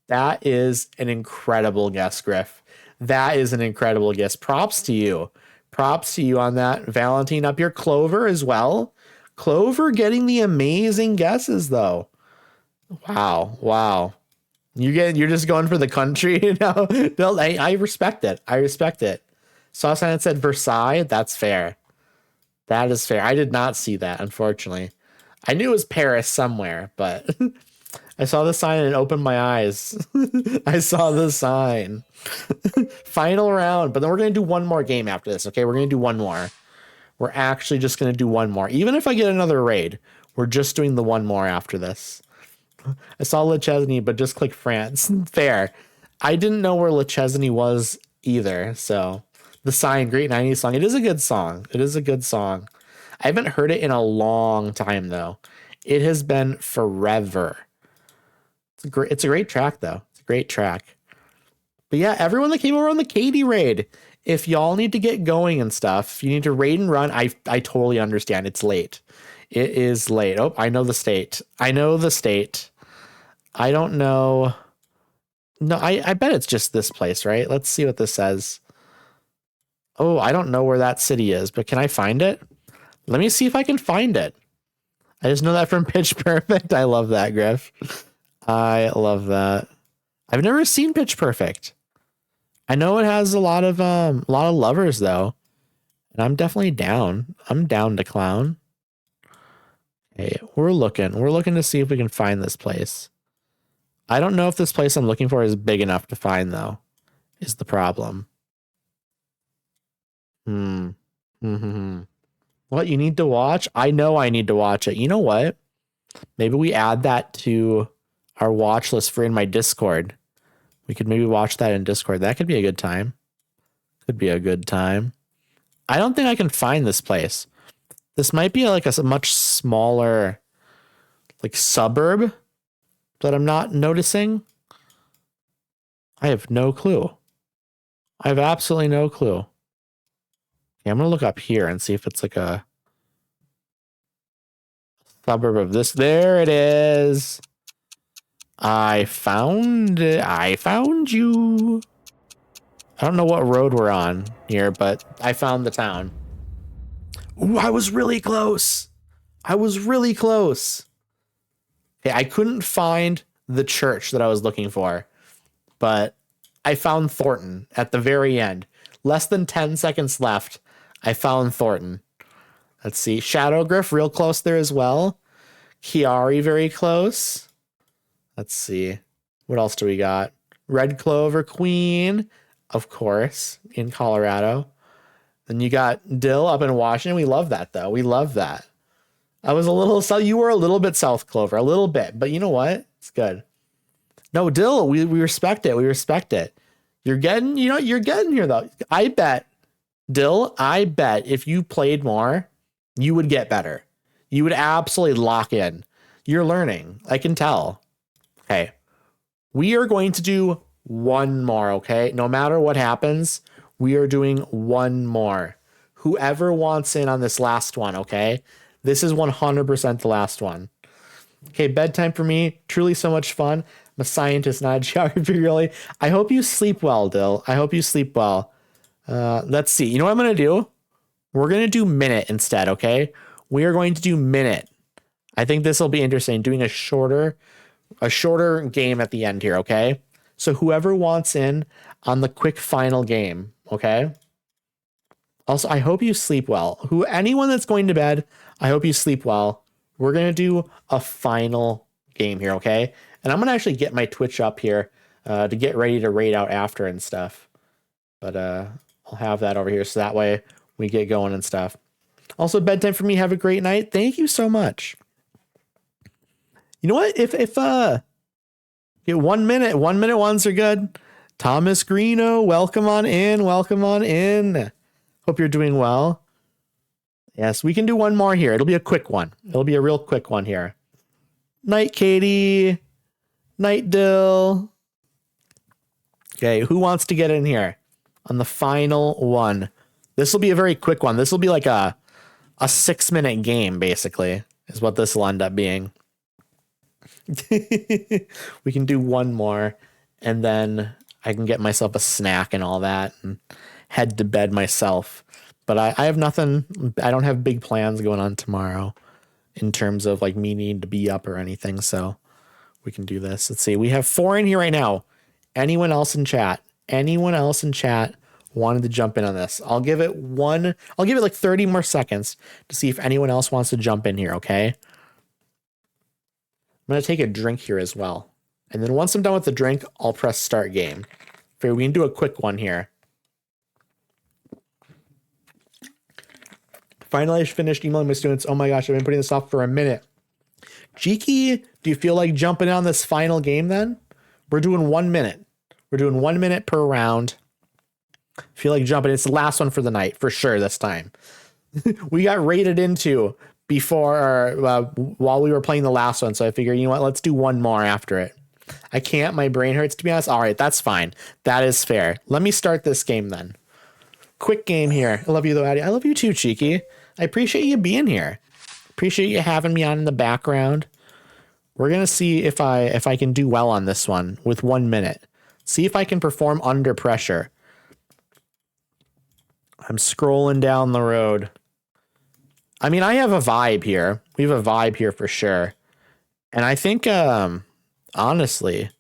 That is an incredible guess, Griff. That is an incredible guess. Props to you. Props to you on that. Valentine up here. Clover as well. Clover getting the amazing guesses, though. Wow. Wow. You're just going for the country now. No, I respect it. I respect it. Saucepan said Versailles. That's fair. That is fair. I did not see that, unfortunately. I knew it was Paris somewhere, but I saw the sign and it opened my eyes. I saw the sign. Final round, but then we're going to do one more game after this, okay? We're going to do one more. We're actually just going to do one more. Even if I get another raid, we're just doing the one more after this. I saw Le Chesney, but just click France. Fair. I didn't know where Le Chesney was either, so... The Sign, great 90s song. It is a good song. It is a good song. I haven't heard it in a long time, though. It has been forever. It's a great track, though. It's a great track. But yeah, everyone that came over on the Katie raid, if y'all need to get going and stuff, you need to raid and run. I totally understand. It's late. It is late. Oh, I know the state. I know the state. I don't know. No, I bet it's just this place, right? Let's see what this says. Oh, I don't know where that city is, but can I find it? Let me see if I can find it. I just know that from Pitch Perfect. I love that, Griff. I love that. I've never seen Pitch Perfect. I know it has a lot of lovers though. And I'm definitely down. I'm down to clown. Hey, we're looking to see if we can find this place. I don't know if this place I'm looking for is big enough to find though, is the problem. What you need to watch? I know I need to watch it. You know what? Maybe we add that to our watch list for in my Discord. We could maybe watch that in Discord. That could be a good time. Could be a good time. I don't think I can find this place. This might be like a much smaller like suburb that I'm not noticing. I have no clue. I have absolutely no clue. Yeah, I'm going to look up here and see if it's like a suburb of this. There it is. I found it. I found you. I don't know what road we're on here, but I found the town. Ooh, I was really close. I was really close. Okay, I couldn't find the church that I was looking for, but I found Thornton at the very end. Less than 10 seconds left. I found Thornton. Let's see. Shadowgriff, real close there as well. Chiari, very close. Let's see. What else do we got? Red Clover Queen, of course, in Colorado. Then you got Dill up in Washington. We love that, though. We love that. I was a little... So you were a little bit South Clover. A little bit. But you know what? It's good. No, Dill, we respect it. We respect it. You're getting here, though. I bet... Dill, I bet if you played more, you would get better. You would absolutely lock in. You're learning. I can tell. Okay. We are going to do one more, okay? No matter what happens, we are doing one more. Whoever wants in on this last one, okay? This is 100% the last one. Okay, bedtime for me. Truly so much fun. I'm a scientist, not a geography, really. I hope you sleep well, Dill. I hope you sleep well. Let's see. You know what I'm going to do? We're going to do minute instead, okay? We are going to do minute. I think this will be interesting, doing a shorter game at the end here, okay? So whoever wants in on the quick final game, okay? Also, I hope you sleep well. Anyone that's going to bed, I hope you sleep well. We're going to do a final game here, okay? And I'm going to actually get my Twitch up here to get ready to raid out after and stuff. But I'll have that over here so that way we get going and stuff. Also, bedtime for me. Have a great night. Thank you so much. You know what? If get 1 minute, 1 minute ones are good. Thomas Greeno, welcome on in. Welcome on in. Hope you're doing well. Yes, we can do one more here. It'll be a quick one. It'll be a real quick one here. Night, Katie. Night, Dill. Okay, who wants to get in here on the final one? This will be a very quick one. This will be like a 6-minute game, basically, is what this will end up being. We can do one more, and then I can get myself a snack and all that and head to bed myself. But I have nothing. I don't have big plans going on tomorrow in terms of like me needing to be up or anything. So we can do this. Let's see. We have 4 in here right now. Anyone else in chat? Anyone else in chat wanted to jump in on this? I'll give it like 30 more seconds to see if anyone else wants to jump in here. Okay. I'm going to take a drink here as well. And then once I'm done with the drink, I'll press start game. Okay, we can do a quick one here. Finally, I finished emailing my students. Oh my gosh, I've been putting this off for a minute. Cheeky, do you feel like jumping on this final game then? We're doing 1 minute. We're doing 1 minute per round. Feel like jumping. It's the last one for the night, for sure, this time. We got raided into before, while we were playing the last one. So I figured, you know what, let's do one more after it. I can't. My brain hurts, to be honest. All right, that's fine. That is fair. Let me start this game then. Quick game here. I love you though, Addie. I love you too, Cheeky. I appreciate you being here. Appreciate you having me on in the background. We're gonna see if I can do well on this one with 1 minute. See if I can perform under pressure. I'm scrolling down the road. I mean, I have a vibe here. We have a vibe here for sure. And I think, honestly,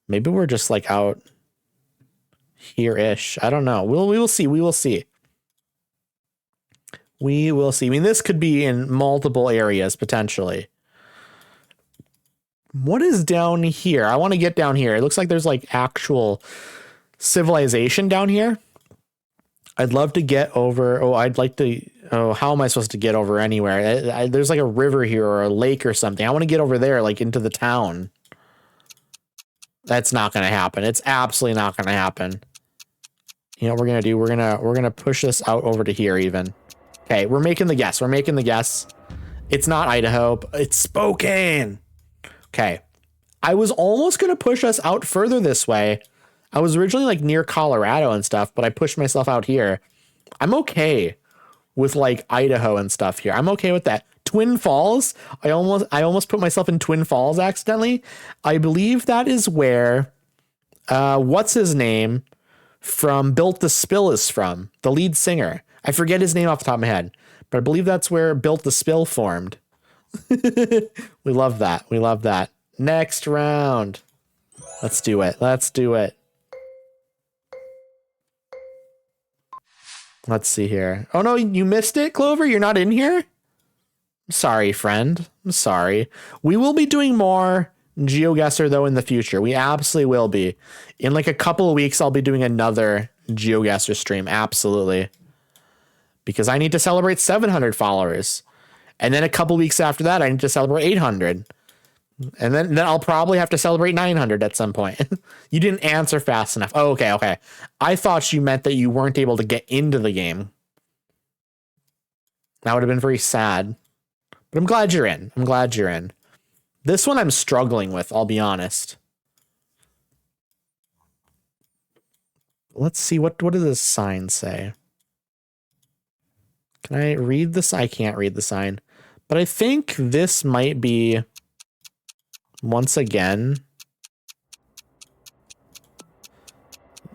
maybe we're just like out here-ish. I don't know. We will see. We will see. We will see. I mean, this could be in multiple areas potentially. What is down here? I want to get down here. It looks like there's like actual civilization down here. I'd love to get over. Oh, I'd like to. Oh, how am I supposed to get over anywhere? There's like a river here or a lake or something. I want to get over there, like into the town. That's not going to happen. It's absolutely not going to happen. You know what we're going to do? We're going to push this out over to here even. Okay, we're making the guess. We're making the guess. It's not Idaho. It's Spokane. Okay. I was almost going to push us out further this way. I was originally like near Colorado and stuff, but I pushed myself out here. I'm okay with like Idaho and stuff here. I'm okay with that. Twin Falls. I almost put myself in Twin Falls accidentally. I believe that is where, what's his name from Built to Spill is from, the lead singer. I forget his name off the top of my head, but I believe that's where Built to Spill formed. We love that. We love that. Next round. Let's do it. Let's do it. Let's see here. Oh no, you missed it, Clover? You're not in here? I'm sorry, friend. I'm sorry. We will be doing more GeoGuessr though in the future. We absolutely will be. In like a couple of weeks, I'll be doing another GeoGuessr stream. Absolutely. Because I need to celebrate 700 followers. And then a couple weeks after that, I need to celebrate 800. And then I'll probably have to celebrate 900 at some point. You didn't answer fast enough. Oh, okay, okay. I thought you meant that you weren't able to get into the game. That would have been very sad. But I'm glad you're in. I'm glad you're in. This one I'm struggling with, I'll be honest. Let's see, what does this sign say? Can I read this? I can't read the sign. But I think this might be, once again,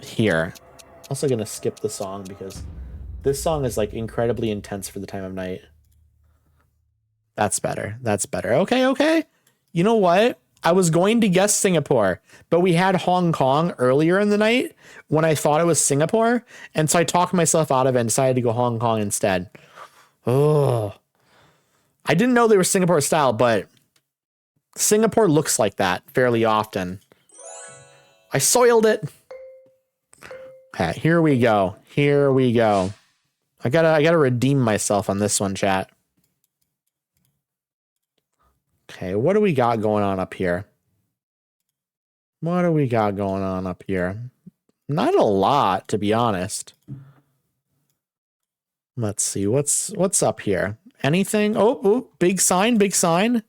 here. Also gonna skip the song because this song is like incredibly intense for the time of night. That's better. That's better. Okay, okay. You know what? I was going to guess Singapore, but we had Hong Kong earlier in the night when I thought it was Singapore. And so I talked myself out of it and decided to go Hong Kong instead. Oh, I didn't know they were Singapore style, but Singapore looks like that fairly often. I soiled it. Okay, here we go. Here we go. I gotta redeem myself on this one, chat. Okay, what do we got going on up here? What do we got going on up here? Not a lot, to be honest. Let's see, what's up here? Anything? Oh, big sign, big sign.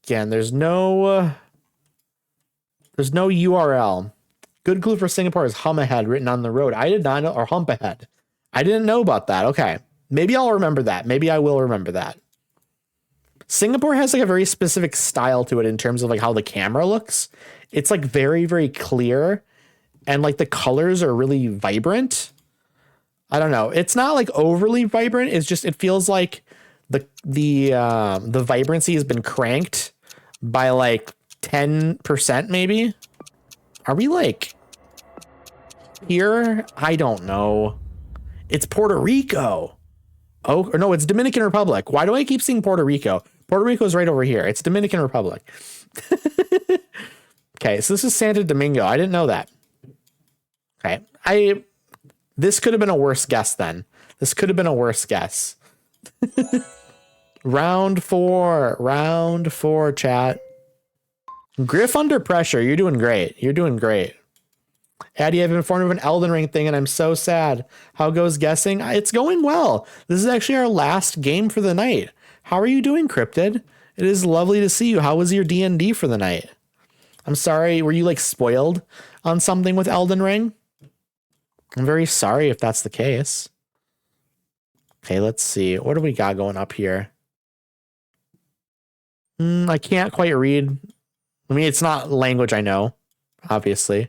Again, there's no URL. Good clue for Singapore is hum ahead written on the road. I did not know, or hump ahead. I didn't know about that. Okay. Maybe I'll remember that. Maybe I will remember that. Singapore has like a very specific style to it in terms of like how the camera looks. It's like very, very clear and like the colors are really vibrant. I don't know. It's not like overly vibrant. It's just, it feels like the vibrancy has been cranked by like 10% maybe. Are we like here? I don't know. It's Puerto Rico. Oh, or no, it's Dominican Republic. Why do I keep seeing Puerto Rico? Puerto Rico is right over here. It's Dominican Republic. Okay, so this is Santo Domingo. I didn't know that. Okay, this could have been a worse guess then. This could have been a worse guess. Round four, chat. Griff under pressure. You're doing great. You're doing great. Addy, I've been informed of an Elden Ring thing and I'm so sad. How goes guessing? It's going well. This is actually our last game for the night. How are you doing, Cryptid? It is lovely to see you. How was your D&D for the night? I'm sorry. Were you like spoiled on something with Elden Ring? I'm very sorry if that's the case. Okay, let's see. What do we got going up here? I can't quite read. I mean, it's not language I know, obviously.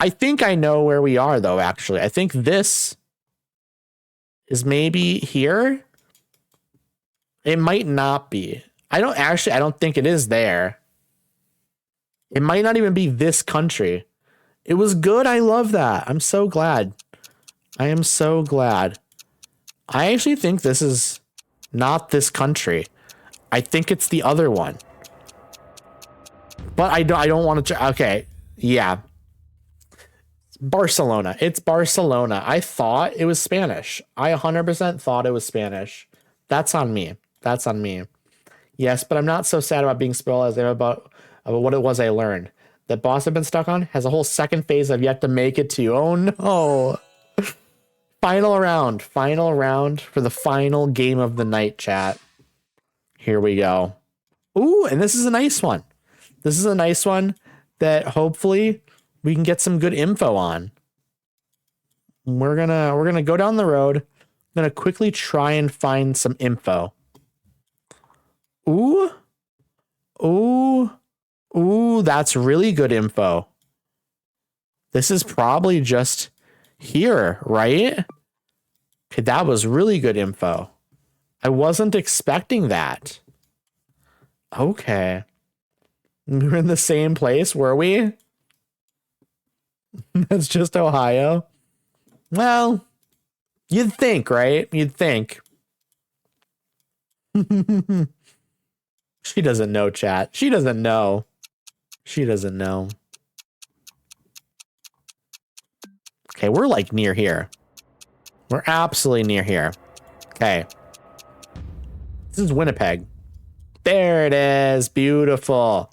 I think I know where we are, though, actually. I think this is maybe here. It might not be. I don't think it is there. It might not even be this country. It was good. I love that. I'm so glad. I am so glad. I actually think this is not this country. I think it's the other one. But I don't want to. Okay. Yeah. Barcelona. It's Barcelona. I thought it was Spanish. I 100% thought it was Spanish. That's on me. That's on me. Yes, but I'm not so sad about being spoiled as I am about what it was I learned. That boss I've been stuck on has a whole second phase I've yet to make it to. Oh no. Final round for the final game of the night, chat. Here we go. Ooh, and this is a nice one. This is a nice one that hopefully we can get some good info on. We're gonna go down the road. I'm gonna quickly try and find some info. Ooh, that's really good info. This is probably just here, right? Okay, that was really good info. I wasn't expecting that. Okay. We're in the same place, were we? That's just Ohio. Well, you'd think, right? You'd think. She doesn't know, chat. She doesn't know. She doesn't know. Okay, we're like near here. We're absolutely near here. Okay. This is Winnipeg. There it is. Beautiful.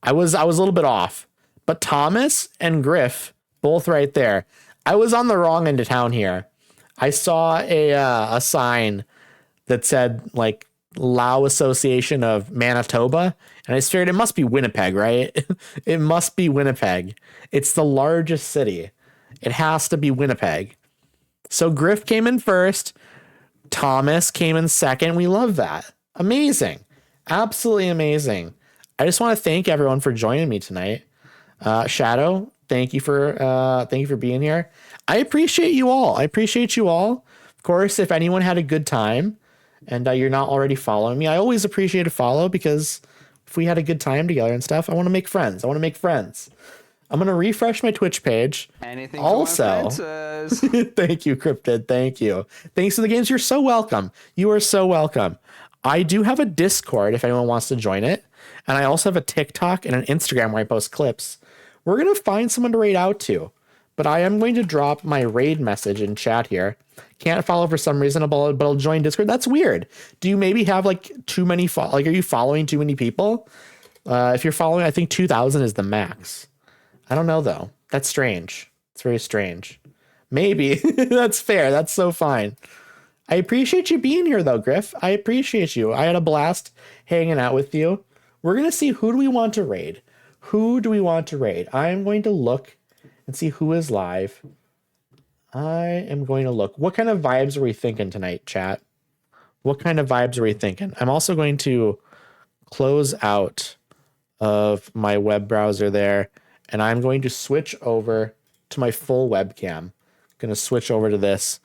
I was a little bit off, but Thomas and Griff both right there. I was on the wrong end of town here. I saw a sign that said like Lao Association of Manitoba, and I figured it must be Winnipeg, right? It must be Winnipeg. It's the largest city. It has to be Winnipeg. So Griff came in first. Thomas came in second. We love that. Amazing. Absolutely amazing. I just want to thank everyone for joining me tonight. Shadow, thank you for being here. I appreciate you all. Of course, if anyone had a good time and you're not already following me, I always appreciate a follow because if we had a good time together and stuff. I want to make friends. I'm going to refresh my Twitch page. Anything also, thank you, Cryptid. Thank you. Thanks for the games. You're so welcome. You are so welcome. I do have a Discord if anyone wants to join it. And I also have a TikTok and an Instagram where I post clips. We're going to find someone to raid out to. But I am going to drop my raid message in chat here. Can't follow for some reason, but I'll join Discord. That's weird. Do you maybe have like too many, are you following too many people? If you're following, I think 2,000 is the max. I don't know though. That's strange. It's very strange. Maybe. That's fair. That's so fine. I appreciate you being here though, Griff. I appreciate you. I had a blast hanging out with you. We're going to see who do we want to raid. Who do we want to raid? I'm going to look and see who is live. I am going to look. What kind of vibes are we thinking tonight, chat? What kind of vibes are we thinking? I'm also going to close out of my web browser there. And I'm going to switch over to my full webcam. Going to switch over to this.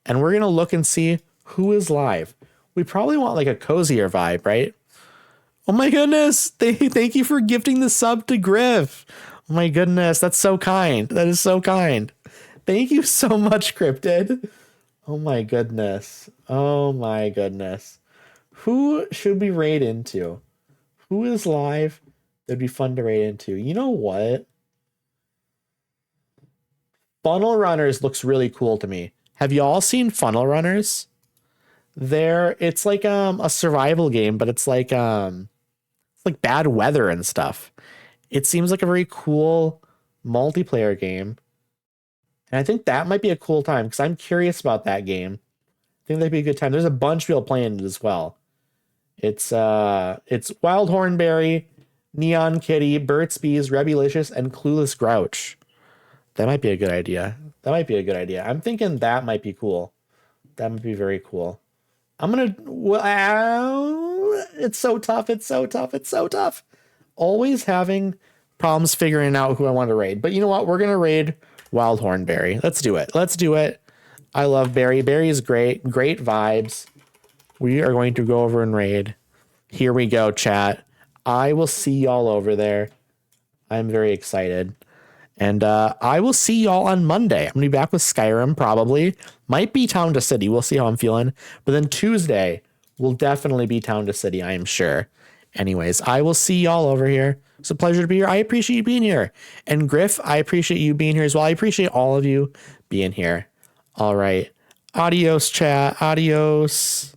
And we're going to look and see who is live. We probably want like a cozier vibe, right? Oh my goodness. Thank you for gifting the sub to Griff. Oh my goodness. That's so kind. That is so kind. Thank you so much, Cryptid. Oh my goodness. Oh my goodness. Who should we raid into? Who is live? That'd be fun to raid into. You know what? Funnel Runners looks really cool to me. Have you all seen Funnel Runners? It's like a survival game, but it's like bad weather and stuff. It seems like a very cool multiplayer game. And I think that might be a cool time because I'm curious about that game. I think that'd be a good time. There's a bunch of people playing it as well. It's Wild Hornberry, Neon Kitty, Burt's Bees, Rebulicious, and Clueless Grouch. That might be a good idea. I'm thinking that might be cool. That might be very cool. It's so tough. Always having problems figuring out who I want to raid. But you know what? We're going to raid Wild Hornberry. Let's do it. I love Barry. Barry is great. Great vibes. We are going to go over and raid. Here we go, chat. I will see y'all over there. I'm very excited. And I will see y'all on Monday. I'm going to be back with Skyrim, probably. Might be Town to City. We'll see how I'm feeling. But then Tuesday will definitely be Town to City, I am sure. Anyways, I will see y'all over here. It's a pleasure to be here. I appreciate you being here. And Griff, I appreciate you being here as well. I appreciate all of you being here. All right. Adios, chat. Adios.